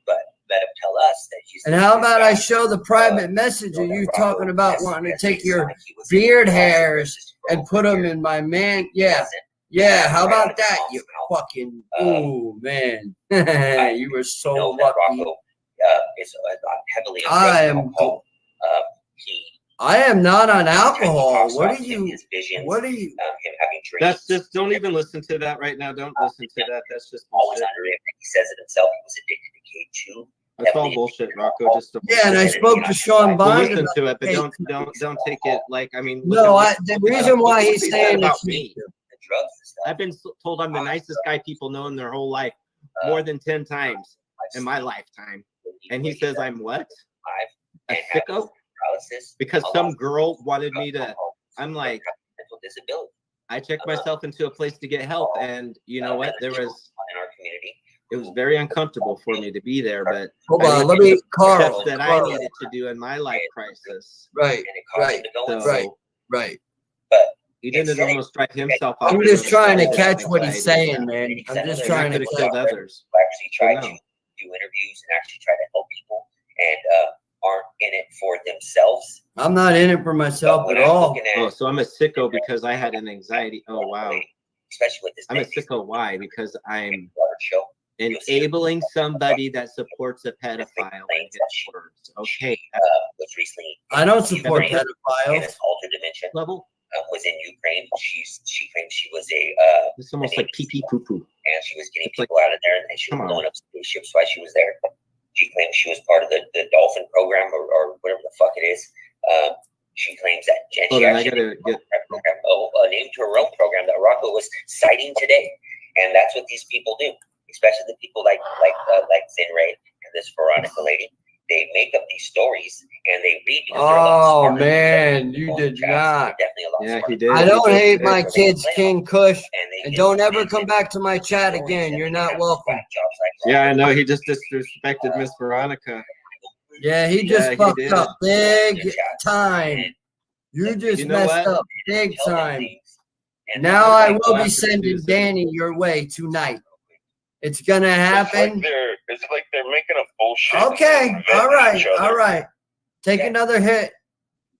But let him tell us that he's.
And how about I show the private message of you talking about wanting to take your beard hairs and put them in my man? Yeah. Yeah, how about that, you fucking, oh, man. You were so lucky.
Rocko is heavily on alcohol.
I am not on alcohol. What are you? What are you?
Him having drinks.
That's just, don't even listen to that right now. Don't listen to that. That's just
always
bullshit.
under him. He says it himself. He was addicted to K2.
That's all bullshit, Rocko. Just
Yeah, and I spoke to Sean
well,
Bond.
listen to it, but don't take it like, I mean.
No, the reason why he's saying
about
it's
me.
The drugs and stuff.
I've been told I'm the nicest guy people know in their whole life, more than 10 times in my lifetime. And he says I'm what? A sicko? Because some girl wanted me to, I'm like,
mental disability.
I checked myself into a place to get help, and you know what? There was,
in our community.
it was very uncomfortable for me to be there, but
Hold on, let me, Carl.
steps that I needed to do in my life crisis.
Right, right,
So
right.
But
he didn't almost drive himself off.
I'm just trying to catch what he's saying, man. I'm just trying to
could have killed
catch.
others.
actually try
No.
to do interviews and actually try to help people and aren't in it for themselves.
I'm not in it for myself
But
at
when I'm
all.
looking at,
Oh, so I'm a sicko because I had an anxiety. Oh wow,
especially with this
I'm a
next
sicko. Why? Because I'm
show,
enabling somebody that supports a pedophile in his words. Okay,
was recently
I don't support
Ukraine, in
pedophiles.
this altered dimension.
level.
Was in Ukraine. She claimed she was a
It's almost like pee pee poo poo.
and she was getting
It's like,
people out of there, and she was
come on.
blowing up spaceships while she was there. She claims she was part of the dolphin program or whatever the fuck it is. She claims that and
Hold
she
on, I
actually
gotta get.
program, named to her own program that Rocko was citing today, and that's what these people do, especially the people like Zinray and this Veronica lady. They make up these stories and they read. Because they're a lot
Oh
smarter than
man,
the
you
people
did
in the chat.
not.
They're definitely a lot
Yeah,
smarter.
he did.
I don't
He
hate
did.
my kids, King Kush.
And they
And
get-
don't ever come back to my chat again. You're not welcome.
Yeah, I know. He just disrespected Miss Veronica.
Yeah, he just
Yeah, he
fucked
did.
up big time. You just
You know
messed
what?
up big
Tell them
time.
things. And
Now
What
I
about
will be
Glasses
sending
Tuesday?
Danny your way tonight. It's gonna
It's
happen.
like they're making a bullshit.
Okay,
and
all
vetting
right,
each other.
all right. Take another hit.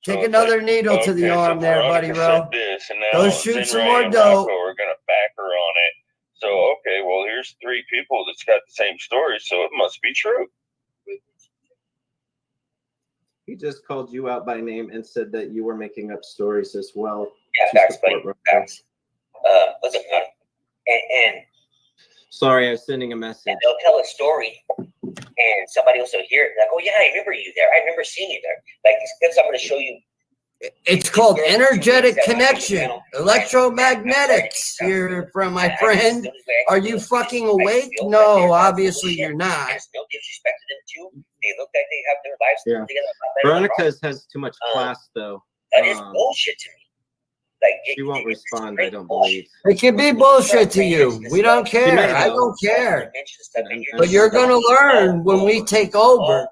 So
Take
it's
another
like,
needle to the
okay, so
arm there,
Veronica
buddy,
said
Ro.
this, and
Go
now
shoot some
Zinray
more
and
dope.
Rocko are gonna back her on it. So okay, well here's 3 people that's got the same story, so it must be true.
He just called you out by name and said that you were making up stories as well.
Yeah,
to
facts,
support
buddy.
Rocko.
Facts. What's up, man? And
Sorry, I was sending a message.
and they'll tell a story, and somebody else will hear it. Like, oh yeah, I remember you there. I remember seeing you there. Like these clips, I'm going to show you.
It's called energetic connection, electromagnetics. Here from my friend. Are you fucking awake? No, obviously you're not.
There's no disrespect to them too. They look like they have their lives
Yeah.
together. a lot better than
Veronica has too much class, though.
That is bullshit to me. Like
She won't
it's
respond,
straight
I don't
bullshit.
believe.
It can be bullshit to you. We don't
She may,
care. I
though.
don't care.
Mention stuff and
But you're gonna learn when we take over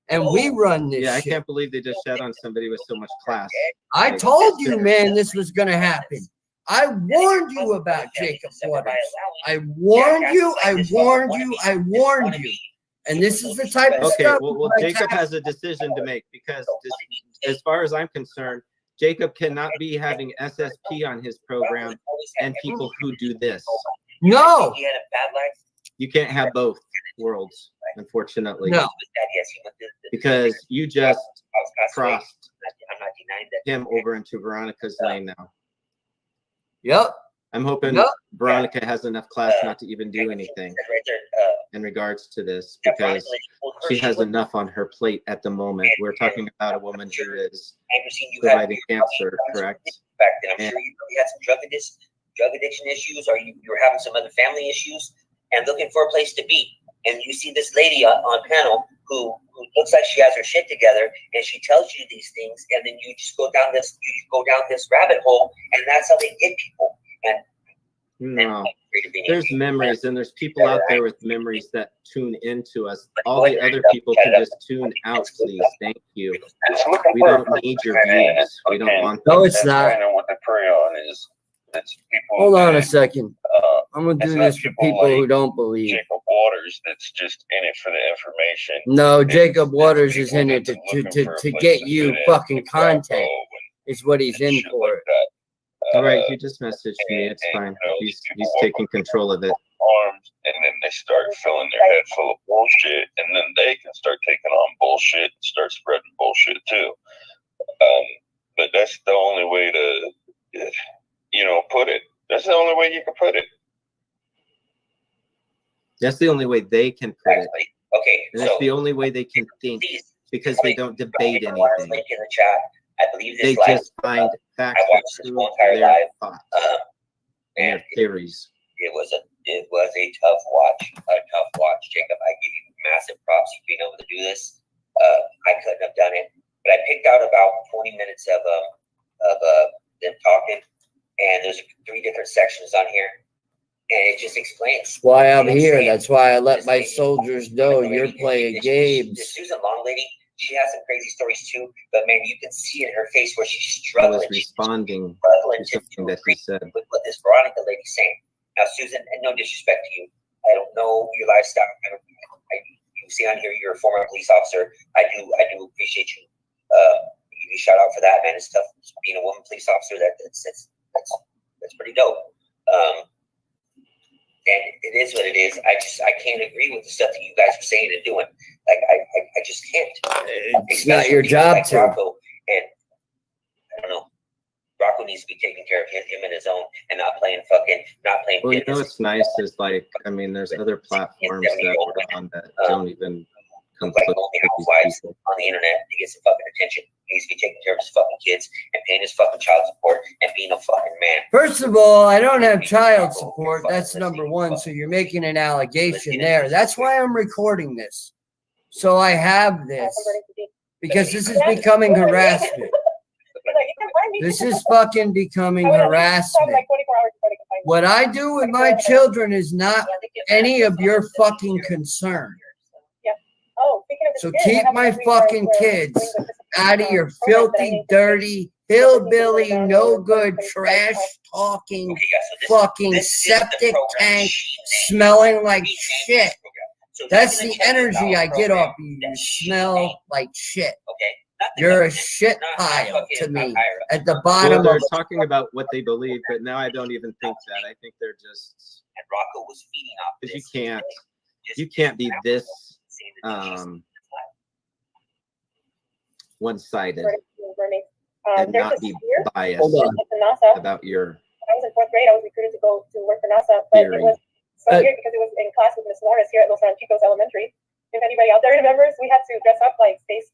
and we run this
Yeah, I
shit.
can't believe they just shat on somebody with so much class.
I told you, man, this was gonna happen. I warned you about Jacob Waters. I warned you. I warned you. I warned you. And this is the type of
Okay,
stuff.
well, Jacob has a decision to make because, as far as I'm concerned, Jacob cannot be having SSP on his program and people who do this.
No.
He had a bad life.
You can't have both worlds, unfortunately.
No.
Yes, he went to
Because you just
I was passed away.
crossed
I'm not denying that.
him over into Veronica's lane now.
Yep.
I'm hoping
Yep.
Veronica has enough class not to even do anything
Right there,
in regards to this because she has enough on her plate at the moment. We're talking about a woman who is
I've seen you have
providing cancer, correct?
back then. I'm
And-
sure you probably had some drug addiction issues, or you were having some other family issues, and looking for a place to be. And you see this lady on panel who looks like she has her shit together, and she tells you these things, and then you just go down this rabbit hole, and that's how they get people.
No, there's memories, and there's people out there with memories that tune into us. All the other people can just tune out, please. Thank you. We don't need your views. We don't want
No, it's
That's
not.
kind of what the prey on is. It's people.
Hold on a second. I'm gonna
it's
do
not
this for people
like
who don't believe.
Jacob Waters that's just in it for the information.
No, Jacob
It's
Waters is
people
in it
that's
to
looking for a place
get
to
you
fit in,
fucking
like Rocko
content. Is what he's
and
in
shit
for.
like that.
All right, he just messaged me. It's
and,
fine.
you know,
He's
people
taking control of it.
arms, and then they start filling their head full of bullshit, and then they can start taking on bullshit and start spreading bullshit too. But that's the only way to, put it. That's the only way you can put it.
That's the only way they can put it.
Okay,
and it's the only way they can think, because they don't debate anything.
Link in the chat. I believe this
They
live.
just find facts
I
that
watched this
prove
whole entire
their
live.
thoughts
And
and their theories.
it was a tough watch, Jacob. I give you massive props for being able to do this. I couldn't have done it, but I picked out about 20 minutes of them talking, and there's 3 different sections on here, and it just explains.
That's why I'm here. That's why I let my soldiers know you're playing games.
This Susan Long lady, she has some crazy stories too, but man, you can see in her face where she's
I
struggling.
was responding
struggling
to something that he said.
with what this Veronica lady's saying. Now, Susan, and no disrespect to you, I don't know your lifestyle. You see on here you're a former police officer. I do appreciate you. You shout out for that, man. It's tough being a woman police officer. That's pretty dope. And it is what it is. I can't agree with the stuff that you guys are saying and doing. Like I just can't.
It's not your job
like
to.
Rocko, and I don't know. Rocko needs to be taking care of him in his own and not playing.
Well, you know what's nice is, like, I mean, there's other platforms that we're on that don't even come
like
close
only
to these
housewives
people.
on the internet to get some fucking attention. He needs to be taking care of his fucking kids and paying his fucking child support and being a fucking man.
First of all, I don't have child support. That's number one. So you're making an allegation there. That's why I'm recording this. So I have this because this is becoming harassment. This is fucking becoming harassment. What I do with my children is not any of your fucking concern. So keep my fucking kids out of your filthy, dirty, hillbilly, no good, trash talking, fucking septic tank smelling like shit. That's the energy I get off you. You smell like shit. You're a shit pile to me at the bottom
Well,
of
they're talking about what they believe, but now I don't even think that. I think they're just.
And Rocko was feeding off
because you can't be this one-sided and not be biased about your.
I was in 4th grade. I was recruited to go to work for NASA, but it was so weird because it was in class with Miss Morris here at Los Ranchitos Elementary. If anybody out there remembers, we had to dress up like space.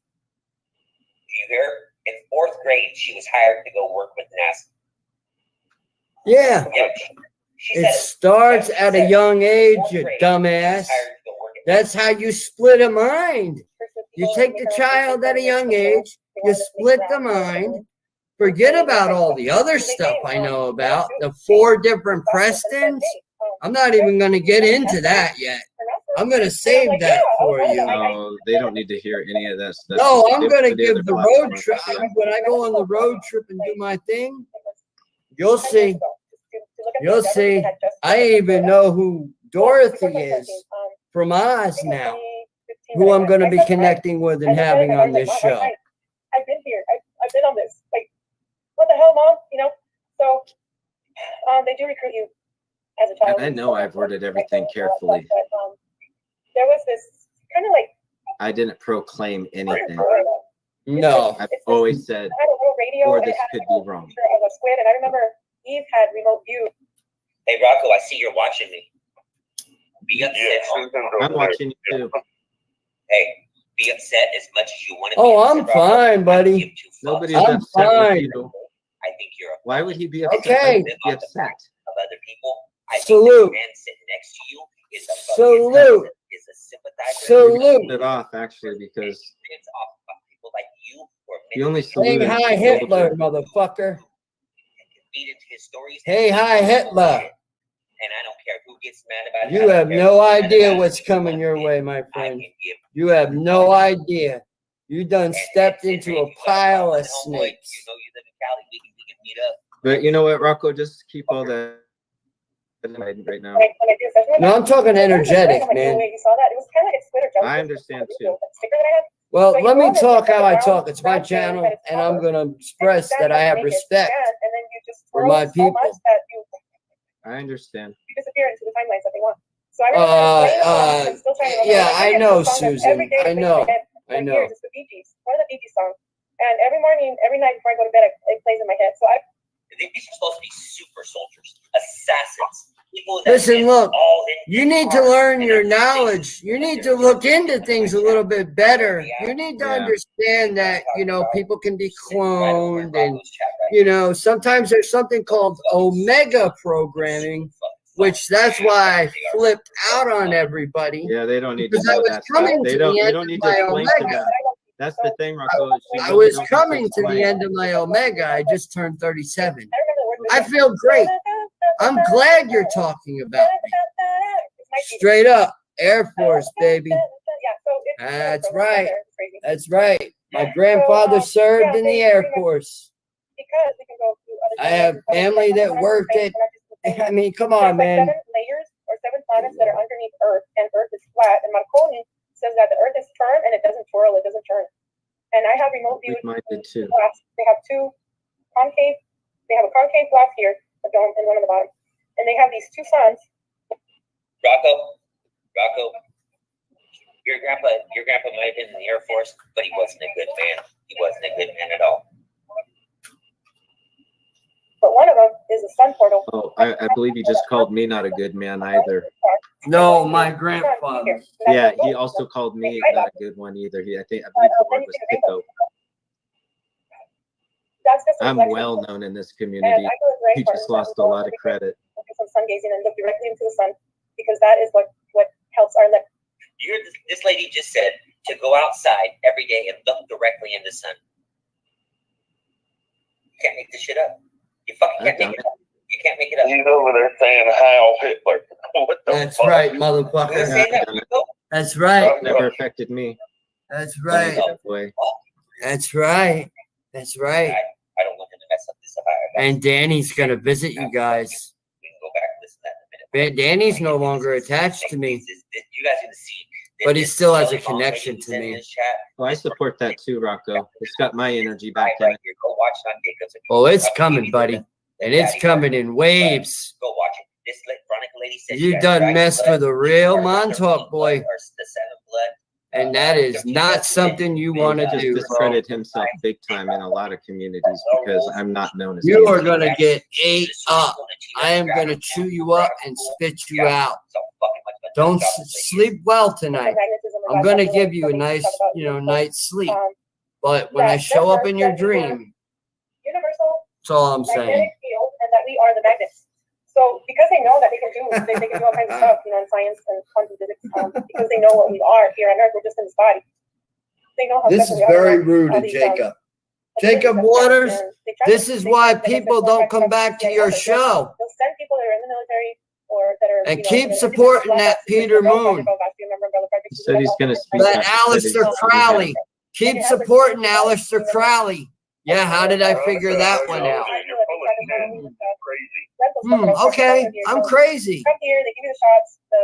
You hear? In 4th grade, she was hired to go work with NASA.
Yeah. It starts at a young age, you dumbass. That's how you split a mind. You take the child at a young age, you split the mind, forget about all the other stuff I know about, the 4 different Prestons. I'm not even going to get into that yet. I'm going to save that for you.
No, they don't need to hear any of that stuff.
No, I'm going to give the road trip. When I go on the road trip and do my thing, you'll see. You'll see. I even know who Dorothy is from Oz now, who I'm going to be connecting with and having on this show.
I've been here. I've been on this. Like, what the hell, Mom? So they do recruit you as a child.
And I know I've worded everything carefully.
There was this kind of like.
I didn't proclaim anything.
No.
I've always said, or this could be wrong.
Of a squid, and I remember Eve had remote view.
Hey, Rocko, I see you're watching me. Be upset.
I'm watching you too.
Hey, be upset as much as you want to.
Oh, I'm fine, buddy.
Nobody's
I'm
upset
fine.
with you.
I think you're.
Why would he be upset?
Okay.
Be upset.
Of other people. I
Salute.
think the man sitting next to you is a
Salute.
is a sympathizer.
Salute.
It off actually because
It's off of people like you or
he only
Hey,
saluted.
hi, Hitler, motherfucker.
feed into his stories.
Hey, hi, Hitler.
And I don't care who gets mad about it.
You have no idea what's coming your way, my friend. You have no idea. You done stepped into a pile of snakes.
You know you live in Cali. We can meet up.
But you know what, Rocko, just keep all that in mind right now.
No, I'm talking energetic, man.
I understand too.
Well, let me talk how I talk. It's my channel, and I'm going to express that I have respect for my people.
I understand.
You disappear into the timelines that they want. So
yeah, I know, Susan. I know. I know.
It's the Bee Gees, one of the Bee Gees songs. And every morning, every night before I go to bed, it plays in my head. So
these are supposed to be super soldiers, assassins.
Listen, look, you need to learn your knowledge. You need to look into things a little bit better. You need to understand that, you know, people can be cloned, and, you know, sometimes there's something called omega programming, which that's why I flipped out on everybody.
Yeah, they don't need to know that stuff. They don't need to explain to them. That's the thing, Rocko.
I was coming to the end of my omega. I just turned 37. I feel great. I'm glad you're talking about me. Straight up, Air Force, baby. That's right. That's right. My grandfather served in the Air Force. I have family that work at, I mean, come on, man.
7 layers or 7 planets that are underneath Earth, and Earth is flat. And Marconi says that the Earth is firm and it doesn't twirl, it doesn't turn. And I have remote views.
Too.
They have two concave. They have a concave glass here, a dome, and one on the bottom. And they have these 2 suns.
Rocko, your grandpa might have been in the Air Force, but he wasn't a good man. He wasn't a good man at all.
But one of them is a sun portal.
Oh, I believe he just called me not a good man either.
No, my grandfather.
Yeah, he also called me not a good one either. I believe the word was Pico. I'm well known in this community. He just lost a lot of credit.
Some sun gazing and look directly into the sun, because that is what helps our lip.
You heard this lady just said to go outside every day and look directly in the sun. You can't make this shit up. You fucking can't make it up. You can't make it up.
He's over there saying Heil Hitler. What the
That's
fuck?
right, motherfucker. That's right.
Never affected me.
That's right. That's right. That's right.
I don't want him to mess up this.
And Danny's going to visit you guys.
We can go back and listen to that in a minute.
Danny's no longer attached to me.
You guys are going to see.
But he still has a connection to me.
Well, I support that too, Rocko. It's got my energy back in it.
Oh, it's coming, buddy. And it's coming in waves.
Go watch it. This Veronica lady said
You done messed with a real Montauk boy. And that is not something you want to do,
discredit himself big time in a lot of communities because I'm not known as.
You are going to get ate up. I am going to chew you up and spit you out. Don't sleep well tonight. I'm going to give you a nice, night's sleep. But when I show up in your dream, that's all I'm saying.
And that we are the magnets. So because they know that they can do all kinds of stuff, in science and quantum physics, because they know what we are here on Earth, we're just in this body. They know how.
This is very rude of Jacob. Jacob Waters, this is why people don't come back to your show.
They'll send people that are in the military or that are.
And keep supporting that Peter Moon.
He said he's going to speak.
That Aleister Crowley. Keep supporting Aleister Crowley. Yeah, how did I figure that one out? Okay, I'm crazy.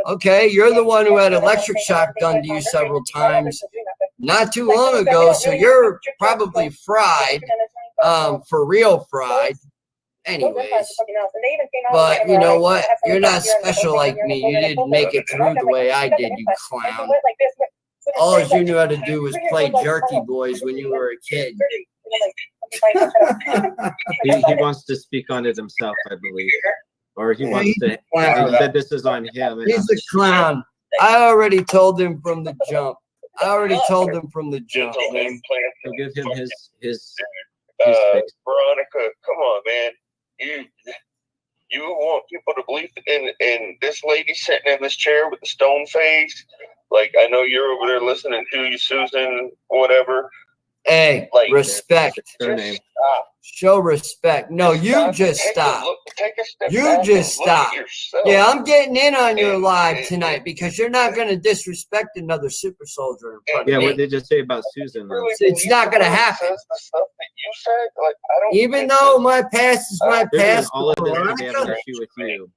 Okay, you're the one who had electric shock done to you several times not too long ago, so you're probably fried, for real fried. Anyways, but you know what? You're not special like me. You didn't make it through the way I did, you clown. All you knew how to do was play Jerky Boys when you were a kid.
He wants to speak on it himself, I believe. Or he wants to. He said this is on him.
He's a clown. I already told him from the jump. Man.
So give him his
Veronica, come on, man. You want people to believe in this lady sitting in this chair with the stone face? Like, I know you're over there listening to you, Susan, whatever.
Hey, respect. Show respect. No, you just stop. You just stop. Yeah, I'm getting in on your live tonight because you're not going to disrespect another super soldier in front of me.
Yeah, what did you say about Susan?
It's not going to happen.
said? Like, I don't.
Even though my past is my
They're doing
past,
all of this because they have an
Veronica,
issue with you.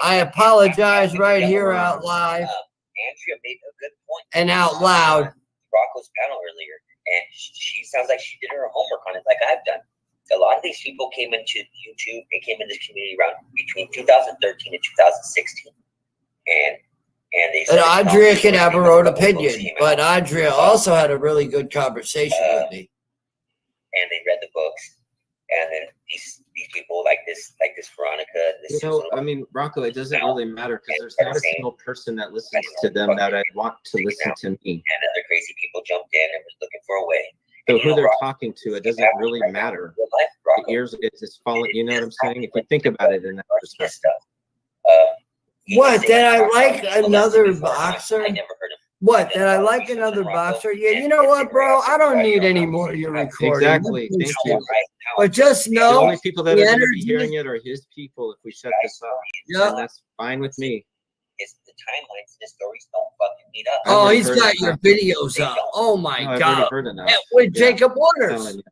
I apologize right here out live
Andrea made a good point.
and out loud.
Rocko's panel earlier, and she sounds like she did her homework on it, like I've done. A lot of these people came into YouTube. They came into this community around between 2013 and 2016, and they.
And Andrea could have her own opinion, but Andrea also had a really good conversation with me.
And they read the books, and then these people like this Veronica. This
I mean, Rocko, it doesn't really matter because there's not a single person that listens to them that I want to listen to me.
And other crazy people jumped in and was looking for a way.
So who they're talking to, it doesn't really matter. The ears, it's just following. You know what I'm saying? If you think about it in that perspective.
What, did I like another boxer? What, did I like another boxer? Yeah, you know what, bro? I don't need any more of your recording.
Exactly. Thank you.
But just know
the only people that
the
are going to be
energy-
hearing it are his people if we shut this off.
Yeah.
And that's fine with me.
It's the timelines and the stories don't fucking meet up.
Oh,
I've
he's
already
got
heard
your
enough.
videos up. Oh my
No, I've
God.
already heard enough.
And with
Yeah.
Jacob
I'm
Waters.
telling you.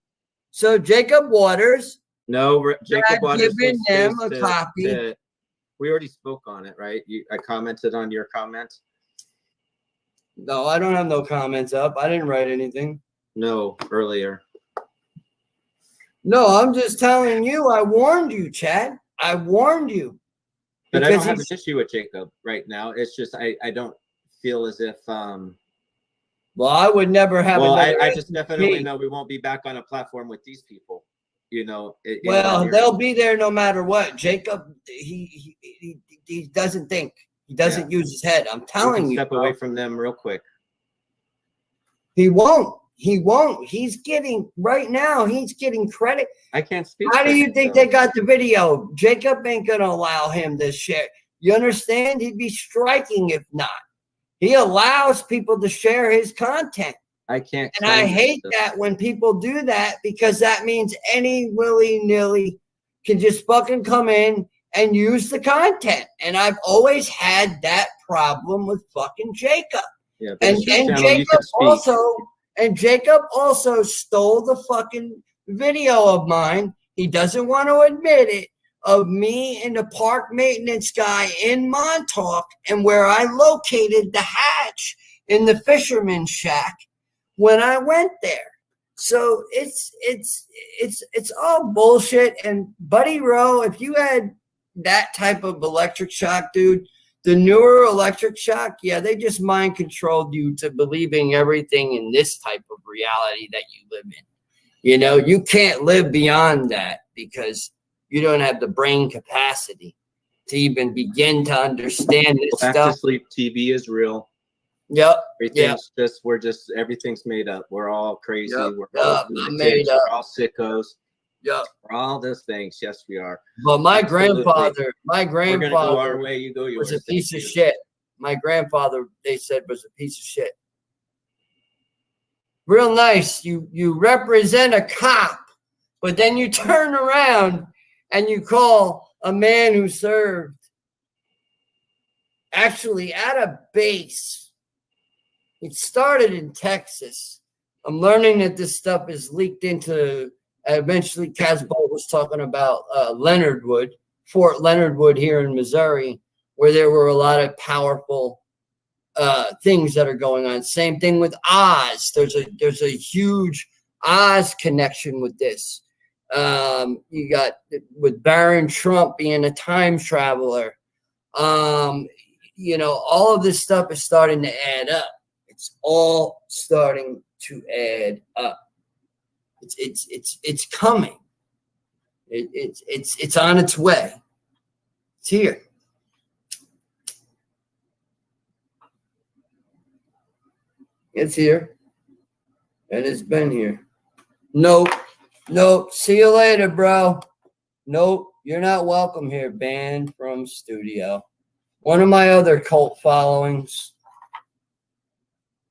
So Jacob Waters,
No, Jacob
I've
Waters
given
was
them
supposed
a
to-
copy.
to- we already spoke on it, right? I commented on your comment.
no, I don't have no comments up. I didn't write anything.
No, earlier.
No, I'm just telling you. I warned you, Chad. I warned you.
But I
Because
don't have an
he's-
issue with Jacob right now. It's just I don't feel as if
Well, I would never have.
well,
another
I just definitely
SUV.
know we won't be back on a platform with these people. You know.
Well, they'll be there no matter what. Jacob, he doesn't think. He doesn't use his head. I'm telling you.
Step
bro.
away from them real quick.
He won't. He won't. He's getting right now. He's getting credit.
I can't speak.
How
for
do you
him,
think
though.
they got the video? Jacob ain't gonna allow him to share. You understand? He'd be striking if not. He allows people to share his content.
I can't.
And I
claim
hate
this.
that when people do that because that means any willy-nilly can just fucking come in and use the content. And I've always had that problem with fucking Jacob.
Yeah, but
And
it's your channel, you
Jacob
can speak.
also stole the fucking video of mine. He doesn't want to admit it, of me and the park maintenance guy in Montauk and where I located the hatch in the fisherman's shack when I went there. So it's all bullshit. And Buddy Rowe, if you had that type of electric shock, dude, the newer electric shock, yeah, they just mind controlled you to believing everything in this type of reality that you live in. You know, you can't live beyond that because you don't have the brain capacity to even begin to understand this
Back
stuff.
to sleep. TV is real.
Yep.
Everything's everything's made up. We're all crazy.
Yep.
We're all
Made
lunatics.
up.
We're all sickos.
Yep.
We're all those things. Yes, we are.
But my
Absolutely.
grandfather
We're gonna go our
grandfather
way. You go yours.
was a
Thank
piece of
you.
shit. My grandfather, they said, was a piece of shit. Real nice. You represent a cop, but then you turn around and you call a man who served actually at a base. It started in Texas. I'm learning that this stuff is leaked into, eventually Casbolt was talking about Leonard Wood, Fort Leonard Wood here in Missouri, where there were a lot of powerful things that are going on. Same thing with Oz. There's a huge Oz connection with this. You got with Baron Trump being a time traveler. You know, all of this stuff is starting to add up. It's all starting to add up. It's coming. It's on its way. It's here. It's here. And it's been here. Nope. See you later, bro. Nope. You're not welcome here. Banned from studio. One of my other cult followings,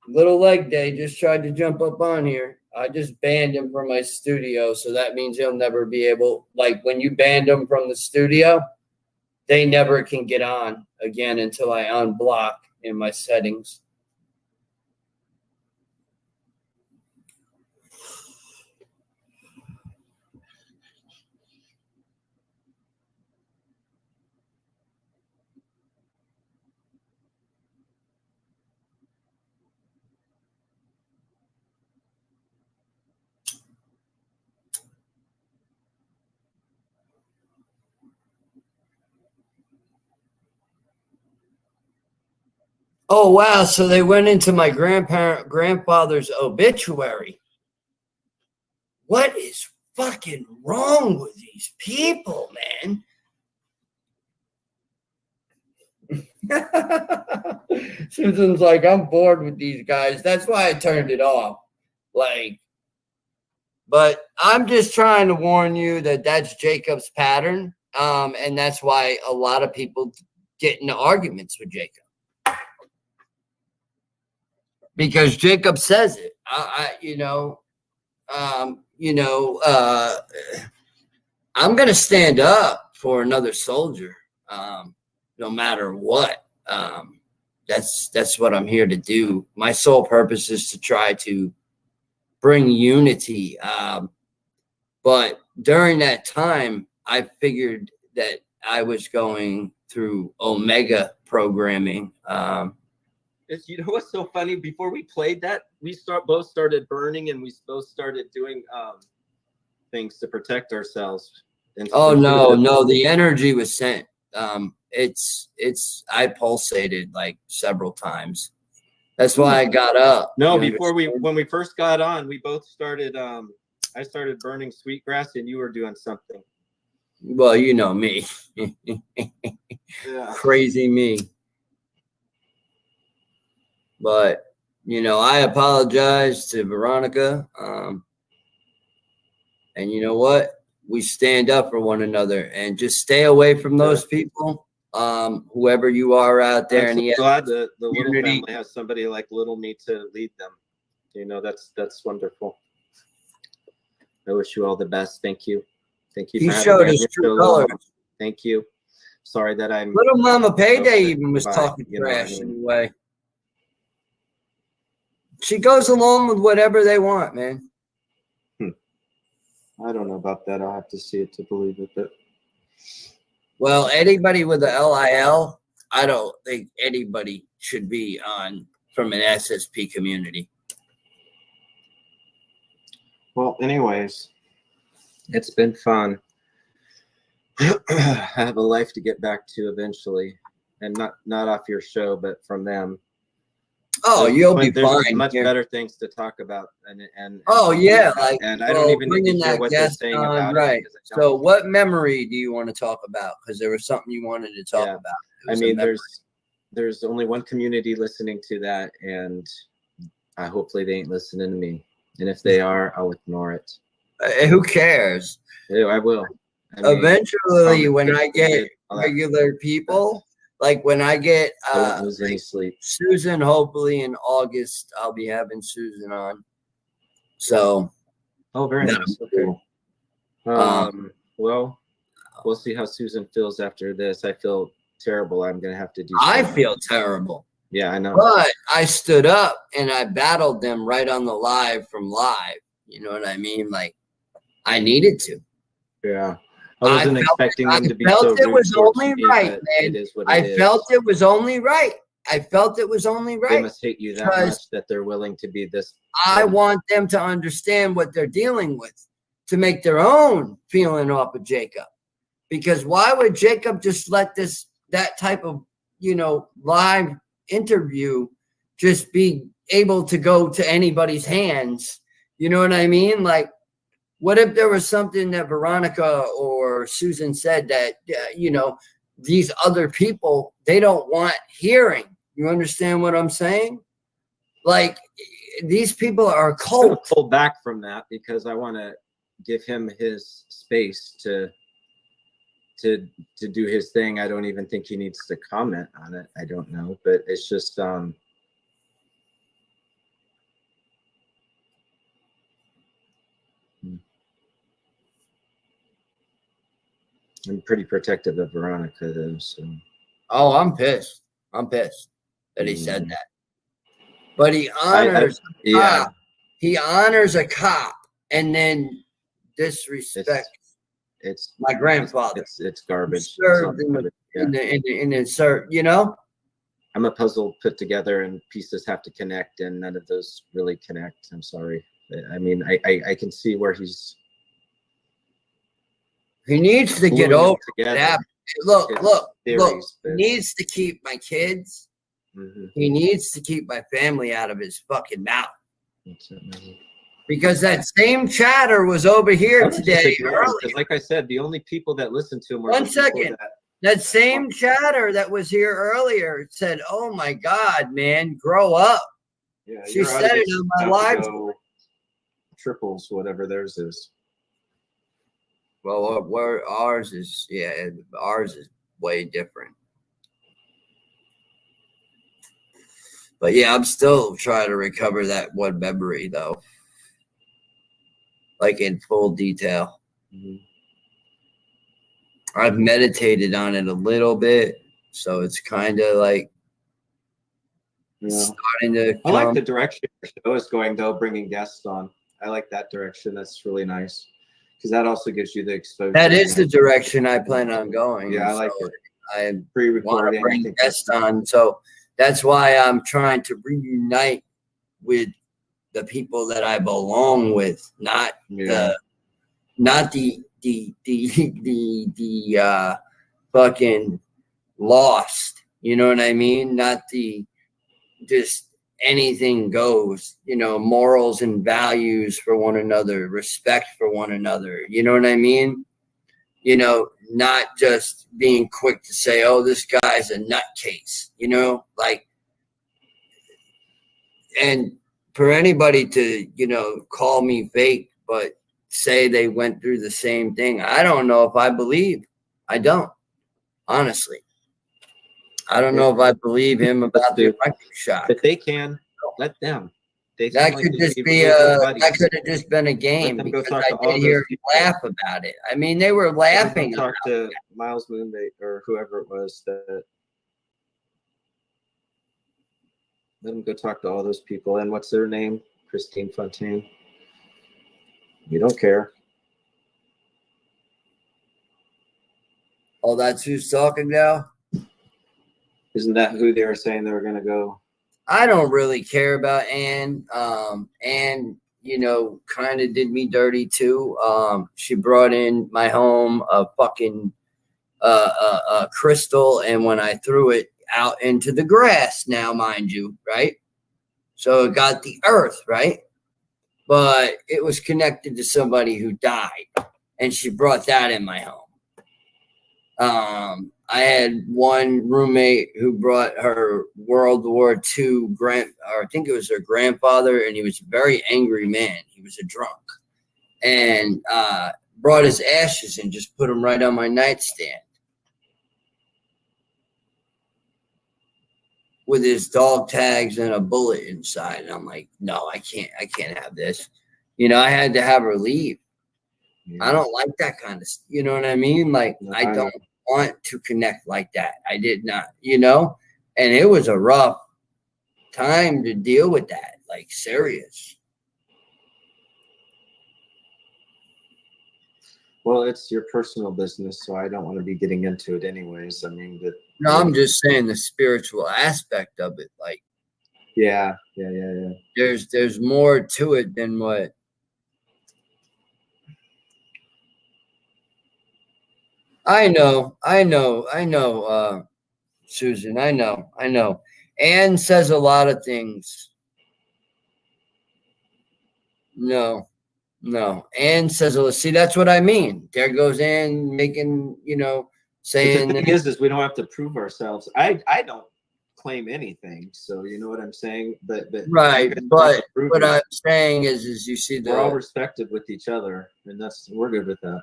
Little Leg Day, just tried to jump up on here. I just banned him from my studio. So that means he'll never be able, like when you banned him from the studio, they never can get on again until I unblock in my settings. Oh wow! So they went into my grandfather's obituary. What is fucking wrong with these people, man? Susan's like, I'm bored with these guys. That's why I turned it off. Like, but I'm just trying to warn you that that's Jacob's pattern. And that's why a lot of people get into arguments with Jacob. Because Jacob says it. I'm going to stand up for another soldier, no matter what. That's what I'm here to do. My sole purpose is to try to bring unity. But during that time, I figured that I was going through Omega programming.
You know what's so funny? Before we played that, we both started burning, and we both started doing things to protect ourselves.
Oh no, the energy was sent. I pulsated like several times. That's why I got up.
No, when we first got on, we both started. I started burning sweetgrass, and you were doing something.
Well, you know me.
Yeah.
Crazy me. But I apologize to Veronica. And you know what? We stand up for one another, and just stay away from those people. Whoever you are out there.
I'm so glad the little family has somebody like little me to lead them. That's wonderful. I wish you all the best. Thank you. Thank you.
He showed his true colors.
Thank you. Sorry that I'm.
Little Mama Payday even was talking trash anyway. She goes along with whatever they want, man.
I don't know about that. I'll have to see it to believe it. But
well, anybody with a LIL, I don't think anybody should be on from an SSP community.
Well, anyways, it's been fun. I have a life to get back to eventually, and not off your show, but from them.
Oh, you'll be fine.
Much better things to talk about, and
oh yeah, like
and I don't even need to hear what they're saying about
right.
it.
So, what memory do you want to talk about? Because there was something you wanted to talk about.
I mean, there's only one community listening to that, and hopefully they ain't listening to me. And if they are, I'll ignore it.
Who cares?
Yeah, I will.
Eventually, when I get regular people. Like when I get
I won't lose any sleep.
Susan, hopefully in August, I'll be having Susan on. So,
very nice. Okay. Well, we'll see how Susan feels after this. I feel terrible. I'm gonna have to do.
I feel terrible.
Yeah, I know.
But I stood up and I battled them right on the live from live. You know what I mean? Like I needed to.
Yeah. I wasn't expecting them to be so rude.
I felt it was only right, man.
It is what it is.
I felt it was only right.
They must hate you that much that they're willing to be this.
I want them to understand what they're dealing with, to make their own feeling off of Jacob. Because why would Jacob just let that type of, live interview just be able to go to anybody's hands? You know what I mean? Like, what if there was something that Veronica or Susan said that, these other people, they don't want hearing? You understand what I'm saying? Like, these people are a cult.
I'm going to pull back from that because I want to give him his space to do his thing. I don't even think he needs to comment on it. I don't know, but it's just, I'm pretty protective of Veronica, though. So.
Oh, I'm pissed. That he said that. But he honors a cop. He honors a cop and then disrespects my grandfather.
It's garbage.
Served in the
I'm a puzzle put together and pieces have to connect, and none of those really connect. I'm sorry. I mean, I can see where
he needs to get over that. Look.
He
Needs to keep my kids He needs to keep my family out of his fucking mouth. Because that same chatter was over here today.
Because like I said, the only people that listen to him are
One second. That same chatter that was here earlier said, "Oh my God, man, grow up."
Yeah,
she said it on my live.
Triples, whatever theirs is.
Well, where ours is, ours is way different. But yeah, I'm still trying to recover that one memory though, like in full detail. I've meditated on it a little bit, so it's kind of like starting to
I like the direction your show is going, though, bringing guests on. I like that direction. That's really nice because that also gives you the exposure.
That is the direction I plan on going.
Yeah, I like it.
I want to bring guests on, so that's why I'm trying to reunite with the people that I belong with, not the fucking lost. You know what I mean? Not the just anything goes. You know, morals and values for one another, respect for one another. You know what I mean? You know, not just being quick to say, "Oh, this guy's a nutcase." You know, like, and for anybody to, you know, call me fake, but say they went through the same thing, I don't know if I believe. I don't, honestly. I don't know if I believe him about the electric shock.
If they can, let them.
That could just be that could have just been a game because I did hear him laugh about it. I mean, they were laughing.
Talk to Miles Moonbait or whoever it was that. Let them go talk to all those people. And what's their name? Christine Fontaine. You don't care.
Oh, that's who's talking now?
Isn't that who they were saying they were going to go?
I don't really care about Anne. Anne, you know, kind of did me dirty too. She brought in my home a fucking crystal, and when I threw it out into the grass, now mind you, right? So it got the earth, right? But it was connected to somebody who died, and she brought that in my home. I had one roommate who brought her World War II or I think it was her grandfather, and he was a very angry man. He was a drunk, and brought his ashes and just put them right on my nightstand with his dog tags and a bullet inside. And I'm like, no, I can't have this. You know, I had to have her leave. Yeah. I don't like that kind of, you know what I mean? Like, no, I don't want to connect like that. I did not, you know, and it was a rough time to deal with that, like serious.
Well, it's your personal business, so I don't want to be getting into it anyways. I mean,
no, I'm just saying the spiritual aspect of it. Like,
yeah.
There's more to it than what. I know, Susan. I know. Anne says a lot of things. No. Anne says, see, that's what I mean. There goes Anne making, you know, saying.
But the thing is we don't have to prove ourselves. I don't claim anything, so you know what I'm saying. But
right. But what I'm saying is you see,
we're all respected with each other, and we're good with that.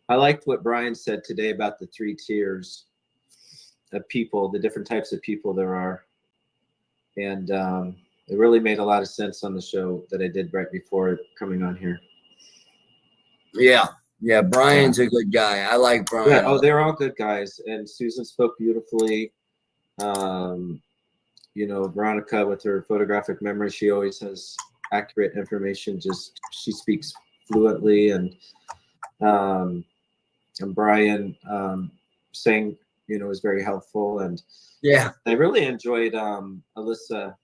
I liked what Brian said today about the 3 tiers of people, the different types of people there are. And it really made a lot of sense on the show that I did right before coming on here.
Yeah, Brian's a good guy. I like Brian.
Yeah, they're all good guys. And Susan spoke beautifully. You know, Veronica with her photographic memory, she always has accurate information. Just she speaks fluently, and Brian saying, you know, was very helpful. And
yeah,
I really enjoyed Alyssa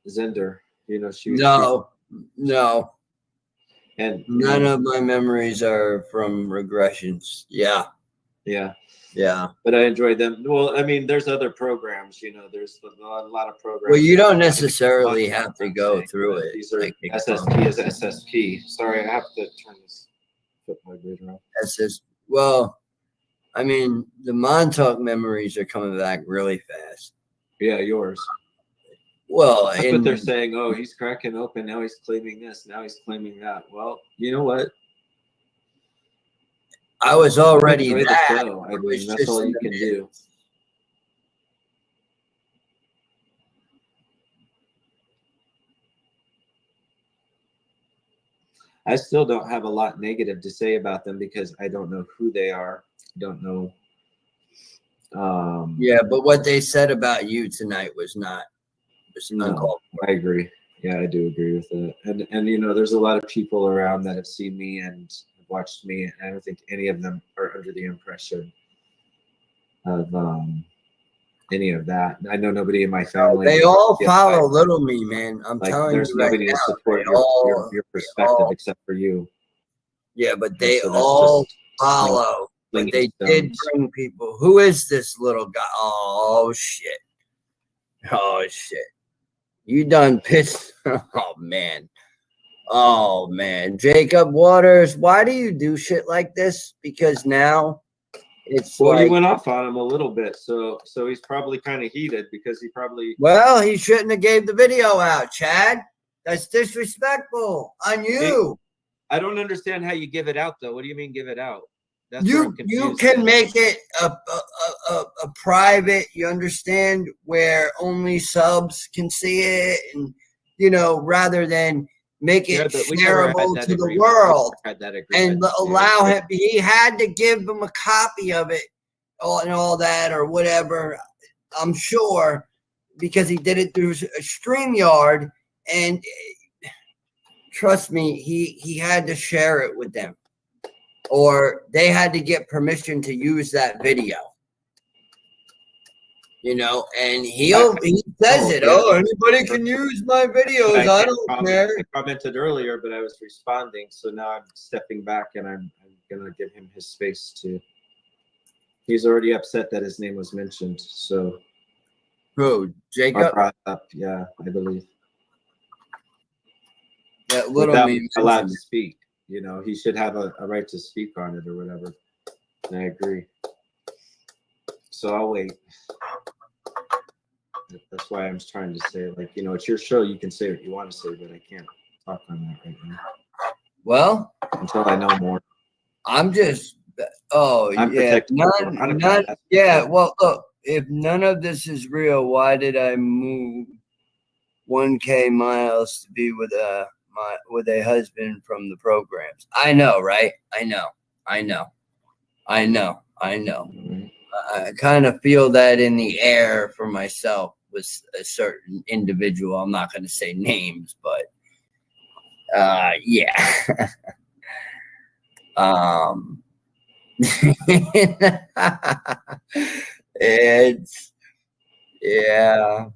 Zender. You know, she
no.
And
none of my memories are from regressions. Yeah.
Yeah.
Yeah.
But I enjoyed them. Well, I mean, there's other programs, you know, there's a lot of programs.
Well, you don't necessarily have to go through it.
These are
like
SSP is SSP. Sorry, I have to turn this football grid around.
Well, I mean, the Montauk memories are coming back really fast.
Yeah, yours.
Well,
but they're saying, oh, he's cracking open. Now he's claiming this. Now he's claiming that. Well, you know what?
I was already
enjoy
that.
the show. I mean, that's all you can do. I still don't have a lot negative to say about them because I don't know who they are. Don't know.
Yeah, but what they said about you tonight was not.
No, I agree. Yeah, I do agree with it. And you know, there's a lot of people around that have seen me and watched me, and I don't think any of them are under the impression of any of that. I know nobody in my family.
They all follow Little Me, man. I'm telling you,
there's nobody to support your perspective except for you.
Yeah, but they all follow. But they did bring people. Who is this little guy? Oh shit! Oh shit! You done pissed? Oh man! Oh man! Jacob Waters, why do you do shit like this? Because now it's
well, you went off on him a little bit, so he's probably kind of heated because he probably.
Well, he shouldn't have gave the video out, Chad. That's disrespectful on you.
I don't understand how you give it out, though. What do you mean give it out? That's
you can make it a private, you understand, where only subs can see it, and you know, rather than make it shareable to the world and allow him. He had to give him a copy of it, and all that, or whatever. I'm sure because he did it through StreamYard, and trust me, he had to share it with them. Or they had to get permission to use that video, you know, and he says it. Oh, anybody can use my videos. I don't care.
I commented earlier, but I was responding, so now I'm stepping back and I'm gonna give him his space to. He's already upset that his name was mentioned. So,
who? Jacob?
Brought up, yeah, I believe.
That Little Me
allowed to speak. You know, he should have a right to speak on it or whatever. And I agree. So I'll wait. That's why I'm trying to say, like, you know, it's your show. You can say what you want to say, but I can't talk on that right now.
Well,
until I know more.
I'm just, I'm yeah. Well, look, if none of this is real, why did I move 1K miles to be with a husband from the programs? I know, right? I know. Mm-hmm. I kind of feel that in the air for myself with a certain individual. I'm not going to say names, but yeah. It's yeah.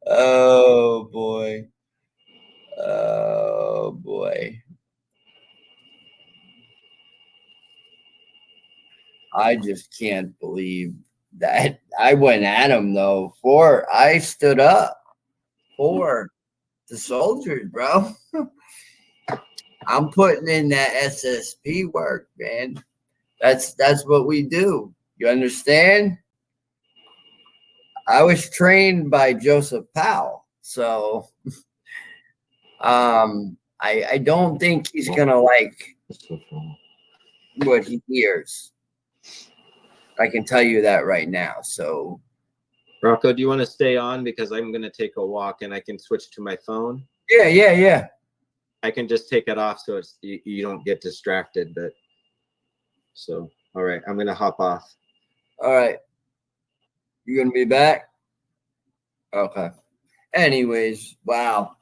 Oh boy. Oh boy. I just can't believe that I went at him though. I stood up for the soldiers, bro. I'm putting in that SSP work, man. That's what we do. You understand? I was trained by Joseph Powell, so I don't think he's gonna like what he hears. I can tell you that right now. So,
Rocko, do you want to stay on because I'm gonna take a walk and I can switch to my phone?
Yeah.
I can just take it off so it's you don't get distracted. But so, all right, I'm gonna hop off.
All right, you gonna be back? Okay. Anyways, wow.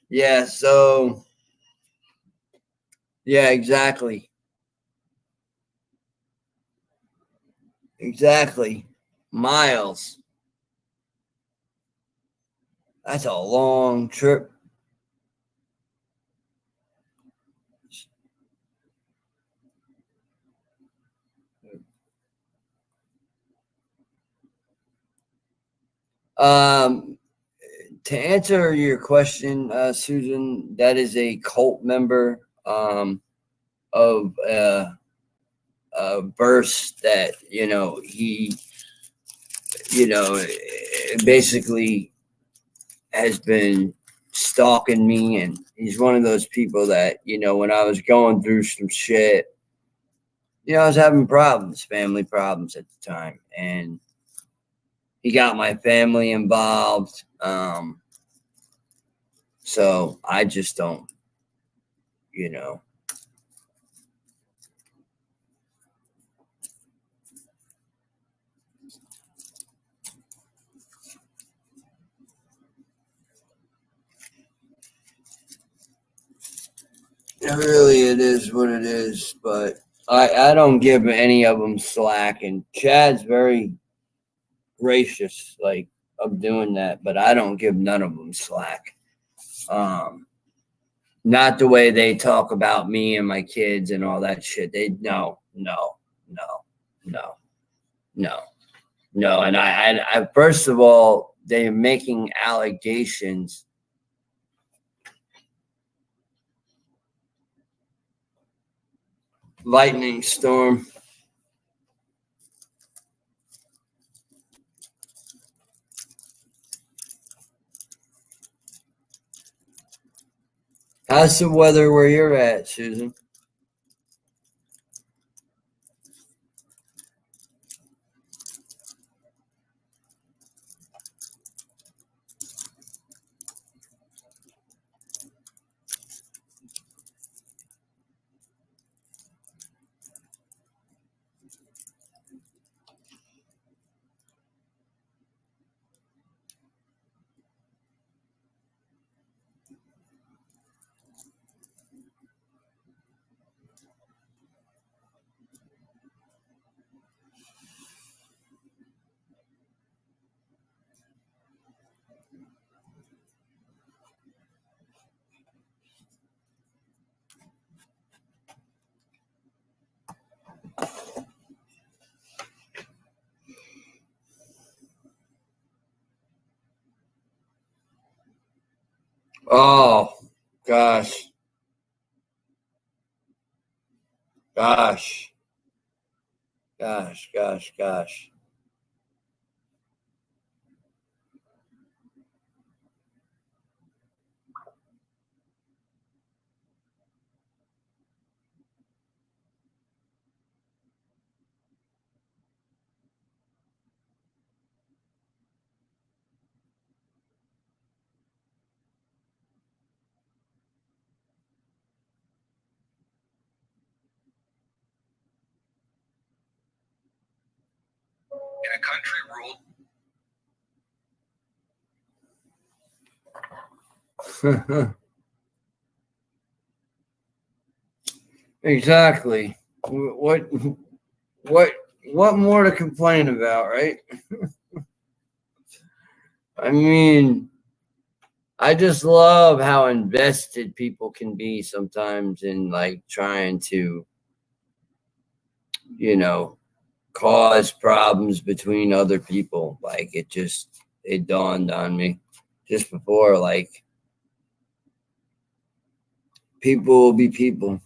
Yeah. So, yeah, exactly. Exactly. Miles. That's a long trip. To answer your question, Susan, that is a cult member of a verse that he basically has been stalking me, and he's one of those people that when I was going through some shit, I was having problems, family problems at the time, and he got my family involved. So I just don't, it is what it is, but I don't give any of them slack, and Chad's very gracious, like, of doing that, but I don't give none of them slack. Not the way they talk about me and my kids and all that shit. No. And I first of all, they're making allegations. Lightning storm. How's the weather where you're at, Susan? Oh, gosh. Gosh.
In a country ruled.
Exactly. What more to complain about, right? I mean, I just love how invested people can be sometimes in, like, trying to, cause problems between other people. Like, it dawned on me just before, like, people will be people.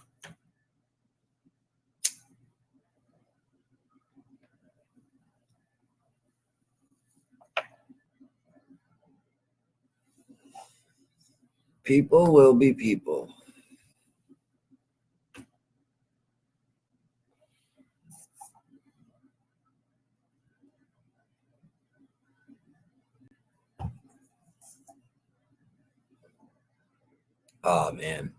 People will be people. Oh, man.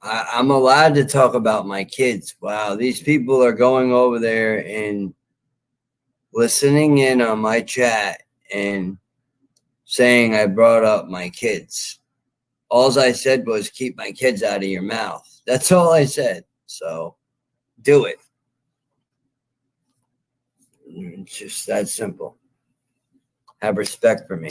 I'm allowed to talk about my kids. Wow, these people are going over there and listening in on my chat and saying I brought up my kids. All I said was keep my kids out of your mouth. That's all I said. So do it. It's just that simple. Have respect for me.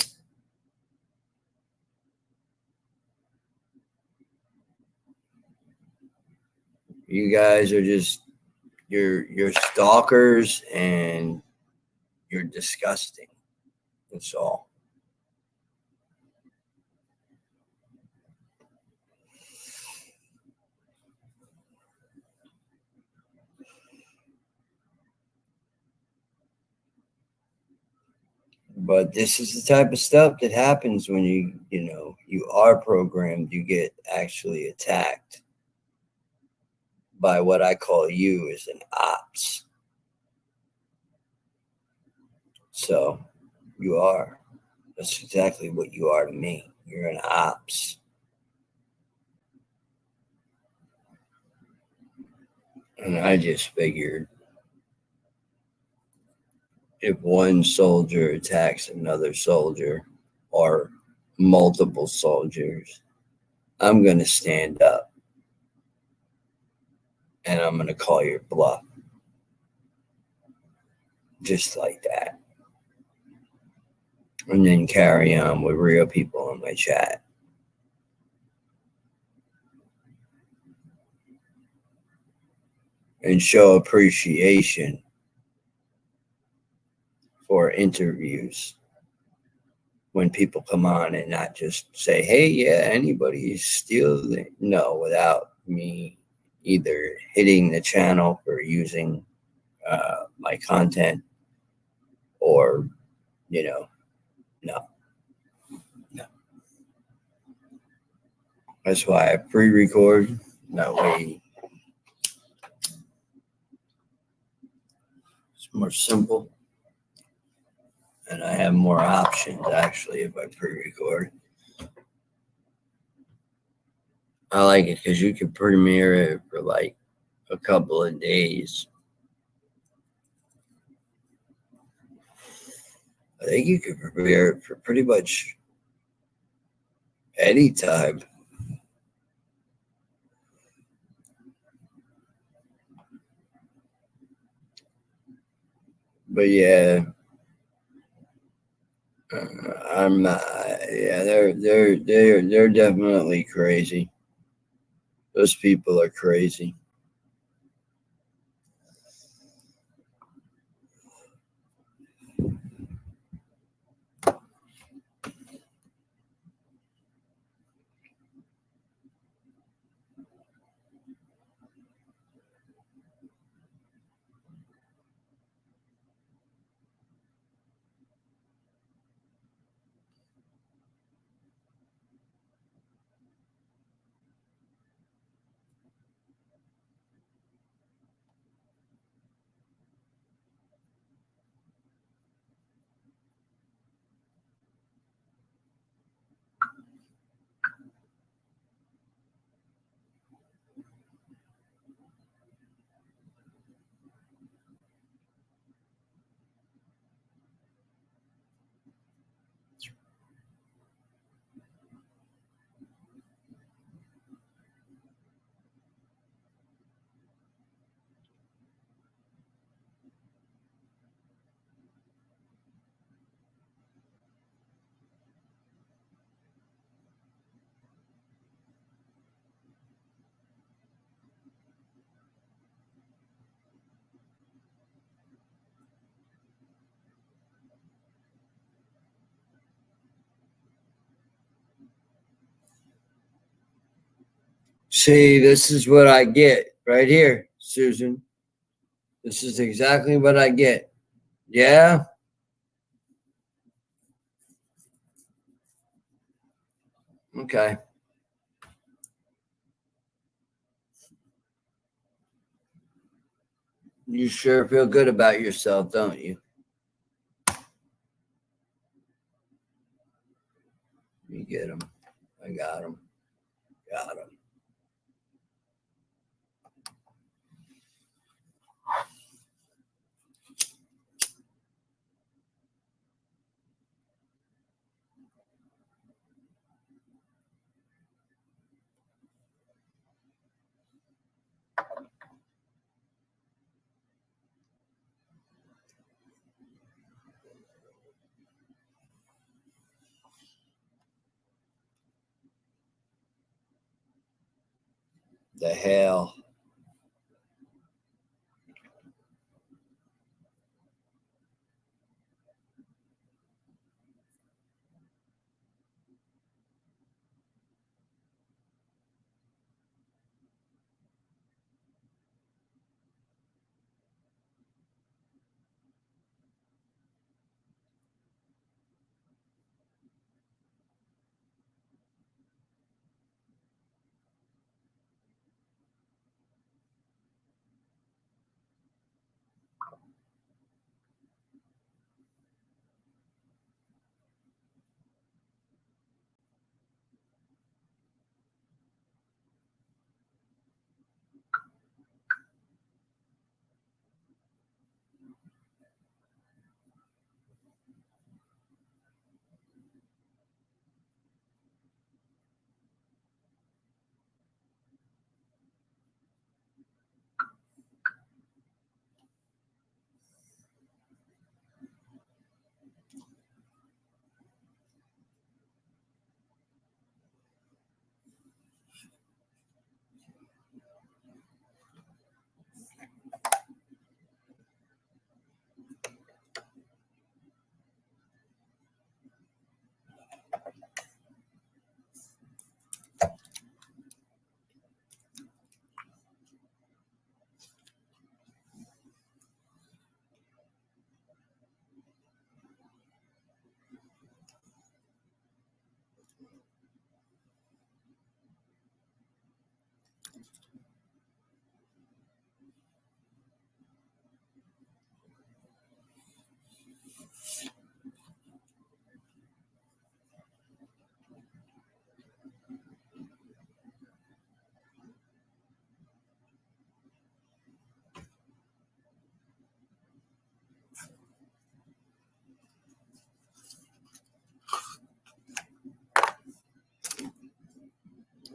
You guys are just you're stalkers and you're disgusting. That's all. But this is the type of stuff that happens when you are programmed. You get actually attacked by what I call you as an ops. So you are. That's exactly what you are to me. You're an ops. And I just figured if one soldier attacks another soldier or multiple soldiers, I'm going to stand up and I'm going to call your bluff. Just like that. And then carry on with real people in my chat. And show appreciation for interviews when people come on and not just say, hey, yeah, anybody steal the... No, without me either hitting the channel for using my content or, no. That's why I pre-record. That way it's more simple. And I have more options, actually, if I pre-record. I like it because you can premiere it for like a couple of days. I think you can premiere it for pretty much any time. But yeah, I'm not. Yeah, they're definitely crazy. Those people are crazy. See, this is what I get right here, Susan. This is exactly what I get. Yeah? Okay. You sure feel good about yourself, don't you? You get them. I got them. Got them. The hell.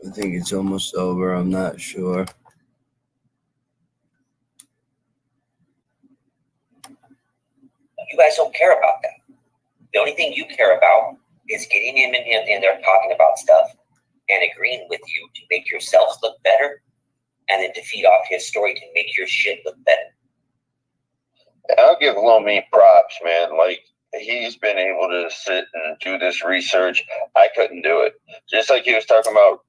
I think it's almost over. I'm not sure.
You guys don't care about that. The only thing you care about is getting him in there talking about stuff and agreeing with you to make yourselves look better, and then to feed off his story to make your shit look better.
I'll give Lil Me props, man. Like, he's been able to sit and do this research. I couldn't do it. Just like he was talking about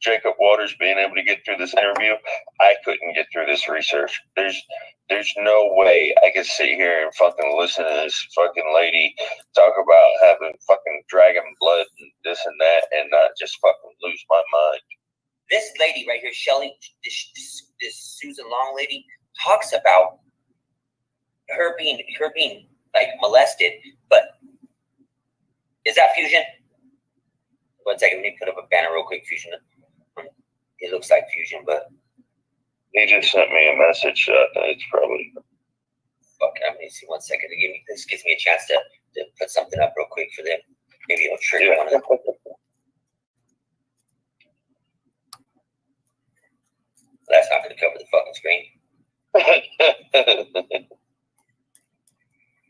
Jacob Waters being able to get through this interview, I couldn't get through this research. There's no way I could sit here and fucking listen to this fucking lady talk about having fucking dragon blood and this and that and not just fucking lose my mind.
This lady right here, Shelly, this Susan Long lady, talks about her being like molested, but is that Fusion? 1 second, let me put up a banner real quick, Fusion. It looks like Fusion, but
he just sent me a message. It's probably
fuck. I'm gonna see 1 second. This gives me a chance to put something up real quick for them. Maybe it'll trigger one of them. That's not gonna cover the fucking screen.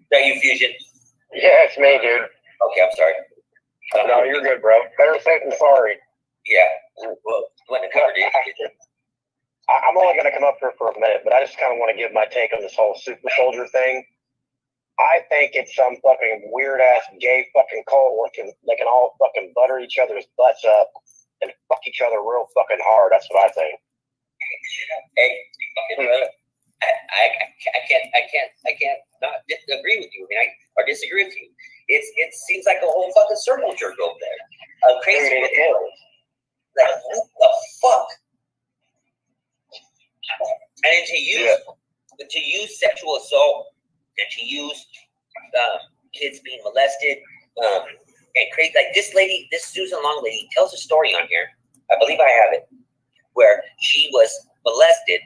Is that you, Fusion?
Yeah, it's me, dude.
Okay, I'm sorry.
No, you're good, bro. Better safe than sorry.
Yeah. Well, you went and covered it.
I'm only going to come up here for a minute, but I just kind of want to give my take on this whole super soldier thing. I think it's some fucking weird ass gay fucking cult where they can all fucking butter each other's butts up and fuck each other real fucking hard. That's what I think.
Hey, fucking brother. I can't not agree with you. I mean, or disagree with you. It seems like a whole fucking circle jerk over there. Crazy. Like, what the fuck? And then to use sexual assault and to use kids being molested and crazy, like this lady, this Susan Long lady tells a story on here. I believe I have it, where she was molested,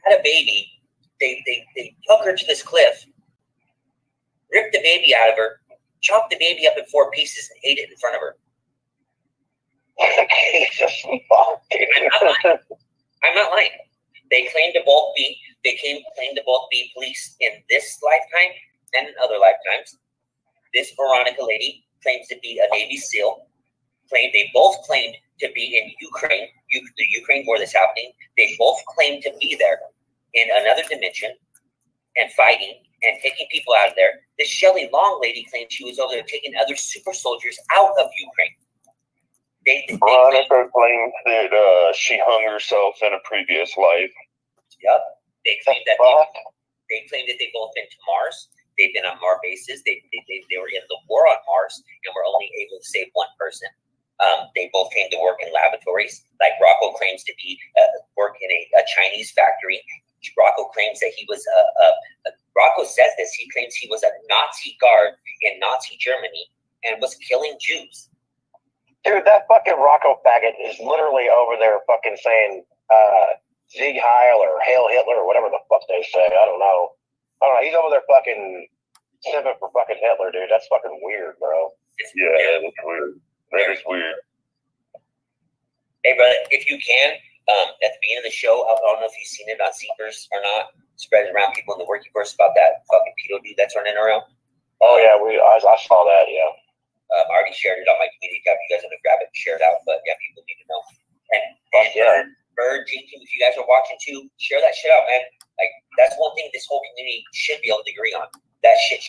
had a baby. They took her to this cliff, ripped the baby out of her, chopped the baby up in 4 pieces, and ate it in front of her.
Jesus,
I'm not lying. They claim to both be police in this lifetime and in other lifetimes. This Veronica lady claims to be a Navy SEAL. They both claimed to be in Ukraine. the Ukraine war that's happening. They both claim to be there in another dimension and fighting and taking people out of there. This Shelley Long lady claimed she was over there taking other super soldiers out of Ukraine.
Veronica claims that she hung herself in a previous life.
Yep. They claim that they've both been to Mars. They've been on Mars bases. They were in the war on Mars and were only able to save one person. They both came to work in laboratories. Like Rocko claims to be work in a Chinese factory. Rocko claims that he was Rocko says this. He claims he was a Nazi guard in Nazi Germany and was killing Jews.
Dude, that fucking Rocko faggot is literally over there fucking saying Sieg Heil or Hail Hitler or whatever the fuck they say. I don't know. He's over there fucking simping for fucking Hitler, dude. That's fucking weird, bro.
Yeah, that's weird. That is weird.
Hey, brother, if you can, at the beginning of the show, I don't know if you've seen it on Seekers or not, spread it around people in the working force about that fucking pedo dude that's running around.
Oh, yeah, I saw that, yeah.
I already shared it on my community tab. If you guys want to grab it and share it out, but yeah, people need to know. And Bird, G2, if you guys are watching too, share that shit out, man. Like, that's one thing this whole community should be able to agree on. That shit.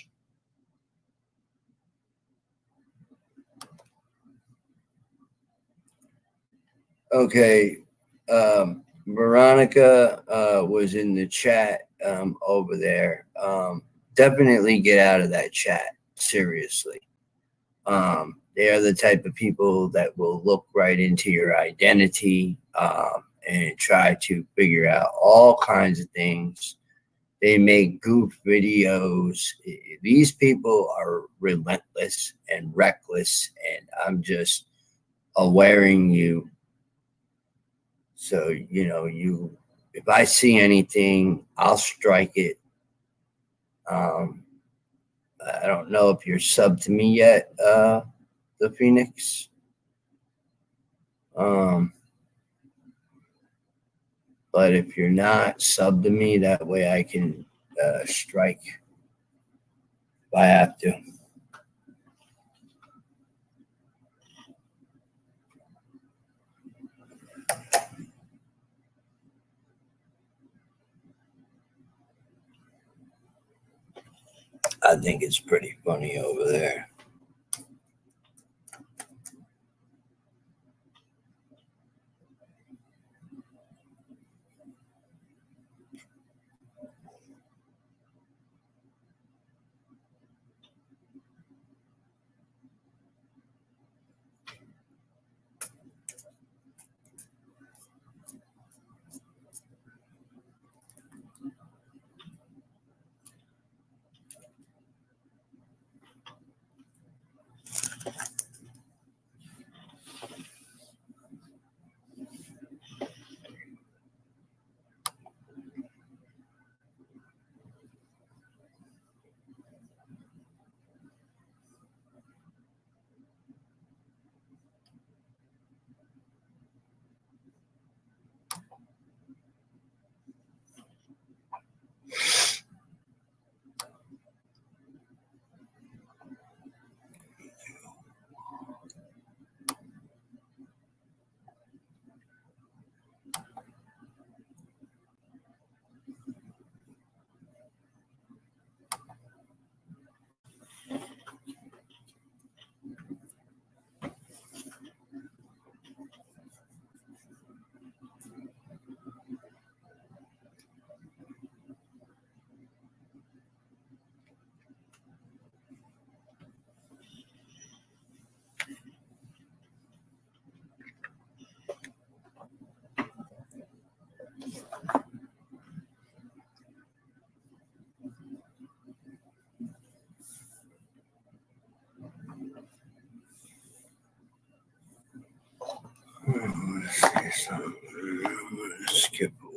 Okay. Veronica was in the chat over there. Definitely get out of that chat. Seriously. They are the type of people that will look right into your identity and try to figure out all kinds of things. They make goof videos. These people are relentless and reckless, and I'm just awareing you. So, if I see anything, I'll strike it. I don't know if you're sub to me yet, the Phoenix. But if you're not, sub to me. That way I can strike if I have to. I think it's pretty funny over there. Skip away.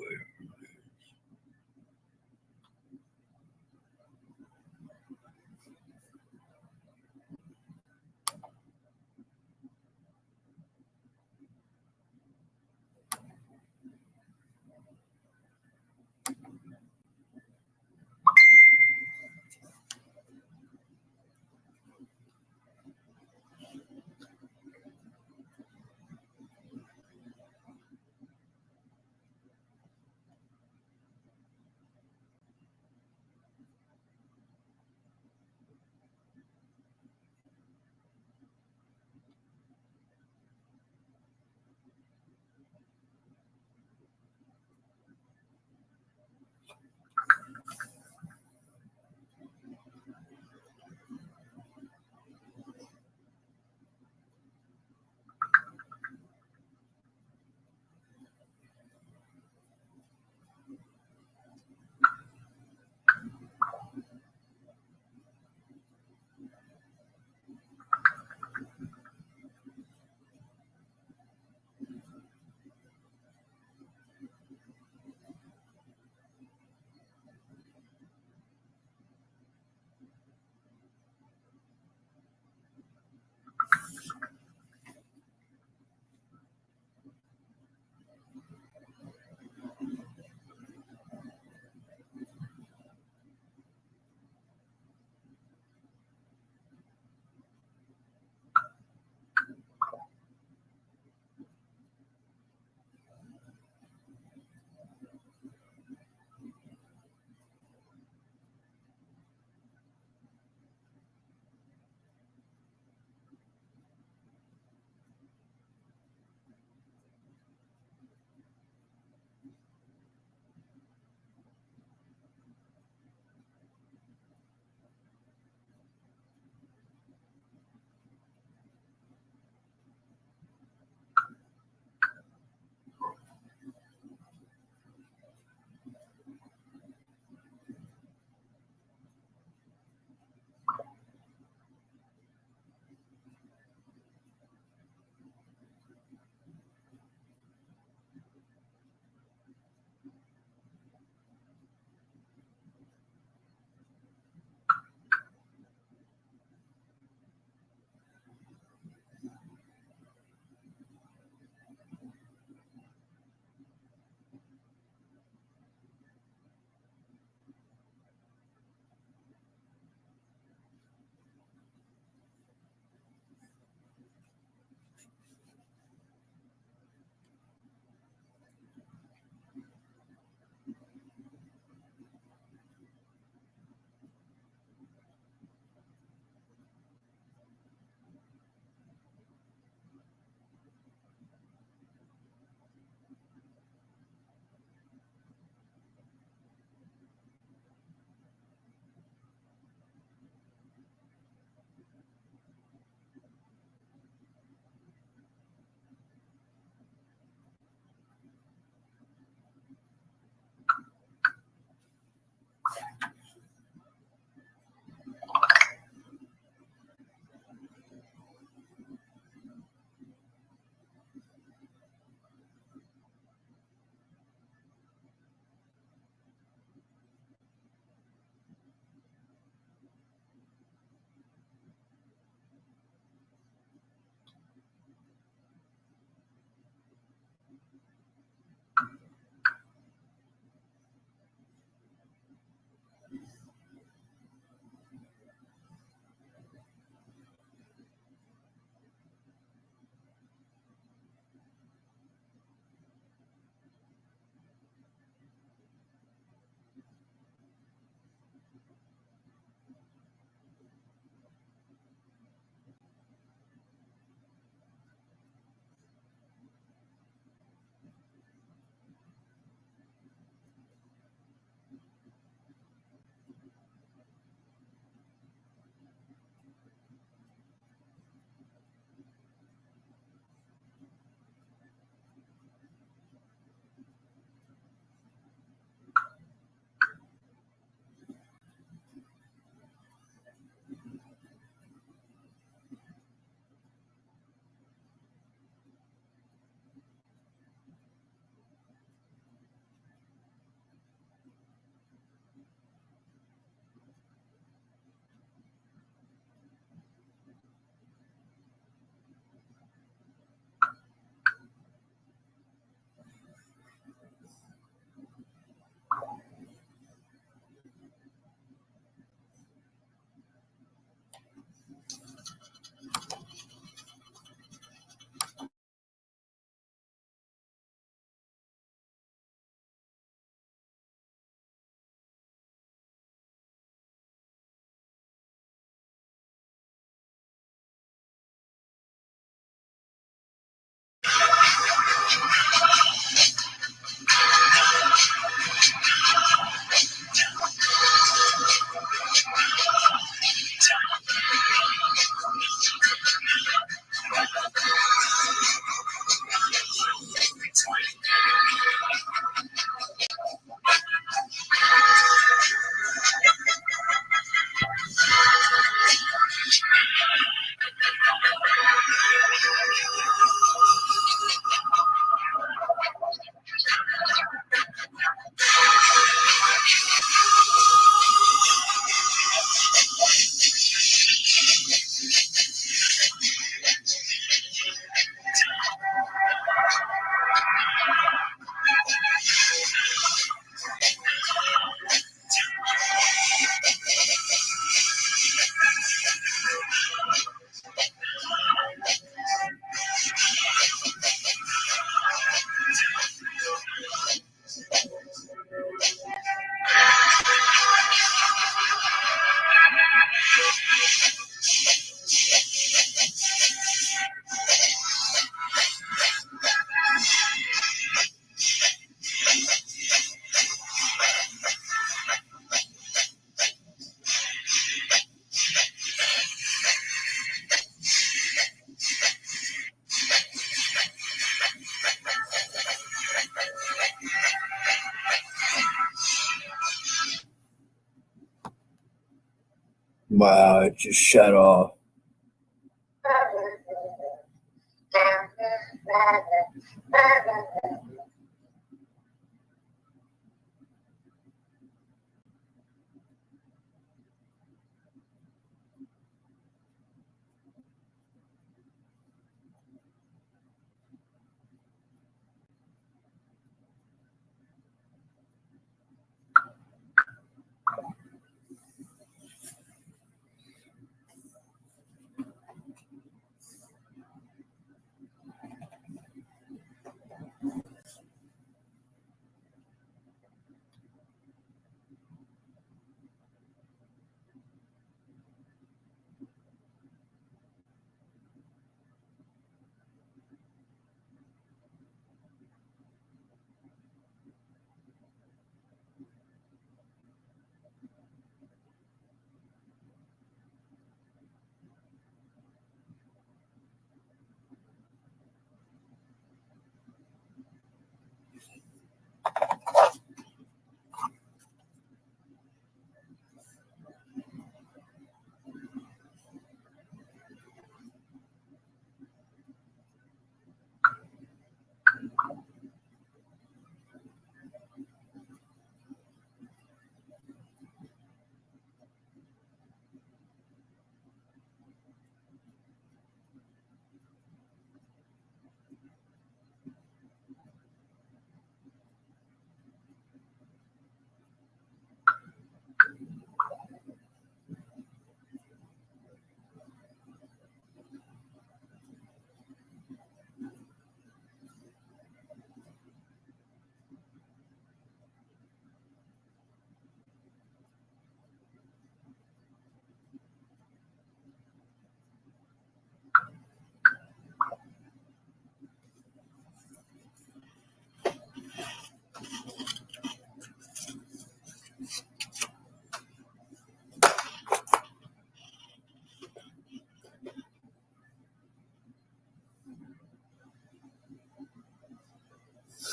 Wow, it just shut off.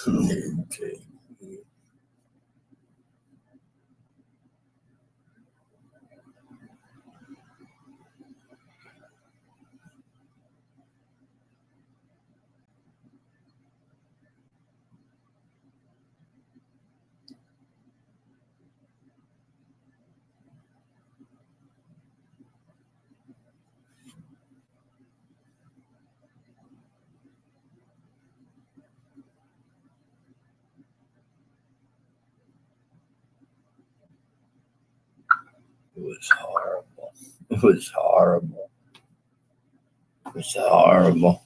Okay. It was horrible. It was horrible. It was horrible.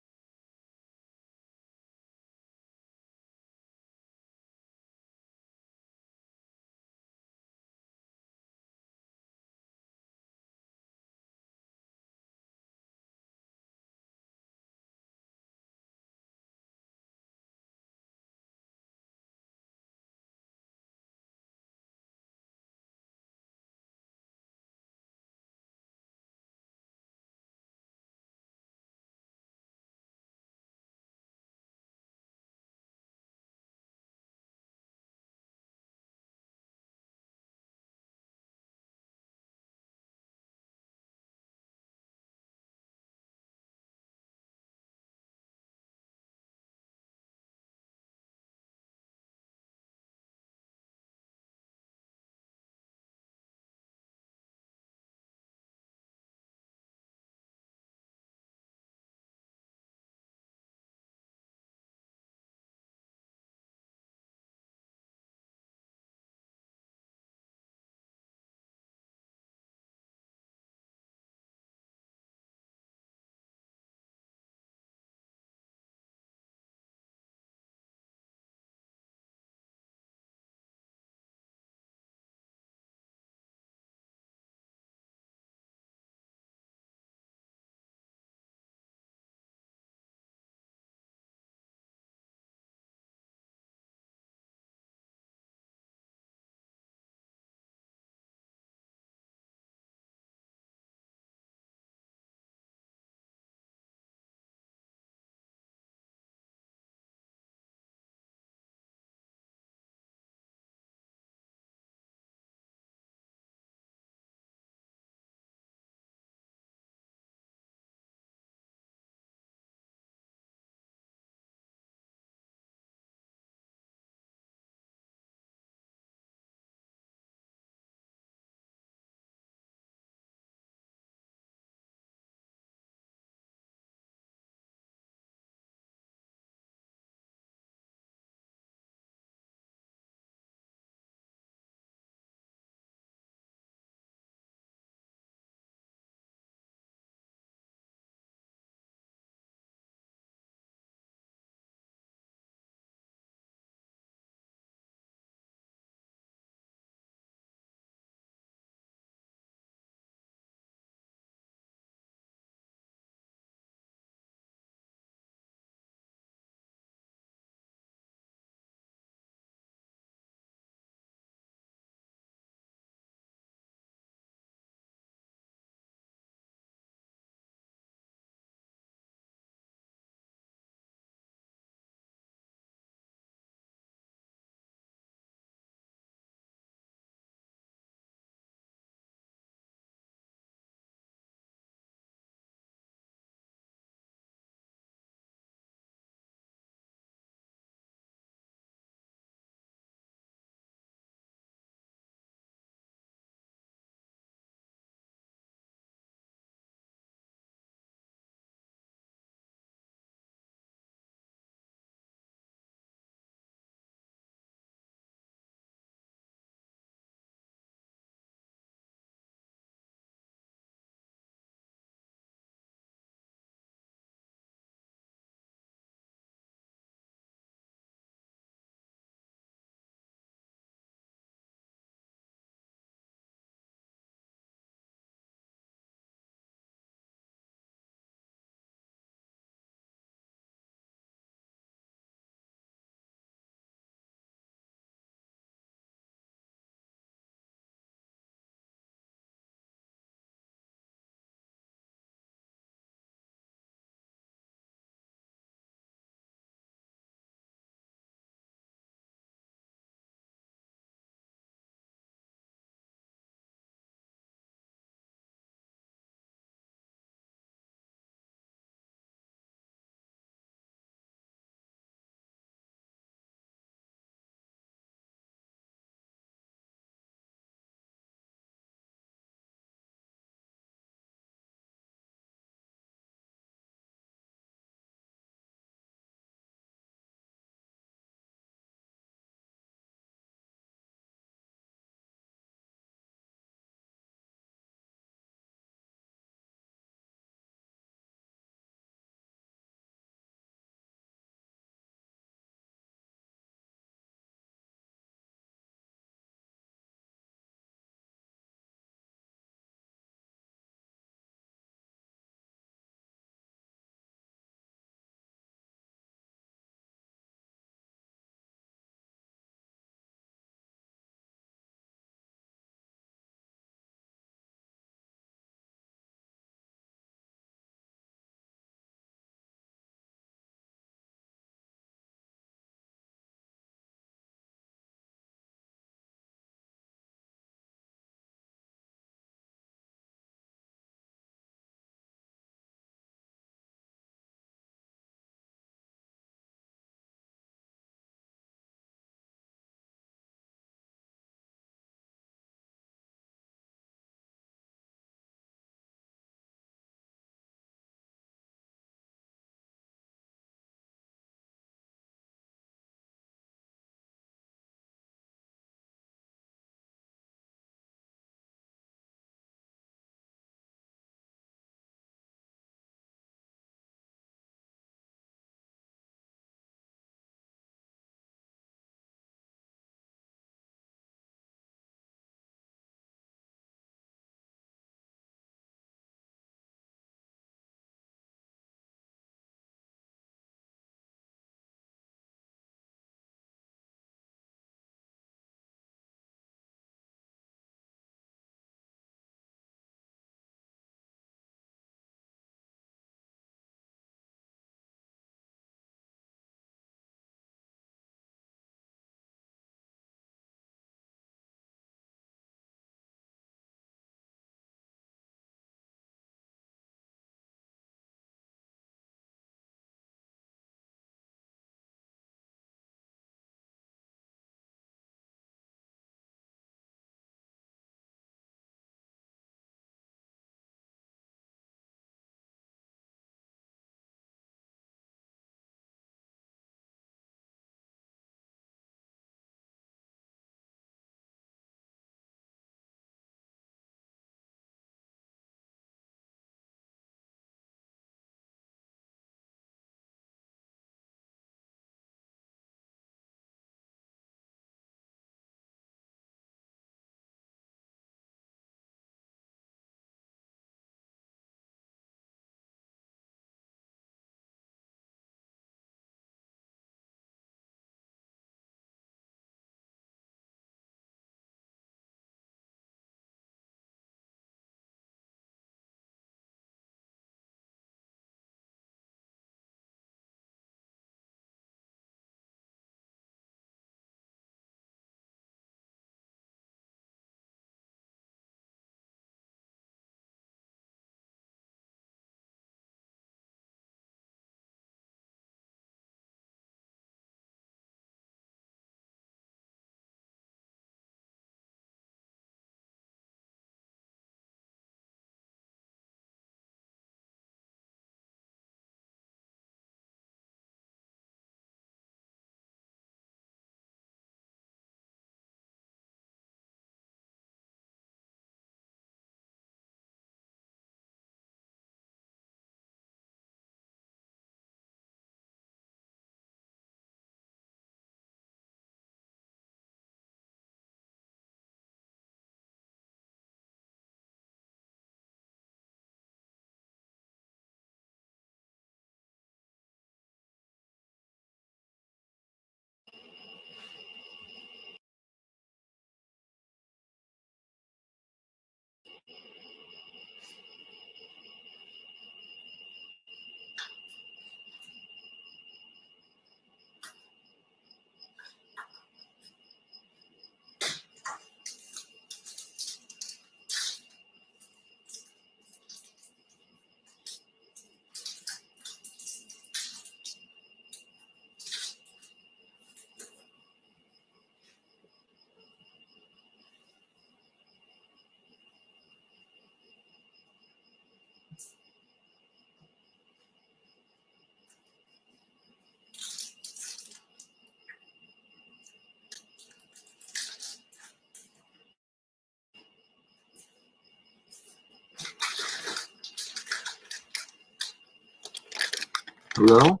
Hello?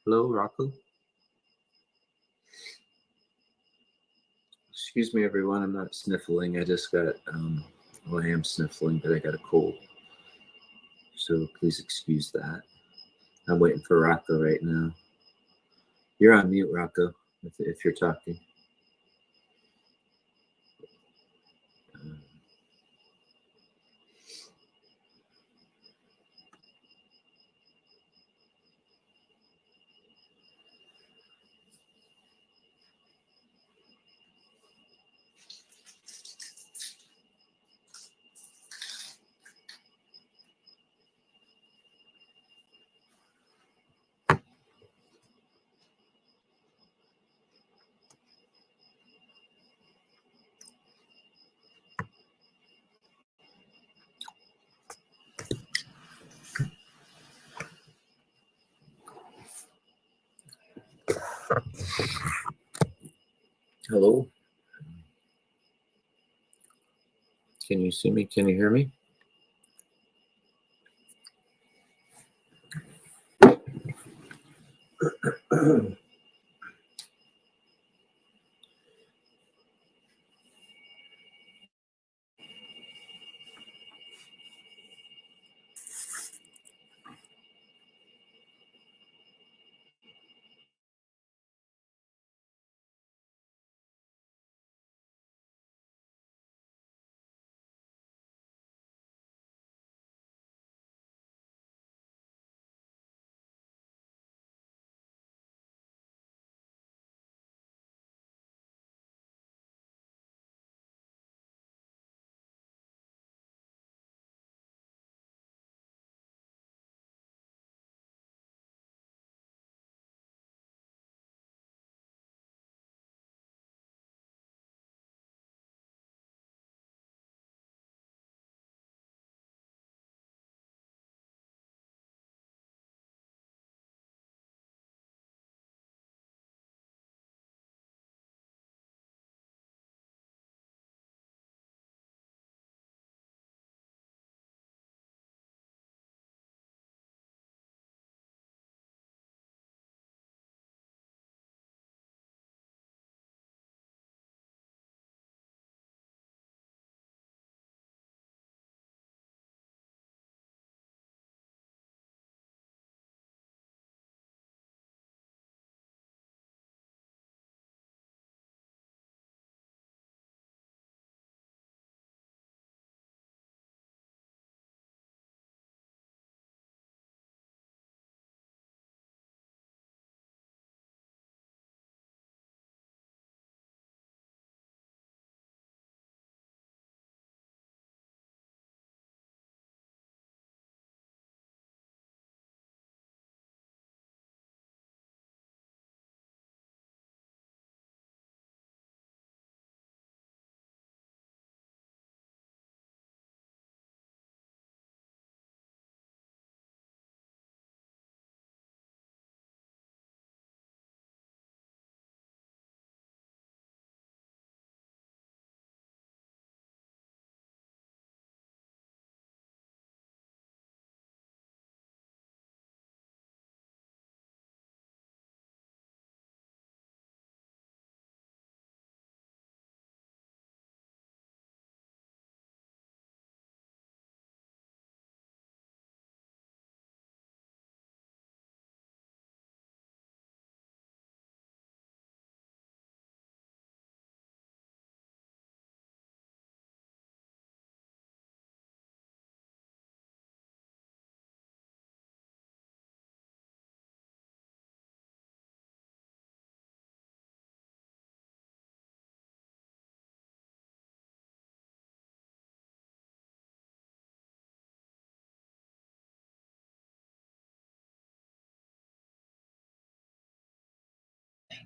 Hello, Rocko? Excuse me, everyone. I'm not sniffling. I just got, well, I am sniffling, but I got a cold. So please excuse that. I'm waiting for Rocko right now. You're on mute, Rocko, if you're talking. Hello? Can you see me? Can you hear me?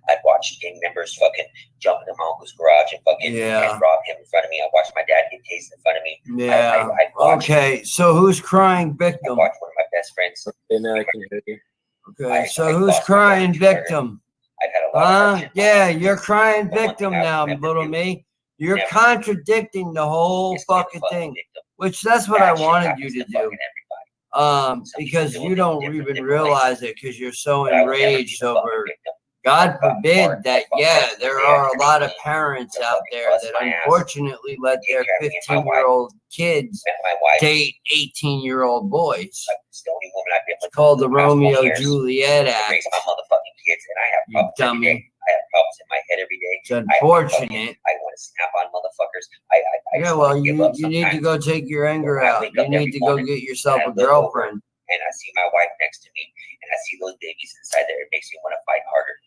I'd watch gang members fucking jump into my uncle's garage and fucking and rob him in front of me. I watched my dad get tased in front of me.
Yeah. Okay. So who's crying victim?
I watched one of my best friends.
Now I can hear you.
Okay. So who's crying victim? Yeah, you're crying victim now, little me. You're contradicting the whole fucking thing, which that's what I wanted you to do. Because you don't even realize it because you're so enraged over, God forbid that, yeah, there are a lot of parents out there that unfortunately let their 15-year-old kids date 18-year-old boys. It's called the Romeo-Juliet Act. You dummy.
I have problems in my head every day.
It's unfortunate.
I want to snap on motherfuckers.
Yeah, well, you need to go take your anger out. You need to go get yourself a girlfriend.
And I see my wife next to me, and I see those babies inside there. It makes me want to fight harder.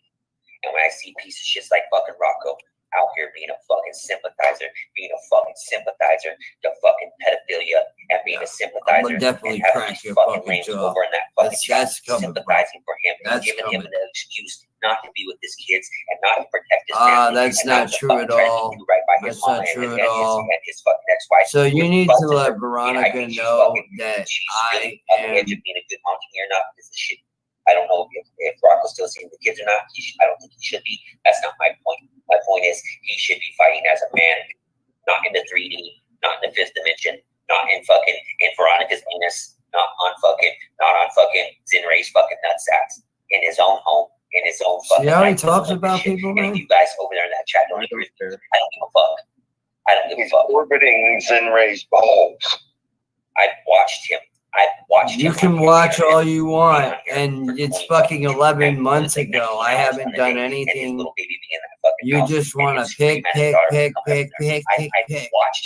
And when I see pieces of shit like fucking Rocko out here being a fucking sympathizer to fucking pedophilia and being a sympathizer,
I'm definitely
and
crack your
fucking
fucking
lames
jaw.
over in that fucking
That's coming.
sympathizing for him,
That's
giving him
coming.
an excuse not to be with his kids and not to protect his family.
That's not true at all. That's not true at all.
And his fucking ex-wife.
So you need to let Veronica know that I
on the edge of being a good mom to me or not because the shit. I don't know if Rocko's still seeing the kids or not. I don't think he should be. That's not my point. My point is he should be fighting as a man, not in the 3D, not in the 5th dimension, not in Veronica's anus, not on fucking Zinray's fucking nutsacks in his own home, in his own fucking.
See how he talks about people,
man? And if you guys over there in that chat don't agree, I don't give a fuck. I don't give a fuck.
Orbiting Zinray's balls.
I've watched him.
You can watch all you want, and it's fucking 11 months ago. I haven't done anything. You just want to pick.
I watched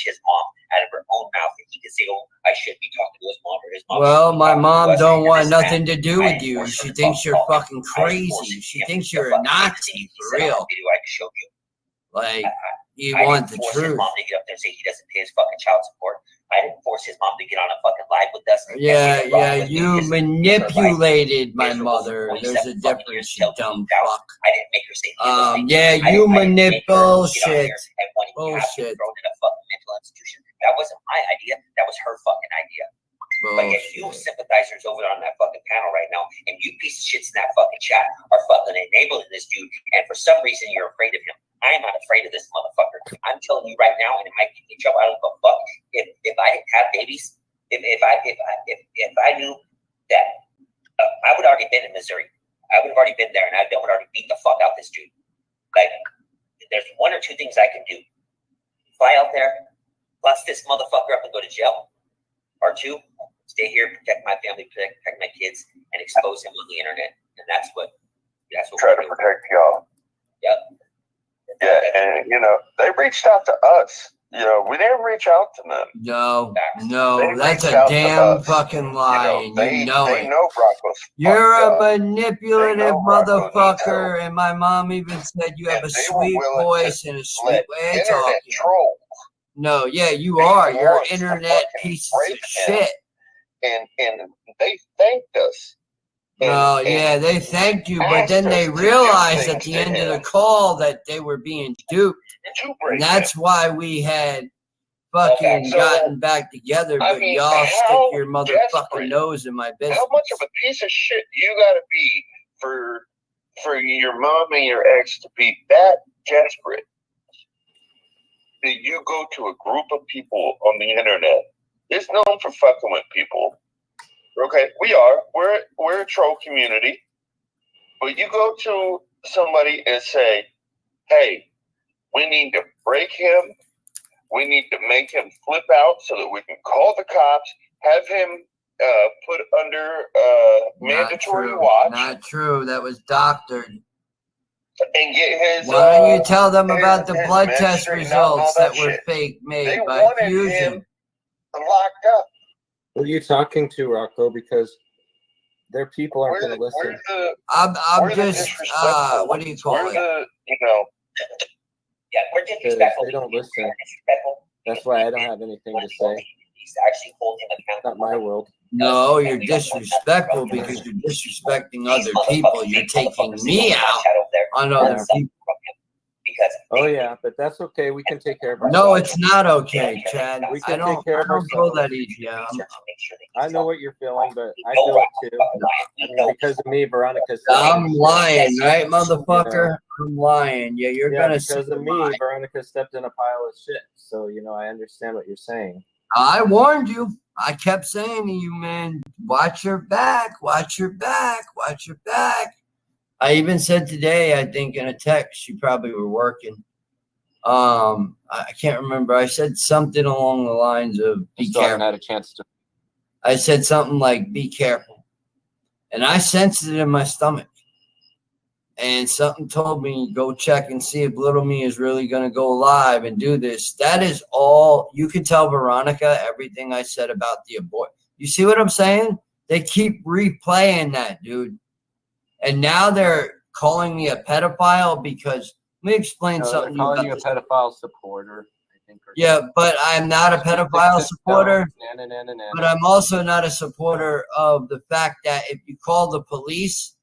his mom out of her own mouth, and he could say, "Oh, I should be talking to his mom or his mom."
Well, my mom don't want nothing to do with you. She thinks you're fucking crazy. She thinks you're a Nazi for real. Like, you want the truth.
His mom to get up there and say he doesn't pay his fucking child support. I didn't force his mom to get on a fucking live with us.
Yeah, you manipulated my mother. There's a difference, you dumb fuck.
I didn't make her say
yeah, you manipulate bullshit. Bullshit.
Thrown in a fucking mental institution. That wasn't my idea. That was her fucking idea. But yet you sympathizers over on that fucking panel right now, and you piece of shits in that fucking chat are fucking enabling this dude, and for some reason you're afraid of him. I am not afraid of this motherfucker. I'm telling you right now, and it might get me in trouble. I don't give a fuck. If I have babies, if I knew that, I would have already been in Missouri. I would have already been there, and I would already beat the fuck out this dude. Like, there's one or two things I can do: fly out there, bust this motherfucker up, and go to jail, or two, stay here, protect my family, protect my kids, and expose him on the internet. And that's what
try to protect y'all.
Yep.
Yeah, and they reached out to us. We didn't reach out to them.
No, that's a damn fucking lie, and you know it.
They know Rocko's.
You're a manipulative motherfucker, and my mom even said you have a sweet voice and a sweet way of talking.
Troll.
No, yeah, you are. You're an internet piece of shit.
And they thanked us.
Well, yeah, they thanked you, but then they realized at the end of the call that they were being duped. And that's why we had fucking gotten back together, but y'all stick your motherfucking nose in my business.
How much of a piece of shit you gotta be for your mom and your ex to be that desperate that you go to a group of people on the internet? It's known for fucking with people. Okay, we're a troll community, but you go to somebody and say, "Hey, we need to break him. We need to make him flip out so that we can call the cops, have him put under mandatory watch."
Not true. That was doctored.
And get his.
Why don't you tell them about the blood test results that were fake made by Fusion?
Locked up.
Who are you talking to, Rocko? Because their people aren't going to listen.
I'm just, what do you call it?
Yeah, we're disrespectful.
They don't listen. That's why I don't have anything to say.
Actually hold him accountable.
Not my world.
No, you're disrespectful because you're disrespecting other people. You're taking me out I know.
Want something from him because
Oh yeah, but that's okay. We can take care of ourselves.
No, it's not okay, Chad.
We
I
can take care of
don't go
ourselves.
that easy. Yeah,
I know what you're feeling, but I feel it too. I mean, because of me, Veronica.
I'm lying, right, motherfucker? I'm lying. Yeah, you're gonna.
Because of me, Veronica stepped in a pile of shit. So I understand what you're saying.
I warned you. I kept saying to you, man, watch your back, watch your back, watch your back. I even said today, I think in a text, you probably were working. I can't remember. I said something along the lines of be
Still haven't
careful.
had a chance to.
I said something like be careful. And I sensed it in my stomach. And something told me go check and see if little me is really going to go live and do this. That is all. You could tell Veronica everything I said about the abort. You see what I'm saying? They keep replaying that, dude. And now they're calling me a pedophile because let me explain something.
They're calling you a pedophile supporter, I think.
Yeah, but I'm not a pedophile supporter. But I'm also not a supporter of the fact that if you call the police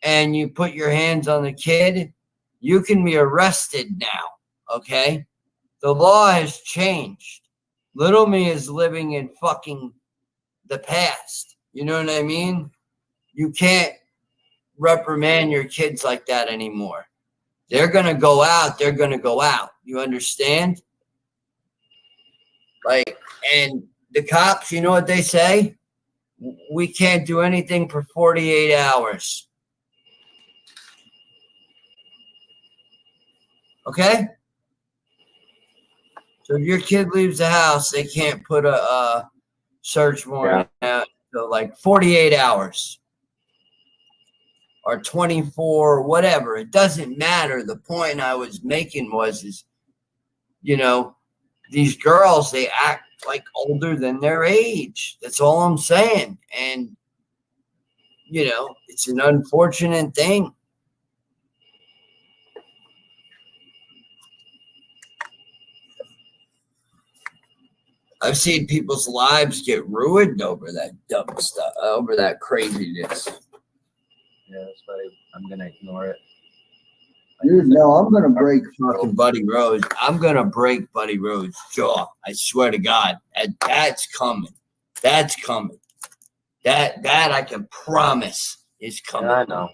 and you put your hands on the kid, you can be arrested now, okay? The law has changed. Little me is living in fucking the past. You know what I mean? You can't reprimand your kids like that anymore. They're going to go out. They're going to go out. You understand? Like, and the cops, you know what they say? We can't do anything for 48 hours. Okay? So if your kid leaves the house, they can't put a search warrant out to like 48 hours or 24, whatever. It doesn't matter. The point I was making is, these girls, they act like older than their age. That's all I'm saying. And, it's an unfortunate thing. I've seen people's lives get ruined over that dumb stuff, over that craziness.
Yeah, that's why I'm going to ignore it.
Dude, no, I'm going to break fucking Buddy Rose. I'm going to break Buddy Rose's jaw. I swear to God. That's coming. That's coming. That I can promise is coming.
Yeah, I know.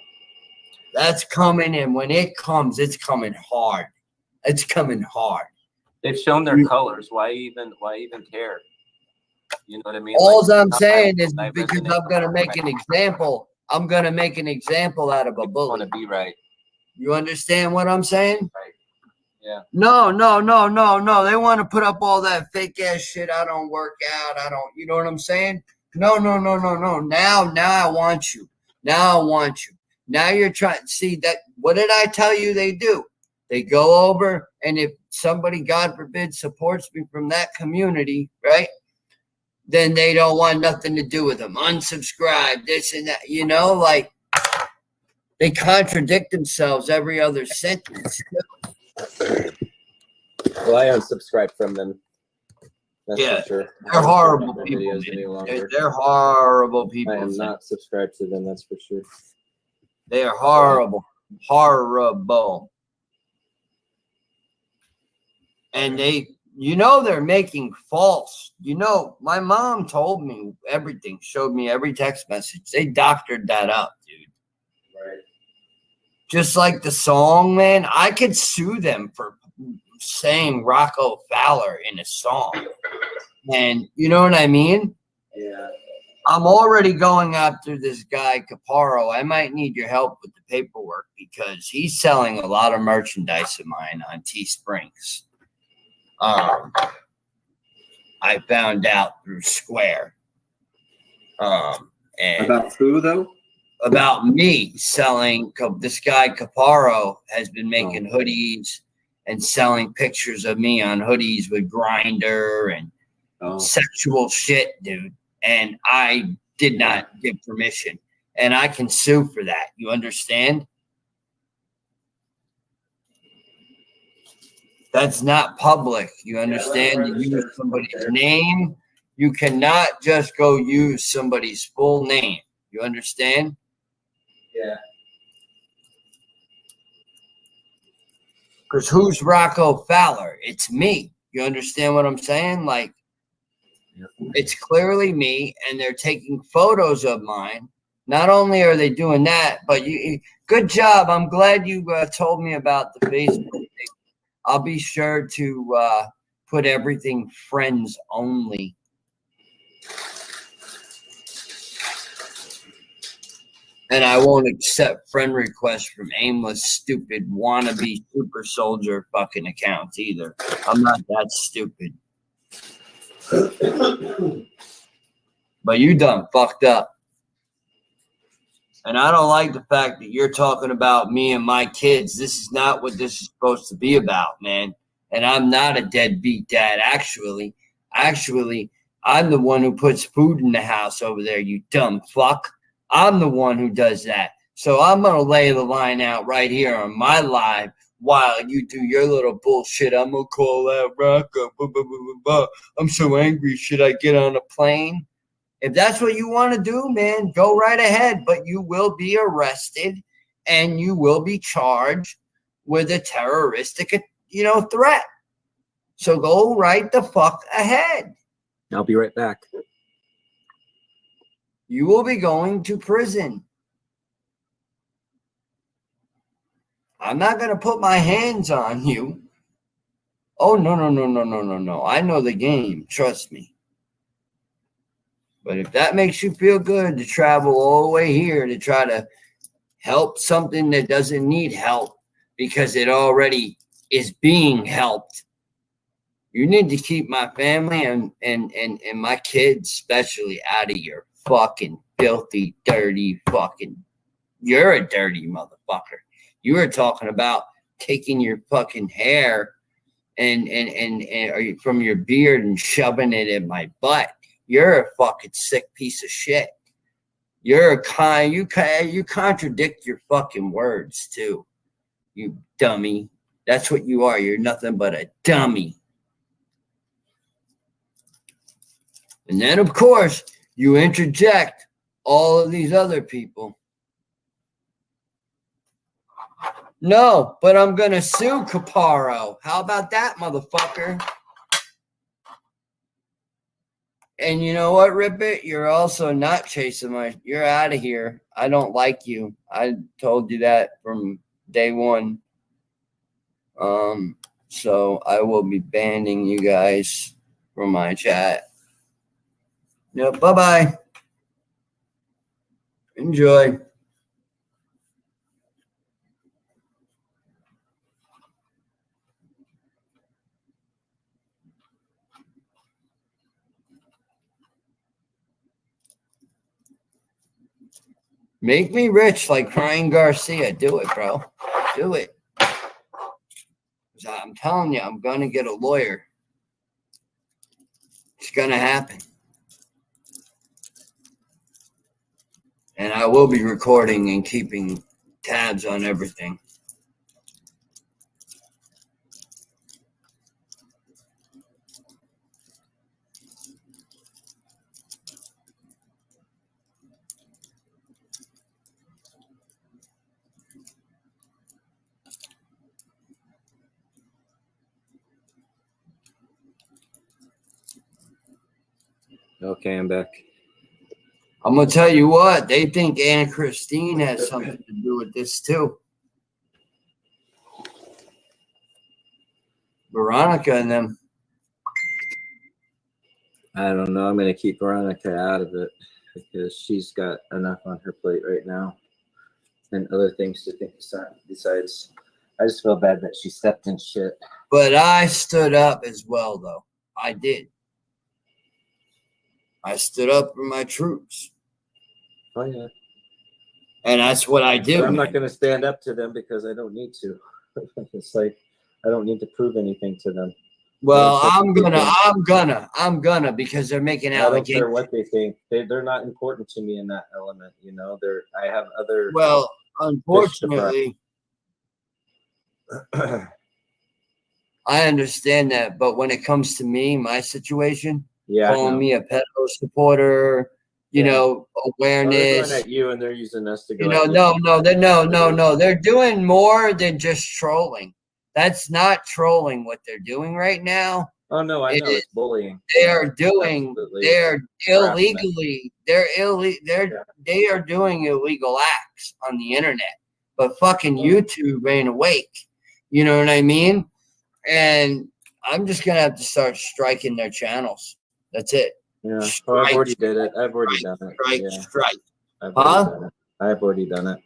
That's
coming, and when it comes, it's coming hard. It's coming hard.
They've shown their colors. Why even care? You know what I mean?
All I'm saying is because I'm going to make an example. I'm going to make an example out of a bully.
Want to be right.
You understand what I'm saying?
Right. Yeah.
No. They want to put up all that fake ass shit. I don't work out. You know what I'm saying? No. Now I want you. Now you're trying. See that? What did I tell you they do? They go over, and if somebody, God forbid, supports me from that community, right? Then they don't want nothing to do with them. Unsubscribe, this and that. Like they contradict themselves every other sentence.
Well, I unsubscribed from them. That's for sure.
They're horrible people. They're horrible people.
I am not subscribed to them, that's for sure.
They are horrible. Horrible. And they're making false. My mom told me everything, showed me every text message. They doctored that up, dude.
Right.
Just like the song, man. I could sue them for saying Rocko Fowler in a song. And you know what I mean?
Yeah.
I'm already going after this guy, Caparo. I might need your help with the paperwork because he's selling a lot of merchandise of mine on Teesprings. I found out through Square. And
about who though?
About me selling. This guy Caparo has been making hoodies and selling pictures of me on hoodies with Grinder and sexual shit, dude. And I did not give permission, and I can sue for that. You understand? That's not public. You understand? You use somebody's name. You cannot just go use somebody's full name. You understand?
Yeah.
Because who's Rocko Fowler? It's me. You understand what I'm saying? Like, it's clearly me, and they're taking photos of mine. Not only are they doing that, but good job. I'm glad you told me about the Facebook thing. I'll be sure to put everything friends only. And I won't accept friend requests from aimless, stupid, wannabe super soldier fucking accounts either. I'm not that stupid. But you done fucked up. And I don't like the fact that you're talking about me and my kids. This is not what this is supposed to be about, man. And I'm not a deadbeat dad, actually. Actually, I'm the one who puts food in the house over there, you dumb fuck. I'm the one who does that. So I'm going to lay the line out right here on my live while you do your little bullshit. I'm going to call out Rocko. I'm so angry. Should I get on a plane? If that's what you want to do, man, go right ahead. But you will be arrested and you will be charged with a terroristic, threat. So go right the fuck ahead.
I'll be right back.
You will be going to prison. I'm not going to put my hands on you. Oh, no. I know the game. Trust me. But if that makes you feel good to travel all the way here to try to help something that doesn't need help because it already is being helped, you need to keep my family and my kids especially out of your fucking filthy, dirty fucking. You're a dirty motherfucker. You were talking about taking your fucking hair and from your beard and shoving it in my butt. You're a fucking sick piece of shit. You contradict your fucking words too, you dummy. That's what you are. You're nothing but a dummy. And then, of course, you interject all of these other people. No, but I'm going to sue Caparo. How about that, motherfucker? And you know what, Ribbit? You're also not chasing you're out of here. I don't like you. I told you that from day one. So I will be banning you guys from my chat. Yep, bye-bye. Enjoy. Make me rich like Ryan Garcia. Do it, bro. Do it. I'm telling you, I'm going to get a lawyer. It's going to happen. And I will be recording and keeping tabs on everything.
Okay, I'm back.
I'm going to tell you what, they think Anna Christine has something to do with this too. Veronica and them.
I don't know. I'm going to keep Veronica out of it because she's got enough on her plate right now and other things to think besides. I just feel bad that she stepped in shit.
But I stood up as well, though. I did. I stood up for my troops.
Oh, yeah.
And that's what I do.
But I'm not going to stand up to them because I don't need to. It's like I don't need to prove anything to them.
Well, I'm gonna because they're making allegations.
I don't care what they think. They're not important to me in that element, you know. I have other.
Well, unfortunately, I understand that, but when it comes to me, my situation, calling me a pedo supporter, you know, awareness.
They're going at you, and they're using us to go.
No. They're doing more than just trolling. That's not trolling what they're doing right now.
Oh no, I know it's bullying.
They are doing.
Absolutely.
They're
Harassment.
illegally. They are doing illegal acts on the internet. But fucking YouTube ain't awake. You know what I mean? And I'm just gonna have to start striking their channels. That's it.
Yeah.
Strike,
I've already did it. I've already done it.
Strike,
Yeah.
strike.
I've already done it. I've already done it.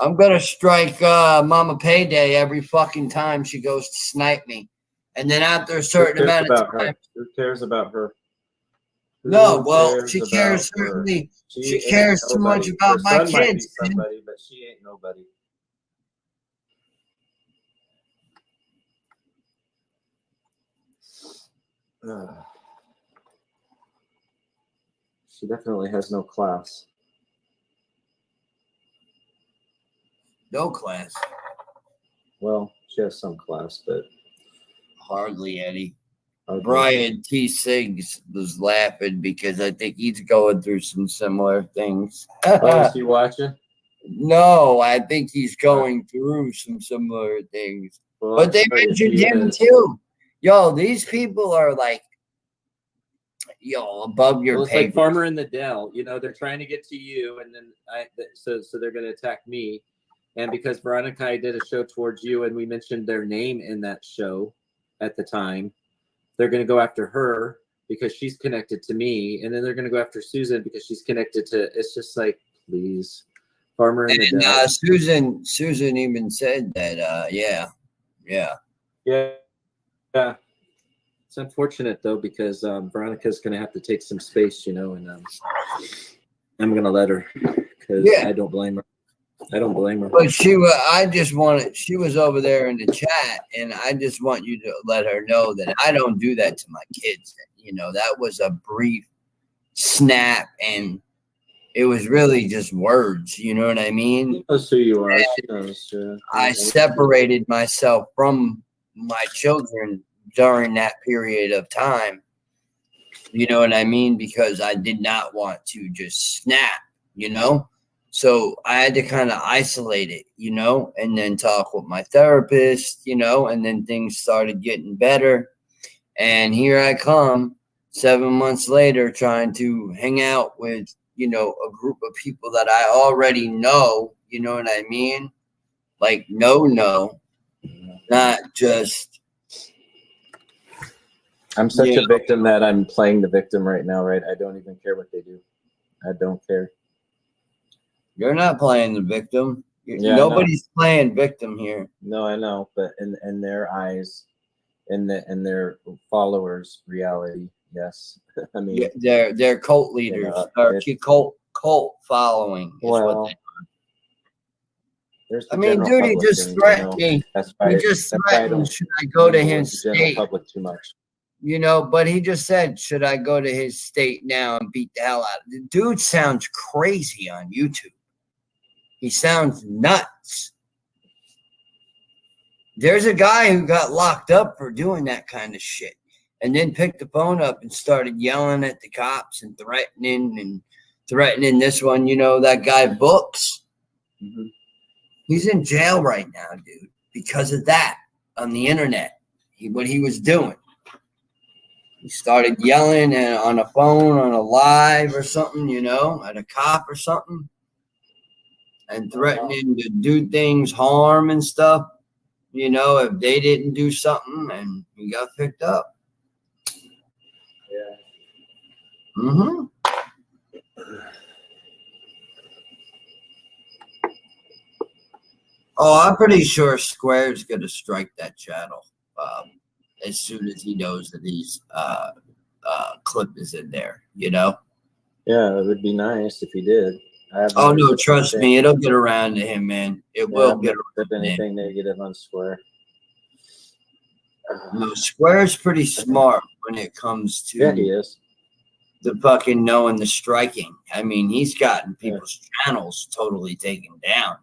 I'm gonna strike Mama Payday every fucking time she goes to snipe me, and then after a certain amount of time,
who cares about her?
No, well, she cares certainly. She cares too much about my
kids. Might be
kids.
somebody, but she ain't nobody. She definitely has no class.
No class.
Well, she has some class, but
hardly any.
Okay.
Brian T. Siggs was laughing because I think he's going through some similar things.
Oh, is he watching?
No, I think he's going through some similar things.
Well,
but they mentioned him too. Yo, these people are like, above your
it's
pay.
like Farmer in the Dell. You know, they're trying to get to you, and then so they're going to attack me. And because Veronica, I did a show towards you, and we mentioned their name in that show at the time, they're going to go after her because she's connected to me, and then they're going to go after Susan because she's connected to. It's just like, please, Farmer in the Dell.
Susan even said that. Yeah.
It's unfortunate though because Veronica's going to have to take some space, and I'm going to let her because I don't blame her.
But she was over there in the chat, and I just want you to let her know that I don't do that to my kids. That was a brief snap, and it was really just words. You know what I mean?
She knows who you are. She knows.
I separated myself from my children during that period of time. You know what I mean? Because I did not want to just snap, So I had to kind of isolate it, and then talk with my therapist, and then things started getting better. And here I come 7 months later trying to hang out with, a group of people that I already know, you know what I mean? Like, no, not just.
I'm such a victim that I'm playing the victim right now, right? I don't even care what they do. I don't care.
You're not playing the victim. Nobody's playing victim here.
No, I know, but in their eyes, in their followers' reality, yes. I mean,
they're cult leaders or cult following.
Well,
I mean, dude, he just threatened me. He just threatened. Should I go to his state?
Public too much.
But he just said, should I go to his state now and beat the hell out of it? The dude sounds crazy on YouTube. He sounds nuts. There's a guy who got locked up for doing that kind of shit and then picked the phone up and started yelling at the cops and threatening this one, that guy Books.
Mm-hmm.
He's in jail right now, dude, because of that on the internet. What he was doing. He started yelling on a phone, on a live or something, at a cop or something. And threatening to do things, harm and stuff, if they didn't do something, and he got picked up.
Yeah.
Mm-hmm. Oh, I'm pretty sure Square's going to strike that channel as soon as he knows that his clip is in there,
Yeah, it would be nice if he did.
Oh no, trust me, it'll get around to him, man. It will get around to
anything negative on Square.
No, Square's pretty smart when it comes to
he is.
The fucking knowing the striking. I mean, he's gotten people's channels totally taken down.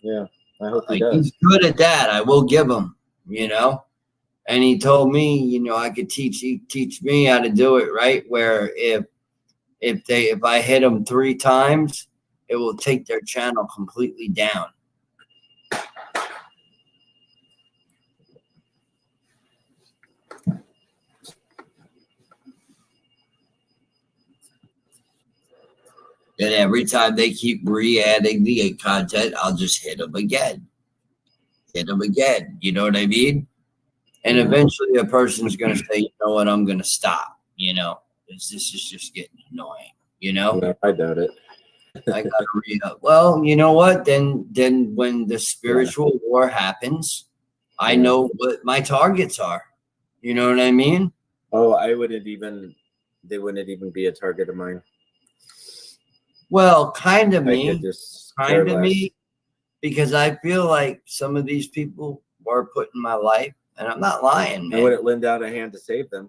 Yeah, I hope he does.
He's good at that. I will give him, And he told me, I could teach me how to do it, right? Where if I hit them 3 times, it will take their channel completely down. And every time they keep re-adding the content, I'll just hit them again. Hit them again. You know what I mean? And eventually a person's going to say, you know what, I'm going to stop, you know, this is just getting annoying, you know?
No, I doubt it.
I got to read up. Well, you know what? Then when the spiritual war happens, I know what my targets are. You know what I mean?
Oh, they wouldn't even be a target of mine.
Well, kind of me.
Kind
of me. Because I feel like some of these people were put in my life, and I'm not lying, man.
I wouldn't lend out a hand to save them,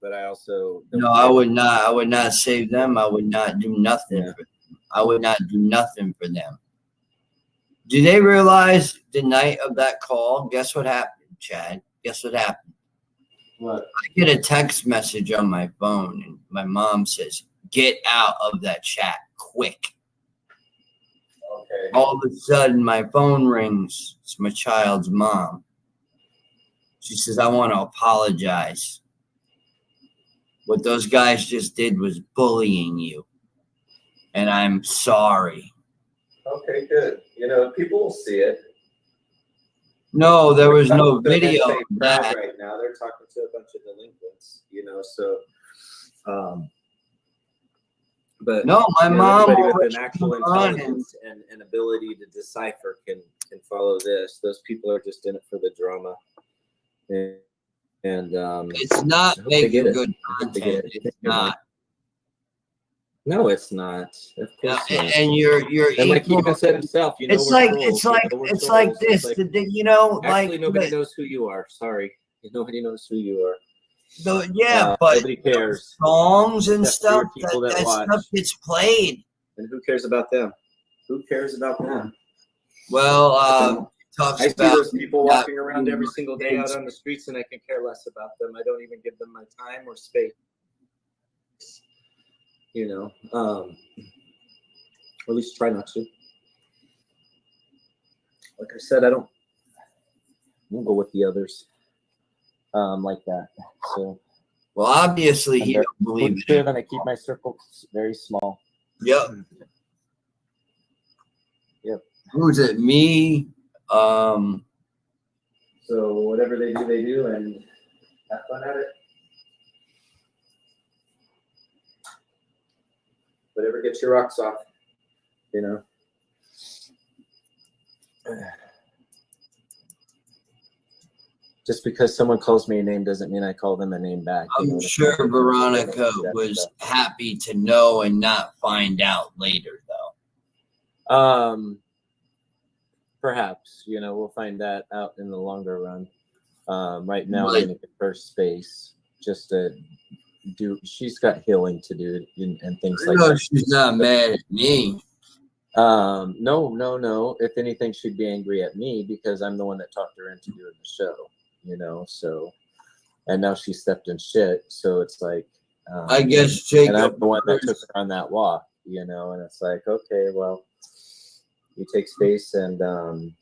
but I also
no, I would not. I would not save them. I would not do nothing for them. I would not do nothing for them. Do they realize the night of that call? Guess what happened, Chad? Guess what happened?
What?
I get a text message on my phone, and my mom says, "Get out of that chat quick."
Okay.
All of a sudden, my phone rings. It's my child's mom. She says, "I want to apologize. What those guys just did was bullying you, and I'm sorry."
Okay, good. You know, people will see it.
No, there was no
They're
video
saying
of
proud
that.
right now. They're talking to a bunch of delinquents, you know, so but
No, my mom
anybody with an
already
actual
on
intelligence and ability to decipher can follow this. Those people are just in it for the drama. And
it's not
I hope they get
making
it.
good
I hope they get
content.
it.
It's not.
No, it's not. Of course not.
And you're
And like he
equal.
even said himself, you know,
It's
we're
like
trolls.
it's
You
like
know, we're
it's
trolls.
like this.
It's like,
you know,
actually,
like
nobody knows who you are. Sorry, nobody knows who you are.
Yeah, but
nobody cares.
Songs and
Except for
stuff.
your people that watch.
Stuff gets played.
And who cares about them? Who cares about them?
Well, talks
I see
about
those people walking around every single day out on the streets, and I can care less about them. I don't even give them my time or space. You know, or at least try not to. Like I said, I don't go with the others like that. So,
well, obviously he don't believe it.
Then I keep my circle very small.
Yep.
Yep.
Who's it? Me.
So whatever they do, and have fun at it. Whatever gets your rocks off, you know. Just because someone calls me a name doesn't mean I call them a name back.
I'm sure Veronica was happy to know and not find out later, though.
Perhaps, you know, we'll find that out in the longer run. Right now, I'm going to give her space just to do. She's got healing to do and things like that.
She's not mad at me.
No. If anything, she'd be angry at me because I'm the one that talked her into doing the show. You know, so, and now she stepped in shit. So it's like,
I guess Jacob,
and I'm the one that took her on that walk. You know, and it's like, okay, well, you take space and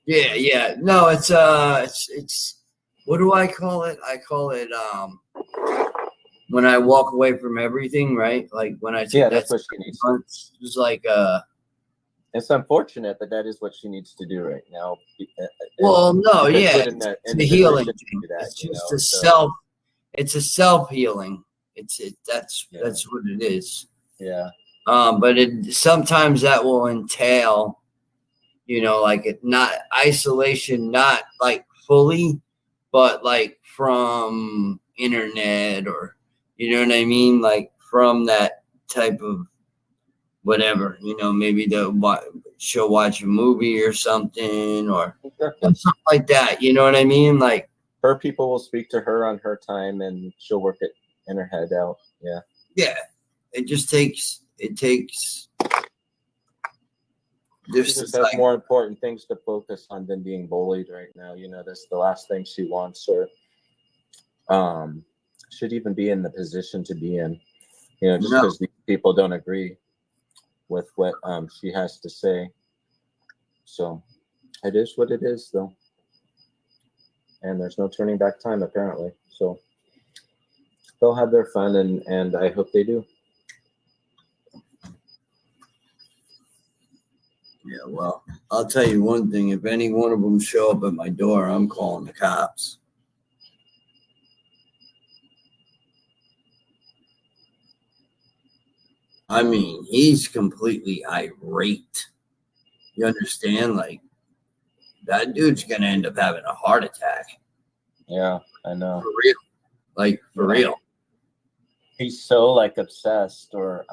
yeah. No, it's what do I call it? I call it when I walk away from everything, right? Like when I say
that's what she needs.
It's like
it's unfortunate, but that is what she needs to do right now.
Well, no, yeah,
it's
the healing.
It's
just a self. It's a self healing. That's what it is.
Yeah.
But sometimes that will entail, you know, like not isolation, not like fully, but like from internet or, you know what I mean? Like from that type of whatever, you know, maybe she'll watch a movie or something or something like that. You know what I mean? Like
her people will speak to her on her time and she'll work it in her head out. Yeah.
Yeah. It takes
She just has more important things to focus on than being bullied right now. You know, that's the last thing she wants or should even be in the position to be in. You know, just because these people don't agree with what she has to say. So it is what it is, though. And there's no turning back time, apparently. So they'll have their fun, and I hope they do.
Yeah, well, I'll tell you one thing. If any one of them show up at my door, I'm calling the cops. I mean, he's completely irate. You understand? Like, that dude's going to end up having a heart attack.
Yeah, I know.
For real. Like, for real.
He's so, like, obsessed or...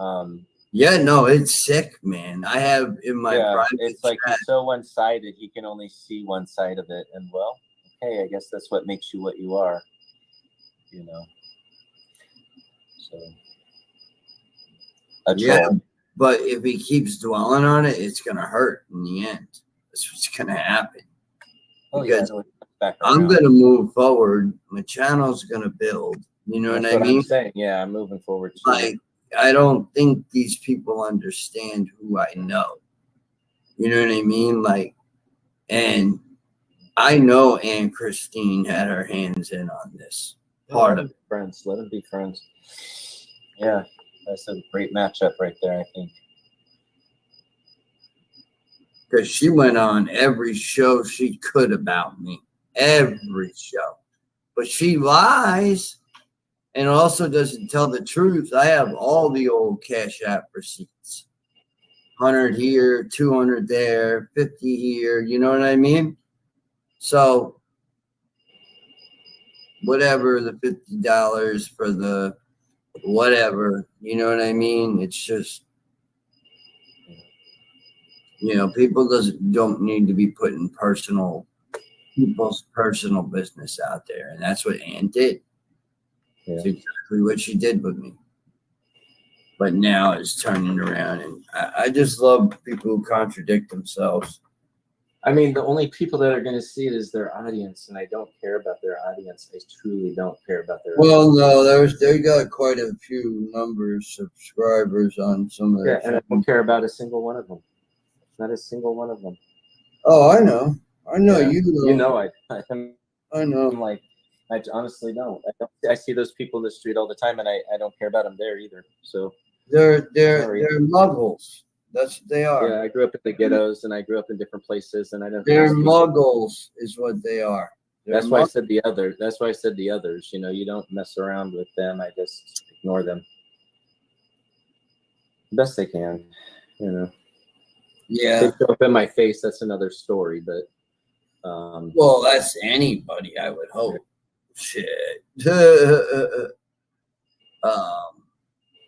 Yeah, no, it's sick, man. I have in my private
it's like
chat,
he's so one-sided, he can only see one side of it. And, well, hey, I guess that's what makes you what you are, you know. So...
yeah, but if he keeps dwelling on it, it's going to hurt in the end. That's what's going to happen. Because I'm going to move forward. My channel's going to build. You know what I mean?
I'm saying. Yeah, I'm moving forward too.
Like, I don't think these people understand who I know. You know what I mean? Like, and I know Anne Christine had her hands in on this. Part of
friends. Let them be friends. Yeah, that's a great matchup right there, I think.
Because she went on every show she could about me. Every show. But she lies and also doesn't tell the truth. I have all the old Cash App receipts. 100 here, 200 there, 50 here. You know what I mean? So, whatever, the $50 for the whatever, you know what I mean? It's just, you know, people don't need to be putting people's personal business out there. And that's what Ann did.
Yeah.
That's exactly what she did with me. But now it's turning around. And I just love people who contradict themselves.
I mean, the only people that are going to see it is their audience, and I don't care about their audience. I truly don't care about their audience.
No, they got quite a few numbers, subscribers on some of their
and I don't care about a single one of them. Not a single one of them.
Oh, I know. I know.
Yeah.
You know.
You know,
I know.
I'm like, I honestly don't. I see those people in the street all the time, and I don't care about them there either. So
they're muggles. That's what they are.
Yeah, I grew up in the ghettos, and I grew up in different places, and I don't.
They're muggles, is what they are.
That's why I said the other. That's why I said the others. You know, you don't mess around with them. I just ignore them. Best they can, you know.
Yeah.
They show up in my face. That's another story, but.
Well, that's anybody, I would hope. Shit.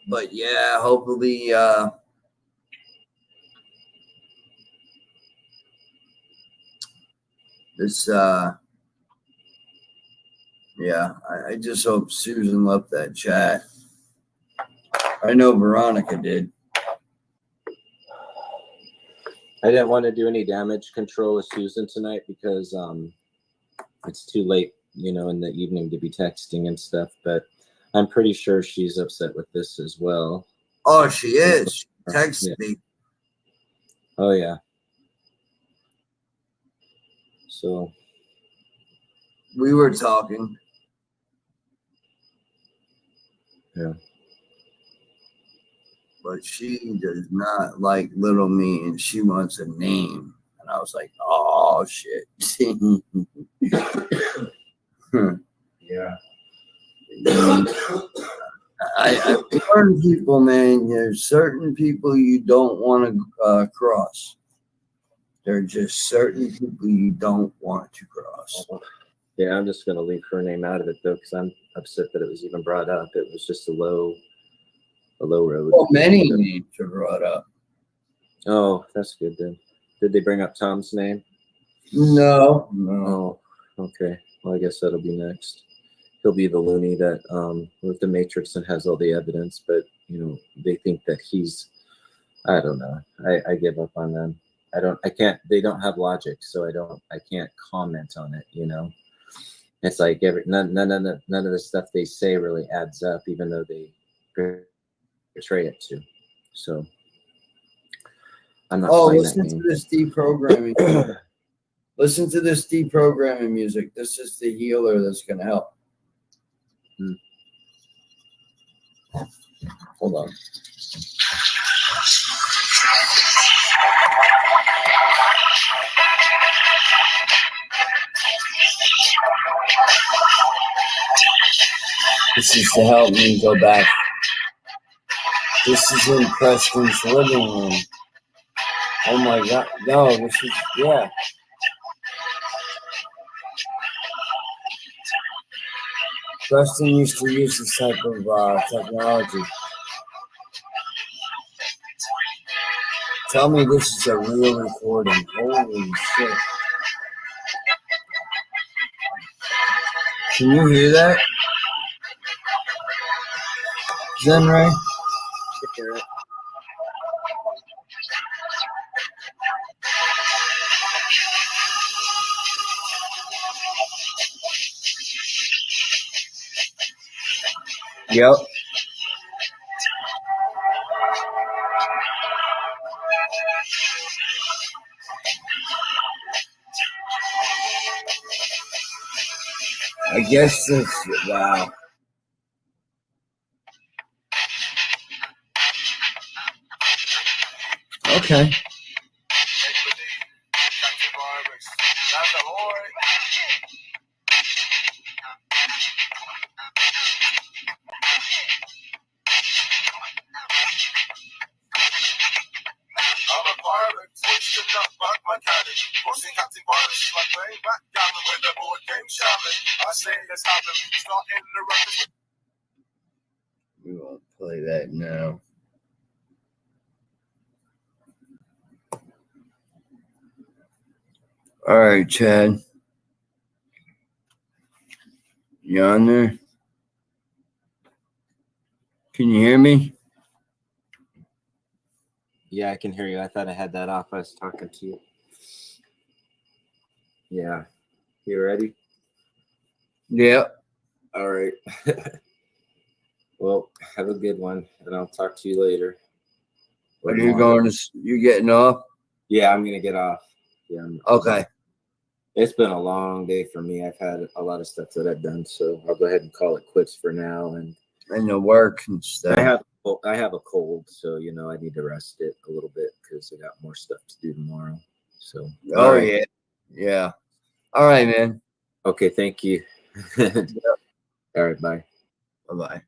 But yeah, hopefully, this, yeah, I just hope Susan left that chat. I know Veronica did.
I didn't want to do any damage control with Susan tonight because it's too late, you know, in the evening to be texting and stuff. But I'm pretty sure she's upset with this as well.
Oh, she is. She texted me.
Oh, yeah. So.
We were talking.
Yeah.
But she does not like little me, and she wants a name. And I was like, oh, shit.
Yeah.
I warn people, man, there's certain people you don't want to cross. There are just certain people you don't want to cross.
Yeah, I'm just going to leave her name out of it, though, because I'm upset that it was even brought up. It was just a low road.
Well, many names are brought up.
Oh, that's good then. Did they bring up Tom's name?
No.
Oh, okay. Well, I guess that'll be next. He'll be the loony that with the Matrix and has all the evidence, but you know they think that he's. I don't know. I give up on them. I can't. They don't have logic, so I can't comment on it. You know, it's like none of the stuff they say really adds up, even though they portray it to. So I'm not.
Oh, listen to this deprogramming. Listen to this deprogramming music. This is the healer that's going to help.
Hold on.
This is to help me go back. This is in Preston's living room. Oh my God. No, this is, yeah. Preston used to use this type of technology. Tell me this is a real recording. Holy shit. Can you hear that? Zenray?
Hear it.
Yep. I guess this, wow. Okay. We won't play that now. All right, Chad. You on there? Can you hear me?
Yeah, I can hear you. I thought I had that off. I was talking to you. Yeah. You ready?
Yep.
All right. Well, have a good one, and I'll talk to you later.
Are you going to, you getting off?
Yeah, I'm going to get off. Yeah.
Okay.
It's been a long day for me. I've had a lot of stuff that I've done, so I'll go ahead and call it quits for now. And
the work and stuff.
I have a cold, so I need to rest it a little bit because I got more stuff to do tomorrow. So.
Oh right. Yeah. All right, man.
Okay. Thank you.
Yep.
All right. Bye.
Bye-bye.